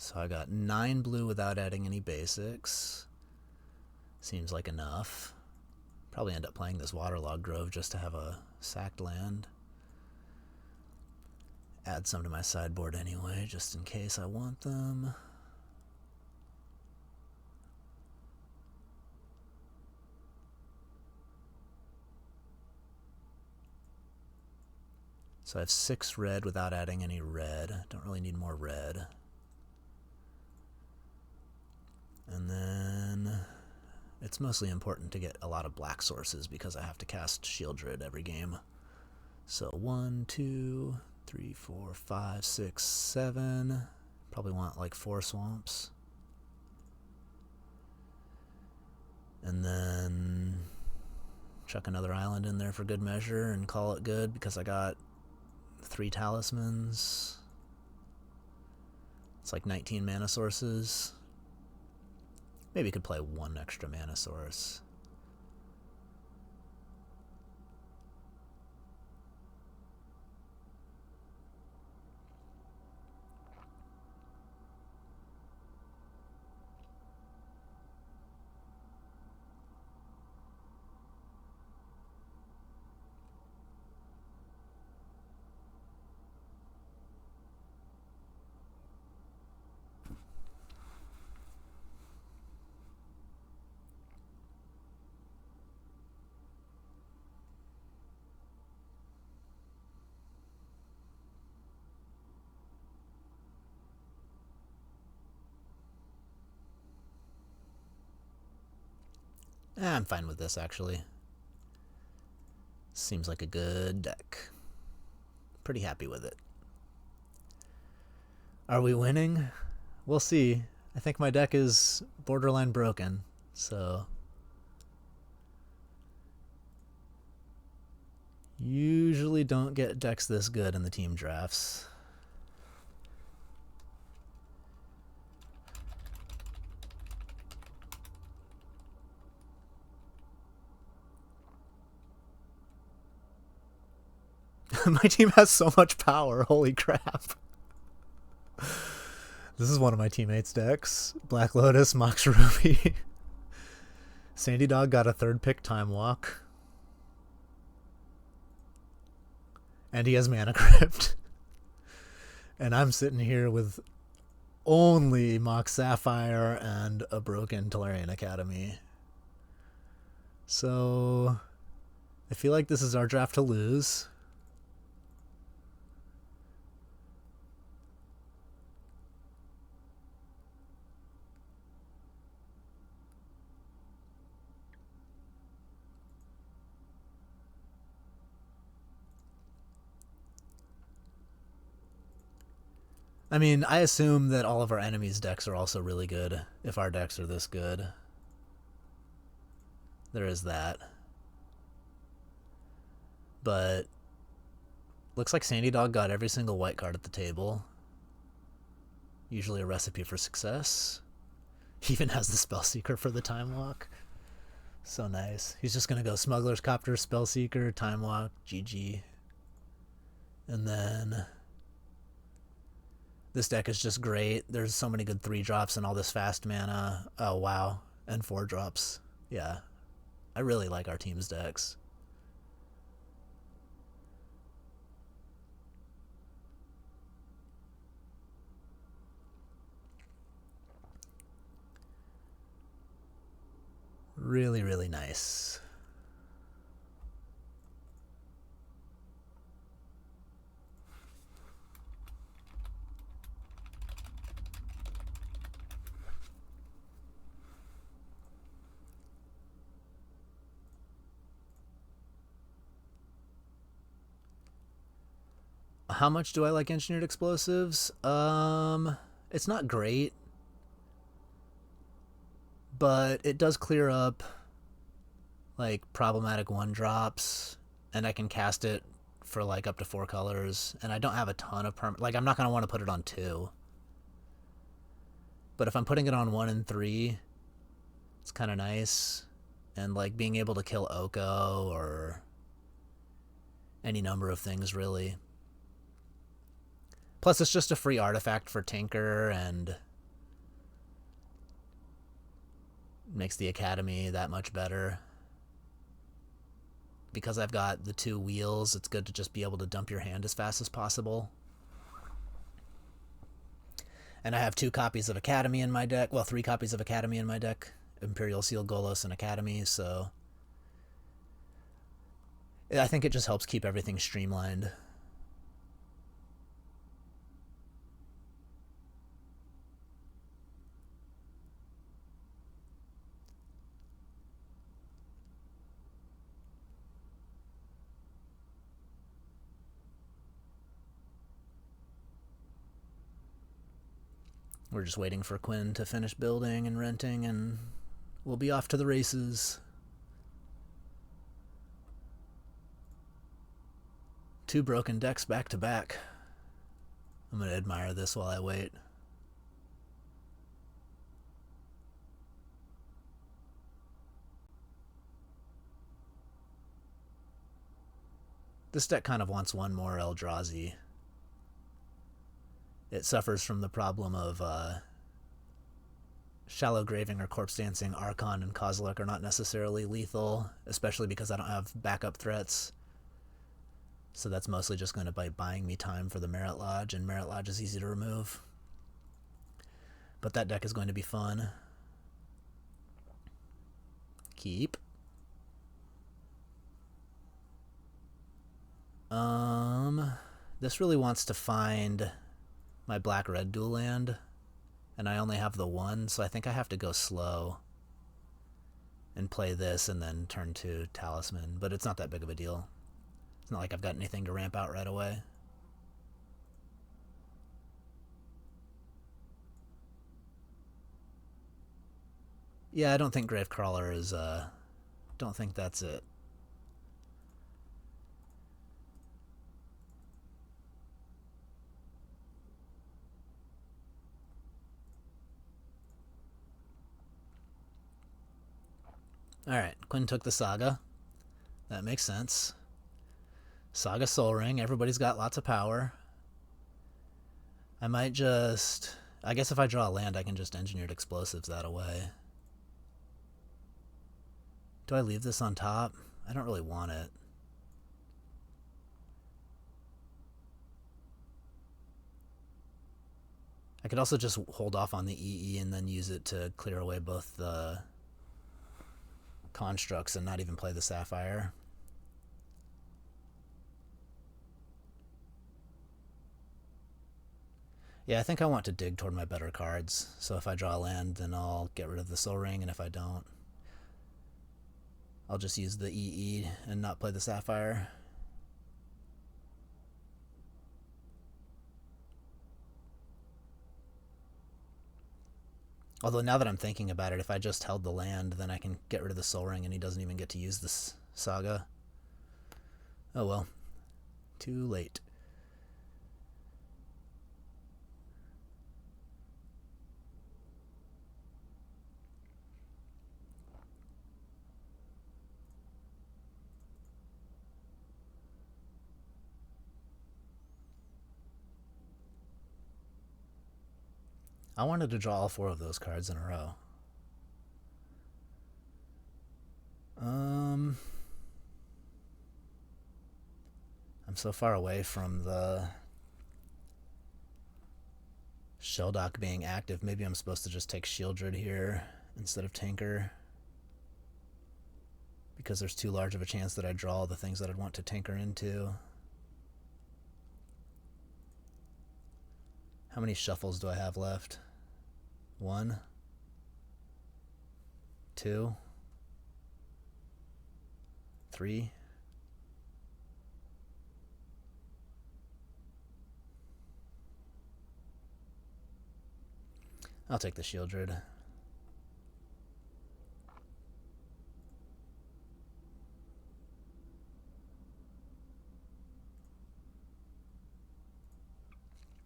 So I got 9 blue without adding any basics. Seems like enough. Probably end up playing this Waterlogged Grove just to have a sacked land. Add some to my sideboard anyway, just in case I want them. So I have 6 red without adding any red. Don't really need more red. And then it's mostly important to get a lot of black sources because I have to cast Shieldred every game. So 1, 2, 3, 4, 5, 6, 7. Probably want like 4 swamps. And then chuck another island in there for good measure and call it good because I got 3 talismans. It's like 19 mana sources. Maybe could play 1 extra mana source. I'm fine with this, actually. Seems like a good deck. Pretty happy with it. Are we winning? We'll see. I think my deck is borderline broken, so... Usually don't get decks this good in the team drafts. My team has so much power, holy crap. This is one of my teammates' decks. Black Lotus, Mox Ruby. Sandy Dog got a third pick Time Walk. And he has Mana Crypt. And I'm sitting here with only Mox Sapphire and a broken Tolarian Academy. So I feel like this is our draft to lose. I mean, I assume that all of our enemies' decks are also really good if our decks are this good. There is that. But looks like Sandy Dog got every single white card at the table. Usually a recipe for success. He even has the Spellseeker for the Time Walk. So nice. He's just going to go Smuggler's Copter, Spellseeker, Time Walk, GG. And then this deck is just great. There's so many good 3-drops and all this fast mana. Oh, wow. And 4-drops. Yeah. I really like our team's decks. Really, really nice. How much do I like engineered explosives? It's not great, but it does clear up like problematic 1-drops, and I can cast it for like up to 4 colors, and I don't have a ton of like I'm not gonna want to put it on 2, but if I'm putting it on 1 and 3, it's kind of nice. And like being able to kill Oko or any number of things really. Plus, it's just a free artifact for Tinker and makes the Academy that much better. Because I've got the 2 wheels, it's good to just be able to dump your hand as fast as possible. And I have 2 copies of Academy in my deck. Well, 3 copies of Academy in my deck. Imperial Seal, Golos, and Academy, so I think it just helps keep everything streamlined. We're just waiting for Quinn to finish building and renting, and we'll be off to the races. 2 broken decks back to back. I'm going to admire this while I wait. This deck kind of wants one more Eldrazi. It suffers from the problem of Shallow Graving or Corpse Dancing. Archon and Kozilek are not necessarily lethal, especially because I don't have backup threats. So that's mostly just going to be buying me time for the Merit Lodge, and Merit Lodge is easy to remove. But that deck is going to be fun. Keep. This really wants to find my black-red dual land, and I only have the 1, so I think I have to go slow and play this and then turn to Talisman, but it's not that big of a deal. It's not like I've got anything to ramp out right away. Yeah, I don't think Gravecrawler is, don't think that's it. Alright, Quinn took the Saga. That makes sense. Saga Soul Ring, everybody's got lots of power. I might just... I guess if I draw a land, I can just Engineered Explosives that away. Do I leave this on top? I don't really want it. I could also just hold off on the EE and then use it to clear away both the constructs and not even play the Sapphire. Yeah, I think I want to dig toward my better cards. So if I draw a land, then I'll get rid of the Soul Ring, and if I don't, I'll just use the EE and not play the Sapphire. Although now that I'm thinking about it, if I just held the land, then I can get rid of the Soul Ring and he doesn't even get to use this Saga. Oh well. Too late. I wanted to draw all 4 of those cards in a row. I'm so far away from the Shelldock being active. Maybe I'm supposed to just take Shieldred here instead of Tinker, because there's too large of a chance that I draw the things that I'd want to tinker into. How many shuffles do I have left? 1, 2, 3. I'll take the Shieldred.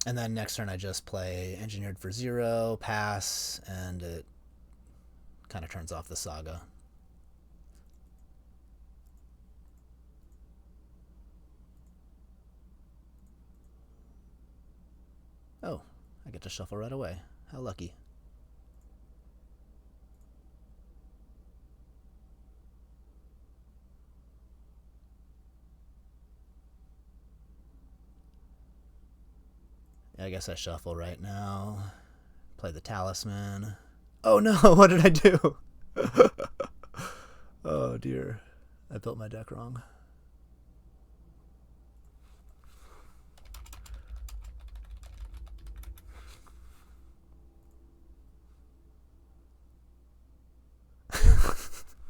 And then next turn I just play Engineered for 0, pass, and it kind of turns off the Saga. Oh, I get to shuffle right away. How lucky. I guess I shuffle right now. Play the Talisman. Oh no, what did I do? Oh dear. I built my deck wrong.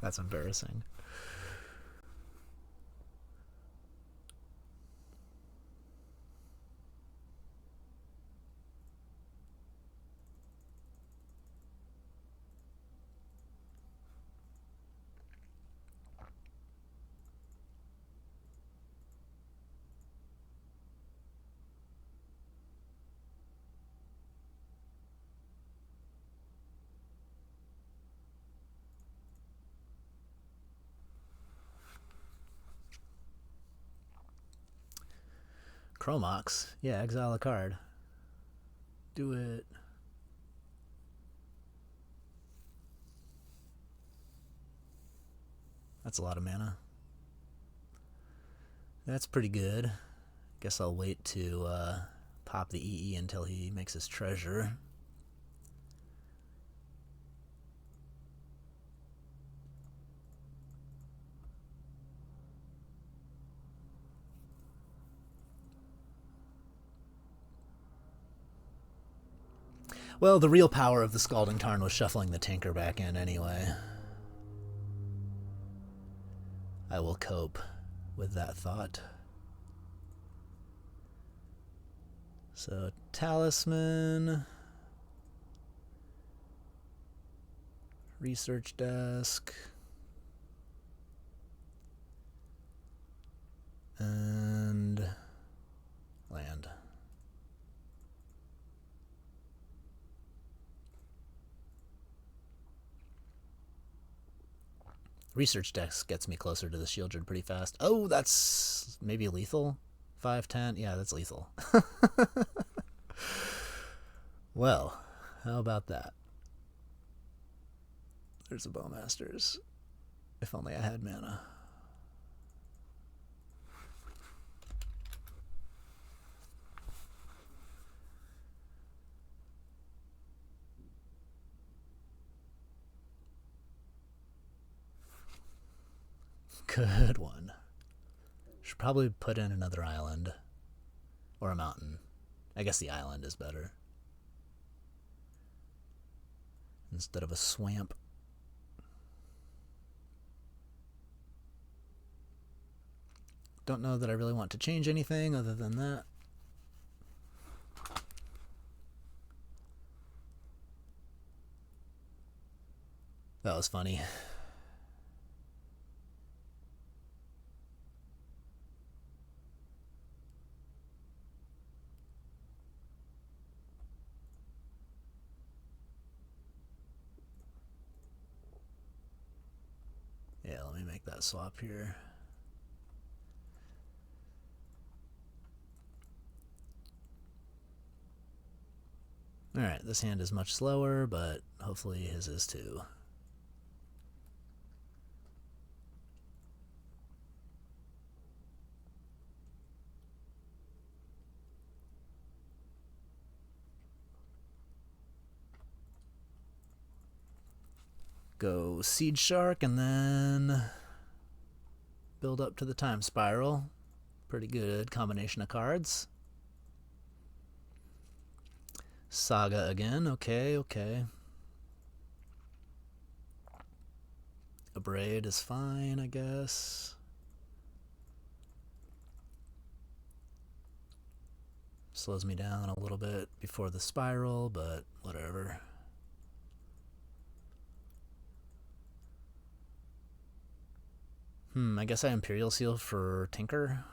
That's embarrassing. Chromox. Yeah, exile a card. Do it. That's a lot of mana. That's pretty good. Guess I'll wait to pop the EE until he makes his treasure. Well, the real power of the Scalding Tarn was shuffling the Tinker back in anyway. I will cope with that thought. So, Talisman, Research Desk, and land. Research Desk gets me closer to the Shieldred pretty fast. Oh, that's maybe lethal? 5-10? Yeah, that's lethal. Well, how about that? There's a Bowmasters. If only I had mana. Good one. Should probably put in another island. Or a mountain. I guess the island is better. Instead of a swamp. Don't know that I really want to change anything other than that. That was funny. Yeah, let me make that swap here. Alright, this hand is much slower, but hopefully his is too. Go Seed Shark and then build up to the Time Spiral. Pretty good combination of cards. Saga again. Okay, okay. Abrade is fine, I guess. Slows me down a little bit before the spiral, but whatever. I guess I Imperial Seal for Tinker.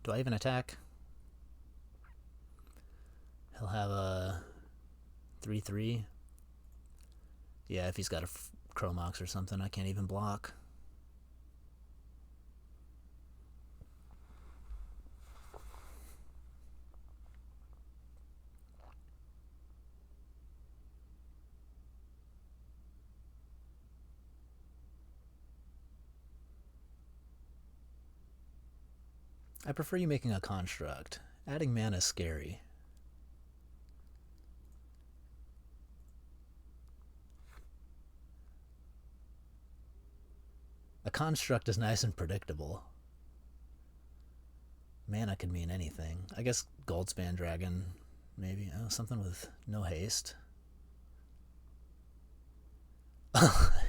Do I even attack? He'll have a 3/3. Yeah, if he's got a Chromox or something, I can't even block. I prefer you making a construct. Adding mana is scary. A construct is nice and predictable. Mana could mean anything. I guess Goldspan Dragon, maybe. Oh, something with no haste.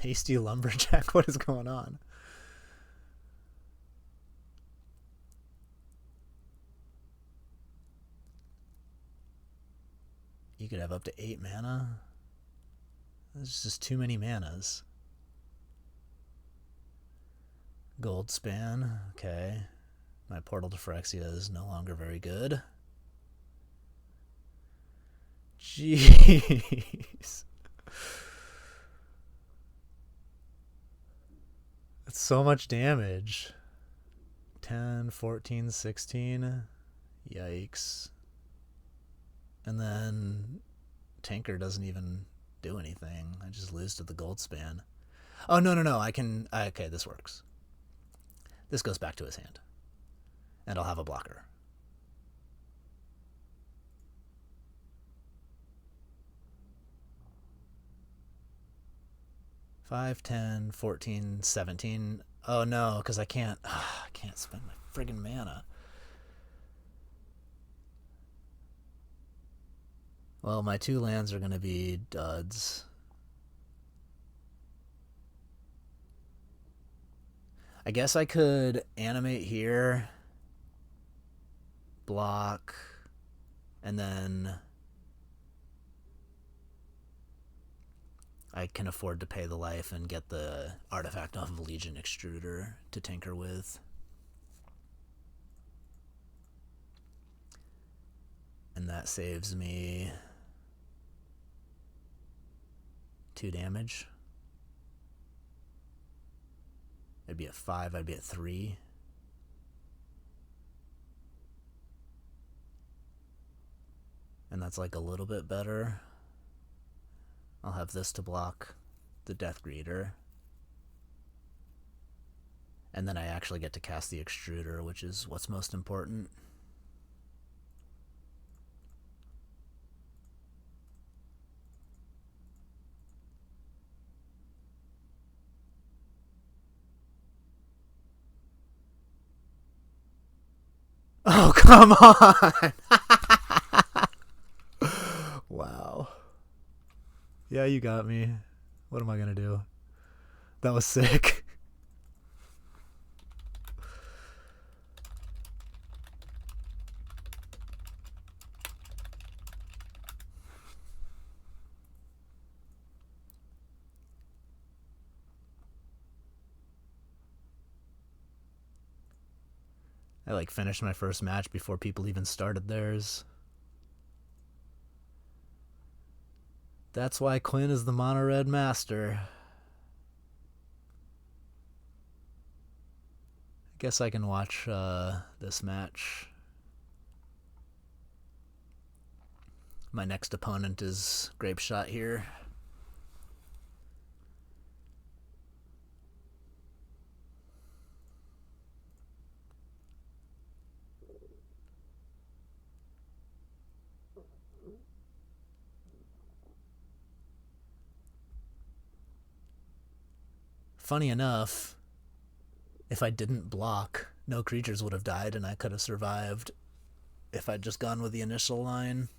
Hasty Lumberjack? What is going on? You could have up to 8 mana. There's just too many manas. Goldspan, okay. My Portal to Phyrexia is no longer very good. Jeez. That's so much damage. 10, 14, 16. Yikes. And then Tinker doesn't even do anything. I just lose to the Goldspan. Oh, no. I can... Okay, this works. This goes back to his hand. And I'll have a blocker. Five, 10, 14, 17. Oh no, because I can't spend my friggin' mana. Well, my 2 lands are going to be duds. I guess I could animate here, block, and then I can afford to pay the life and get the Artifact off of Legion Extruder to tinker with. and that saves me 2 damage. I'd be at 5, I'd be at 3. And that's like a little bit better. I'll have this to block the Death Greeter. And then I actually get to cast the Extruder, which is what's most important. Oh, come on! Wow. Yeah, you got me. What am I gonna do? That was sick. I like finished my first match before people even started theirs. That's why Quinn is the mono red master. I guess I can watch this match. My next opponent is Grape Shot here. Funny enough, if I didn't block, no creatures would have died and I could have survived if I'd just gone with the initial line.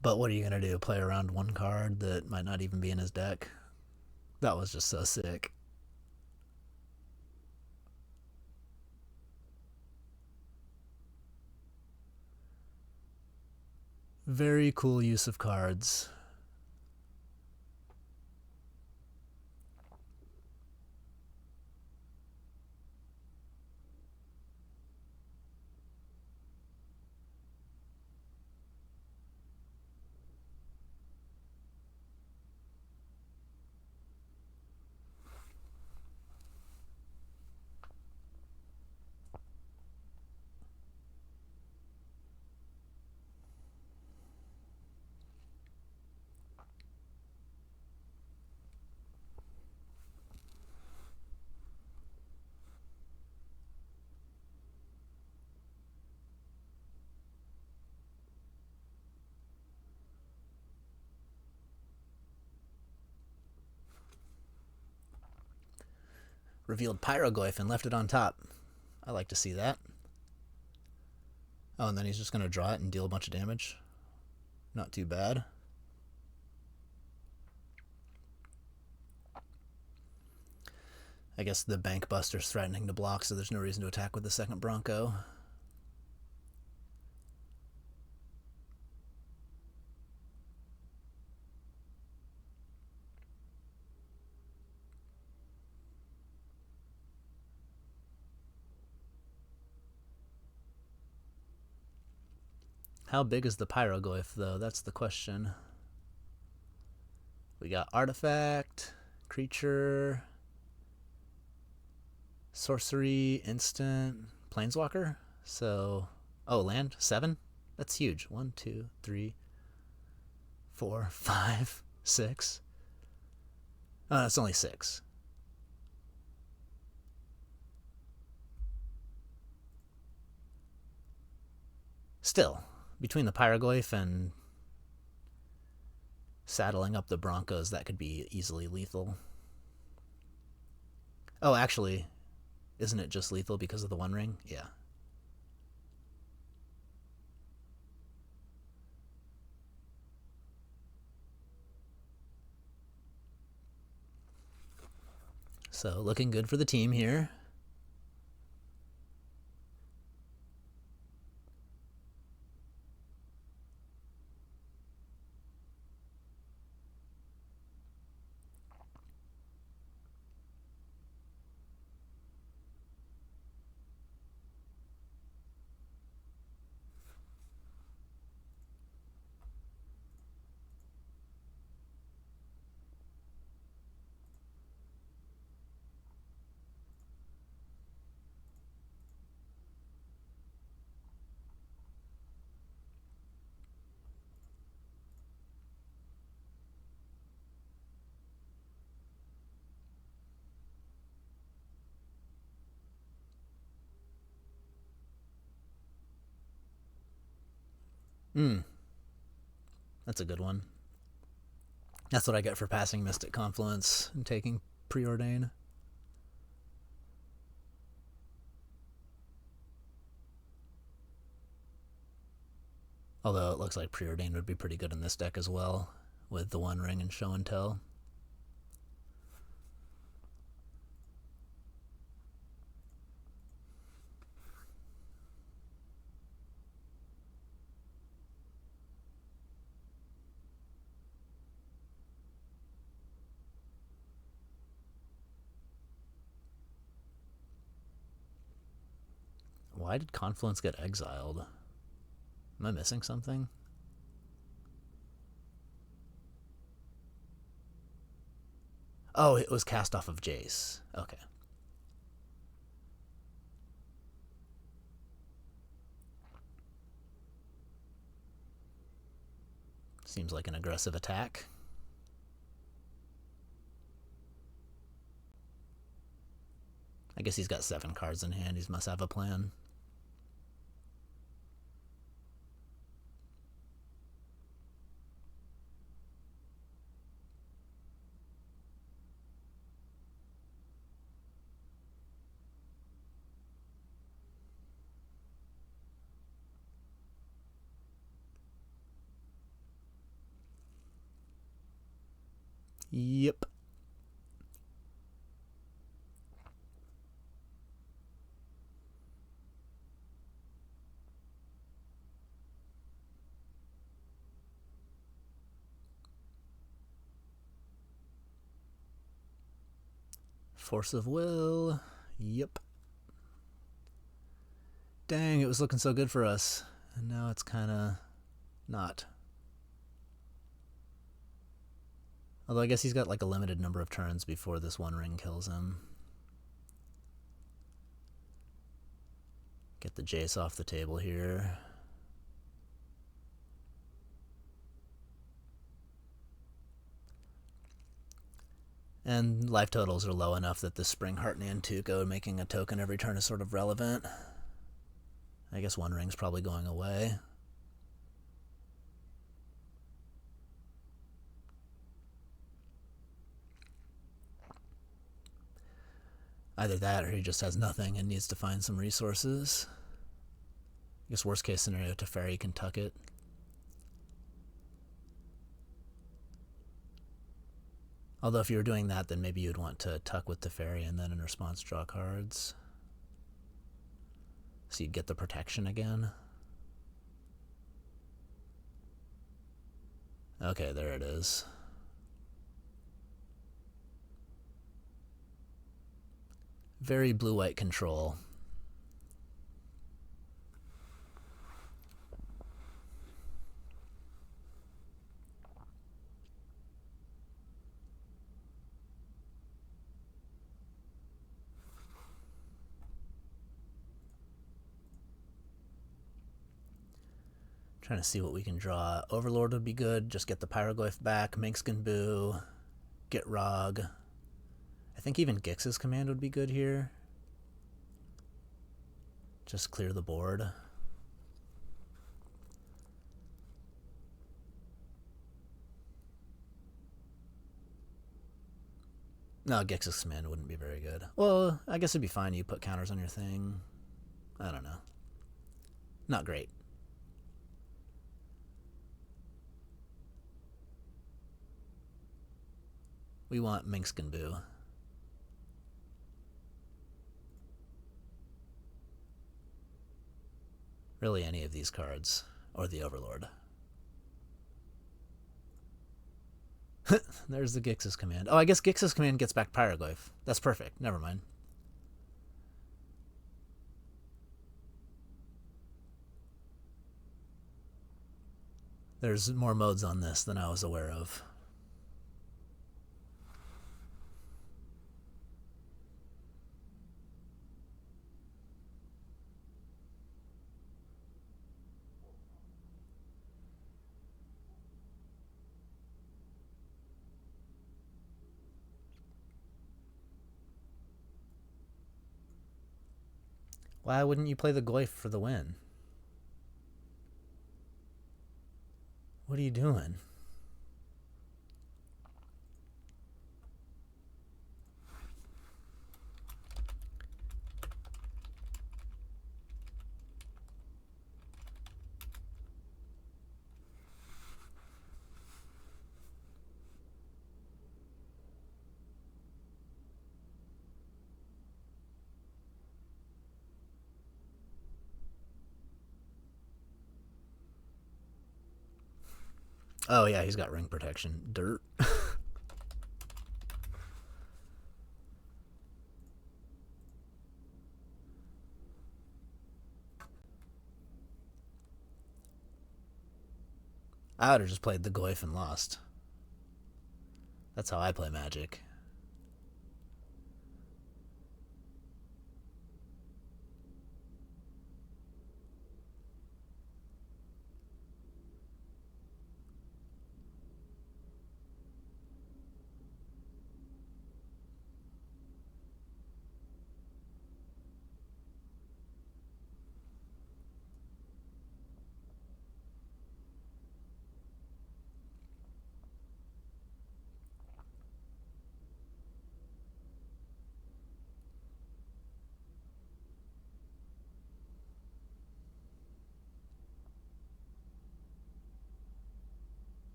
But what are you going to do? Play around one card that might not even be in his deck? That was just so sick. Very cool use of cards. Revealed Pyroglyph and left it on top. I like to see that. Oh, and then he's just going to draw it and deal a bunch of damage. Not too bad. I guess the Bank Buster's threatening to block, so there's no reason to attack with the second Bronco. How big is the Pyroglyph, though? That's the question. We got Artifact, Creature, Sorcery, Instant, Planeswalker. So, oh, land? 7? That's huge. 1, 2, 3, 4, 5, 6. Oh, it's only 6. Still, between the Pyroglyph and saddling up the Broncos, that could be easily lethal. Oh, actually, isn't it just lethal because of the One Ring? Yeah. So, looking good for the team here. Hmm, that's a good one. That's what I get for passing Mystic Confluence and taking Preordain. Although it looks like Preordain would be pretty good in this deck as well, with the One Ring and Show and Tell. Why did Confluence get exiled? Am I missing something? Oh, it was cast off of Jace. Okay. Seems like an aggressive attack. I guess he's got 7 cards in hand. He must have a plan. Yep. Force of Will. Yep. Dang, it was looking so good for us. And now it's kind of not. Although I guess he's got like a limited number of turns before this One Ring kills him. Get the Jace off the table here. And life totals are low enough that the Spring Heart Nantuko making a token every turn is sort of relevant. I guess One Ring's probably going away. Either that or he just has nothing and needs to find some resources. I guess worst case scenario, Teferi can tuck it. Although if you were doing that, then maybe you'd want to tuck with Teferi and then in response draw cards. So you'd get the protection again. Okay, there it is. Very blue-white control. Trying to see what we can draw. Overlord would be good. Just get the Pyroglyph back. Minkskin Boo. Get Rog. I think even Gix's command would be good here. Just clear the board. No, Gix's command wouldn't be very good. Well, I guess it'd be fine. You put counters on your thing. I don't know. Not great. We want Minkskin Boo. Really any of these cards. Or the Overlord. There's the Gix's command. Oh, I guess Gix's command gets back Pyroglyph. That's perfect. Never mind. There's more modes on this than I was aware of. Why wouldn't you play the Goyf for the win? What are you doing? Oh, yeah, he's got ring protection. Dirt. I would have just played the Goyf and lost. That's how I play Magic.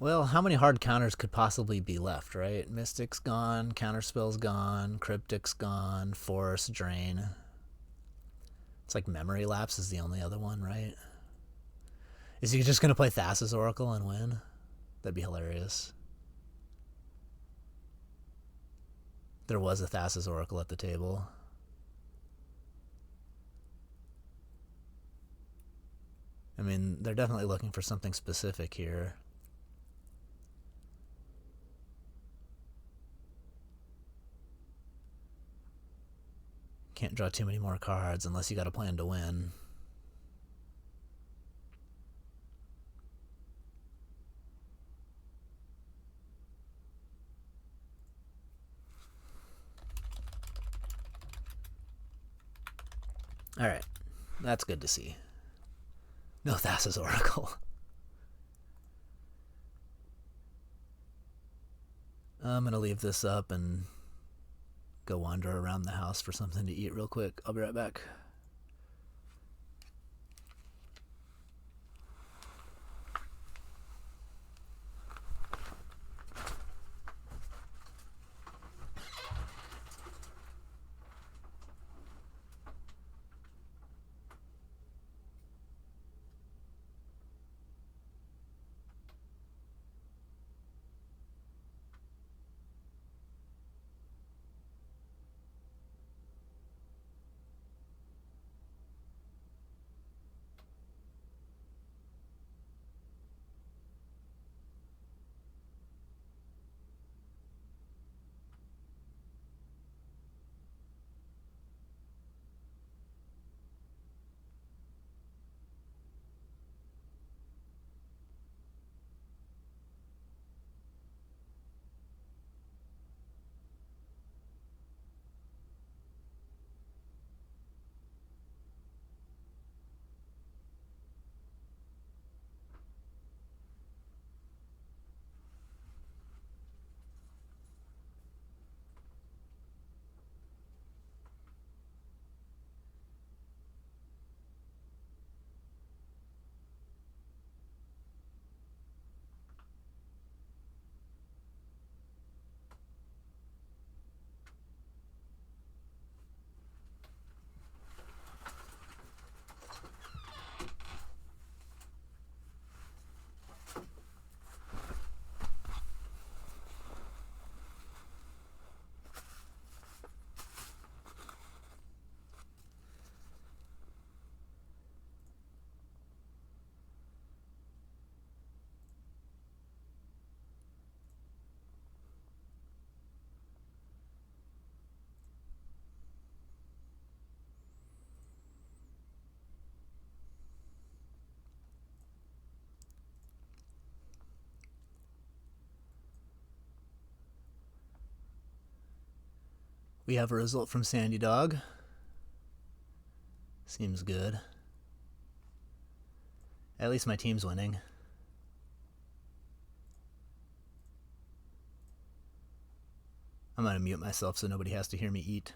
Well, how many hard counters could possibly be left, right? Mystic's gone, Counterspell's gone, Cryptic's gone, Force, Drain. It's like Memory Lapse is the only other one, right? Is he just going to play Thassa's Oracle and win? That'd be hilarious. There was a Thassa's Oracle at the table. I mean, they're definitely looking for something specific here. Can't draw too many more cards unless you got a plan to win. Alright, that's good to see. No Thassa's Oracle. I'm going to leave this up and go wander around the house for something to eat real quick. I'll be right back. We have a result from Sandy Dog. Seems good. At least my team's winning. I'm gonna mute myself so nobody has to hear me eat.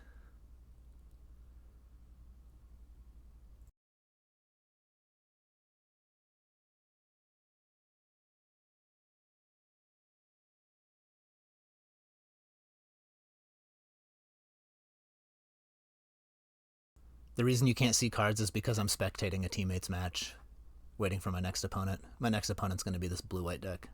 The reason you can't see cards is because I'm spectating a teammate's match, waiting for my next opponent. My next opponent's going to be this blue-white deck.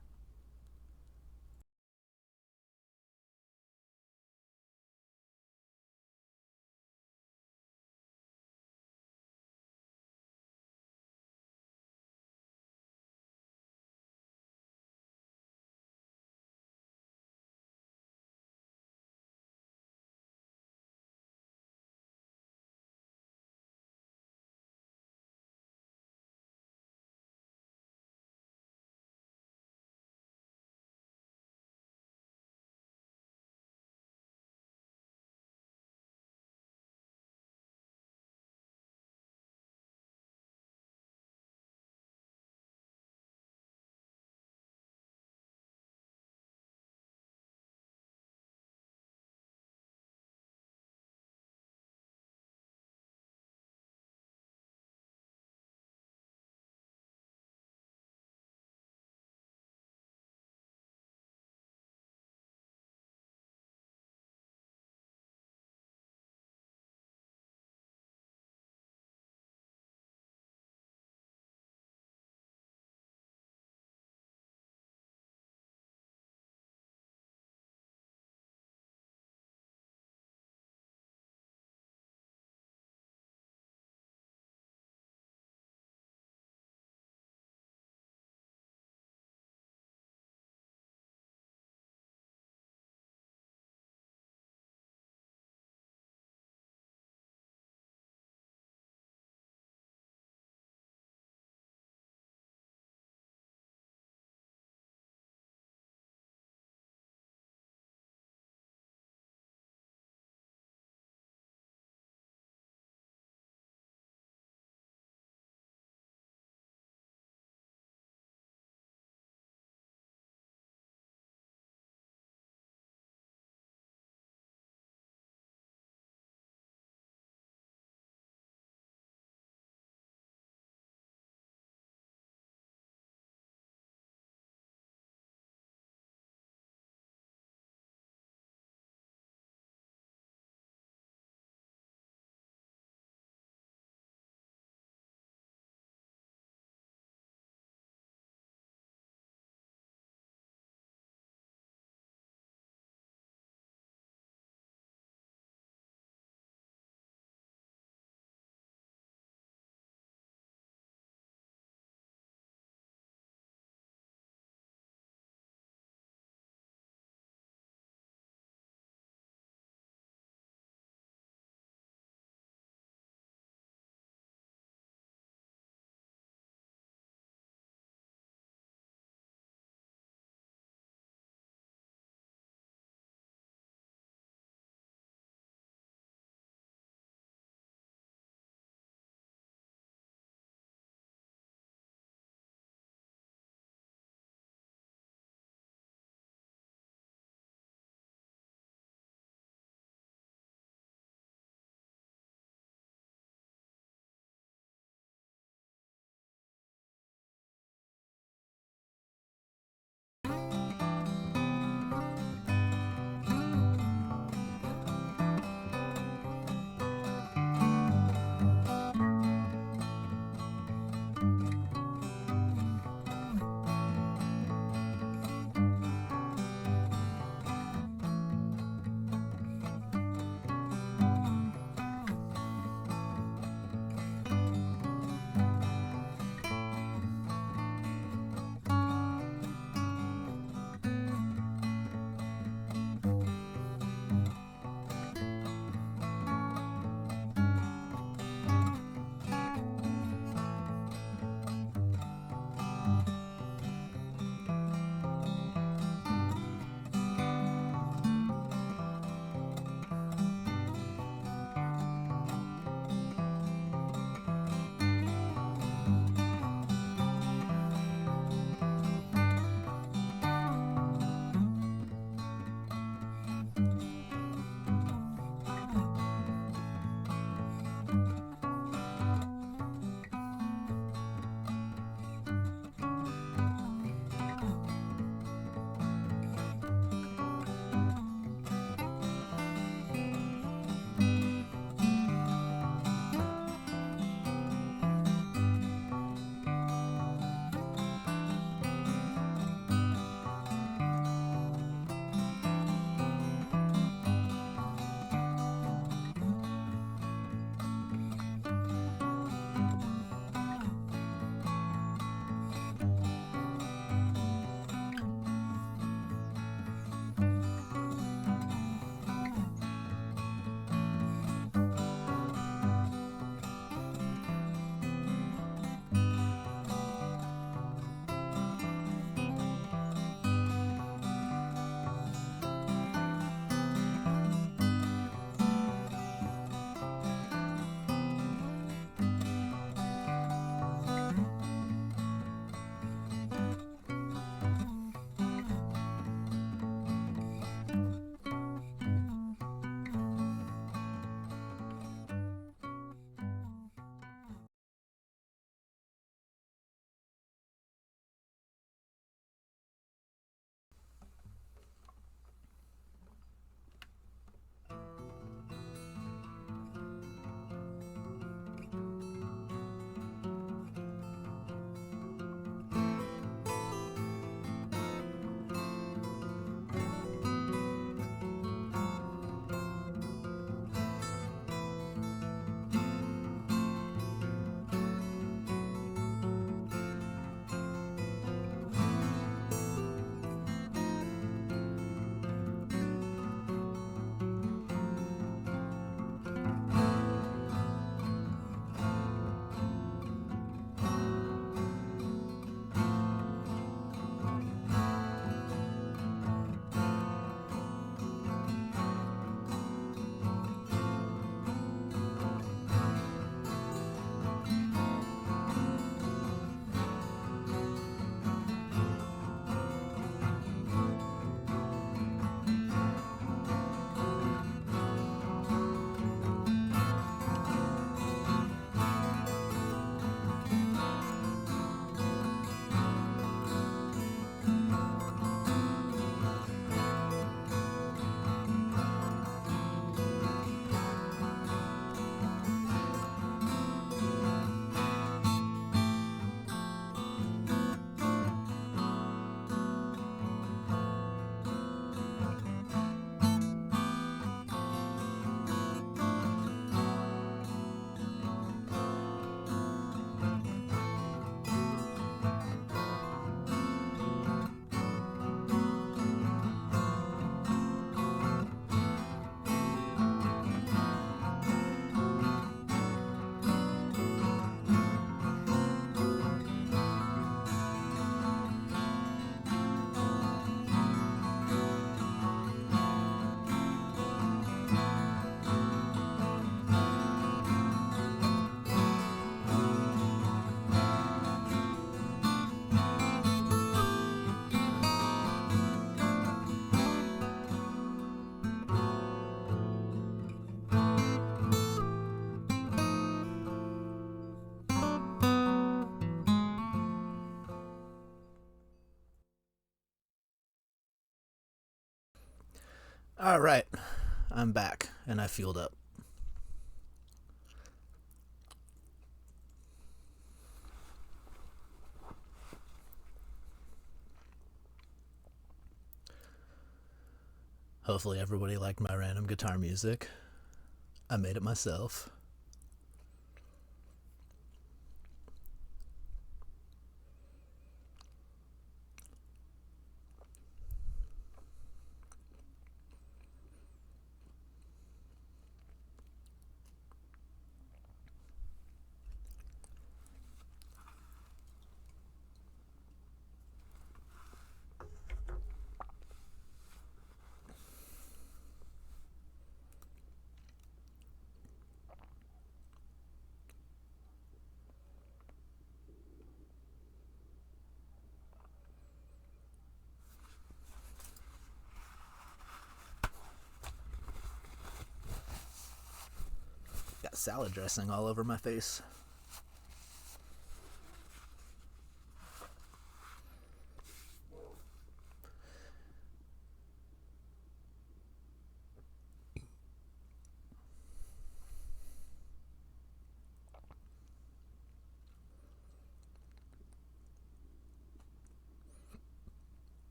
Alright, I'm back, and I fueled up. Hopefully everybody liked my random guitar music. I made it myself. Got salad dressing all over my face.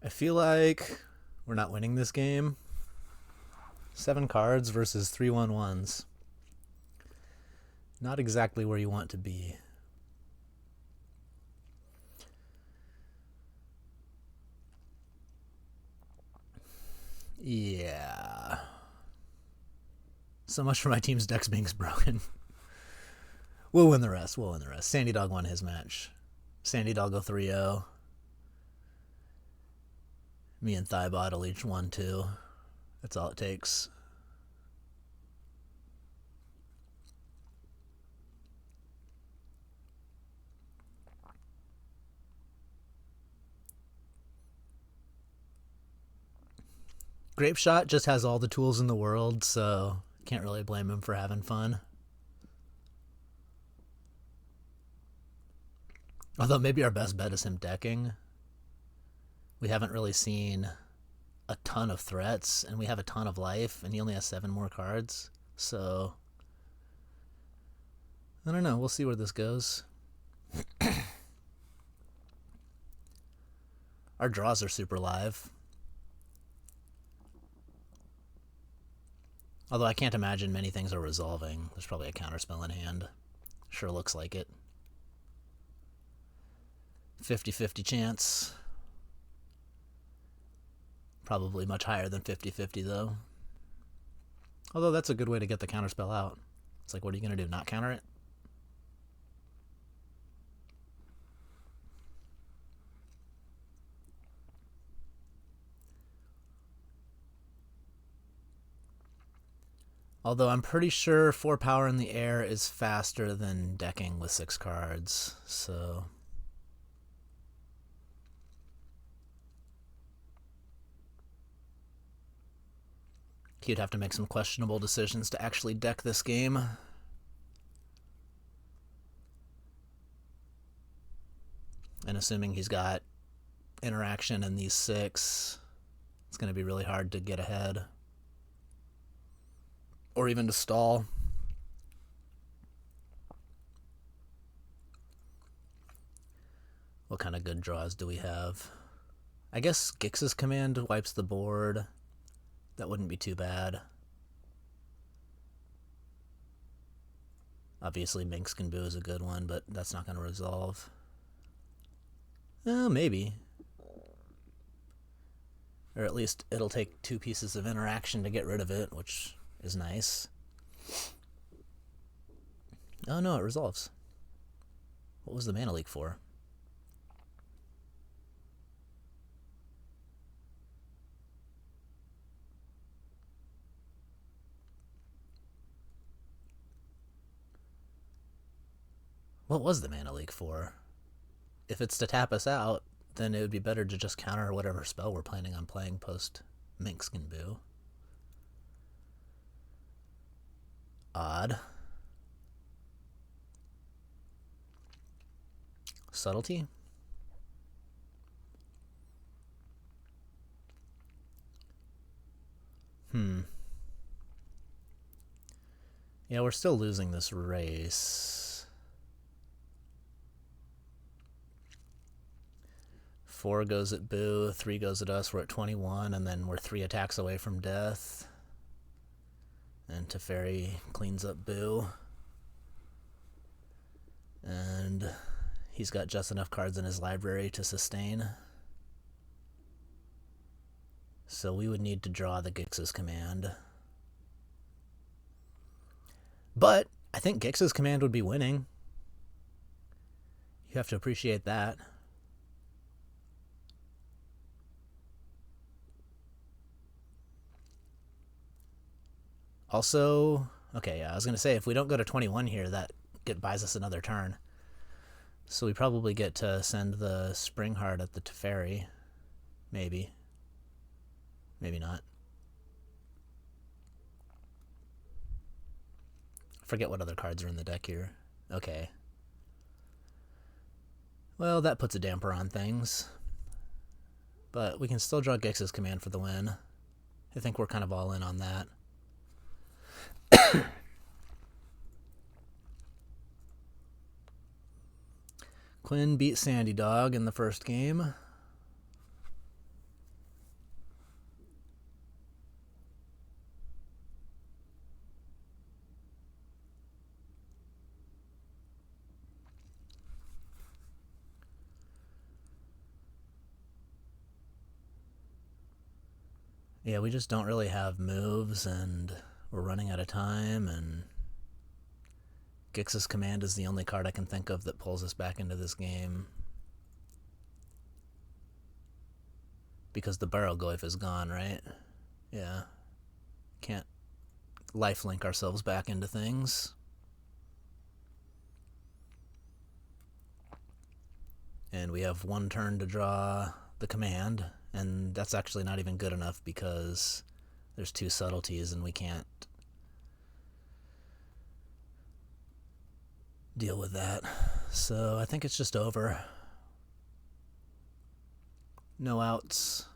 I feel like we're not winning this game. 7 cards versus 3/1/1s. Not exactly where you want to be. Yeah. So much for my team's decks being broken. We'll win the rest. Sandy Dog won his match. Sandy Dog go 3-0. Me and Thybot will each 1-2. That's all it takes. Grape Shot just has all the tools in the world, so can't really blame him for having fun. Although maybe our best bet is him decking. We haven't really seen a ton of threats, and we have a ton of life, and he only has 7 more cards. So, I don't know. We'll see where this goes. Our draws are super live. Although I can't imagine many things are resolving. There's probably a counterspell in hand. Sure looks like it. 50-50 chance. Probably much higher than 50-50 though. Although that's a good way to get the counterspell out. It's like, what are you going to do? Not counter it? Although I'm pretty sure 4 power in the air is faster than decking with 6 cards, so... He'd have to make some questionable decisions to actually deck this game. And assuming he's got interaction in these 6, it's going to be really hard to get ahead. Or even to stall. What kind of good draws do we have? I guess Gix's command wipes the board. That wouldn't be too bad. Obviously, Minx Can Boo is a good one, but that's not going to resolve. Maybe. Or at least it'll take 2 pieces of interaction to get rid of it, which is nice. Oh no, it resolves. What was the mana leak for? What was the mana leak for? If it's to tap us out, then it would be better to just counter whatever spell we're planning on playing post Minx Can Boo. Odd. Subtlety? Yeah, we're still losing this race. 4 goes at Boo, 3 goes at us. We're at 21, and then we're 3 attacks away from death. And Teferi cleans up Boo. And he's got just enough cards in his library to sustain. So we would need to draw the Gix's command. But I think Gix's command would be winning. You have to appreciate that. Also, okay, yeah, I was going to say, if we don't go to 21 here, that buys us another turn. So we probably get to send the Spring Heart at the Teferi. Maybe. Maybe not. Forget what other cards are in the deck here. Okay. Well, that puts a damper on things. But we can still draw Gix's command for the win. I think we're kind of all in on that. Quinn beat Sandy Dog in the first game. Yeah, we just don't really have moves, and we're running out of time, and Gix's command is the only card I can think of that pulls us back into this game. Because the Barrowgoyf is gone, right? Yeah. Can't lifelink ourselves back into things. And we have 1 turn to draw the command, and that's actually not even good enough because there's 2 subtleties and we can't deal with that. So I think it's just over. No outs.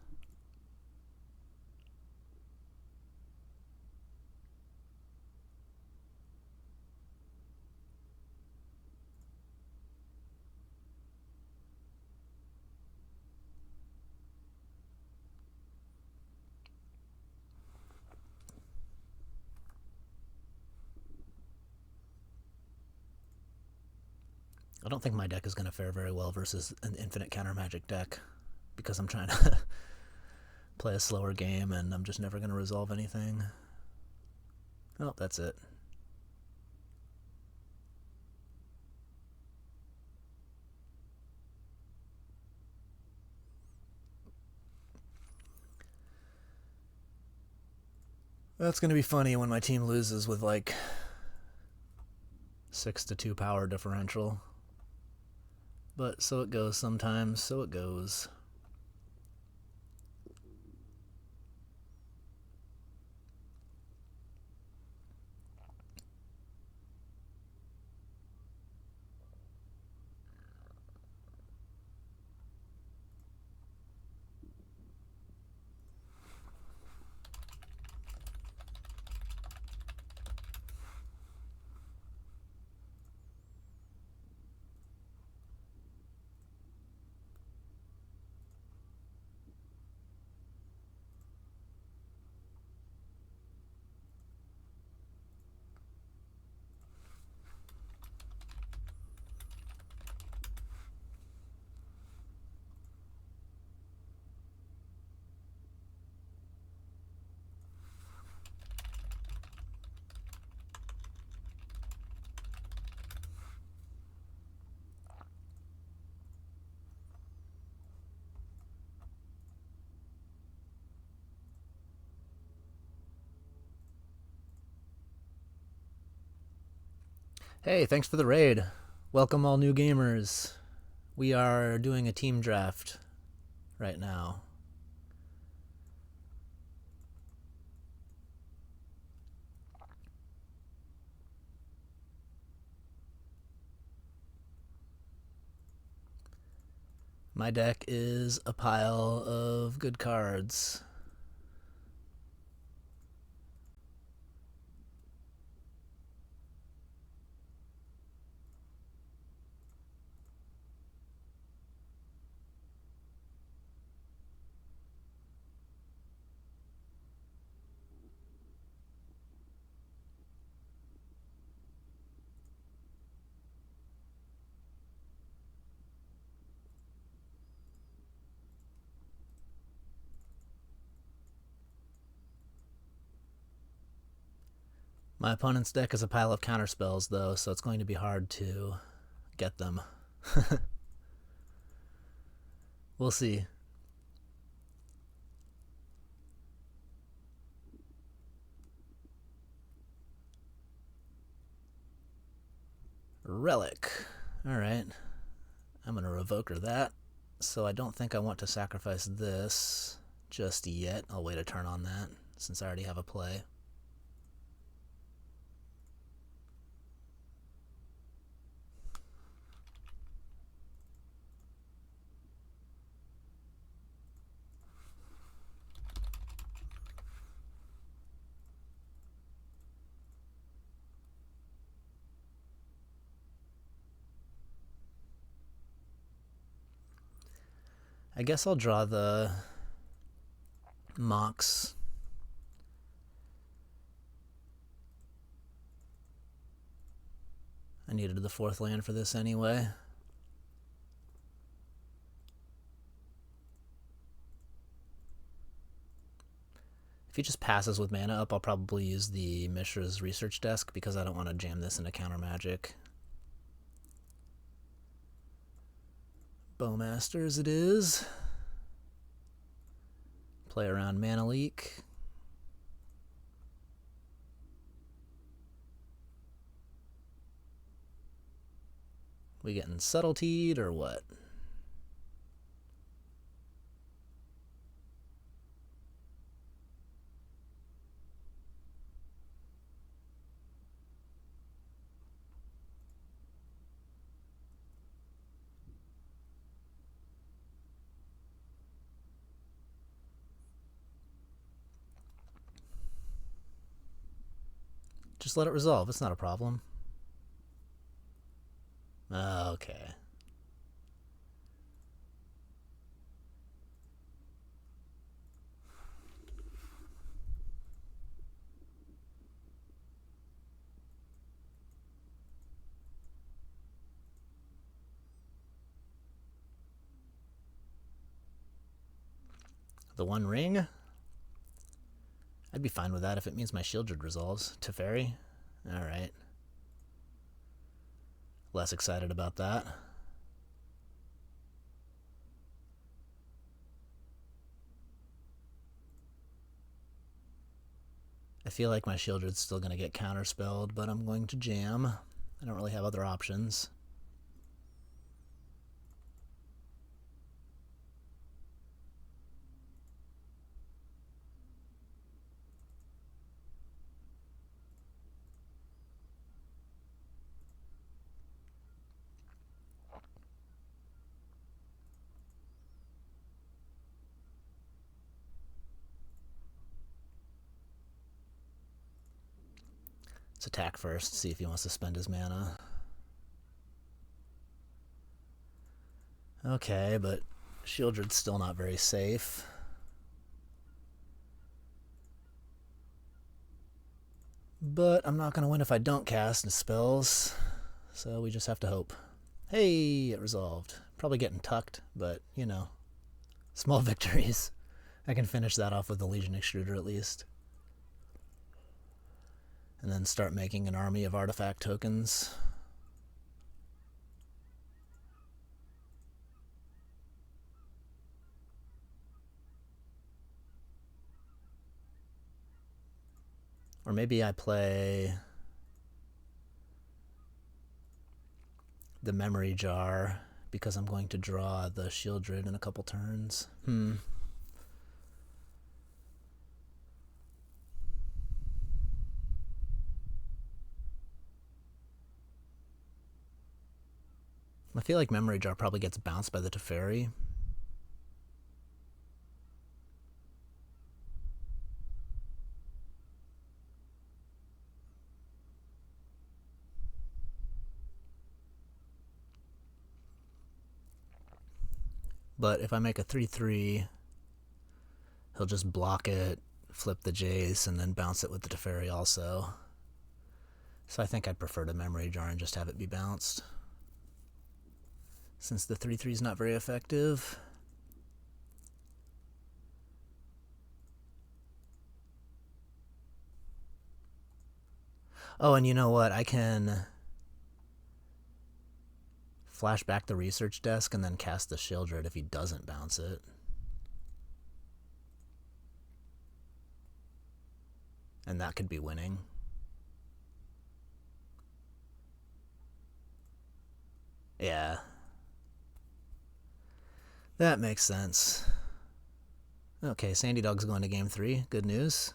I don't think my deck is going to fare very well versus an infinite counter magic deck because I'm trying to play a slower game and I'm just never going to resolve anything. Oh, that's it. That's going to be funny when my team loses with like 6-2 power differential. But so it goes sometimes, so it goes. Hey, thanks for the raid. Welcome all new gamers. We are doing a team draft right now. My deck is a pile of good cards. My opponent's deck is a pile of counterspells, though, so it's going to be hard to get them. We'll see. Relic. Alright. I'm going to revoker that. So I don't think I want to sacrifice this just yet. I'll wait a turn on that, since I already have a play. I guess I'll draw the Mox. I needed the 4th land for this anyway. If he just passes with mana up, I'll probably use the Mishra's Research Desk because I don't want to jam this into counter magic. Bowmasters it is. Play around Mana Leak. We getting subtletied or what? Just let it resolve. It's not a problem. Okay. The One Ring? I'd be fine with that if it means my Shieldred resolves. Teferi? Alright. Less excited about that. I feel like my Shieldred's still going to get counterspelled, but I'm going to jam. I don't really have other options. Let's attack first, see if he wants to spend his mana. Okay, but Shieldred's still not very safe. But I'm not going to win if I don't cast his spells, so we just have to hope. Hey, it resolved. Probably getting tucked, but, you know, small victories. I can finish that off with the Legion Extruder at least. And then start making an army of artifact tokens. Or maybe I play the Memory Jar because I'm going to draw the Shieldred in a couple turns. I feel like Memory Jar probably gets bounced by the Teferi. But if I make a 3-3, he'll just block it, flip the Jace, and then bounce it with the Teferi also. So I think I'd prefer to Memory Jar and just have it be bounced, since the 3-3 is not very effective. Oh, and you know what? I can flash back the research desk and then cast the Shieldred if he doesn't bounce it. And that could be winning. Yeah. That makes sense. Okay, Sandy Dog's going to game 3. Good news.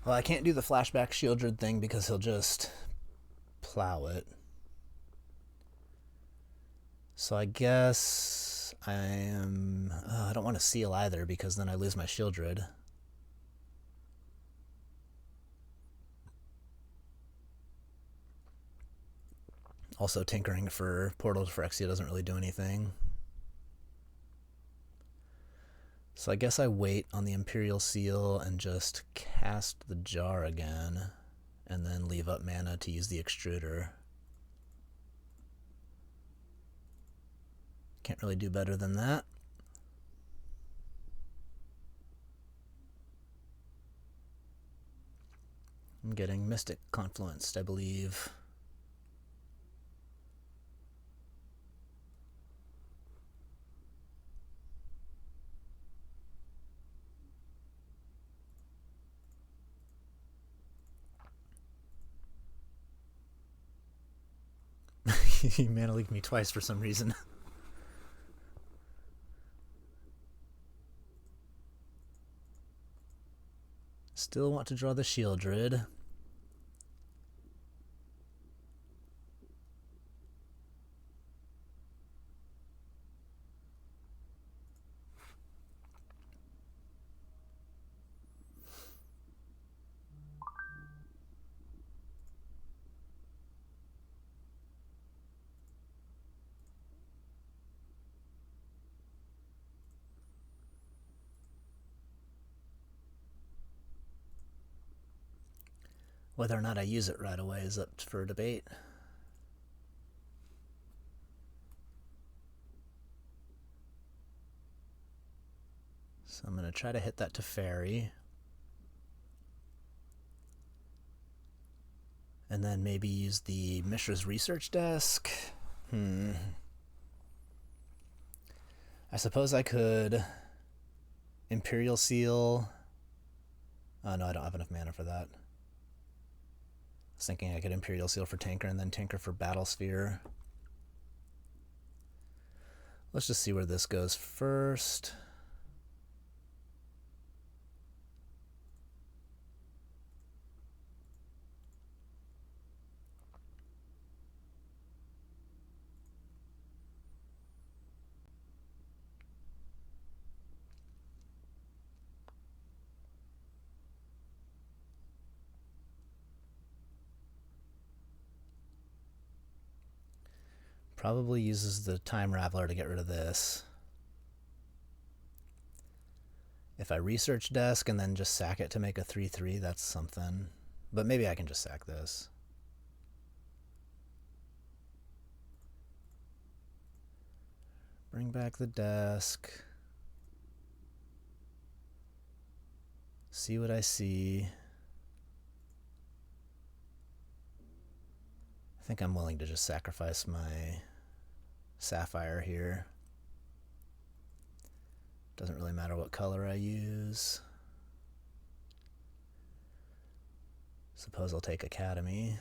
Well, I can't do the flashback Shieldred thing because he'll just plow it. So I guess I don't want to seal either because then I lose my Shieldred. Also, tinkering for Portal to Phyrexia doesn't really do anything. So I guess I wait on the Imperial Seal and just cast the Jar again, and then leave up mana to use the Extruder. Can't really do better than that. I'm getting Mystic Confluenced, I believe. He mana leaked me twice for some reason. Still want to draw the Shieldred. Whether or not I use it right away is up for debate. So I'm going to try to hit that Teferi. And then maybe use the Mishra's Research Desk. I suppose I could Imperial Seal. Oh no, I don't have enough mana for that. I was thinking I could Imperial Seal for Tinker and then Tinker for Battle Sphere. Let's just see where this goes first. Probably uses the Time Raveler to get rid of this. If I Research Desk and then just sack it to make a 3-3, that's something. But maybe I can just sack this. Bring back the desk. See what I see. think I'm willing to just sacrifice my sapphire here. Doesn't really matter what color I use. Suppose I'll take Academy.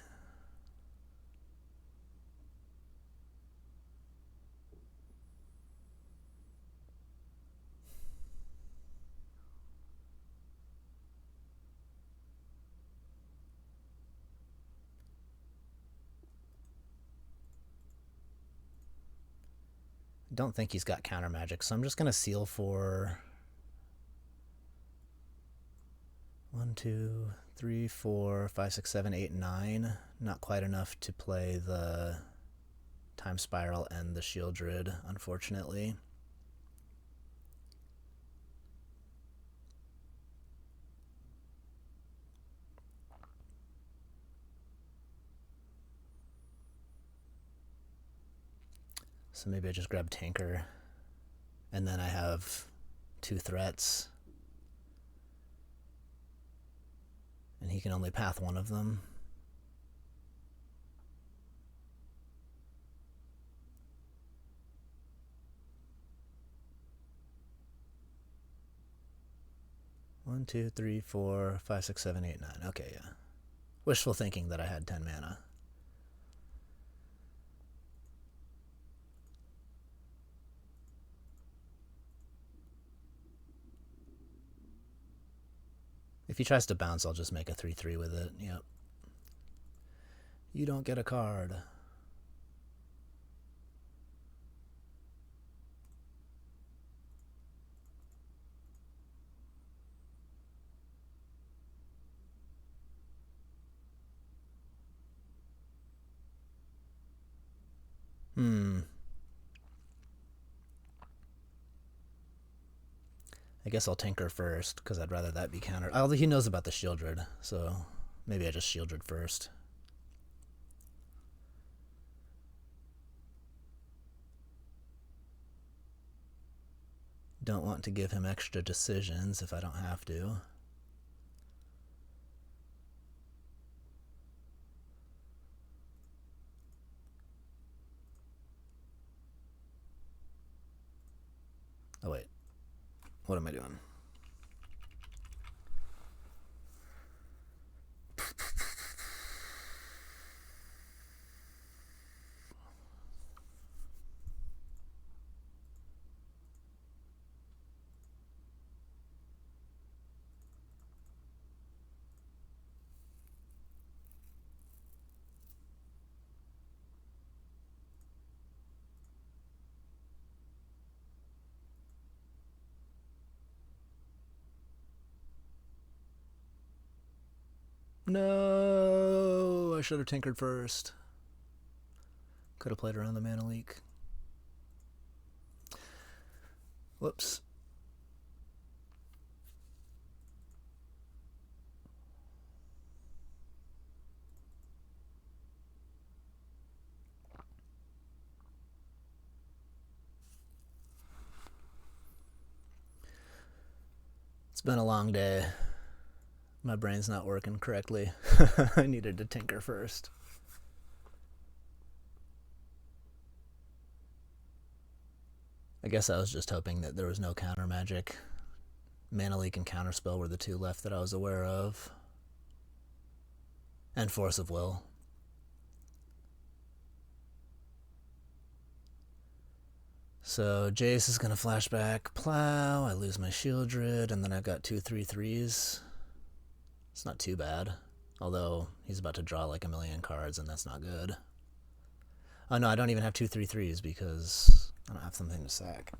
Don't think he's got counter magic, so I'm just gonna seal for 1, 2, 3, 4, 5, 6, 7, 8, 9. Not quite enough to play the Time Spiral and the Shieldred, unfortunately. So maybe I just grab Tinker, and then I have 2 threats, and he can only path one of them. One, 2, 3, 4, 5, 6, 7, 8, 9. Okay, yeah. Wishful thinking that I had 10 mana. If he tries to bounce, I'll just make a 3/3 with it. Yep. You don't get a card. I guess I'll Tinker first, because I'd rather that be countered. Although he knows about the Shieldred, so maybe I just Shieldred first. Don't want to give him extra decisions if I don't have to. Oh wait, what am I doing? No, I should have tinkered first. Could have played around the mana leak. Whoops. It's been a long day. My brain's not working correctly. I needed to tinker first. I guess I was just hoping that there was no counter magic. Mana Leak and Counterspell were the 2 left that I was aware of. And Force of Will. So Jace is going to flashback Plow, I lose my Shieldred, and then I've got 2 3/3s. It's not too bad. Although he's about to draw like a million cards, and that's not good. Oh no, I don't even have 2 3/3s because I don't have something to sack.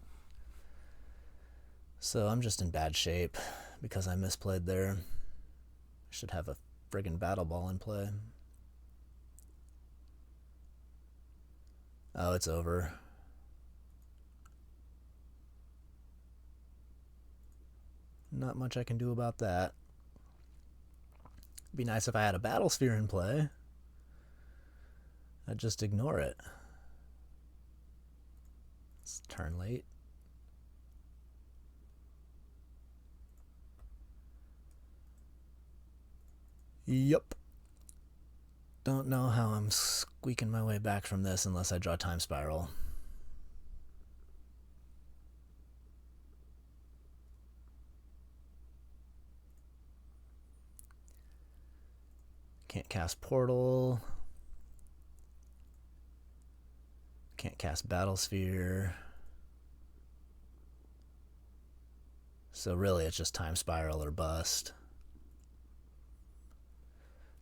So I'm just in bad shape because I misplayed there. I should have a friggin' Battle Ball in play. Oh, it's over. Not much I can do about that. It'd be nice if I had a Battle Sphere in play. I'd just ignore it. It's turn late. Yup. Don't know how I'm squeaking my way back from this unless I draw Time Spiral. Can't cast Portal. Can't cast Battlesphere. So really it's just Time Spiral or bust.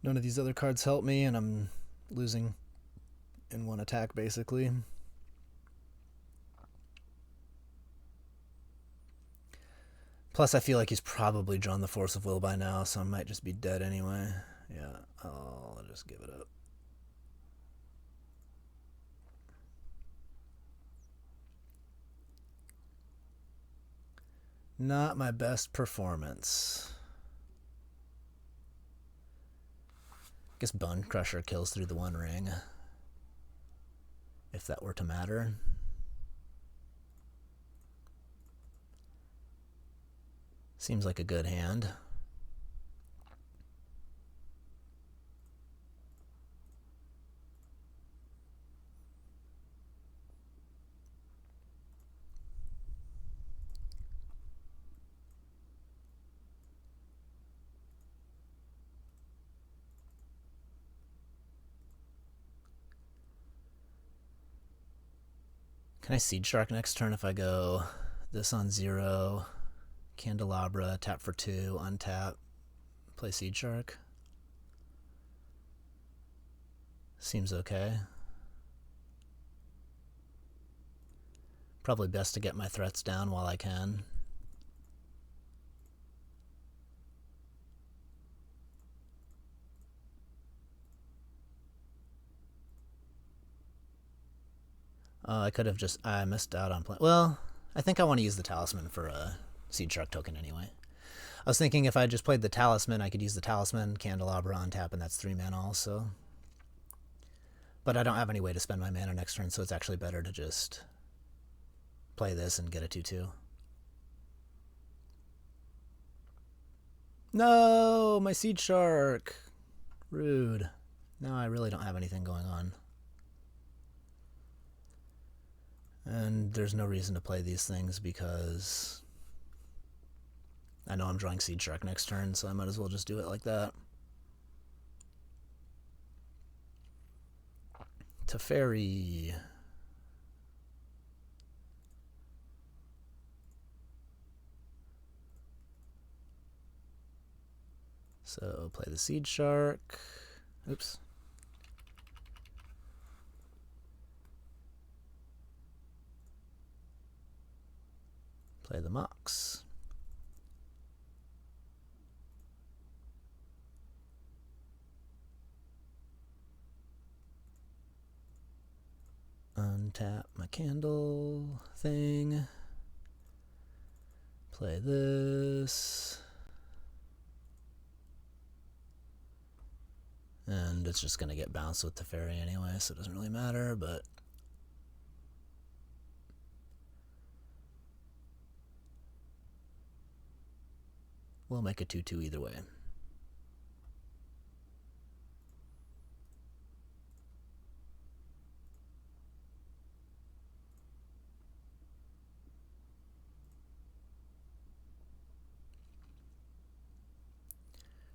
None of these other cards help me, and I'm losing in one attack basically. Plus I feel like he's probably drawn the Force of Will by now, so I might just be dead anyway. Yeah, I'll just give it up. Not my best performance. I guess Bone Crusher kills through the One Ring, if that were to matter. Seems like a good hand. Can I Seed Shark next turn if I go this on 0, Candelabra, tap for 2, untap, play Seed Shark? Seems okay. Probably best to get my threats down while I can. I could have just... I missed out on playing... Well, I think I want to use the Talisman for a Seed Shark token anyway. I was thinking if I just played the Talisman, I could use the Talisman, Candelabra on tap, and that's 3 mana also. But I don't have any way to spend my mana next turn, so it's actually better to just play this and get a 2-2. No! My Seed Shark! Rude. Now I really don't have anything going on. And there's no reason to play these things because I know I'm drawing Seed Shark next turn, so I might as well just do it like that. Teferi. So play the Seed Shark. Oops. Play the Mox. Untap my candle thing. Play this. And it's just going to get bounced with Teferi anyway, so it doesn't really matter, but... we'll make a 2-2 either way.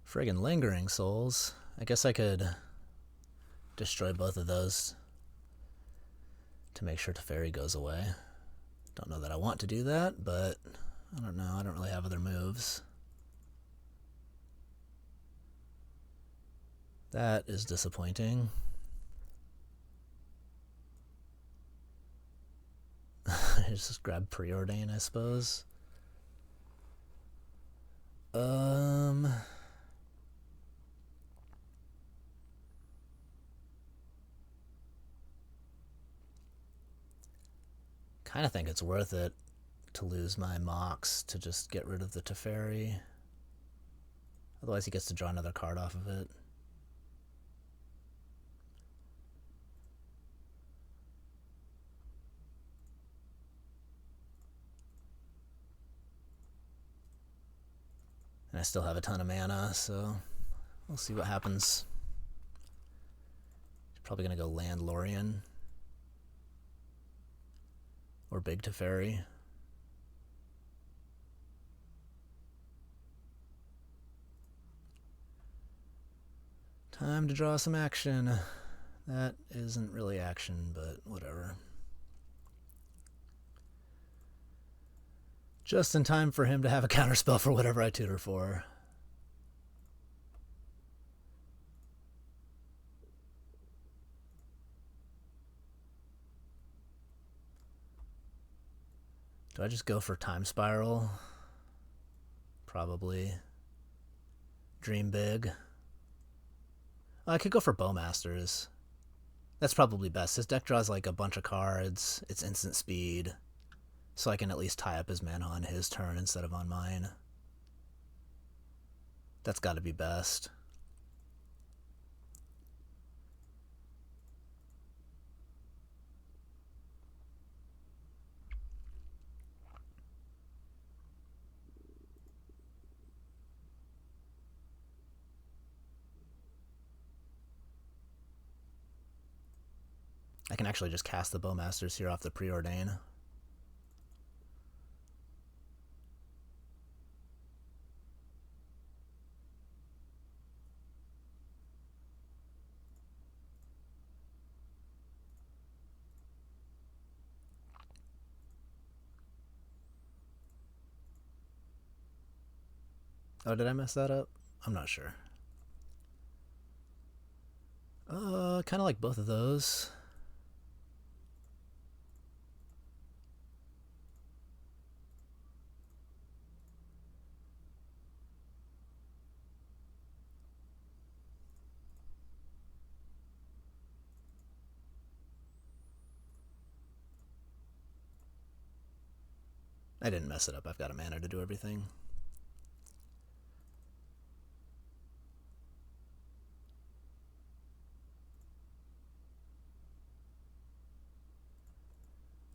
Friggin' Lingering Souls. I guess I could destroy both of those to make sure Teferi goes away. Don't know that I want to do that, but I don't know. I don't really have other moves. That is disappointing. I just grab Preordain, I suppose. Kind of think it's worth it to lose my Mox to just get rid of the Teferi. Otherwise he gets to draw another card off of it. And I still have a ton of mana, so we'll see what happens. Probably going to go land Lorien or Big Teferi. Time to draw some action. That isn't really action, but whatever. Just in time for him to have a counterspell for whatever I tutor for. Do I just go for Time Spiral? Probably. Dream Big. I could go for Bowmasters. That's probably best. His deck draws like a bunch of cards. It's instant speed. So I can at least tie up his mana on his turn instead of on mine. That's got to be best. I can actually just cast the Bowmasters here off the Preordain. Oh, did I mess that up? I'm not sure. Kind of like both of those. I didn't mess it up. I've got a mana to do everything.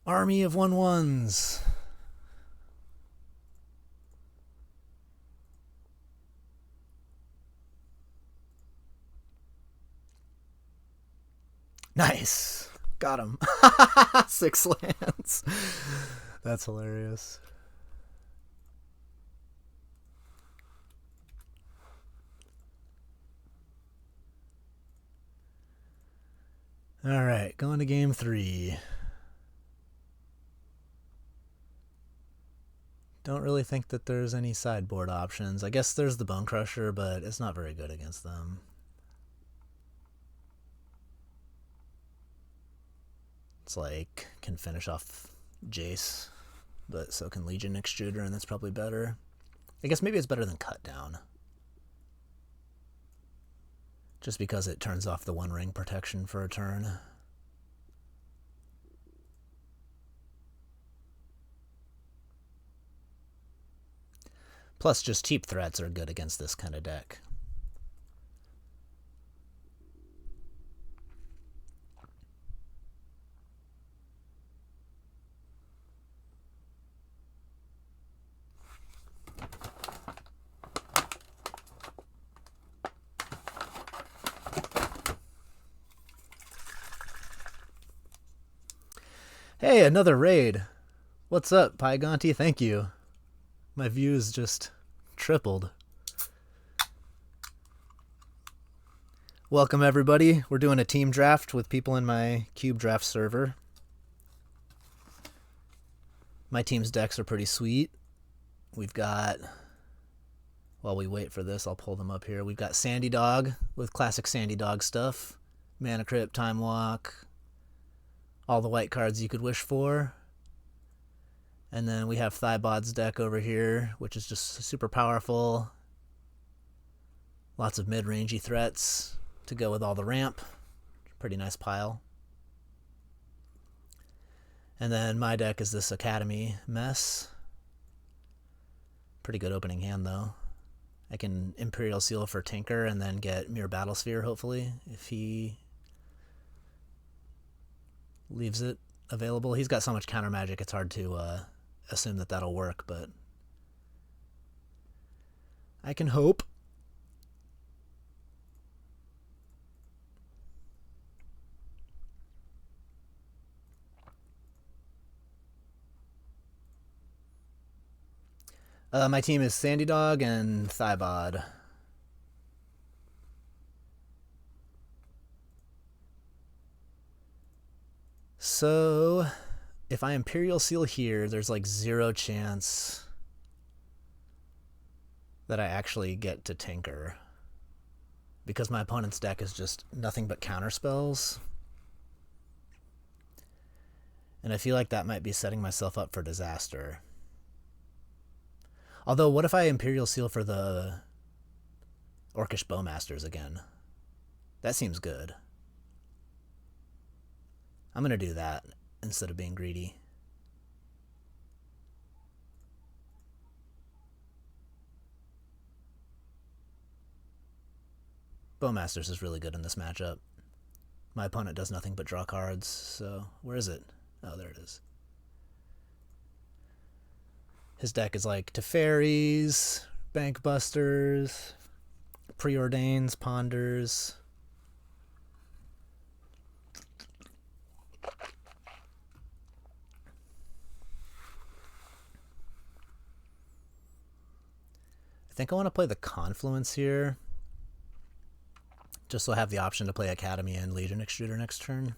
Army of 1/1s. Nice. Got him. 6 lands. That's hilarious. All right, going to game 3. Don't really think that there's any sideboard options. I guess there's the Bone Crusher, but it's not very good against them. It's like, can finish off Jace, but so can Legion Extruder, and that's probably better. I guess maybe it's better than Cut Down. Just because it turns off the 1 ring protection for a turn. Plus, just cheap threats are good against this kind of deck. Hey, another raid. What's up, Pygonti? Thank you. My views just tripled. Welcome, everybody. We're doing a team draft with people in my Cube Draft server. My team's decks are pretty sweet. We've got, while we wait for this, I'll pull them up here. We've got Sandy Dog with classic Sandy Dog stuff. Mana Crypt, Time Walk, all the white cards you could wish for. And then we have Thybod's deck over here, which is just super powerful. Lots of mid-rangey threats to go with all the ramp. Pretty nice pile. And then my deck is this Academy mess. Pretty good opening hand, though. I can Imperial Seal for Tinker and then get Mere Battlesphere, hopefully, if he leaves it available. He's got so much counter magic, it's hard to assume that that'll work, but I can hope. My team is Sandy Dog and Thybod. So, if I Imperial Seal here, there's like 0 chance that I actually get to tinker. Because my opponent's deck is just nothing but counter spells. And I feel like that might be setting myself up for disaster. Although, what if I Imperial Seal for the Orcish Bowmasters again? That seems good. I'm going to do that instead of being greedy. Bowmasters is really good in this matchup. My opponent does nothing but draw cards, so where is it? Oh, there it is. His deck is like Teferis, Bankbusters, Preordains, Ponders. I think I want to play the Confluence here, just so I have the option to play Academy and Legion Extruder next turn.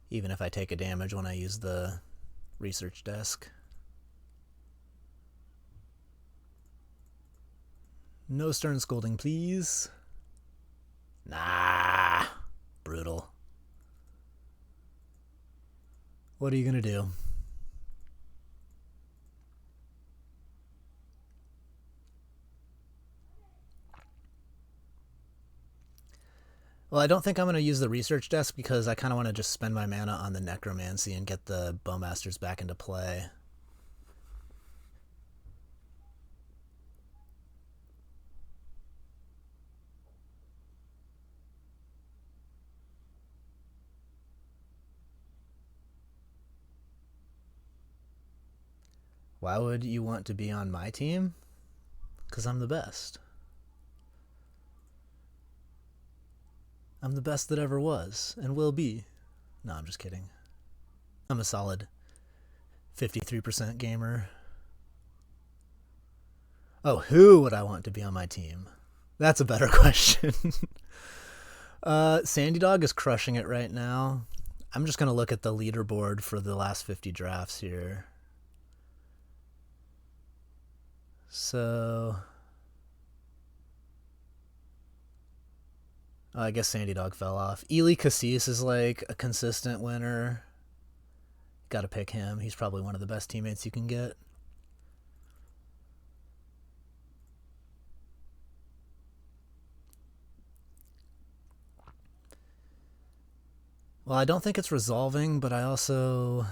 Even if I take a damage when I use the research desk. No stern scolding, please. Nah. Brutal. What are you gonna do? Well, I don't think I'm going to use the research desk because I kind of want to just spend my mana on the necromancy and get the Bowmasters back into play. Why would you want to be on my team? Because I'm the best. I'm the best that ever was and will be. No, I'm just kidding. I'm a solid 53% gamer. Oh, who would I want to be on my team? That's a better question. Sandy Dog is crushing it right now. I'm just going to look at the leaderboard for the last 50 drafts here. So... I guess Sandy Dog fell off. Ely Cassis is like a consistent winner. Gotta pick him. He's probably one of the best teammates you can get. Well, I don't think it's resolving, but I also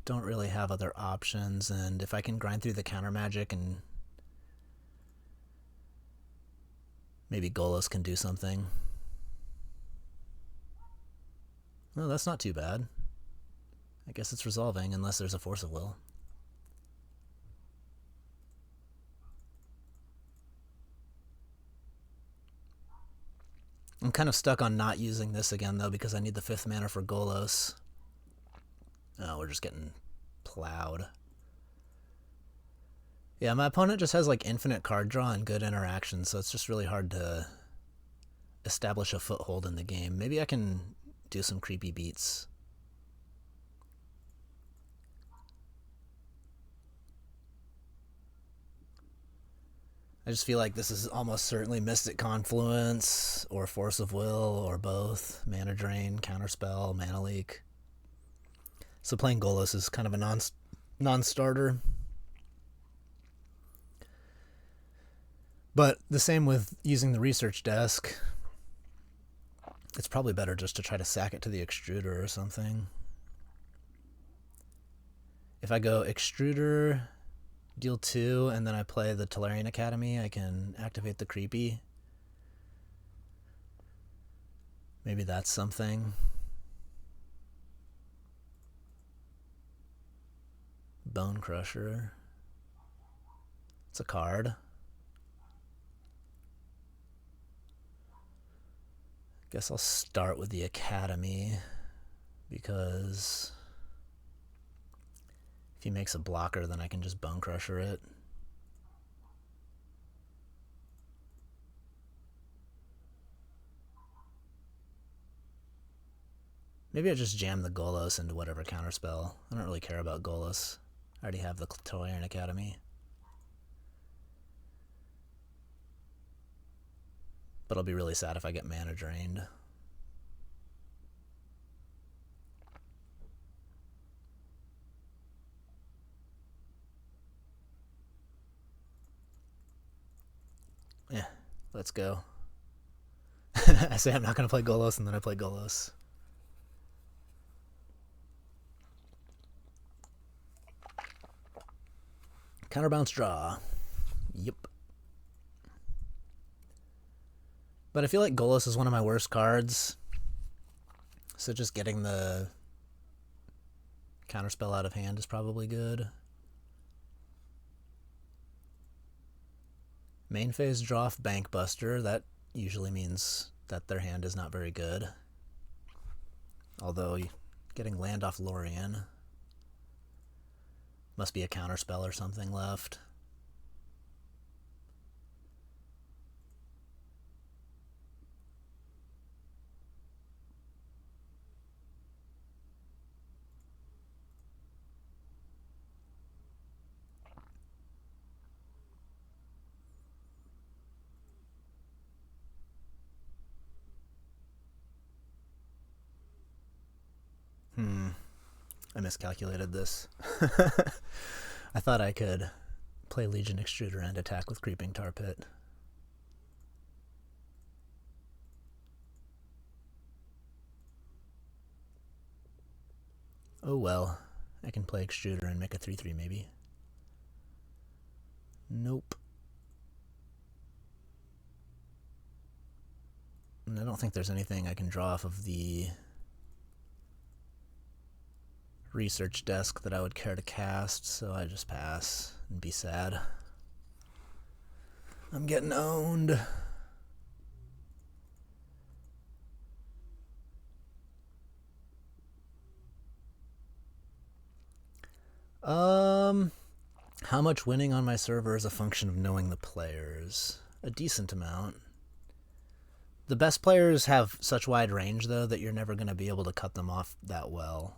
don't really have other options, and if I can grind through the counter magic and maybe Golos can do something. No, that's not too bad. I guess it's resolving unless there's a Force of Will. I'm kind of stuck on not using this again, though, because I need the 5th mana for Golos. Oh, we're just getting plowed. Yeah, my opponent just has like infinite card draw and good interaction, so it's just really hard to establish a foothold in the game. Maybe I can do some creepy beats. I just feel like this is almost certainly Mystic Confluence or Force of Will or both. Mana Drain, Counterspell, Mana Leak. So playing Golos is kind of a non-starter. But the same with using the research desk. It's probably better just to try to sack it to the extruder or something. If I go extruder, deal 2, and then I play the Tolarian Academy, I can activate the creepy. Maybe that's something. Bone Crusher. It's a card. Guess I'll start with the Academy because If he makes a blocker, then I can just Bone Crusher it. Maybe I just jam the Golos into whatever counterspell. I don't really care about Golos. I already have the Tolian Academy. But I'll be really sad if I get mana drained. Yeah, let's go. I say I'm not going to play Golos, and then I play Golos. Counterbounce draw. Yep. But I feel like Golos is one of my worst cards. So just getting the counterspell out of hand is probably good. Main phase draw off Bankbuster. That usually means that their hand is not very good. Although getting land off Lorien must be a counterspell or something left. I miscalculated this. I thought I could play Legion Extruder and attack with Creeping Tar Pit. Oh well, I can play Extruder and make a 3/3 maybe. Nope. And I don't think there's anything I can draw off of the research desk that I would care to cast, so I just pass and be sad. I'm getting owned. How much winning on my server is a function of knowing the players? A decent amount. The best players have such wide range, though, that you're never going to be able to cut them off that well.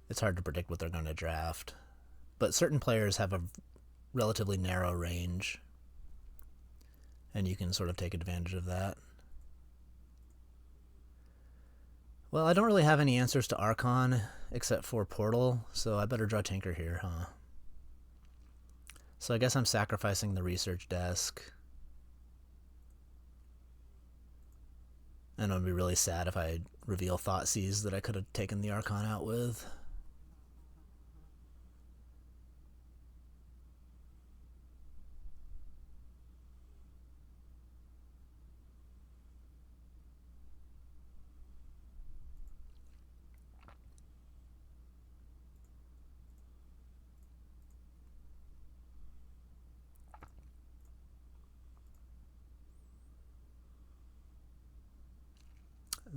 It's hard to predict what they're going to draft. But certain players have a relatively narrow range, and you can sort of take advantage of that. Well, I don't really have any answers to Archon except for Portal, so I better draw Tinker here, huh? So I guess I'm sacrificing the research desk. And I'd be really sad if I reveal Thoughtseize that I could have taken the Archon out with.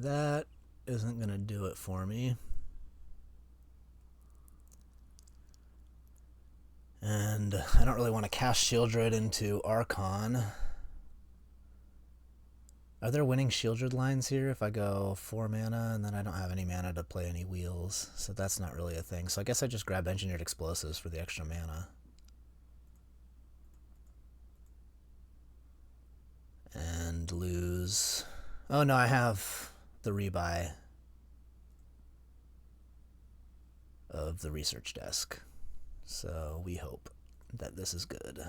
That isn't going to do it for me. And I don't really want to cast Shieldred into Archon. Are there winning Shieldred lines here if I go 4 mana and then I don't have any mana to play any wheels? So that's not really a thing. So I guess I just grab Engineered Explosives for the extra mana. And lose. Oh no, I have the rebuy of the research desk. So we hope that this is good.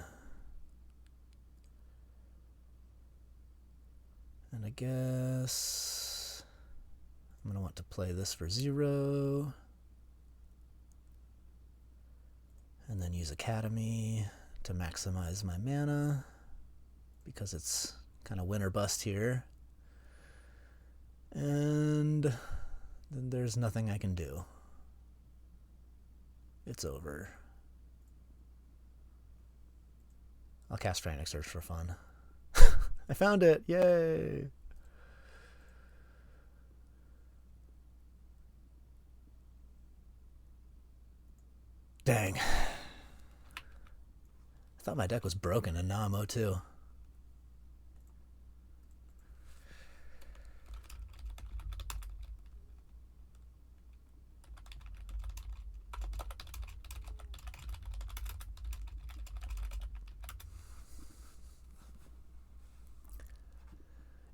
And I guess I'm going to want to play this for 0. And then use Academy to maximize my mana, because it's kind of win or bust here. And then there's nothing I can do. It's over. I'll cast Frantic Search for fun. I found it! Yay! Dang. I thought my deck was broken in Namo too.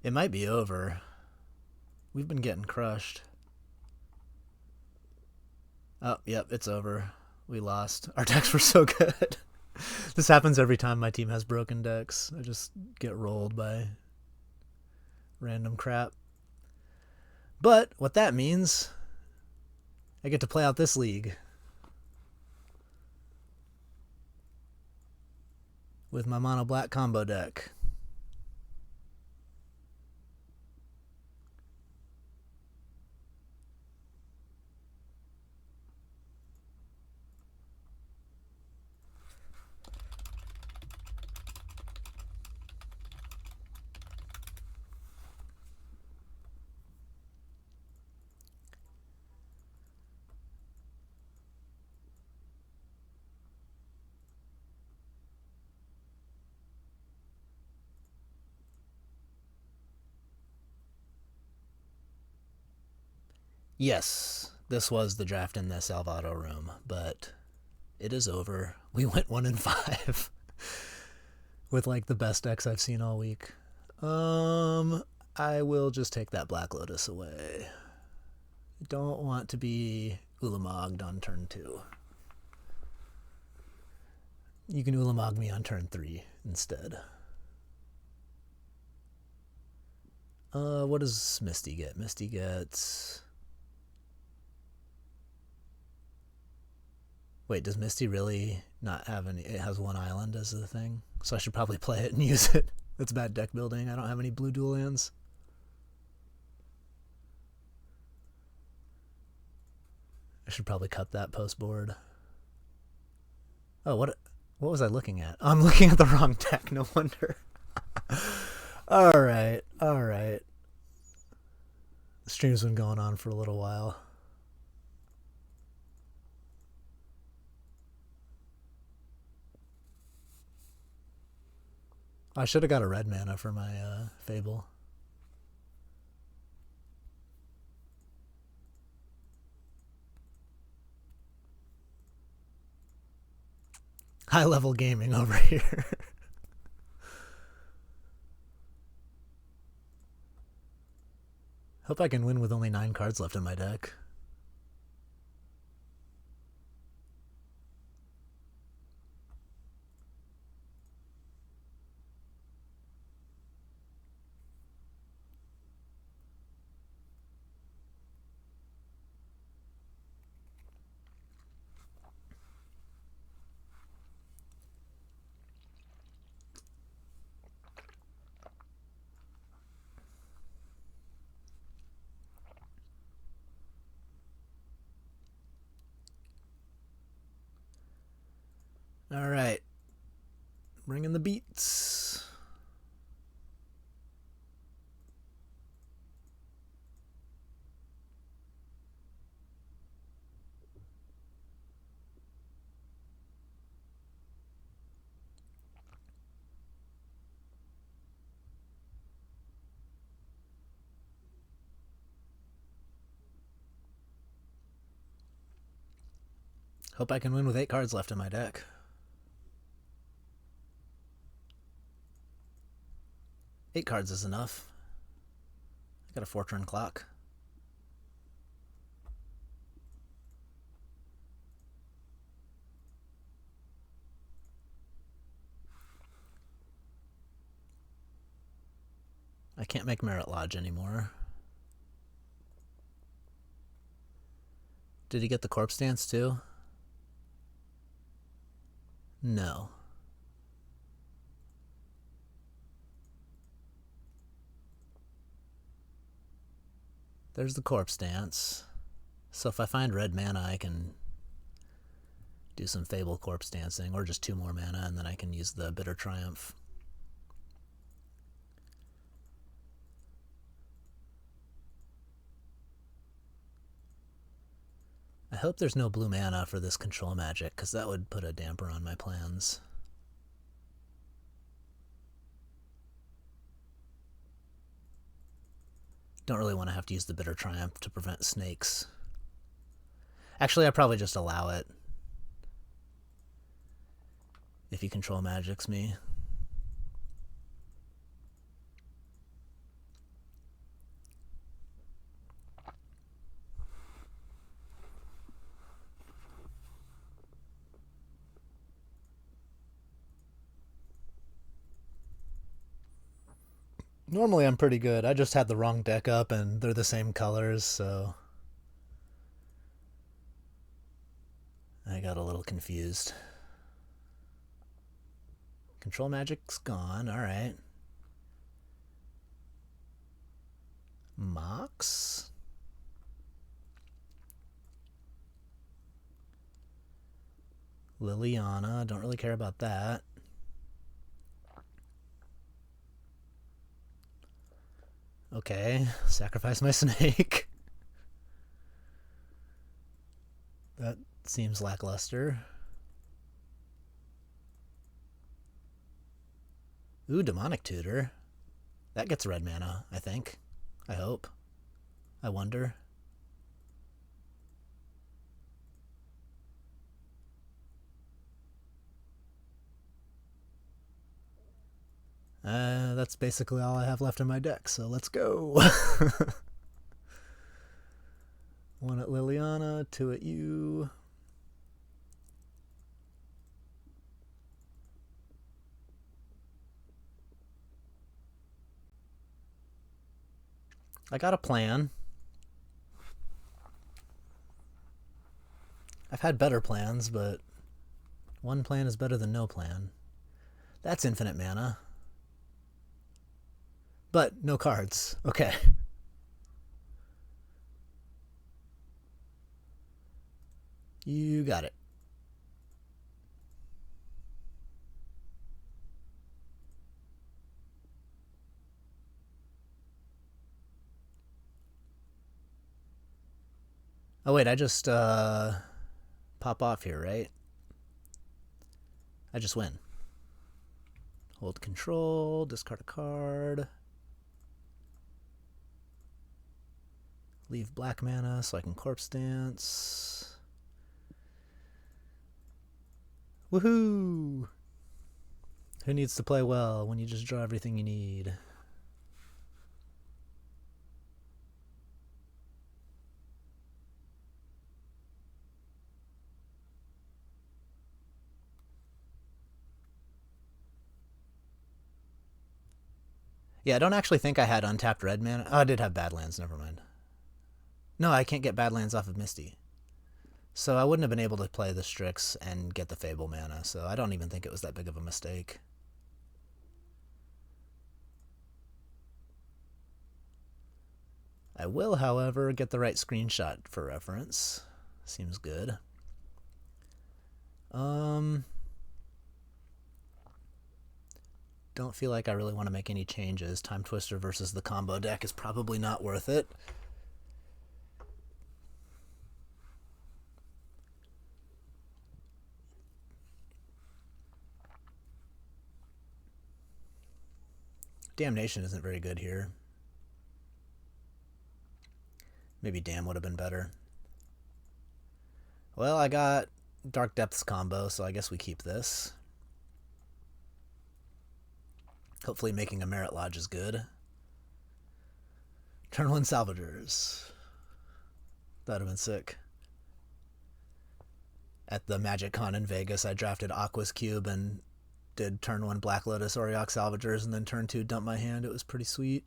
It might be over. We've been getting crushed. Oh, yep, it's over. We lost. Our decks were so good. This happens every time my team has broken decks. I just get rolled by random crap. But what that means, I get to play out this league with my mono black combo deck. Yes, this was the draft in the Salvato room, but it is over. We went 1-5 with like the best decks I've seen all week. I will just take that Black Lotus away. I don't want to be Ulamogged on turn 2. You can Ulamog me on turn 3 instead. What does Misty get? Misty gets... Wait, does Misty really not have any? It has one island as the thing, so I should probably play it and use it. That's bad deck building. I don't have any blue dual lands. I should probably cut that post board. Oh, what was I looking at? I'm looking at the wrong deck. No wonder. All right. The stream's been going on for a little while. I should have got a red mana for my Fable. High level gaming over here. Hope I can win with only 9 cards left in my deck. All right. Bring in the beats. Hope I can win with 8 cards left in my deck. Eight cards is enough. I got a 4-turn clock. I can't make Merit Lodge anymore. Did he get the Corpse Dance too? No. There's the Corpse Dance. So if I find red mana, I can do some Fable Corpse Dancing, or just 2 more mana, and then I can use the Bitter Triumph. I hope there's no blue mana for this control magic, because that would put a damper on my plans. Don't really want to have to use the Bitter Triumph to prevent snakes. Actually, I probably just allow it. If he control magics me. Normally I'm pretty good. I just had the wrong deck up and they're the same colors, so I got a little confused. Control magic's gone, alright. Mox? Liliana, don't really care about that. Okay, sacrifice my snake. That seems lackluster. Ooh, Demonic Tutor. That gets red mana, I think. I hope. I wonder. That's basically all I have left in my deck, so let's go. 1 at Liliana, 2 at you. I got a plan. I've had better plans, but one plan is better than no plan. That's infinite mana. But no cards. Okay. You got it. Oh wait, I just pop off here, right? I just win. Hold control, discard a card. Leave black mana so I can corpse dance. Woohoo! Who needs to play well when you just draw everything you need? Yeah, I don't actually think I had untapped red mana. Oh, I did have Badlands, never mind. No, I can't get Badlands off of Misty. So I wouldn't have been able to play the Strix and get the Fable mana, so I don't even think it was that big of a mistake. I will, however, get the right screenshot for reference. Seems good. Don't feel like I really want to make any changes. Time Twister versus the combo deck is probably not worth it. Damnation isn't very good here. Maybe Dam would have been better. Well, I got Dark Depths combo, so I guess we keep this. Hopefully making a Merit Lodge is good. Turn 1 Salvagers. That would have been sick. At the Magic Con in Vegas, I drafted Aqua's Cube and did turn 1 Black Lotus Auriok Salvagers and then turn 2 dump my hand. It was pretty sweet.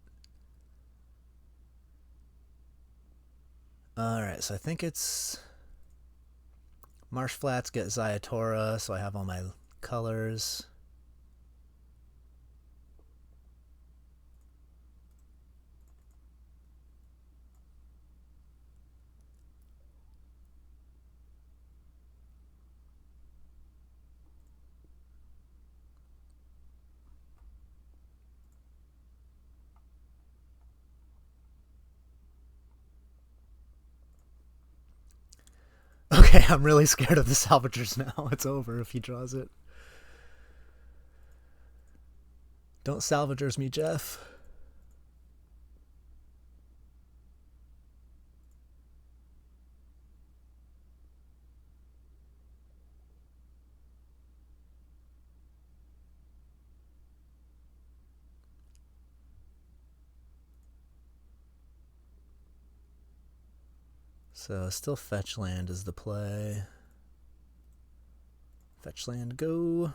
Alright, so I think it's Marsh Flats get Zayatora, so I have all my colors. Okay, I'm really scared of the salvagers now. It's over if he draws it. Don't salvagers me, Jeff. So still fetch land is the play. Fetch land, go.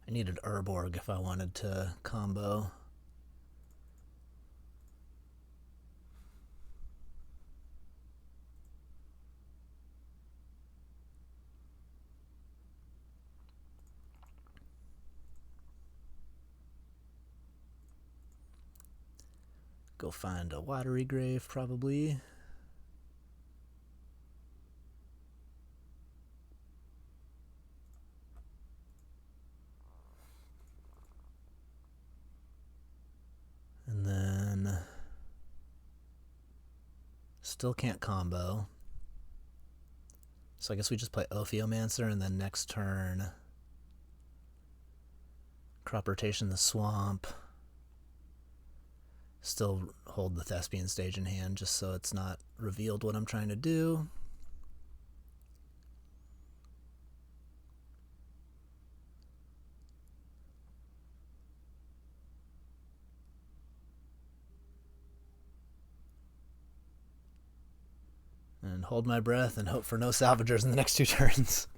I needed Urborg if I wanted to combo. Go find a watery grave, probably. And then still can't combo. So I guess we just play Ophiomancer, and then next turn crop rotation the swamp. Still hold the Thespian stage in hand just so it's not revealed what I'm trying to do. And hold my breath and hope for no salvagers in the next 2 turns.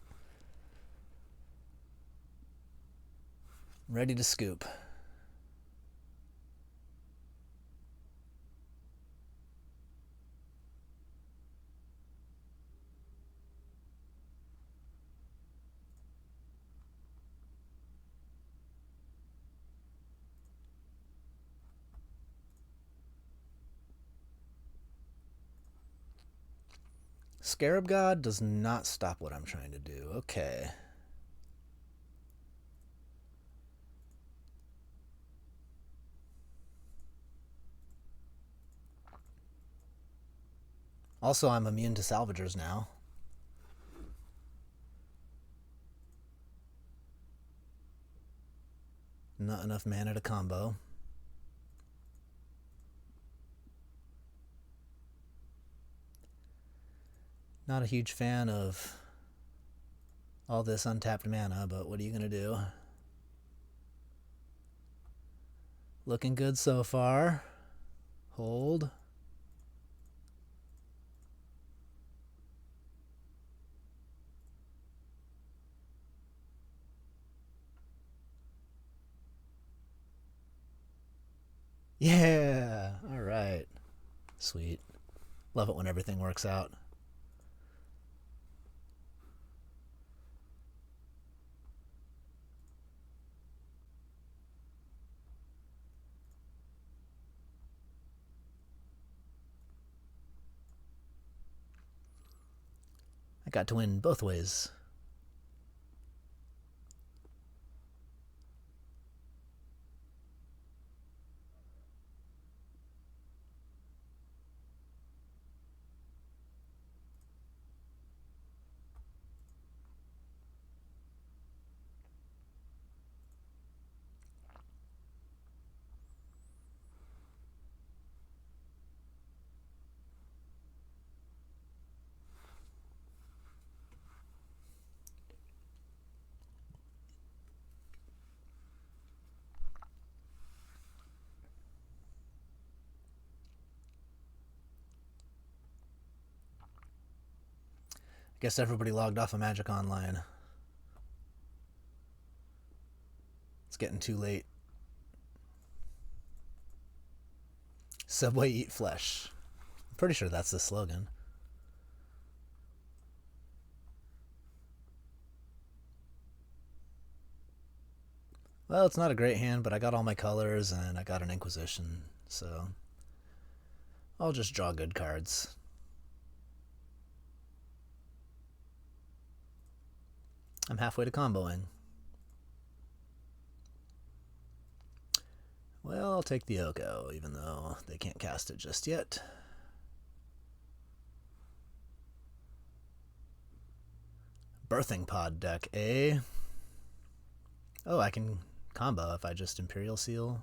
Ready to scoop. Scarab God does not stop what I'm trying to do. Okay. Also, I'm immune to salvagers now. Not enough mana to combo. Not a huge fan of all this untapped mana, but what are you going to do? Looking good so far. Hold. Yeah! Alright. Sweet. Love it when everything works out. I got to win both ways. Guess everybody logged off of Magic Online. It's getting too late. Subway eat flesh. I'm pretty sure that's the slogan. Well, it's not a great hand, but I got all my colors and I got an Inquisition, so I'll just draw good cards. I'm halfway to comboing. Well, I'll take the Oko, even though they can't cast it just yet. Birthing Pod deck, eh? Oh, I can combo if I just Imperial Seal.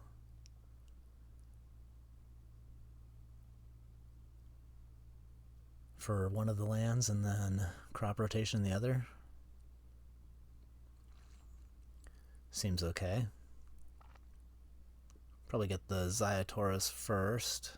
For one of the lands and then crop rotation the other. Seems okay. Probably get the Zayataurus first.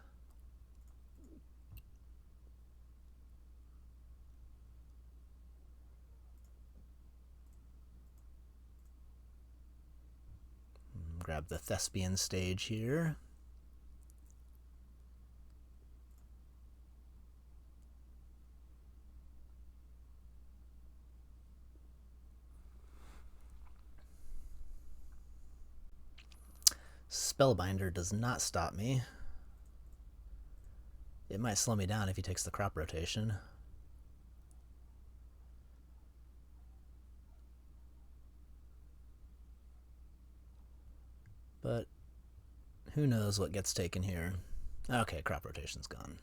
Grab the Thespian stage here. Spellbinder does not stop me. It might slow me down if he takes the crop rotation. But who knows what gets taken here. Okay, crop rotation's gone.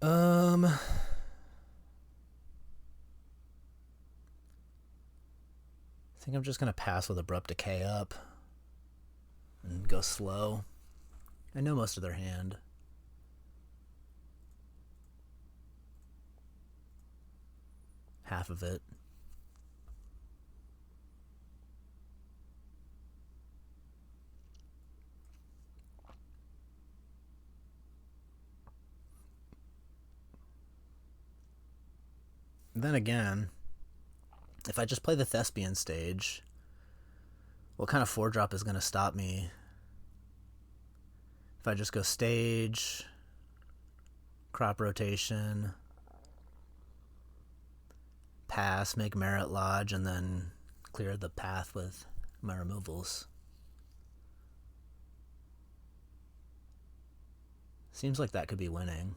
I think I'm just going to pass with Abrupt Decay up and go slow. I know most of their hand. Half of it. Then again, if I just play the Thespian stage, what kind of 4-drop is going to stop me? If I just go stage, crop rotation, pass, make Merit Lodge, and then clear the path with my removals. Seems like that could be winning.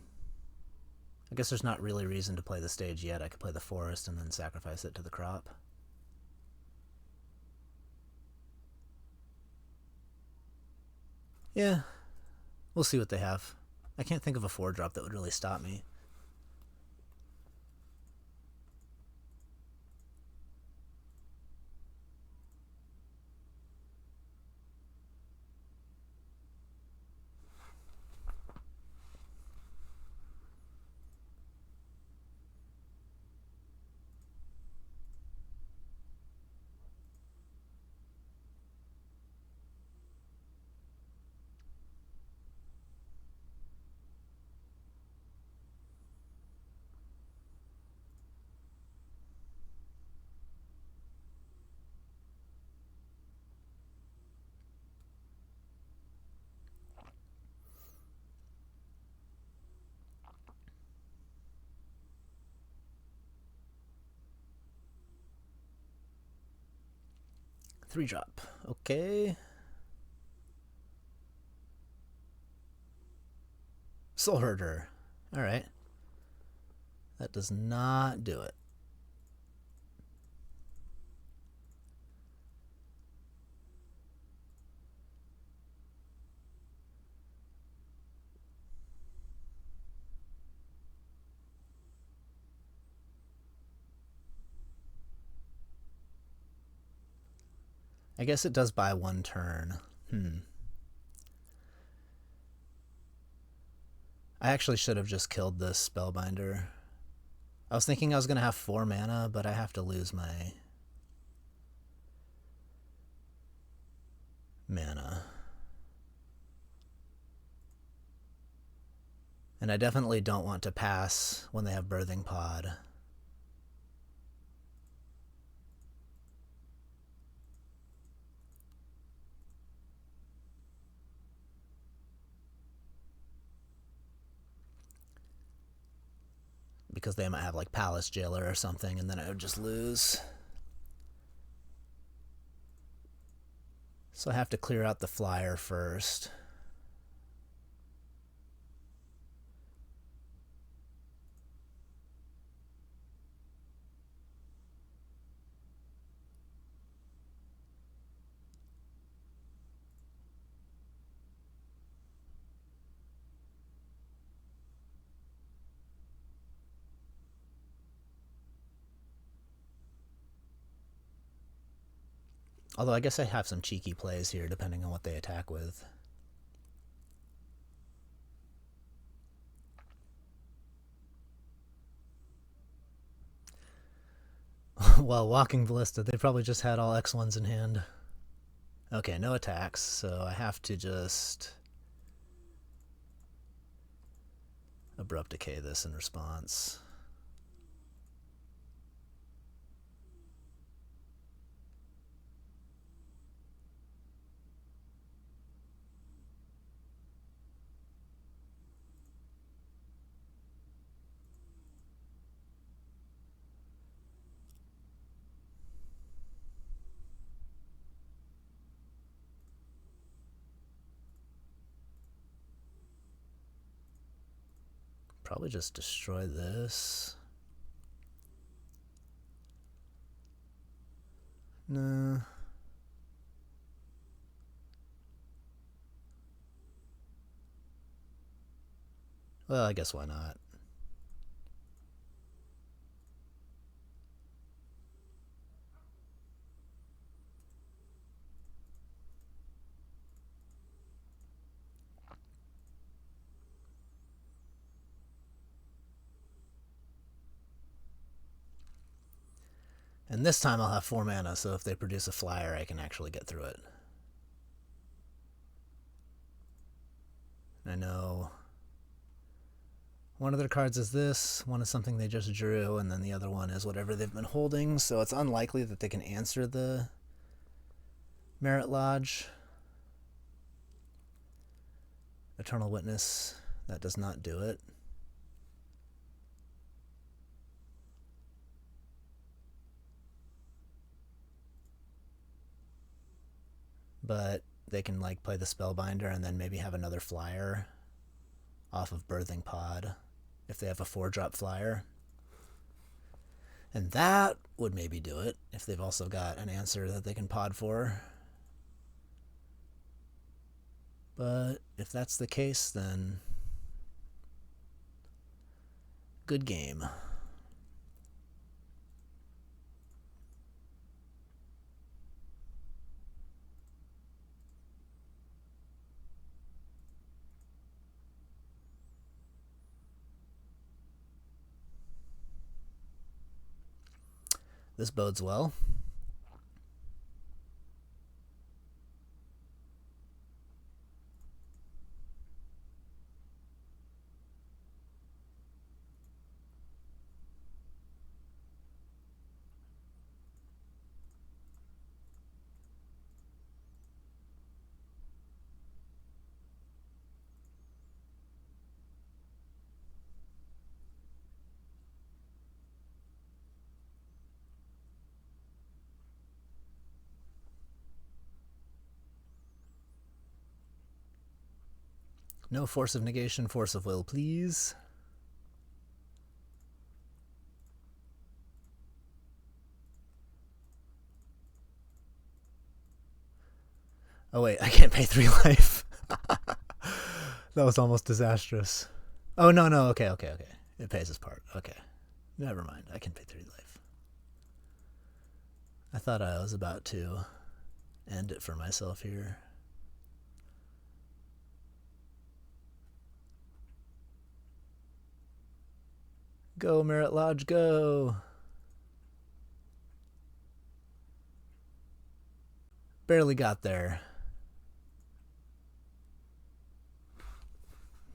I guess there's not really reason to play the stage yet. I could play the forest and then sacrifice it to the crop. Yeah, we'll see what they have. I can't think of a 4-drop that would really stop me. Three-drop. Okay. Soul Herder. Alright. That does not do it. I guess it does buy one turn. I actually should have just killed this Spellbinder. I was thinking I was going to have 4 mana, but I have to lose my mana. And I definitely don't want to pass when they have Birthing Pod. Because they might have like Palace Jailer or something, and then I would just lose. So I have to clear out the flyer first. Although I guess I have some cheeky plays here depending on what they attack with. Well, Walking Ballista, they probably just had all X1s in hand. Okay, no attacks, so I have to just Abrupt Decay this in response. Probably just destroy this. No. Well, I guess why not? And this time I'll have 4 mana, so if they produce a flyer, I can actually get through it. I know one of their cards is this, one is something they just drew, and then the other one is whatever they've been holding, so it's unlikely that they can answer the Merit Lodge. Eternal Witness, that does not do it. But they can like play the Spellbinder and then maybe have another flyer off of Birthing Pod if they have a 4-drop flyer. And that would maybe do it if they've also got an answer that they can pod for. But if that's the case, then good game. This bodes well. No Force of Negation, Force of Will, please. Oh wait, I can't pay 3 life. That was almost disastrous. Oh no, okay. It pays its part. Okay. Never mind, I can pay 3 life. I thought I was about to end it for myself here. Go, Merit Lodge, go! Barely got there.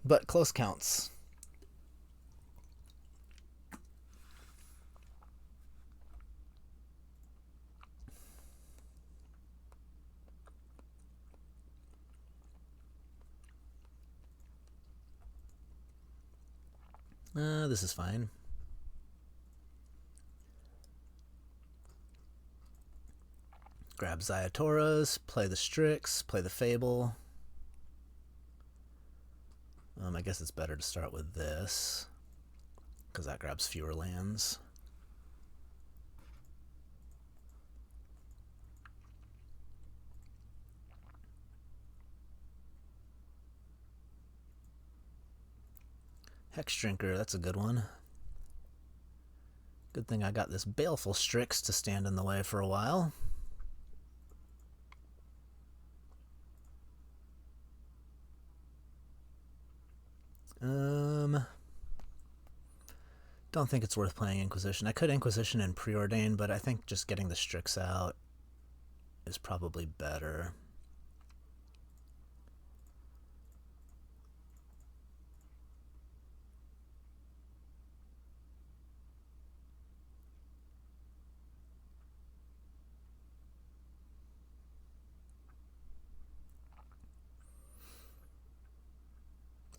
But close counts. This is fine. Grab Zayatoras, play the Strix, play the Fable. I guess it's better to start with this, because that grabs fewer lands. Hex Drinker, that's a good one. Good thing I got this Baleful Strix to stand in the way for a while. Um, don't think it's worth playing Inquisition. I could Inquisition and Preordain, but I think just getting the Strix out is probably better.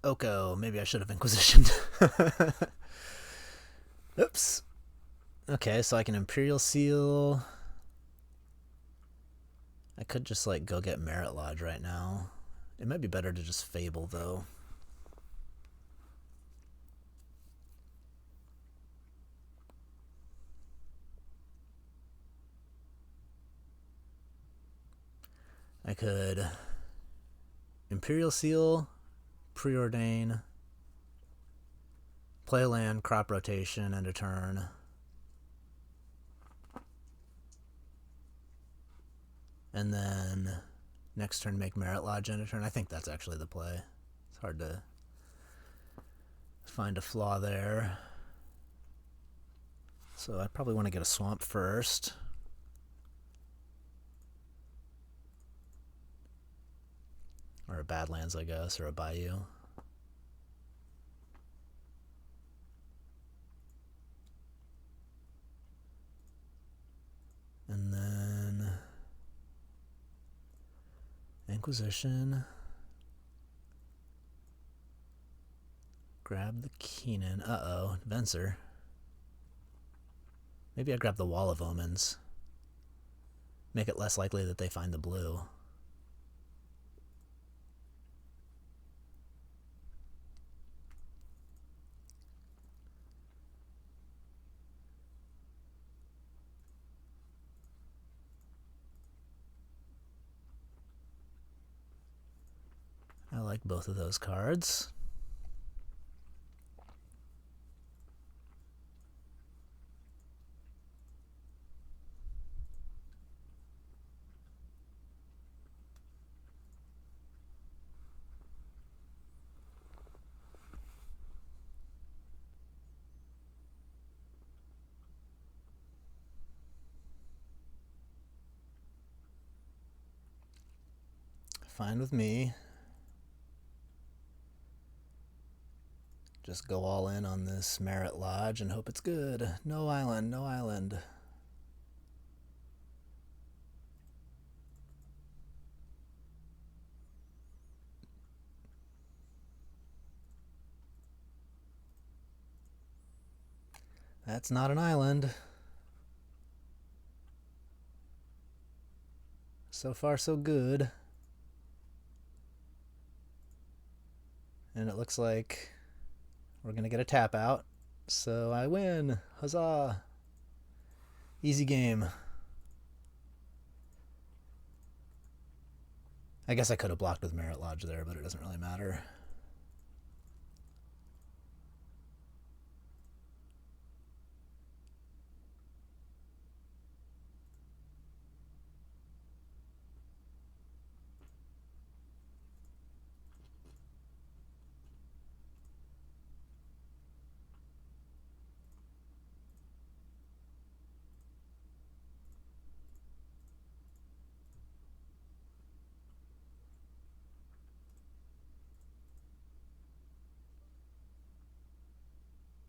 Oko, maybe I should have Inquisitioned. Oops. Okay, so I can Imperial Seal. I could just like go get Merit Lodge right now. It might be better to just Fable though. I could Imperial Seal, Preordain, play a land, crop rotation, and a turn. And then next turn make Merit Lodge end a turn. I think that's actually the play. It's hard to find a flaw there. So I probably want to get a swamp first. Or a Badlands, I guess, or a Bayou. And then Inquisition. Grab the Keenan. Uh-oh, Venser. Maybe I grab the Wall of Omens. Make it less likely that they find the blue. I like both of those cards. Fine with me. Just go all in on this Merit Lodge and hope it's good. No island, no island. That's not an island. So far, so good. And it looks like we're going to get a tap out. So I win. Huzzah. Easy game. I guess I could have blocked with Merit Lodge there, but it doesn't really matter.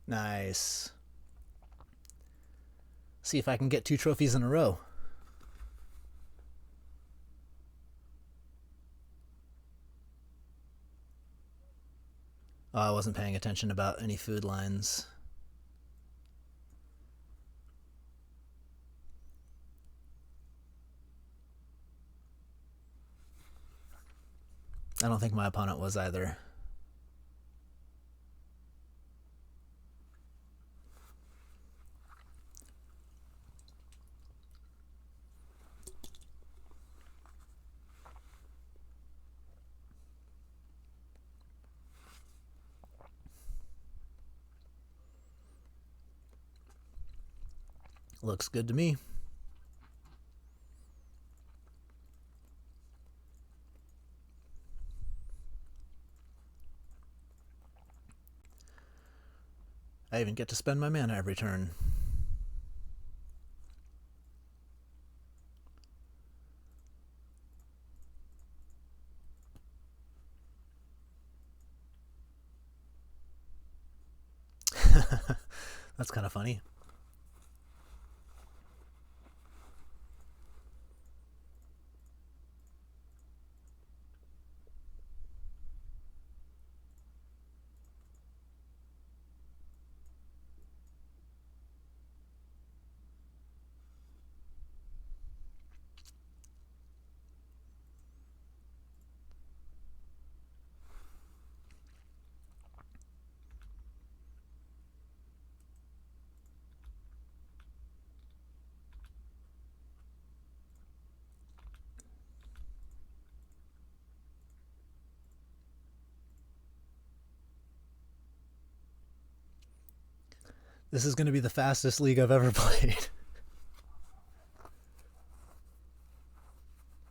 Nice. See if I can get 2 trophies in a row. Oh, I wasn't paying attention about any food lines. I don't think my opponent was either. Looks good to me. I even get to spend my mana every turn. That's kind of funny. This is going to be the fastest league I've ever played.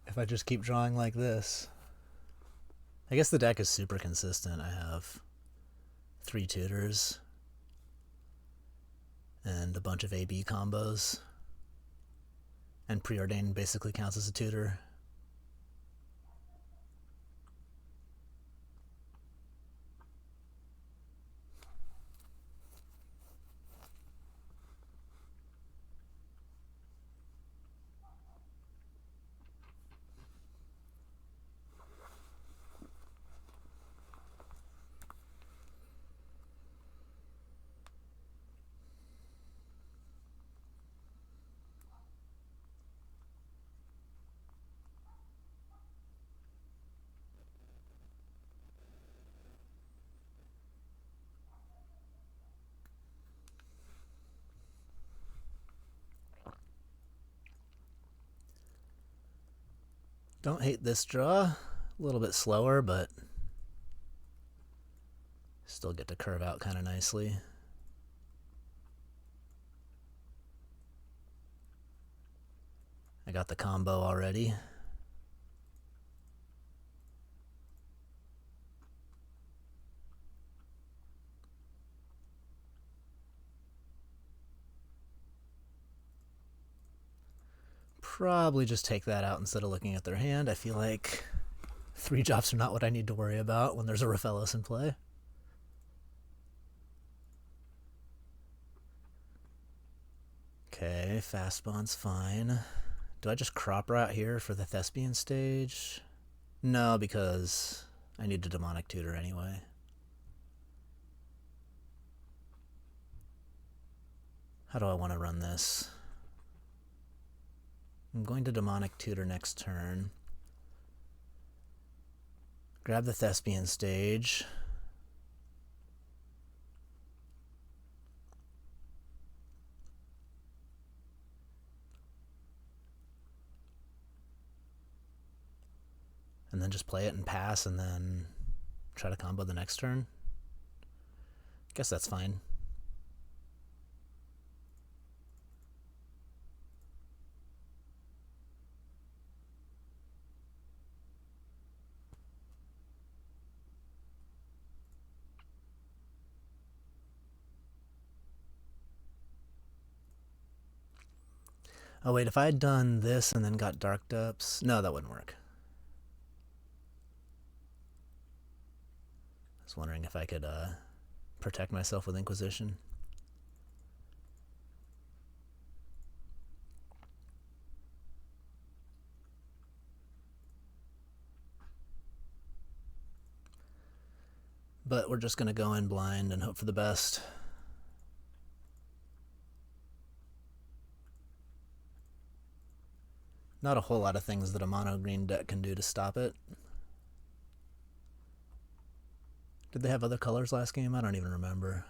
If I just keep drawing like this. I guess the deck is super consistent. I have 3 tutors and a bunch of AB combos. And Preordained basically counts as a tutor. Don't hate this draw. A little bit slower, but still get to curve out kind of nicely. I got the combo already. Probably just take that out instead of looking at their hand. I feel like 3 drops are not what I need to worry about when there's a Raphaelos in play. Okay, fast spawn's fine. Do I just crop route here for the Thespian stage? No, because I need a demonic tutor anyway. How do I want to run this? I'm going to demonic tutor next turn. Grab the Thespian stage. And then just play it and pass and then try to combo the next turn. Guess that's fine. Oh wait, if I had done this and then got Dark Depths, no, that wouldn't work. I was wondering if I could protect myself with Inquisition. But we're just going to go in blind and hope for the best. Not a whole lot of things that a mono green deck can do to stop it. Did they have other colors last game? I don't even remember.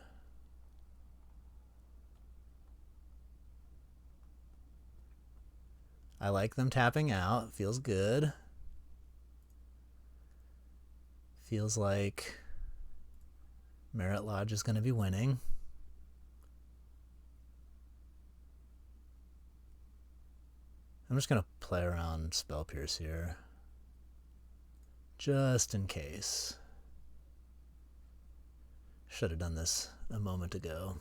I like them tapping out. Feels good. Feels like Merit Lodge is going to be winning. I'm just going to play around Spell Pierce here. Just in case. Should have done this a moment ago.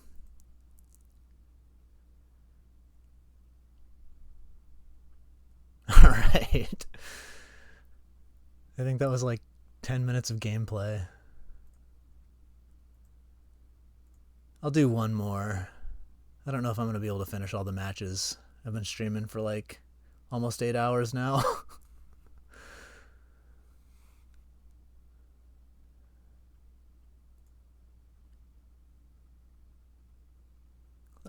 Alright. I think that was like 10 minutes of gameplay. I'll do one more. I don't know if I'm going to be able to finish all the matches. I've been streaming for like almost 8 hours now.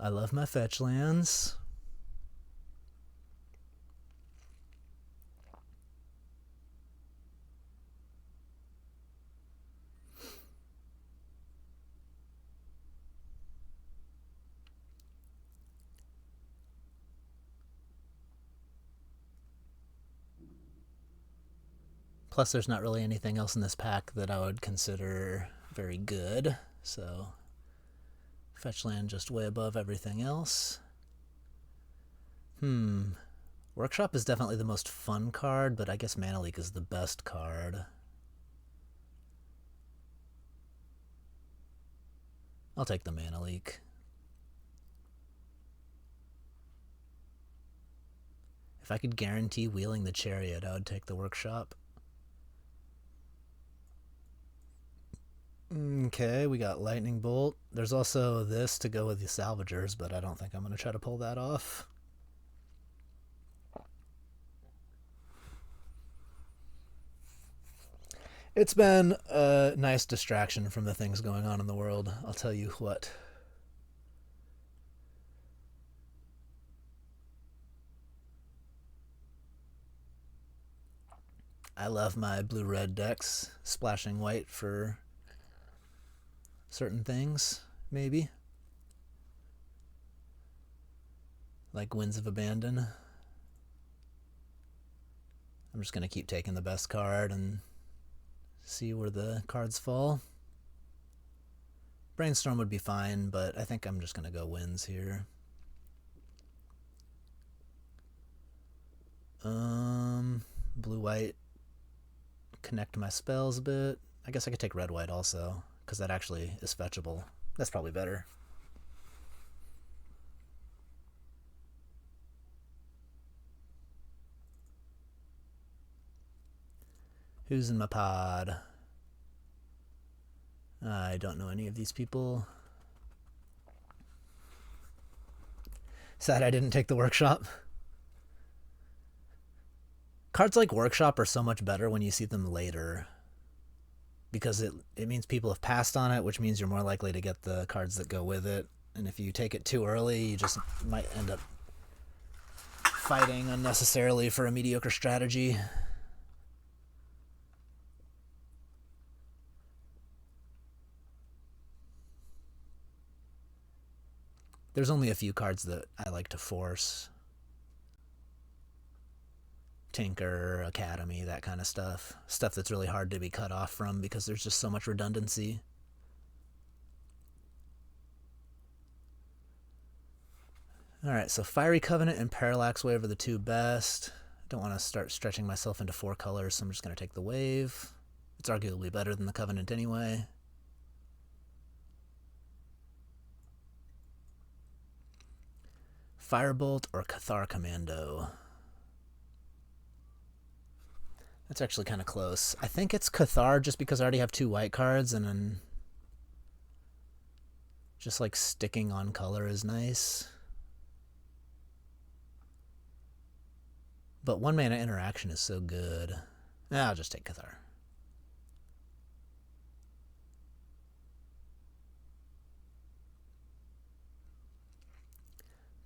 I love my fetch lands. Plus, there's not really anything else in this pack that I would consider very good, so fetch land just way above everything else. Workshop is definitely the most fun card, but I guess Mana Leak is the best card. I'll take the Mana Leak. If I could guarantee wheeling the Chariot, I would take the Workshop. Okay, we got Lightning Bolt. There's also this to go with the Salvagers, but I don't think I'm going to try to pull that off. It's been a nice distraction from the things going on in the world, I'll tell you what. I love my blue-red decks, splashing white for certain things, maybe. Like Winds of Abandon. I'm just going to keep taking the best card and see where the cards fall. Brainstorm would be fine, but I think I'm just going to go Winds here. Blue-white. Connect my spells a bit. I guess I could take red-white also, because that actually is fetchable. That's probably better. Who's in my pod? I don't know any of these people. Sad I didn't take the Workshop. Cards like Workshop are so much better when you see them later, because it means people have passed on it, which means you're more likely to get the cards that go with it. And if you take it too early, you just might end up fighting unnecessarily for a mediocre strategy. There's only a few cards that I like to force. Tinker, Academy, that kind of stuff. Stuff that's really hard to be cut off from because there's just so much redundancy. Alright, so Fiery Covenant and Parallax Wave are the two best. I don't want to start stretching myself into 4 colors, so I'm just going to take the Wave. It's arguably better than the Covenant anyway. Firebolt or Cathar Commando. That's actually kind of close. I think it's Cathar just because I already have 2 white cards, and then just like sticking on color is nice. But 1 mana interaction is so good. I'll just take Cathar.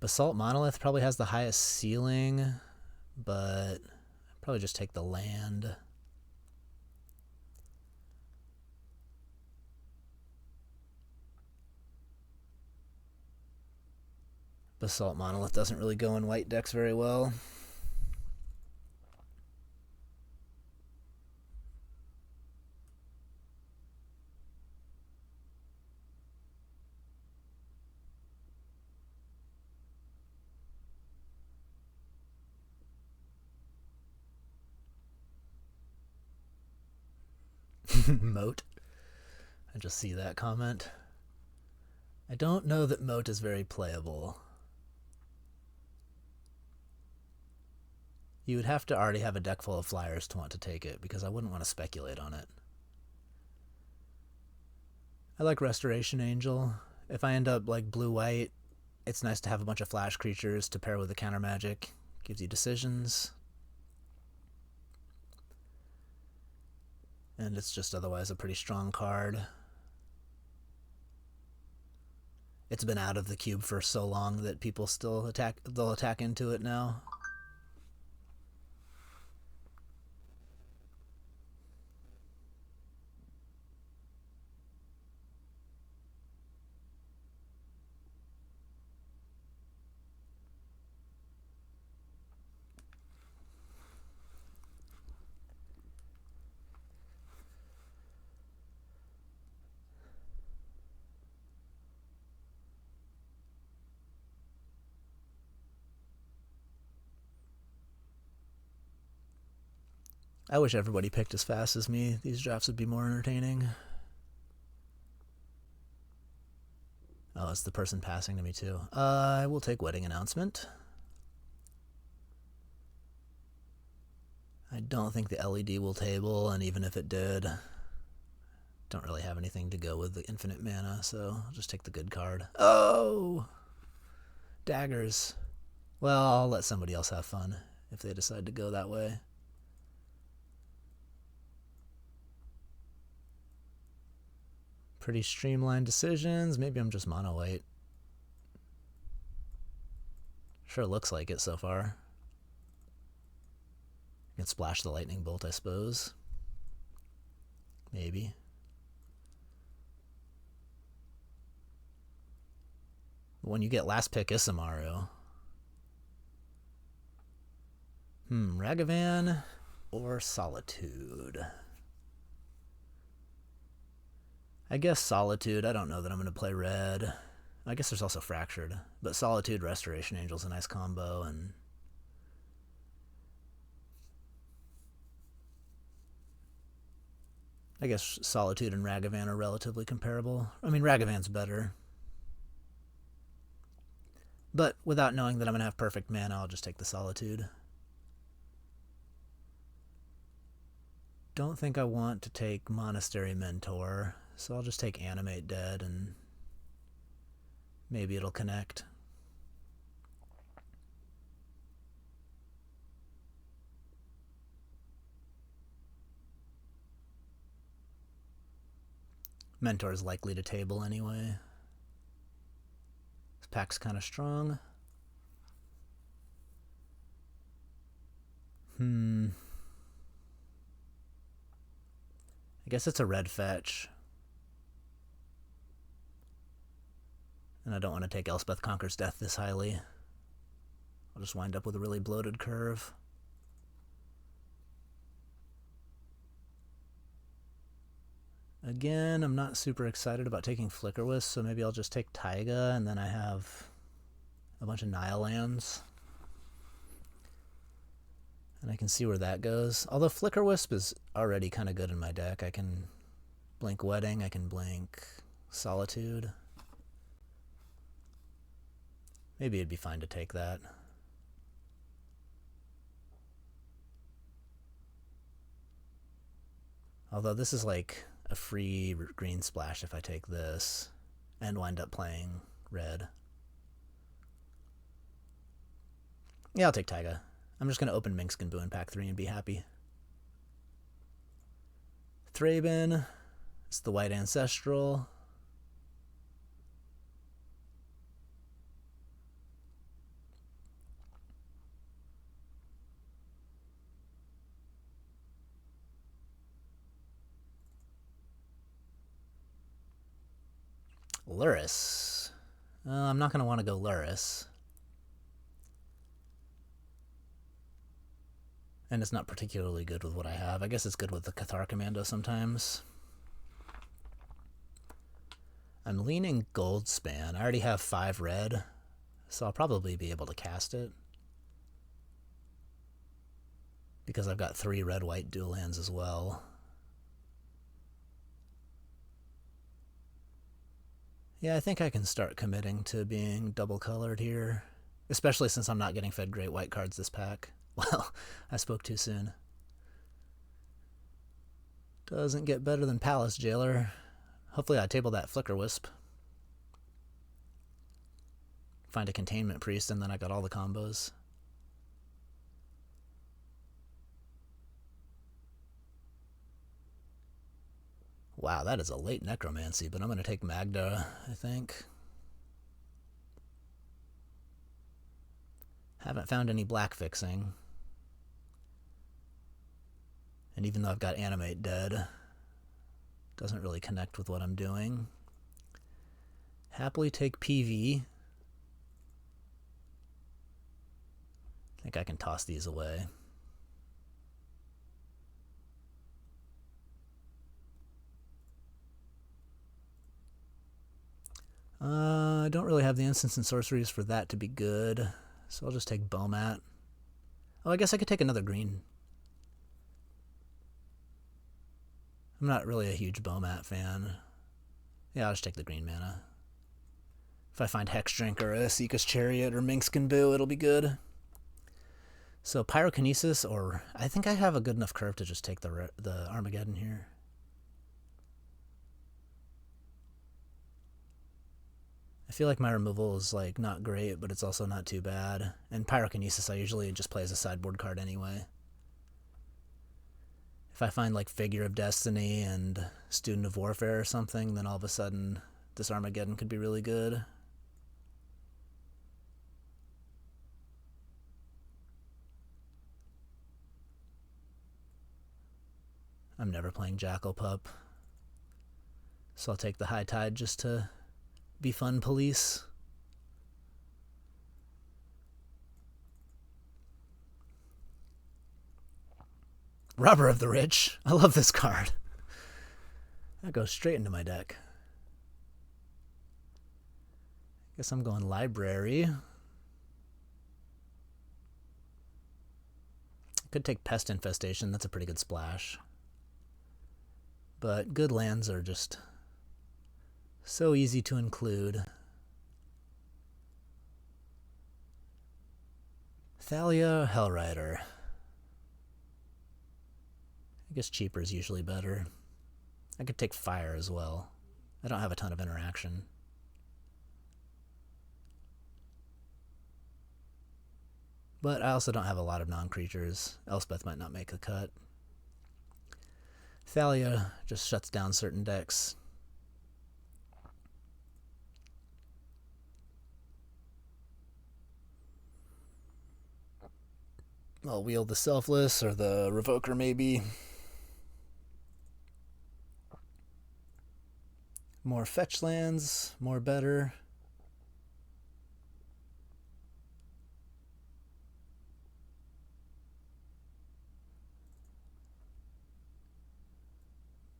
Basalt Monolith probably has the highest ceiling, but I'd probably just take the land. Basalt Monolith doesn't really go in white decks very well. Moat. I just see that comment. I don't know that Moat is very playable. You would have to already have a deck full of flyers to want to take it, because I wouldn't want to speculate on it. I like Restoration Angel. If I end up like blue-white, it's nice to have a bunch of flash creatures to pair with the counter magic. Gives you decisions. And it's just otherwise a pretty strong card. It's been out of the cube for so long that people still they'll attack into it now. I wish everybody picked as fast as me. These drafts would be more entertaining. Oh, it's the person passing to me too. I will take Wedding Announcement. I don't think the LED will table, and even if it did, don't really have anything to go with the infinite mana, so I'll just take the good card. Oh! Daggers. Well, I'll let somebody else have fun if they decide to go that way. Pretty streamlined decisions. Maybe I'm just mono white. Sure looks like it so far. You can splash the lightning bolt, I suppose. Maybe. When you get last pick Isamaru. Ragavan or Solitude? I guess Solitude. I don't know that I'm going to play red. I guess there's also Fractured. But Solitude, Restoration Angel's a nice combo, and I guess Solitude and Ragavan are relatively comparable. I mean, Ragavan's better. But without knowing that I'm going to have perfect mana, I'll just take the Solitude. Don't think I want to take Monastery Mentor, so I'll just take Animate Dead, and maybe it'll connect. Mentor is likely to table anyway. This pack's kind of strong. I guess it's a red fetch. And I don't want to take Elspeth Conquers Death this highly. I'll just wind up with a really bloated curve. Again, I'm not super excited about taking Flicker Wisp, so maybe I'll just take Taiga, and then I have a bunch of Nile lands. And I can see where that goes. Although Flicker Wisp is already kind of good in my deck. I can blink Wedding, I can blink Solitude. Maybe it'd be fine to take that. Although this is like a free green splash if I take this and wind up playing red. Yeah, I'll take Taiga. I'm just going to open Minkskin Boo in pack 3 and be happy. Thraben. It's the White Ancestral. Luris. I'm not going to want to go Luris. And it's not particularly good with what I have. I guess it's good with the Cathar Commando sometimes. I'm leaning Goldspan. I already have 5 red, so I'll probably be able to cast it. Because I've got 3 red-white dual lands as well. Yeah, I think I can start committing to being double colored here, especially since I'm not getting fed great white cards this pack. Well, I spoke too soon. Doesn't get better than Palace Jailer. Hopefully I table that Flicker Wisp. Find a Containment Priest, and then I got all the combos. Wow, that is a late Necromancy, but I'm going to take Magda, I think. Haven't found any black fixing. And even though I've got Animate dead, doesn't really connect with what I'm doing. Happily take PV. I think I can toss these away. I don't really have the instants and sorceries for that to be good, so I'll just take Bomat. Oh, I guess I could take another green. I'm not really a huge Bomat fan. Yeah, I'll just take the green mana. If I find Hex Drink or a Seeka's Chariot or Minkskin Boo, it'll be good. So Pyrokinesis, or I think I have a good enough curve to just take the Armageddon here. I feel like my removal is like not great, but it's also not too bad. And Pyrokinesis I usually just play as a sideboard card anyway. If I find like Figure of Destiny and Student of Warfare or something, then all of a sudden this Armageddon could be really good. I'm never playing Jackal Pup, so I'll take the High Tide just to be fun police. Robber of the Rich. I love this card. That goes straight into my deck. Guess I'm going Library. Could take Pest Infestation. That's a pretty good splash. But good lands are just so easy to include. Thalia, Hellrider. I guess cheaper is usually better. I could take Fire as well. I don't have a ton of interaction. But I also don't have a lot of non-creatures. Elspeth might not make the cut. Thalia just shuts down certain decks. I'll wield the Selfless or the Revoker maybe. More fetch lands, more better.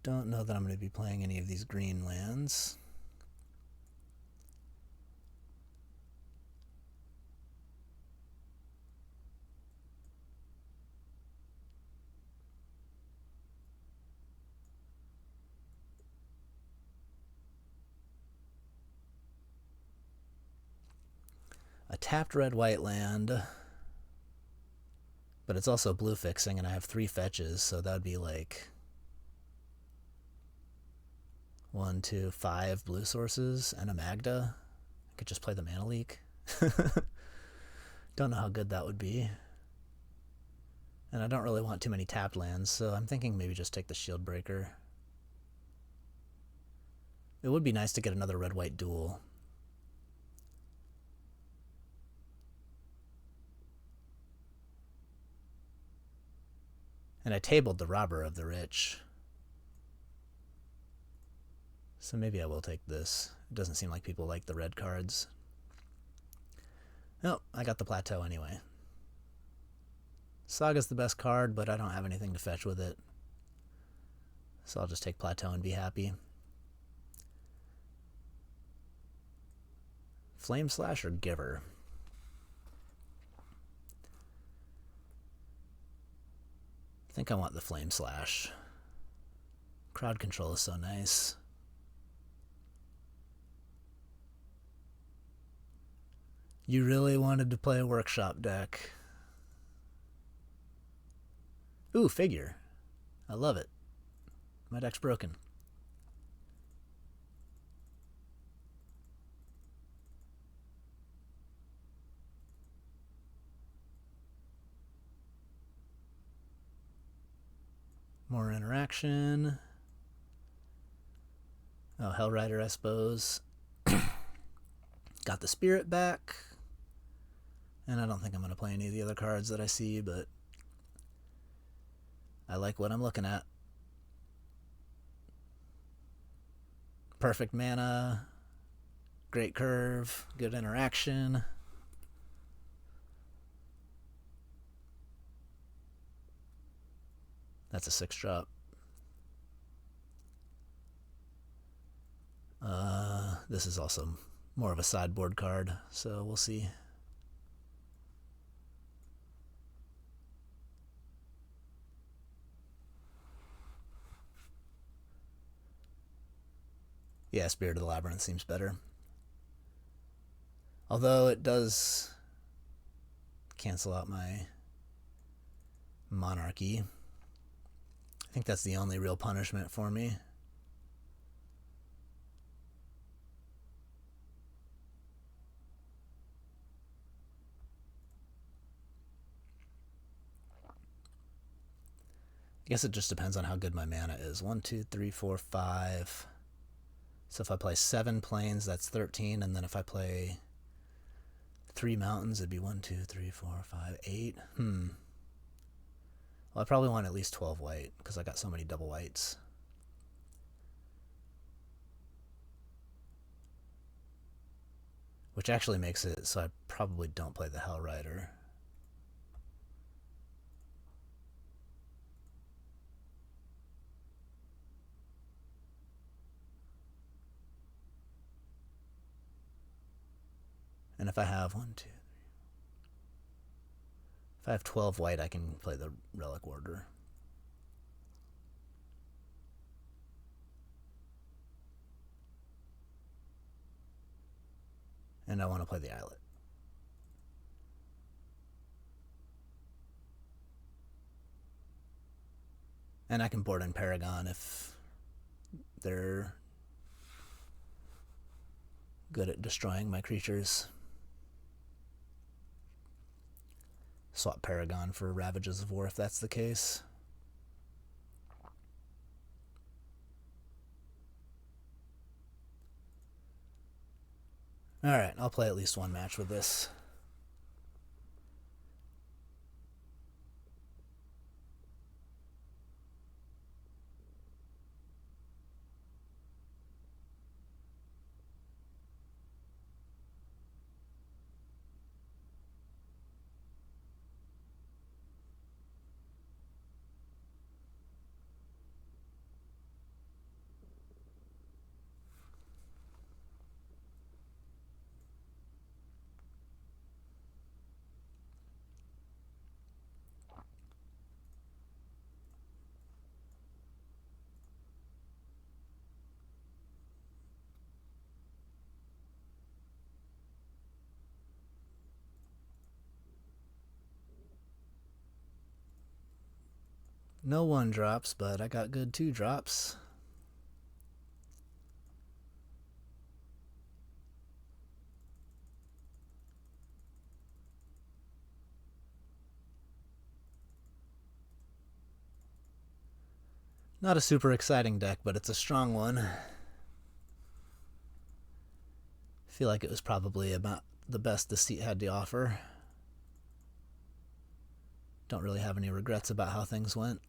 Don't know that I'm going to be playing any of these green lands. A tapped red-white land, but it's also blue fixing, and I have 3 fetches, so that would be like 1, 2, 5 blue sources and a Magda. I could just play the Mana Leak. Don't know how good that would be. And I don't really want too many tapped lands, so I'm thinking maybe just take the Shield Breaker. It would be nice to get another red-white duel. And I tabled the Robber of the Rich. So maybe I will take this. It doesn't seem like people like the red cards. Oh, I got the Plateau anyway. Saga's the best card, but I don't have anything to fetch with it. So I'll just take Plateau and be happy. Flame Slash or Giver? I think I want the Flame Slash. Crowd control is so nice. You really wanted to play a workshop deck. Ooh, figure. I love it. My deck's broken. More interaction. Oh, Hellrider, I suppose. Got the Spirit back. And I don't think I'm going to play any of the other cards that I see, but I like what I'm looking at. Perfect mana. Great curve. Good interaction. That's a 6-drop. This is also more of a sideboard card, so we'll see. Yeah, Spirit of the Labyrinth seems better. Although it does cancel out my Monarchy. I think that's the only real punishment for me. I guess it just depends on how good my mana is. 1, 2, 3, 4, 5. So if I play 7 plains, that's 13. And then if I play 3 mountains, it'd be 1, 2, 3, 4, 5, 8. Well, I probably want at least 12 white because I got so many double whites. Which actually makes it so I probably don't play the Hellrider. And if I have 1, 2, 3. If I have 12 white, I can play the Relic Order. And I want to play the Islet. And I can board in Paragon if they're good at destroying my creatures. Swap Paragon for Ravages of War if that's the case. Alright, I'll play at least one match with this. No 1-drops, but I got good 2-drops. Not a super exciting deck, but it's a strong one. I feel like it was probably about the best this seat had to offer. Don't really have any regrets about how things went.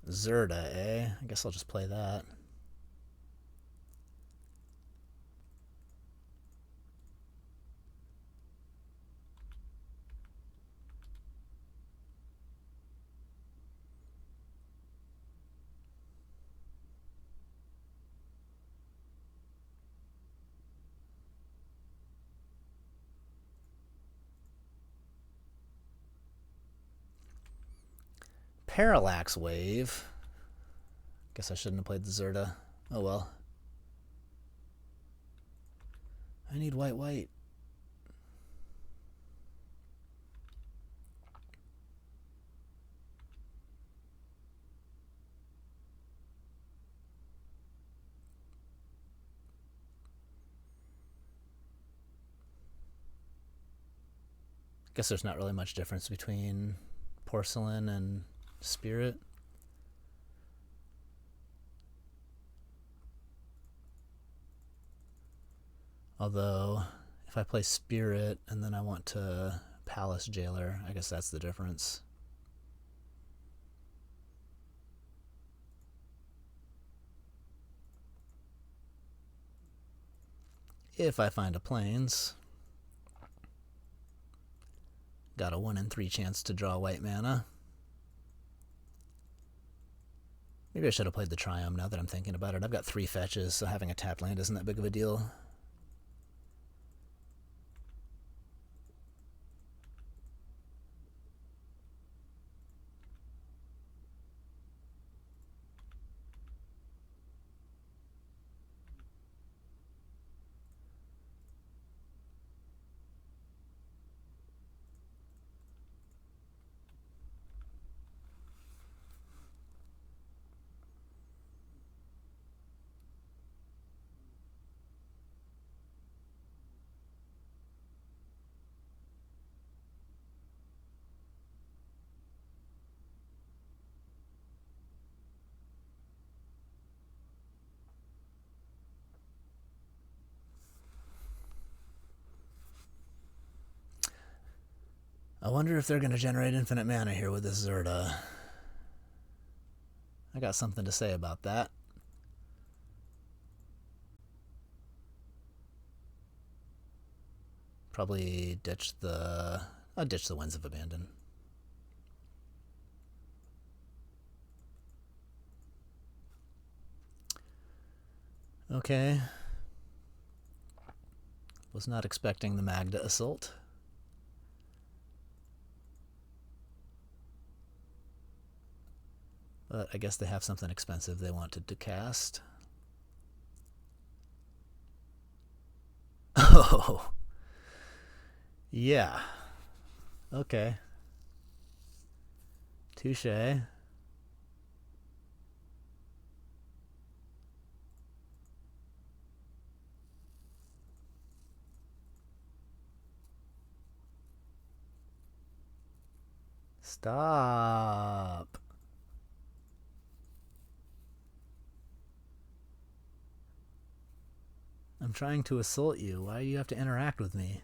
Zerda, eh? I guess I'll just play that. Parallax Wave. Guess I shouldn't have played the Zerta. Oh well. I need white, white. Guess there's not really much difference between porcelain and spirit. Although, if I play spirit and then I want to palace jailer, I guess that's the difference. If I find a plains. Got a 1 in 3 chance to draw white mana. Maybe I should have played the Triumph now that I'm thinking about it. I've got 3 fetches, so having a tapped land isn't that big of a deal. I wonder if they're going to generate infinite mana here with this Zerta. I got something to say about that. Probably ditch the... I'll ditch the Winds of Abandon. Okay. Was not expecting the Magda Assault. But I guess they have something expensive they wanted to cast. Oh. Yeah. Okay. Touché. Stop. I'm trying to assault you. Why do you have to interact with me?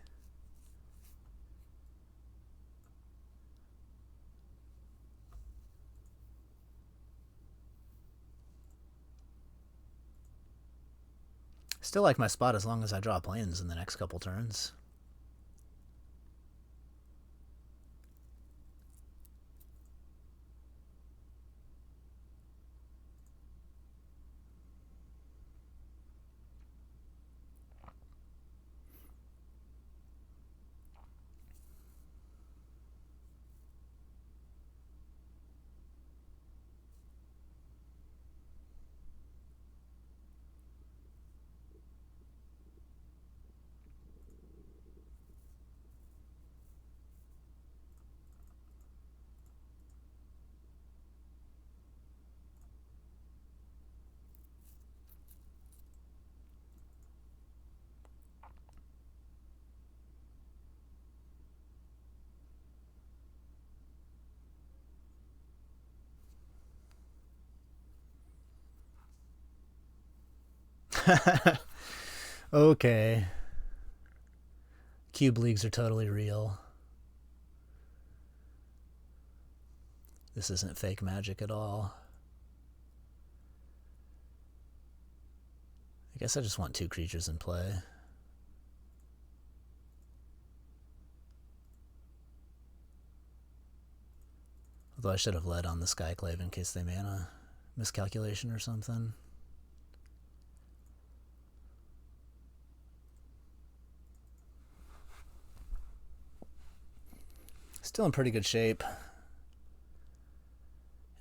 Still like my spot as long as I draw planes in the next couple turns. Okay. Cube leagues are totally real. This isn't fake magic at all. I guess I just want 2 creatures in play. Although I should have led on the Skyclave in case they mana miscalculation or something. Still in pretty good shape.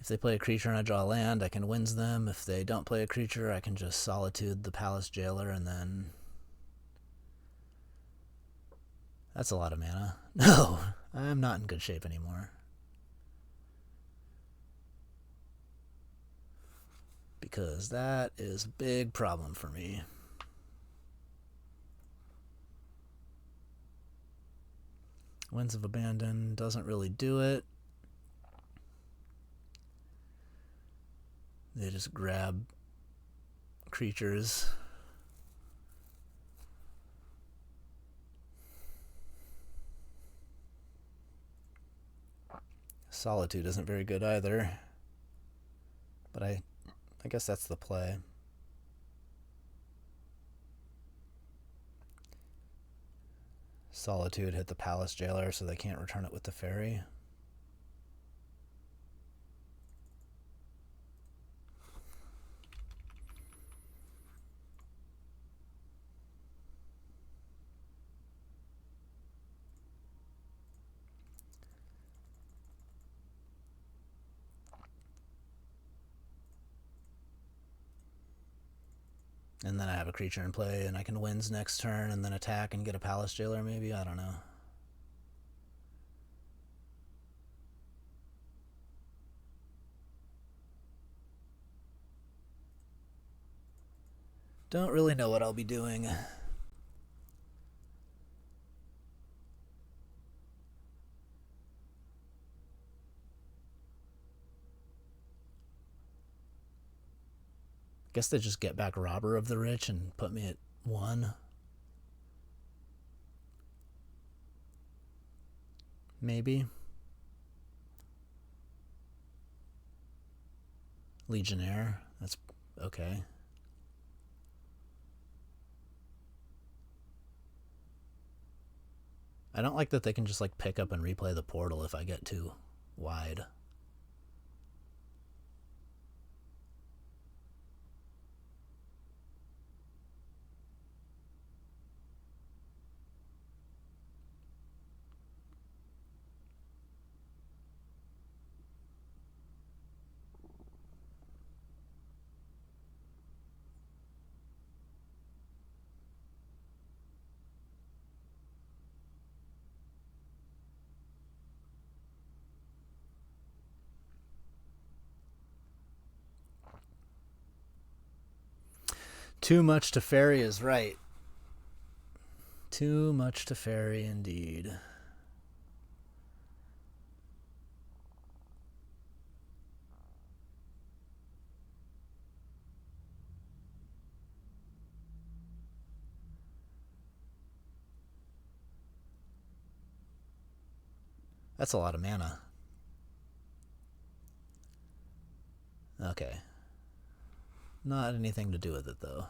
If they play a creature and I draw land, I can winds them. If they don't play a creature, I can just Solitude the Palace Jailer, and then... That's a lot of mana. No, I'm not in good shape anymore. Because that is a big problem for me. Winds of Abandon doesn't really do it. They just grab creatures. Solitude isn't very good either. But I guess that's the play. Solitude hit the Palace Jailer so they can't return it with the Fairy. And then I have a creature in play, and I can winds next turn, and then attack and get a Palace Jailer, maybe? I don't know. Don't really know what I'll be doing. Guess they just get back Robber of the Rich and put me at 1. Maybe. Legionnaire. That's okay. I don't like that they can just like pick up and replay the portal if I get too wide. Too much to Fairy is right. Too much to Fairy indeed. That's a lot of mana. Okay. Not anything to do with it, though.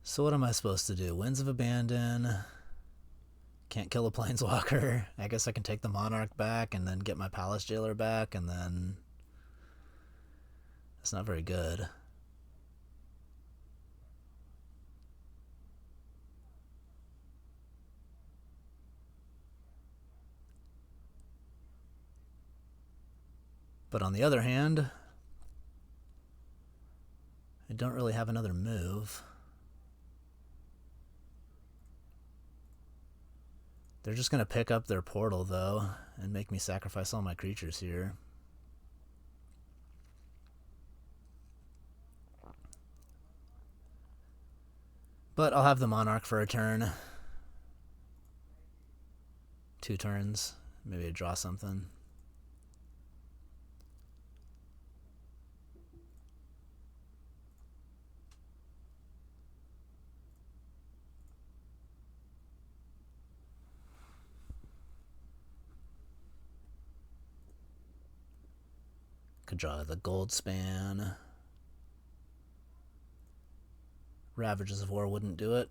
So what am I supposed to do? Winds of Abandon. Can't kill a Planeswalker. I guess I can take the Monarch back and then get my Palace Jailer back, and then... That's not very good. But on the other hand, I don't really have another move. They're just going to pick up their portal, though, and make me sacrifice all my creatures here. But I'll have the Monarch for a turn. 2 turns. Maybe I draw something. Could draw the Goldspan. Ravages of War wouldn't do it.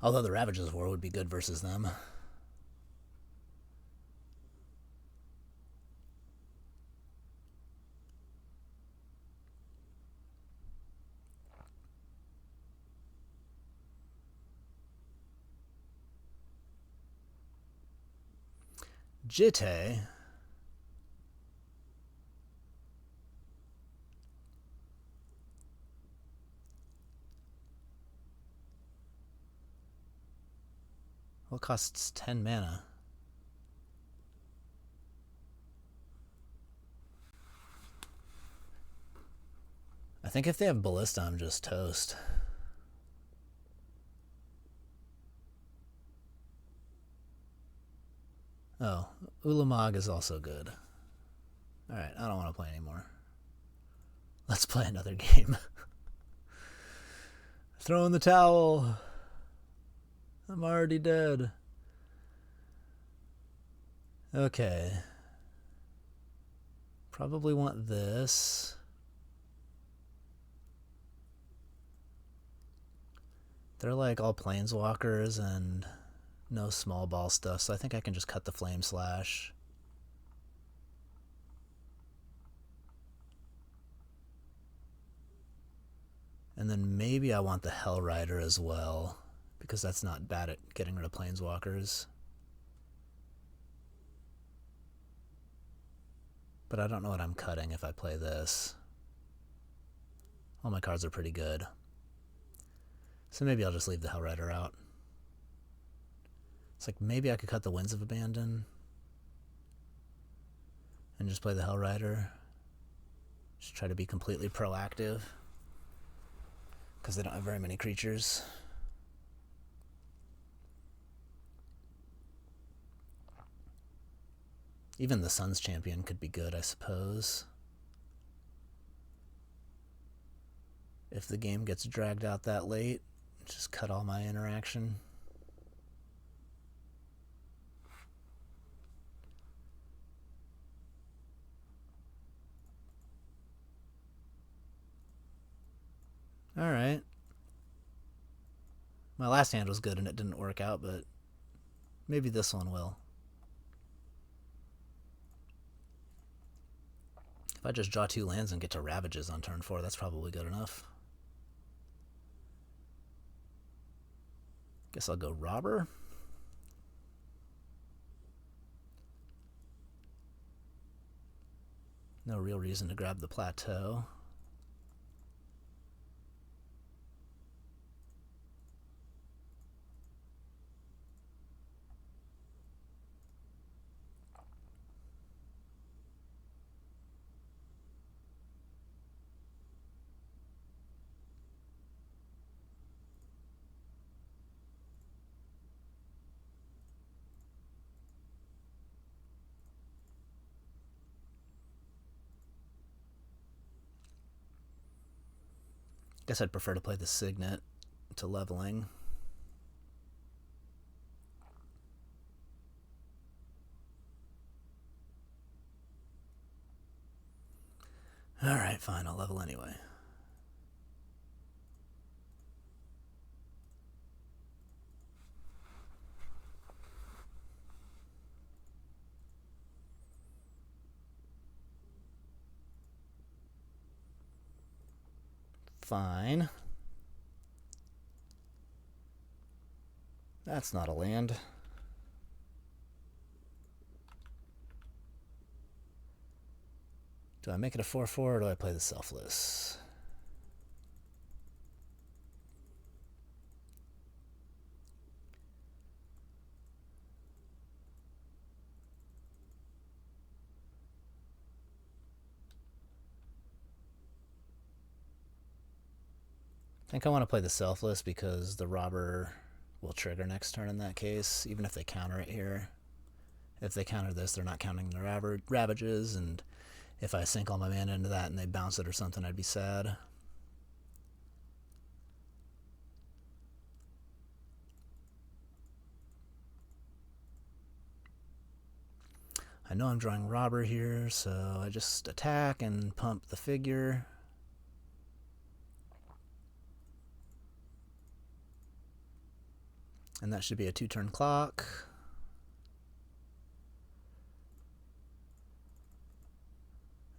Although the Ravages of War would be good versus them. Jitte. What costs 10 mana? I think if they have Ballista, I'm just toast. Oh, Ulamog is also good. Alright, I don't want to play anymore. Let's play another game. Throw in the towel. I'm already dead. Okay. Probably want this. They're like all planeswalkers and no small ball stuff, so I think I can just cut the Flame Slash. And then maybe I want the Hell Rider as well, because that's not bad at getting rid of planeswalkers. But I don't know what I'm cutting if I play this. All my cards are pretty good. So maybe I'll just leave the Hell Rider out. It's like maybe I could cut the Winds of Abandon and just play the Hell Rider. Just try to be completely proactive, because they don't have very many creatures. Even the Sun's Champion could be good, I suppose. If the game gets dragged out that late, just cut all my interaction. Alright. My last hand was good and it didn't work out, but maybe this one will. If I just draw 2 lands and get to Ravages on turn 4, that's probably good enough. Guess I'll go Robber. No real reason to grab the Plateau. Guess I'd prefer to play the Signet to leveling. Alright, fine, I'll level anyway. Fine. That's not a land. Do I make it a 4/4 or do I play the Selfless? I think I want to play the Selfless because the Robber will trigger next turn in that case, even if they counter it here. If they counter this, they're not counting the Ravages, and if I sink all my mana into that and they bounce it or something, I'd be sad. I know I'm drawing Robber here, so I just attack and pump the figure. And that should be a 2-turn clock.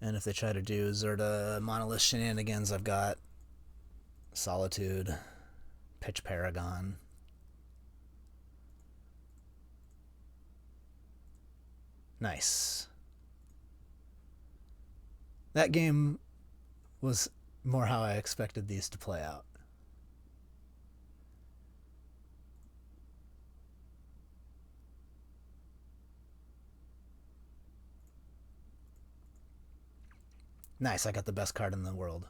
And if they try to do Zerta Monolith shenanigans, I've got Solitude, Pitch Paragon. Nice. That game was more how I expected these to play out. Nice, I got the best card in the world.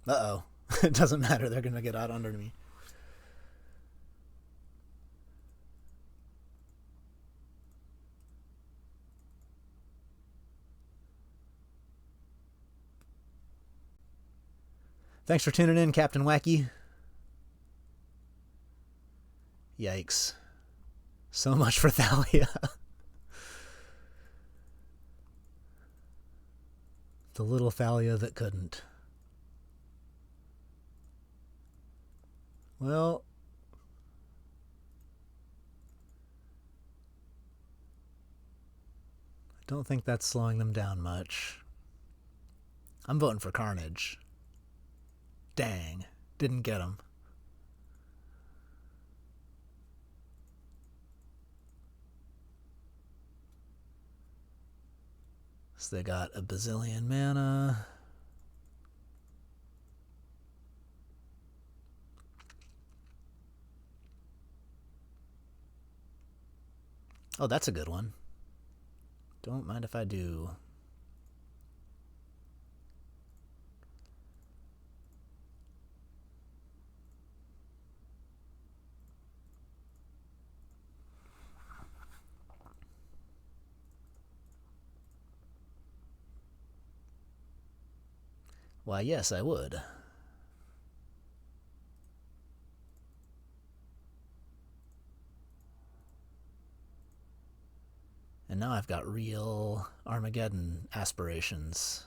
Uh-oh. It doesn't matter, they're gonna get out under me. Thanks for tuning in, Captain Wacky. Yikes. So much for Thalia. The little Thalia that couldn't. Well, I don't think that's slowing them down much. I'm voting for Carnage. Dang, didn't get him. So they got a bazillion mana. Oh, that's a good one. Don't mind if I do. Why, yes, I would. And now I've got real Armageddon aspirations.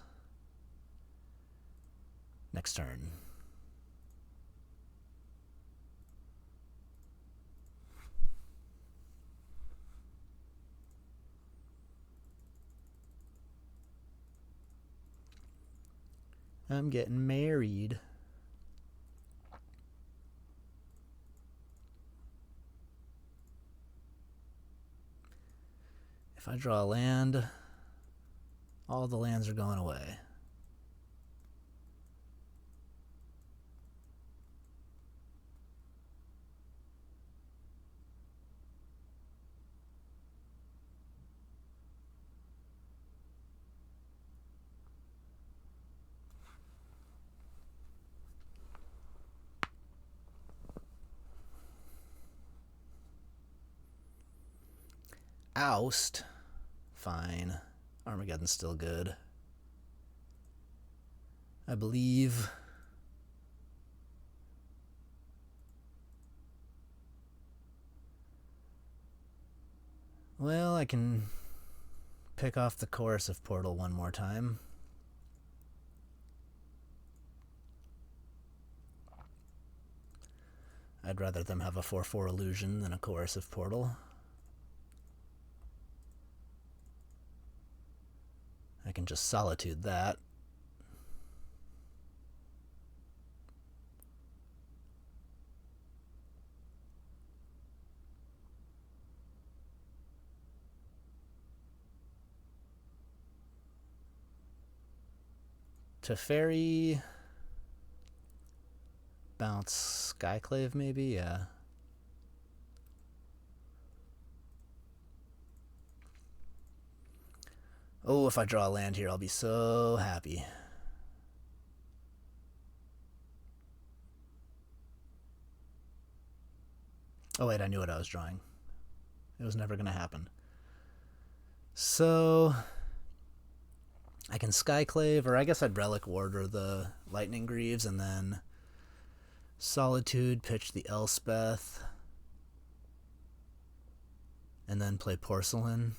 Next turn. I'm getting married. If I draw a land, all the lands are going away. Oust. Fine. Armageddon's still good. I believe. Well, I can pick off the Coercive Portal one more time. I'd rather them have a 4/4 illusion than a Coercive Portal. I can just Solitude that. Teferi. Bounce Skyclave, maybe? Yeah. Oh, if I draw a land here, I'll be so happy. Oh, wait, I knew what I was drawing. It was never going to happen. So I can Skyclave, or I guess I'd Relic Warder the Lightning Greaves, and then Solitude, pitch the Elspeth, and then play Porcelain.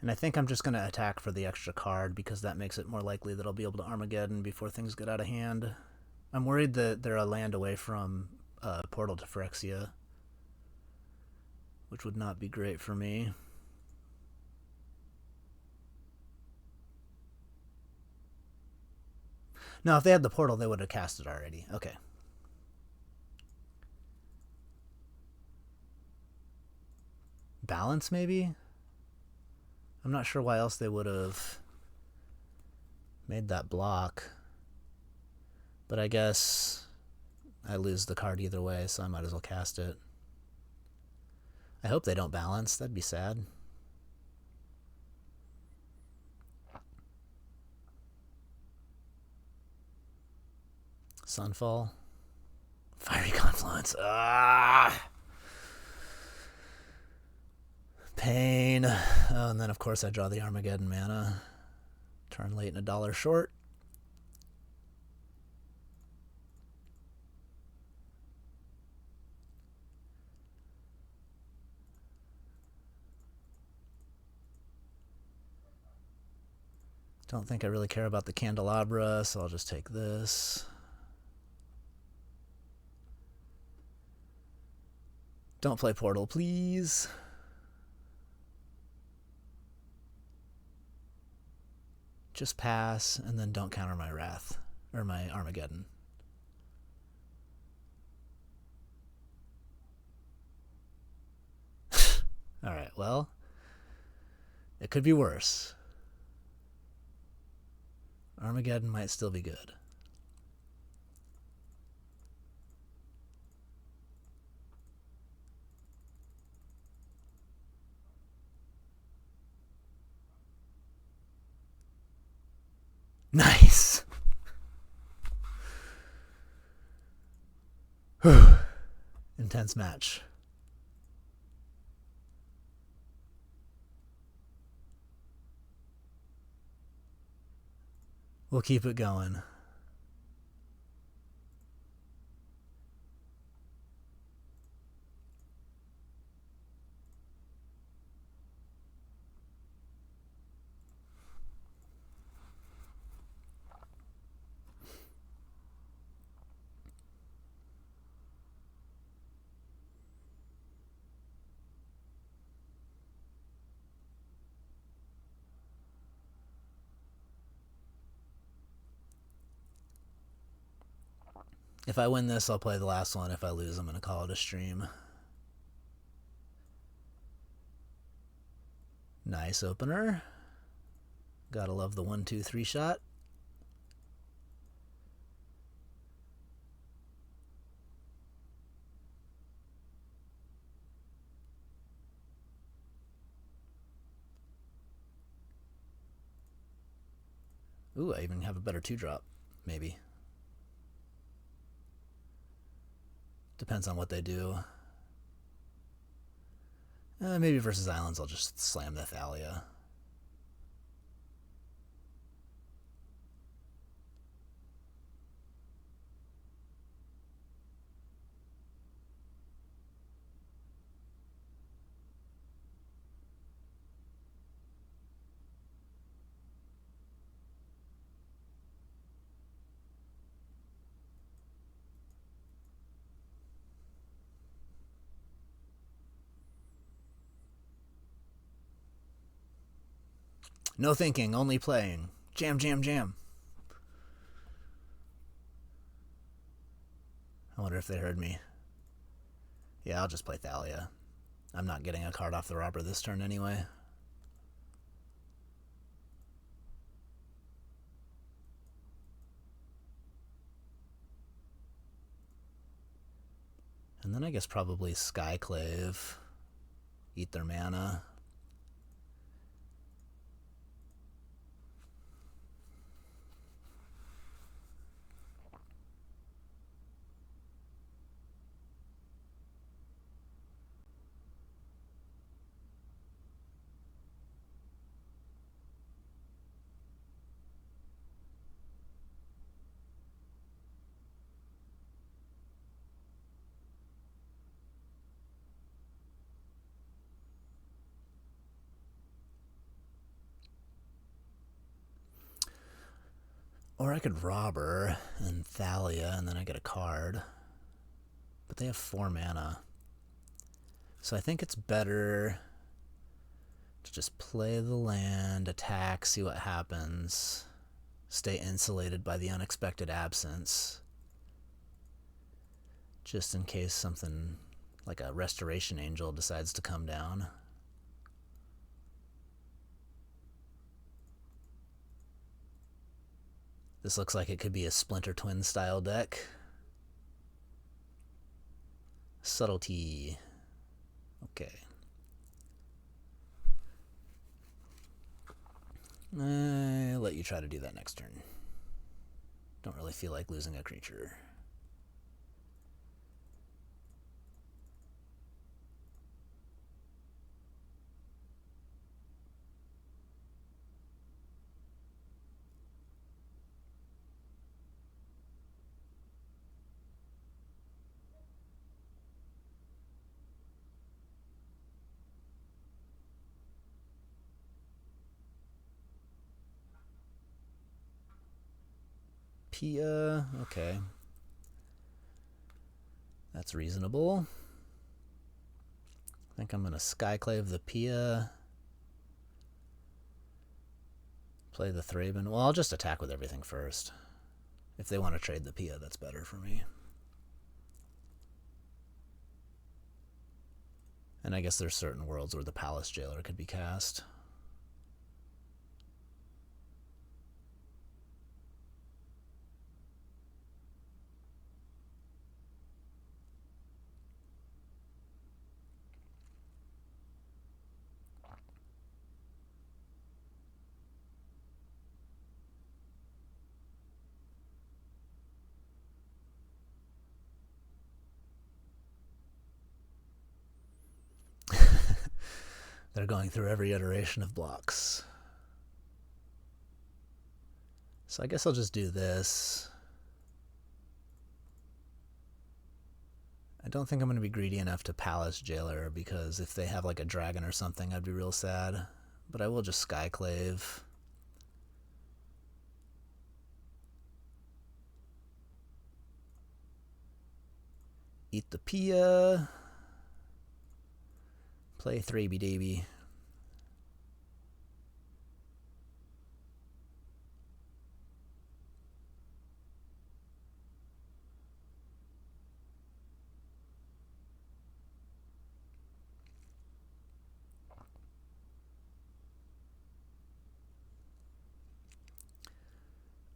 And I think I'm just going to attack for the extra card because that makes it more likely that I'll be able to Armageddon before things get out of hand. I'm worried that they're a land away from Portal to Phyrexia, which would not be great for me. No, if they had the portal, they would have cast it already. Okay. Balance, maybe? I'm not sure why else they would have made that block. But I guess I lose the card either way, so I might as well cast it. I hope they don't balance. That'd be sad. Sunfall. Fiery Confluence. Ah! Pain. Oh, and then, of course, I draw the Armageddon mana. Turn late and a dollar short. Don't think I really care about the Candelabra, so I'll just take this. Don't play Portal, please. Just pass, and then don't counter my Wrath, or my Armageddon. Alright, well, it could be worse. Armageddon might still be good. Nice! Intense match. We'll keep it going. If I win this, I'll play the last one. If I lose, I'm going to call it a stream. Nice opener. Gotta love the 1-2-3 shot. Ooh, I even have a better 2-drop, maybe. Depends on what they do. Maybe versus Islands, I'll just slam the Thalia. No thinking, only playing. Jam, jam, jam. I wonder if they heard me. Yeah, I'll just play Thalia. I'm not getting a card off the robber this turn anyway. And then I guess probably Skyclave. Eat their mana. Or I could Robber and Thalia, and then I get a card. But they have 4 mana. So I think it's better to just play the land, attack, see what happens, stay insulated by the unexpected absence, just in case something like a Restoration Angel decides to come down. This looks like it could be a Splinter Twin style deck. Subtlety. Okay. I'll let you try to do that next turn. Don't really feel like losing a creature. Pia, okay. That's reasonable. I think I'm going to Skyclave the Pia. Play the Thraben. Well, I'll just attack with everything first. If they want to trade the Pia, that's better for me. And I guess there's certain worlds where the Palace Jailer could be cast. They're going through every iteration of blocks. So I guess I'll just do this. I don't think I'm going to be greedy enough to Palace Jailer, because if they have like a dragon or something, I'd be real sad. But I will just Skyclave. Eat the Pia. Play 3B-Davy.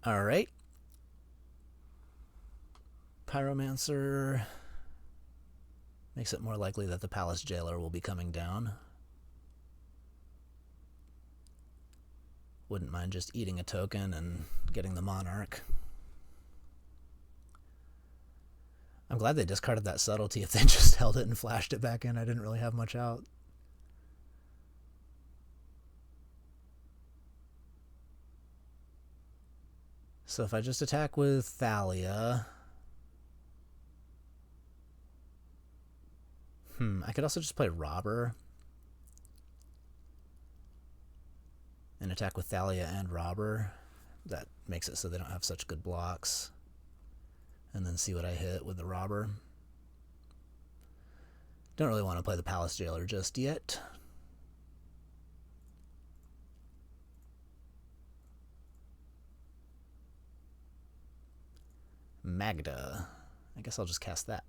Alright. Pyromancer makes it more likely that the Palace Jailer will be coming down. Wouldn't mind just eating a token and getting the Monarch. I'm glad they discarded that Subtlety. If they just held it and flashed it back in, I didn't really have much out. So if I just attack with Thalia... I could also just play Robber. And attack with Thalia and Robber. That makes it so they don't have such good blocks. And then see what I hit with the Robber. Don't really want to play the Palace Jailer just yet. Magda. I guess I'll just cast that.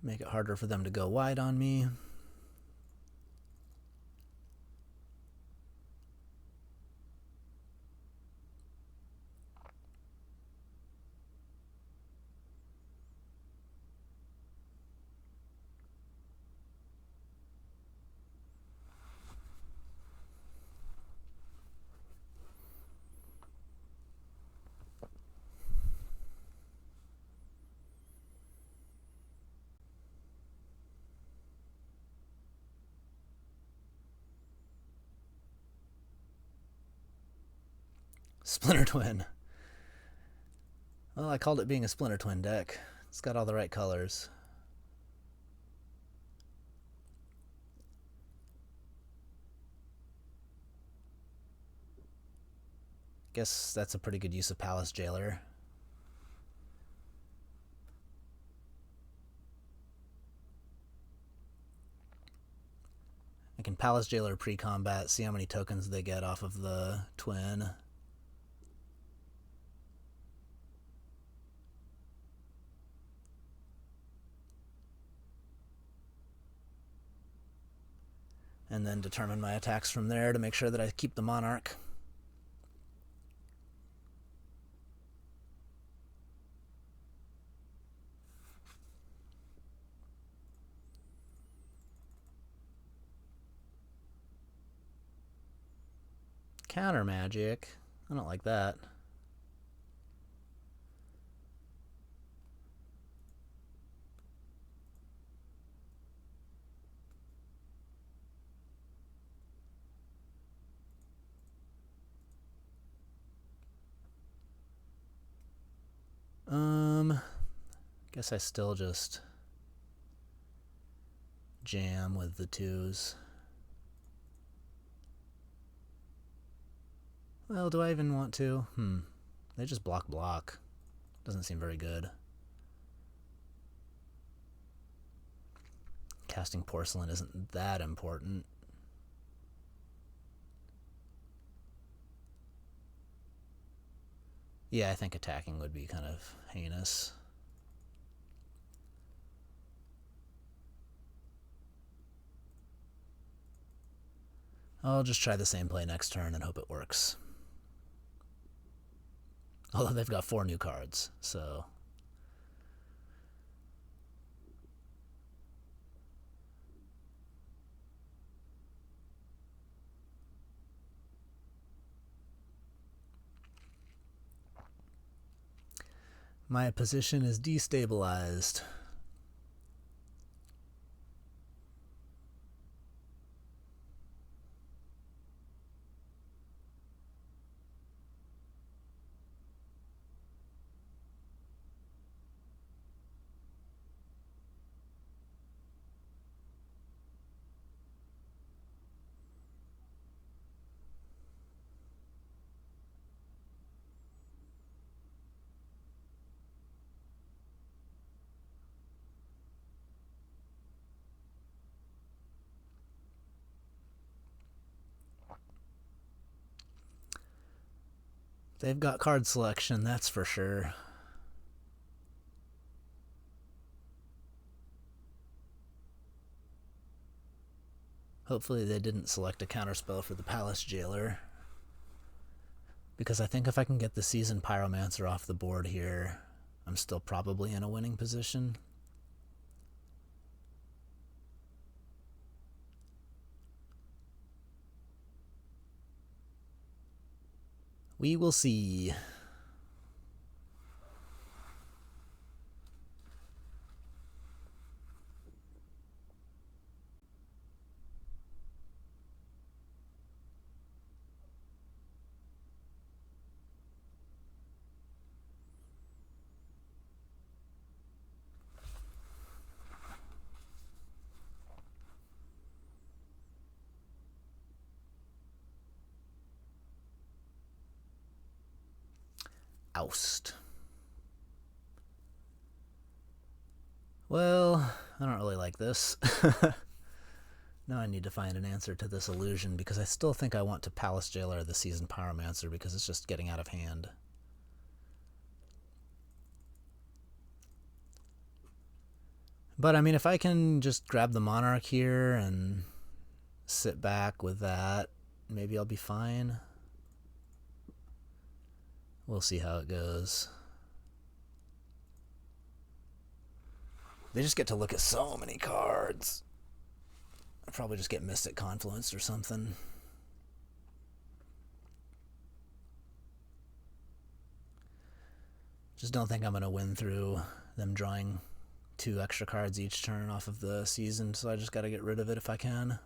Make it harder for them to go wide on me. Splinter Twin. Well, I called it being a Splinter Twin deck. It's got all the right colors. Guess that's a pretty good use of Palace Jailer. I can Palace Jailer pre-combat, see how many tokens they get off of the twin. And then determine my attacks from there to make sure that I keep the Monarch. Counter magic. I don't like that. Guess I still just jam with the twos. Well, do I even want to? They just block. Doesn't seem very good. Casting Porcelain isn't that important. Yeah, I think attacking would be kind of heinous. I'll just try the same play next turn and hope it works. Although they've got 4 new cards, so... My position is destabilized. They've got card selection, that's for sure. Hopefully they didn't select a counterspell for the Palace Jailer. Because I think if I can get the Seasoned Pyromancer off the board here, I'm still probably in a winning position. We will see. Oust. Well, I don't really like this. Now I need to find an answer to this illusion because I still think I want to Palace Jailer the Seasoned Pyromancer because it's just getting out of hand. But I mean, if I can just grab the Monarch here and sit back with that, maybe I'll be fine. We'll see how it goes. They just get to look at so many cards. I'll probably just get Mystic Confluence or something. Just don't think I'm going to win through them drawing 2 extra cards each turn off of the Seasoned, so I just got to get rid of it if I can.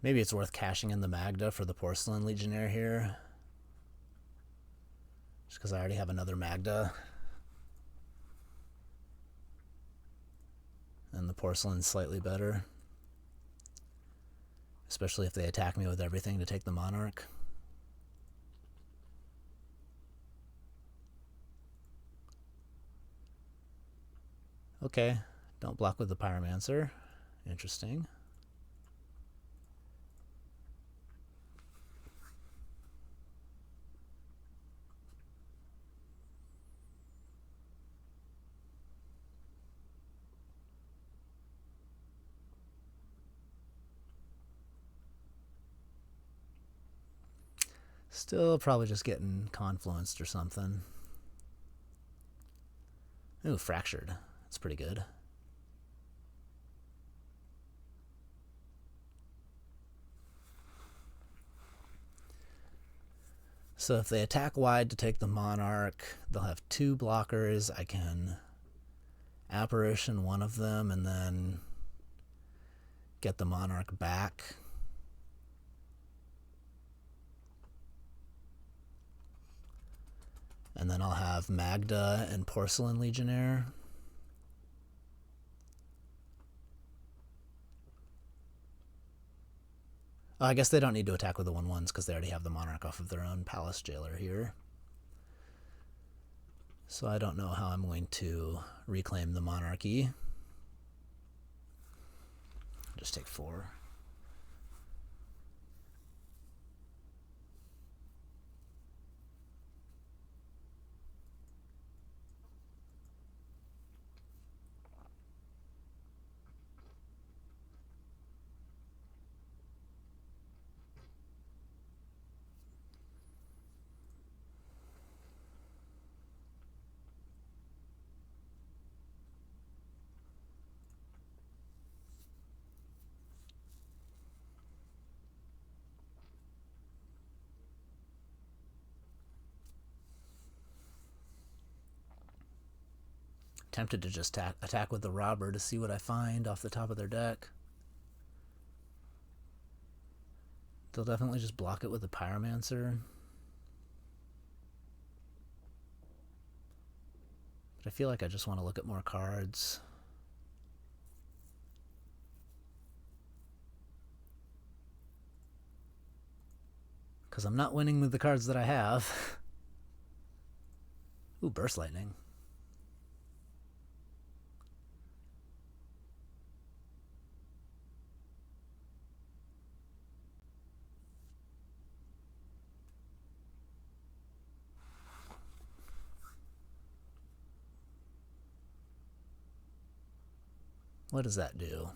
Maybe it's worth cashing in the Magda for the Porcelain Legionnaire here. Just because I already have another Magda. And the Porcelain's slightly better. Especially if they attack me with everything to take the Monarch. Okay, don't block with the Pyromancer. Interesting. Still probably just getting confluenced or something. Ooh, fractured. That's pretty good. So if they attack wide to take the Monarch, they'll have two blockers. I can Apparition one of them and then get the Monarch back. And then I'll have Magda and Porcelain Legionnaire. I guess they don't need to attack with the 1/1s because they already have the Monarch off of their own Palace Jailer here. So I don't know how I'm going to reclaim the Monarchy. Just take 4. Tempted to just attack with the Robber to see what I find off the top of their deck. They'll definitely just block it with the Pyromancer. But I feel like I just want to look at more cards. Because I'm not winning with the cards that I have. Ooh, Burst Lightning. What does that do?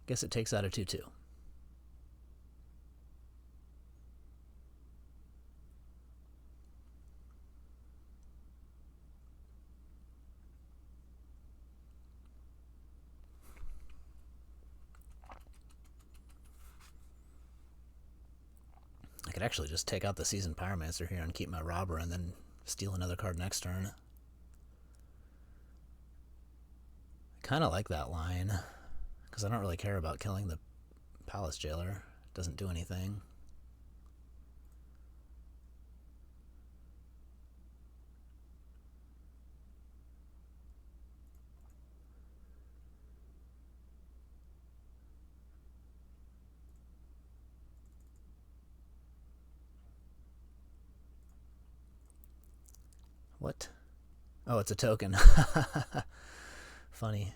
Guess it takes out a 2/2. I could actually just take out the Seasoned Pyromancer here and keep my Robber and then steal another card next turn. I kind of like that line, because I don't really care about killing the Palace Jailer. It doesn't do anything. What? Oh, it's a token. Funny.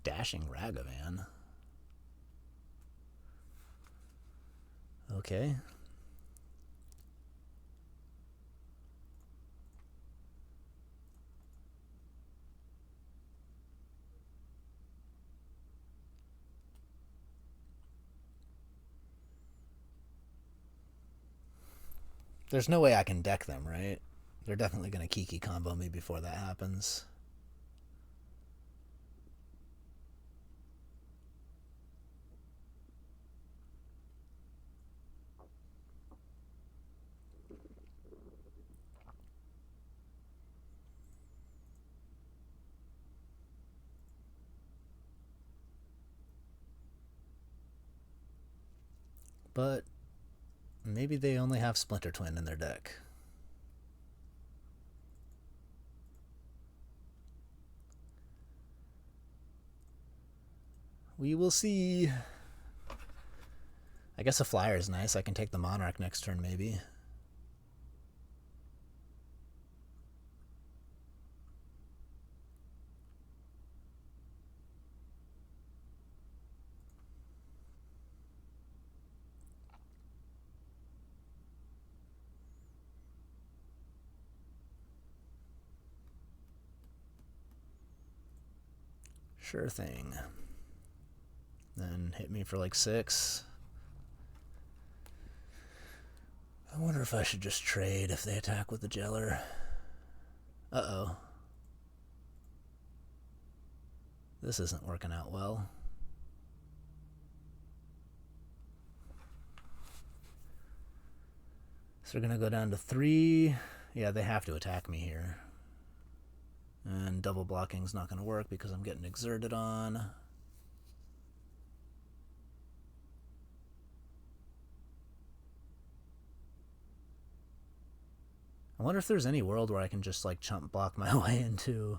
Dashing Ragavan. Okay. There's no way I can deck them, right? They're definitely going to Kiki combo me before that happens. But maybe they only have Splinter Twin in their deck. We will see. I guess a flyer is nice. I can take the Monarch next turn, maybe. Sure thing. Then hit me for like 6. I wonder if I should just trade if they attack with the Jeller. Uh-oh. This isn't working out well. So we're going to go down to 3. Yeah, they have to attack me here. And double blocking's not going to work because I'm getting exerted on. I wonder if there's any world where I can just like chump block my way into.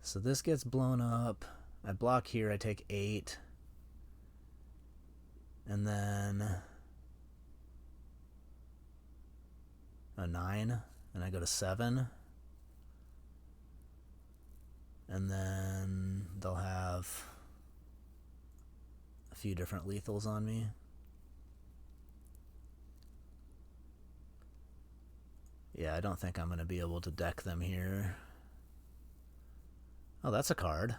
So this gets blown up. I block here, I take 8. And then a 9, and I go to 7. And then they'll have a few different lethals on me. Yeah, I don't think I'm going to be able to deck them here. Oh, that's a card.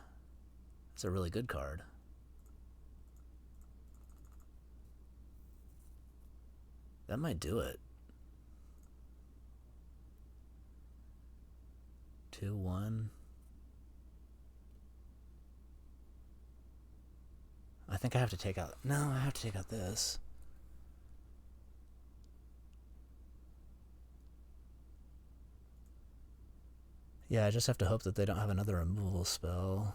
That's a really good card. That might do it. 2-1. I think I have to take out... No, I have to take out this. Yeah, I just have to hope that they don't have another removal spell.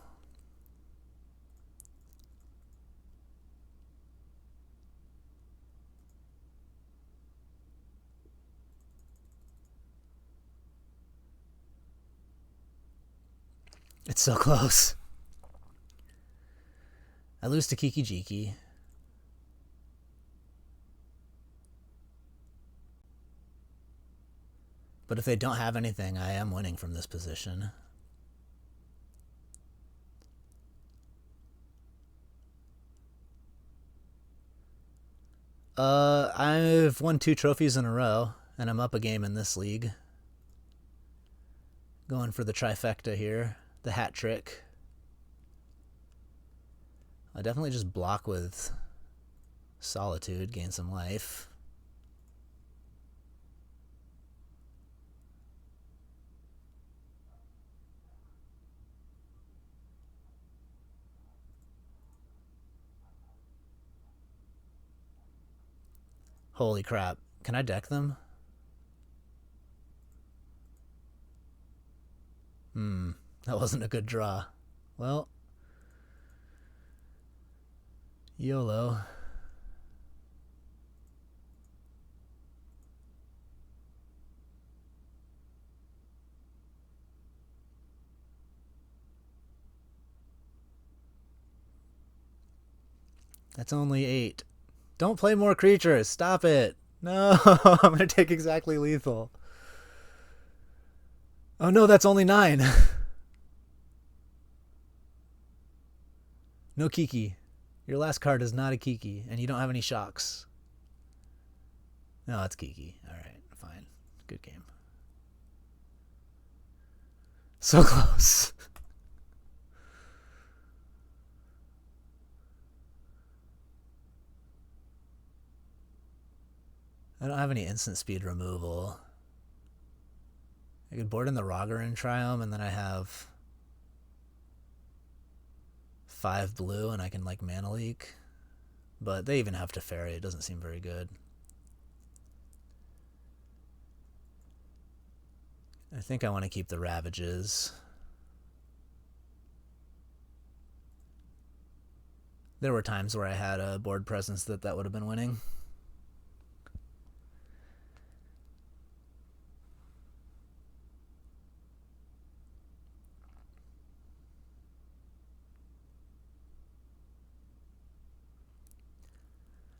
It's so close. I lose to Kiki Jiki. But if they don't have anything, I am winning from this position. I've won 2 trophies in a row, and I'm up a game in this league. Going for the trifecta here, the hat trick. I definitely just block with Solitude, gain some life. Holy crap. Can I deck them? That wasn't a good draw. Well, YOLO. That's only 8. Don't play more creatures. Stop it. No, I'm going to take exactly lethal. Oh no, that's only 9. No Kiki. Your last card is not a Kiki, and you don't have any shocks. No, it's Kiki. Alright, fine. Good game. So close. I don't have any instant speed removal. I could board in the Roger and try them, and then I have 5 blue, and I can like mana leak. But they even have Teferi. It doesn't seem very good. I think I want to keep the Ravages. There were times where I had a board presence that would have been winning.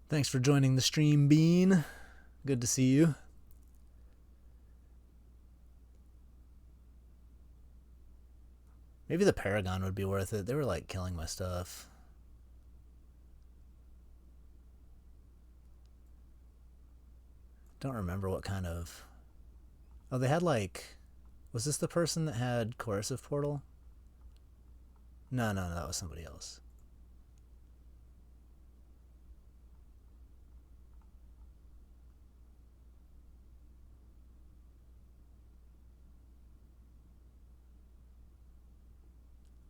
Thanks for joining the stream, Bean. Good to see you. Maybe the Paragon would be worth it. They were like killing my stuff. Don't remember what kind of... Oh, they had like... Was this the person that had Coercive Portal? No, that was somebody else.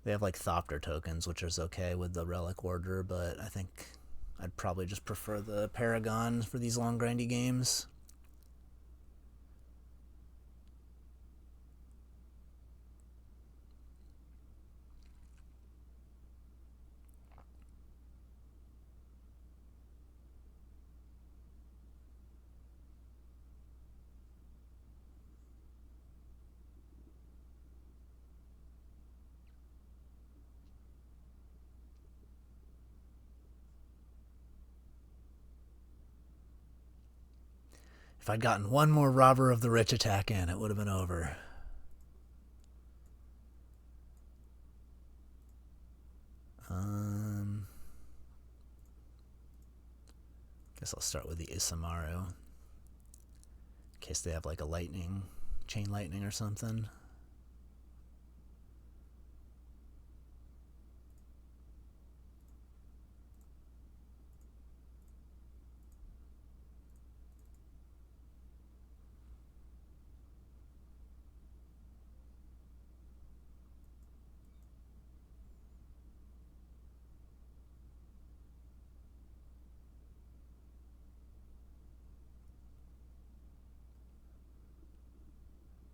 They have like Thopter tokens, which is okay with the Relic Order, but I think I'd probably just prefer the Paragon for these long grindy games. If I'd gotten one more Robber of the Rich attack in, it would have been over. Guess I'll start with the Isamaru. In case they have like a lightning, chain lightning or something.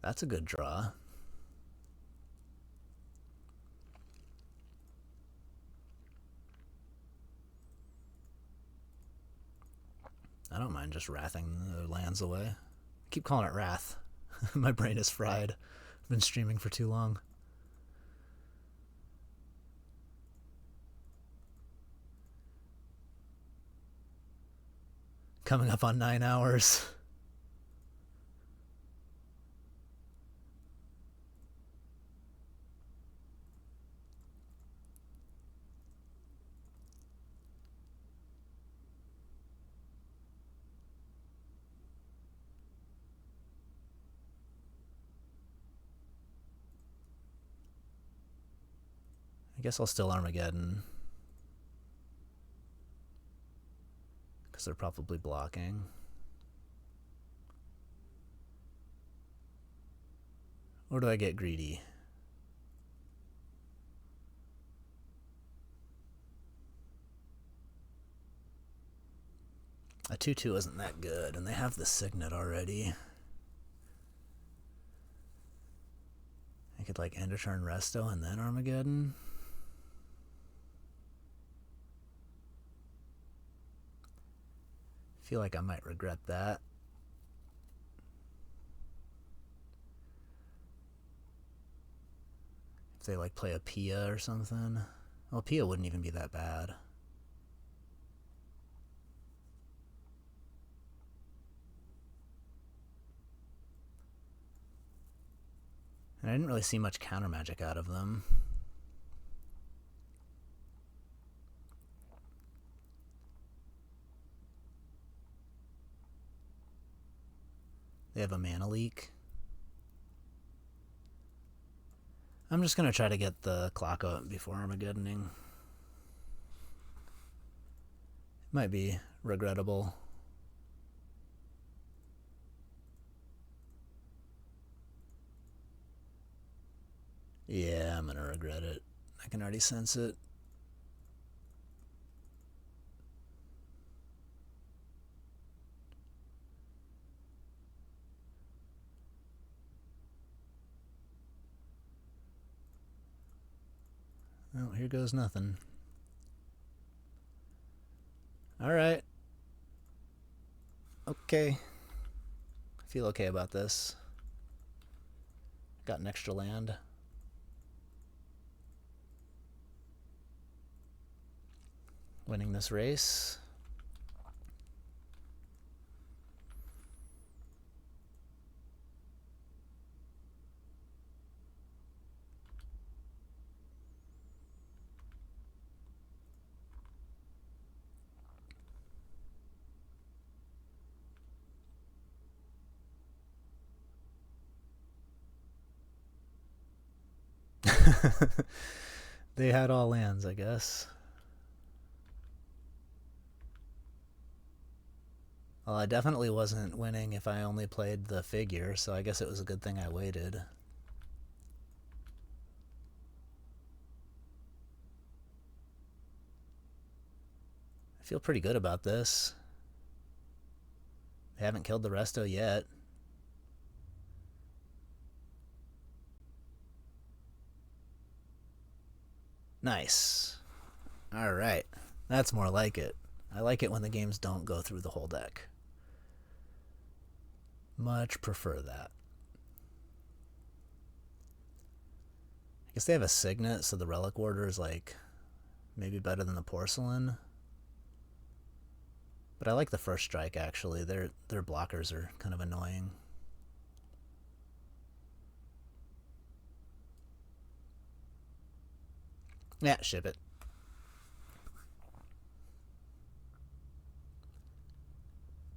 That's a good draw. I don't mind just wrathing the lands away. I keep calling it Wrath. My brain is fried. I've been streaming for too long. Coming up on 9 hours. I guess I'll still Armageddon. Because they're probably blocking. Or do I get greedy? A 2/2 isn't that good, and they have the Signet already. I could like end a turn Resto and then Armageddon. I feel like I might regret that. If they like play a Pia or something. Well, Pia wouldn't even be that bad. And I didn't really see much counter magic out of them. They have a mana leak. I'm just going to try to get the clock up before Armageddoning. Might be regrettable. Yeah, I'm gonna regret it. I can already sense it. Oh, here goes nothing. Alright. Okay. I feel okay about this. Got an extra land. Winning this race. They had all lands, I guess. Well, I definitely wasn't winning if I only played the figure, so I guess it was a good thing I waited. I feel pretty good about this. They haven't killed the resto yet. Nice. Alright. That's more like it. I like it when the games don't go through the whole deck. Much prefer that. I guess they have a signet, so the relic order is like maybe better than the porcelain. But I like the first strike actually. Their blockers are kind of annoying. Yeah, ship it.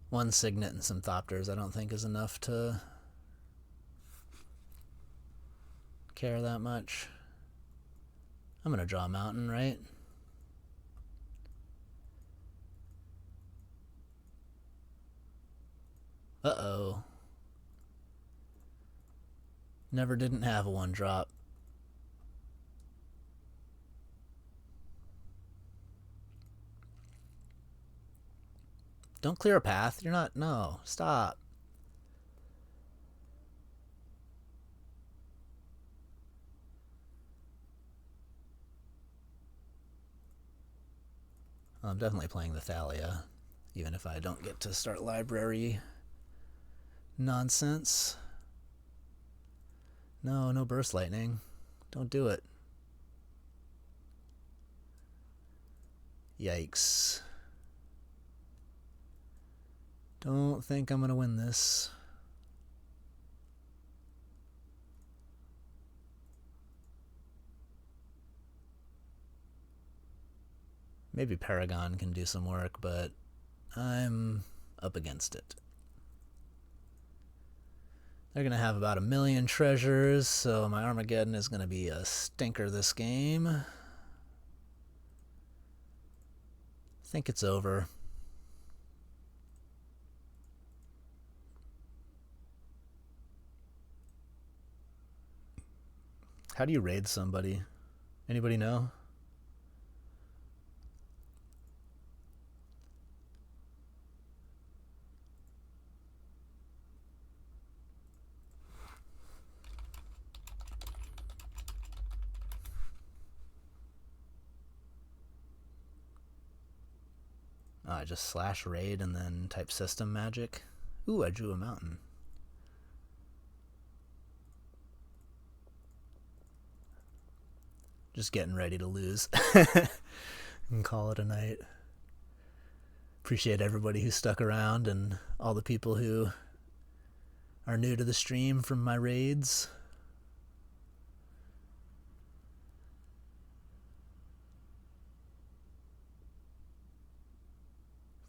One signet and some thopters I don't think is enough to care that much. I'm gonna draw a mountain, right? Uh-oh. Never didn't have a one drop. Don't clear a path. You're not. No. Stop. Well, I'm definitely playing the Thalia, even if I don't get to start library nonsense. No, no burst lightning. Don't do it. Yikes. Don't think I'm gonna win this. Maybe Paragon can do some work, but I'm up against it. They're going to have about 1,000,000 treasures, so my Armageddon is going to be a stinker this game. I think it's over. How do you raid somebody? Anybody know? Oh, I just slash raid and then type system magic. Ooh, I drew a mountain. Just getting ready to lose. And call it a night. Appreciate everybody who stuck around and all the people who are new to the stream from my raids.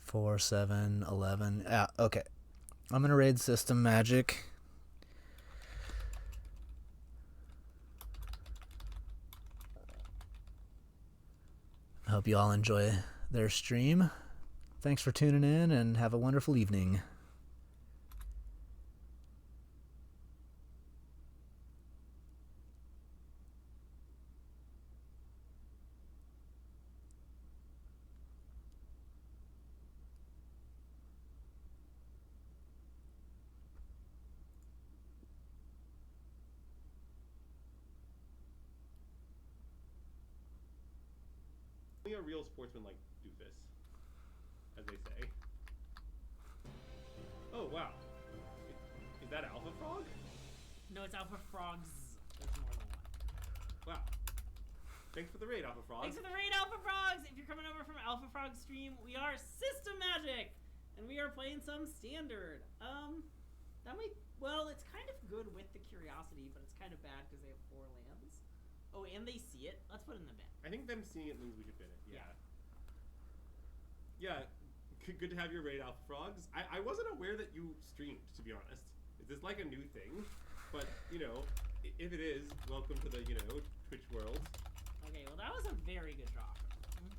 4, 7, 11. Ah, okay. I'm gonna raid system magic. I hope you all enjoy their stream. Thanks for tuning in and have a wonderful evening. a real sportsman-like doofus, as they say. Oh, wow. Is that Alpha Frog? No, it's Alpha Frogs. There's more than one. Wow. Thanks for the raid, Alpha Frog. Thanks for the raid, Alpha Frogs! If you're coming over from Alpha Frog stream, we are System Magic! And we are playing some Standard. That might... Well, it's kind of good with the Curiosity, but it's kind of bad because they have 4 lands. Oh, and they see it. Let's put it in the bin. I think them seeing it means we should bin it. Yeah. Yeah. Good to have your raid, Alpha Frogs. I wasn't aware that you streamed, to be honest. Is this like a new thing? But, you know, if it is, welcome to the, you know, Twitch world. Okay, well, that was a very good draw for them.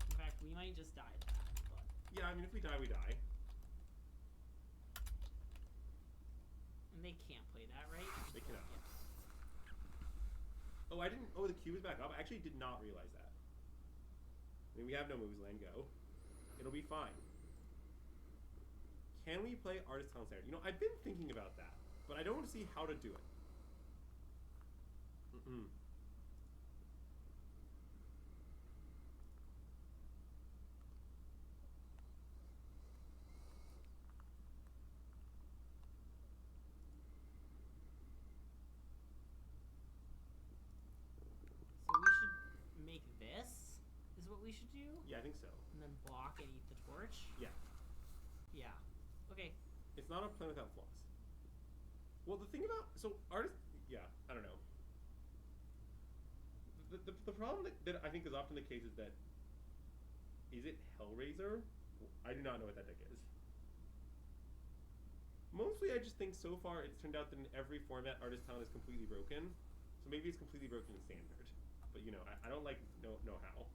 In fact, we might just die to that. But... Yeah, I mean, if we die, we die. And they can't play that, right? They cannot. Yeah. Oh, I didn't... Oh, the cube is back up. I actually did not realize that. I mean, we have no moves, land go. It'll be fine. Can we play Artist Thompson-Exner? You know, I've been thinking about that, but I don't see how to do it. Mm-mm. So we should make this, is what we should do? Yeah, I think so. And then block and eat the torch? Yeah. Yeah. Okay. It's not a plan without flaws. Well, the thing about... So, artists... Yeah, I don't know. The problem that I think is often the case is that... Is it Hellraiser? I do not know what that deck is. Mostly, I just think so far it's turned out that in every format, Artist Town is completely broken. So maybe it's completely broken in Standard. But, you know, I don't like know how.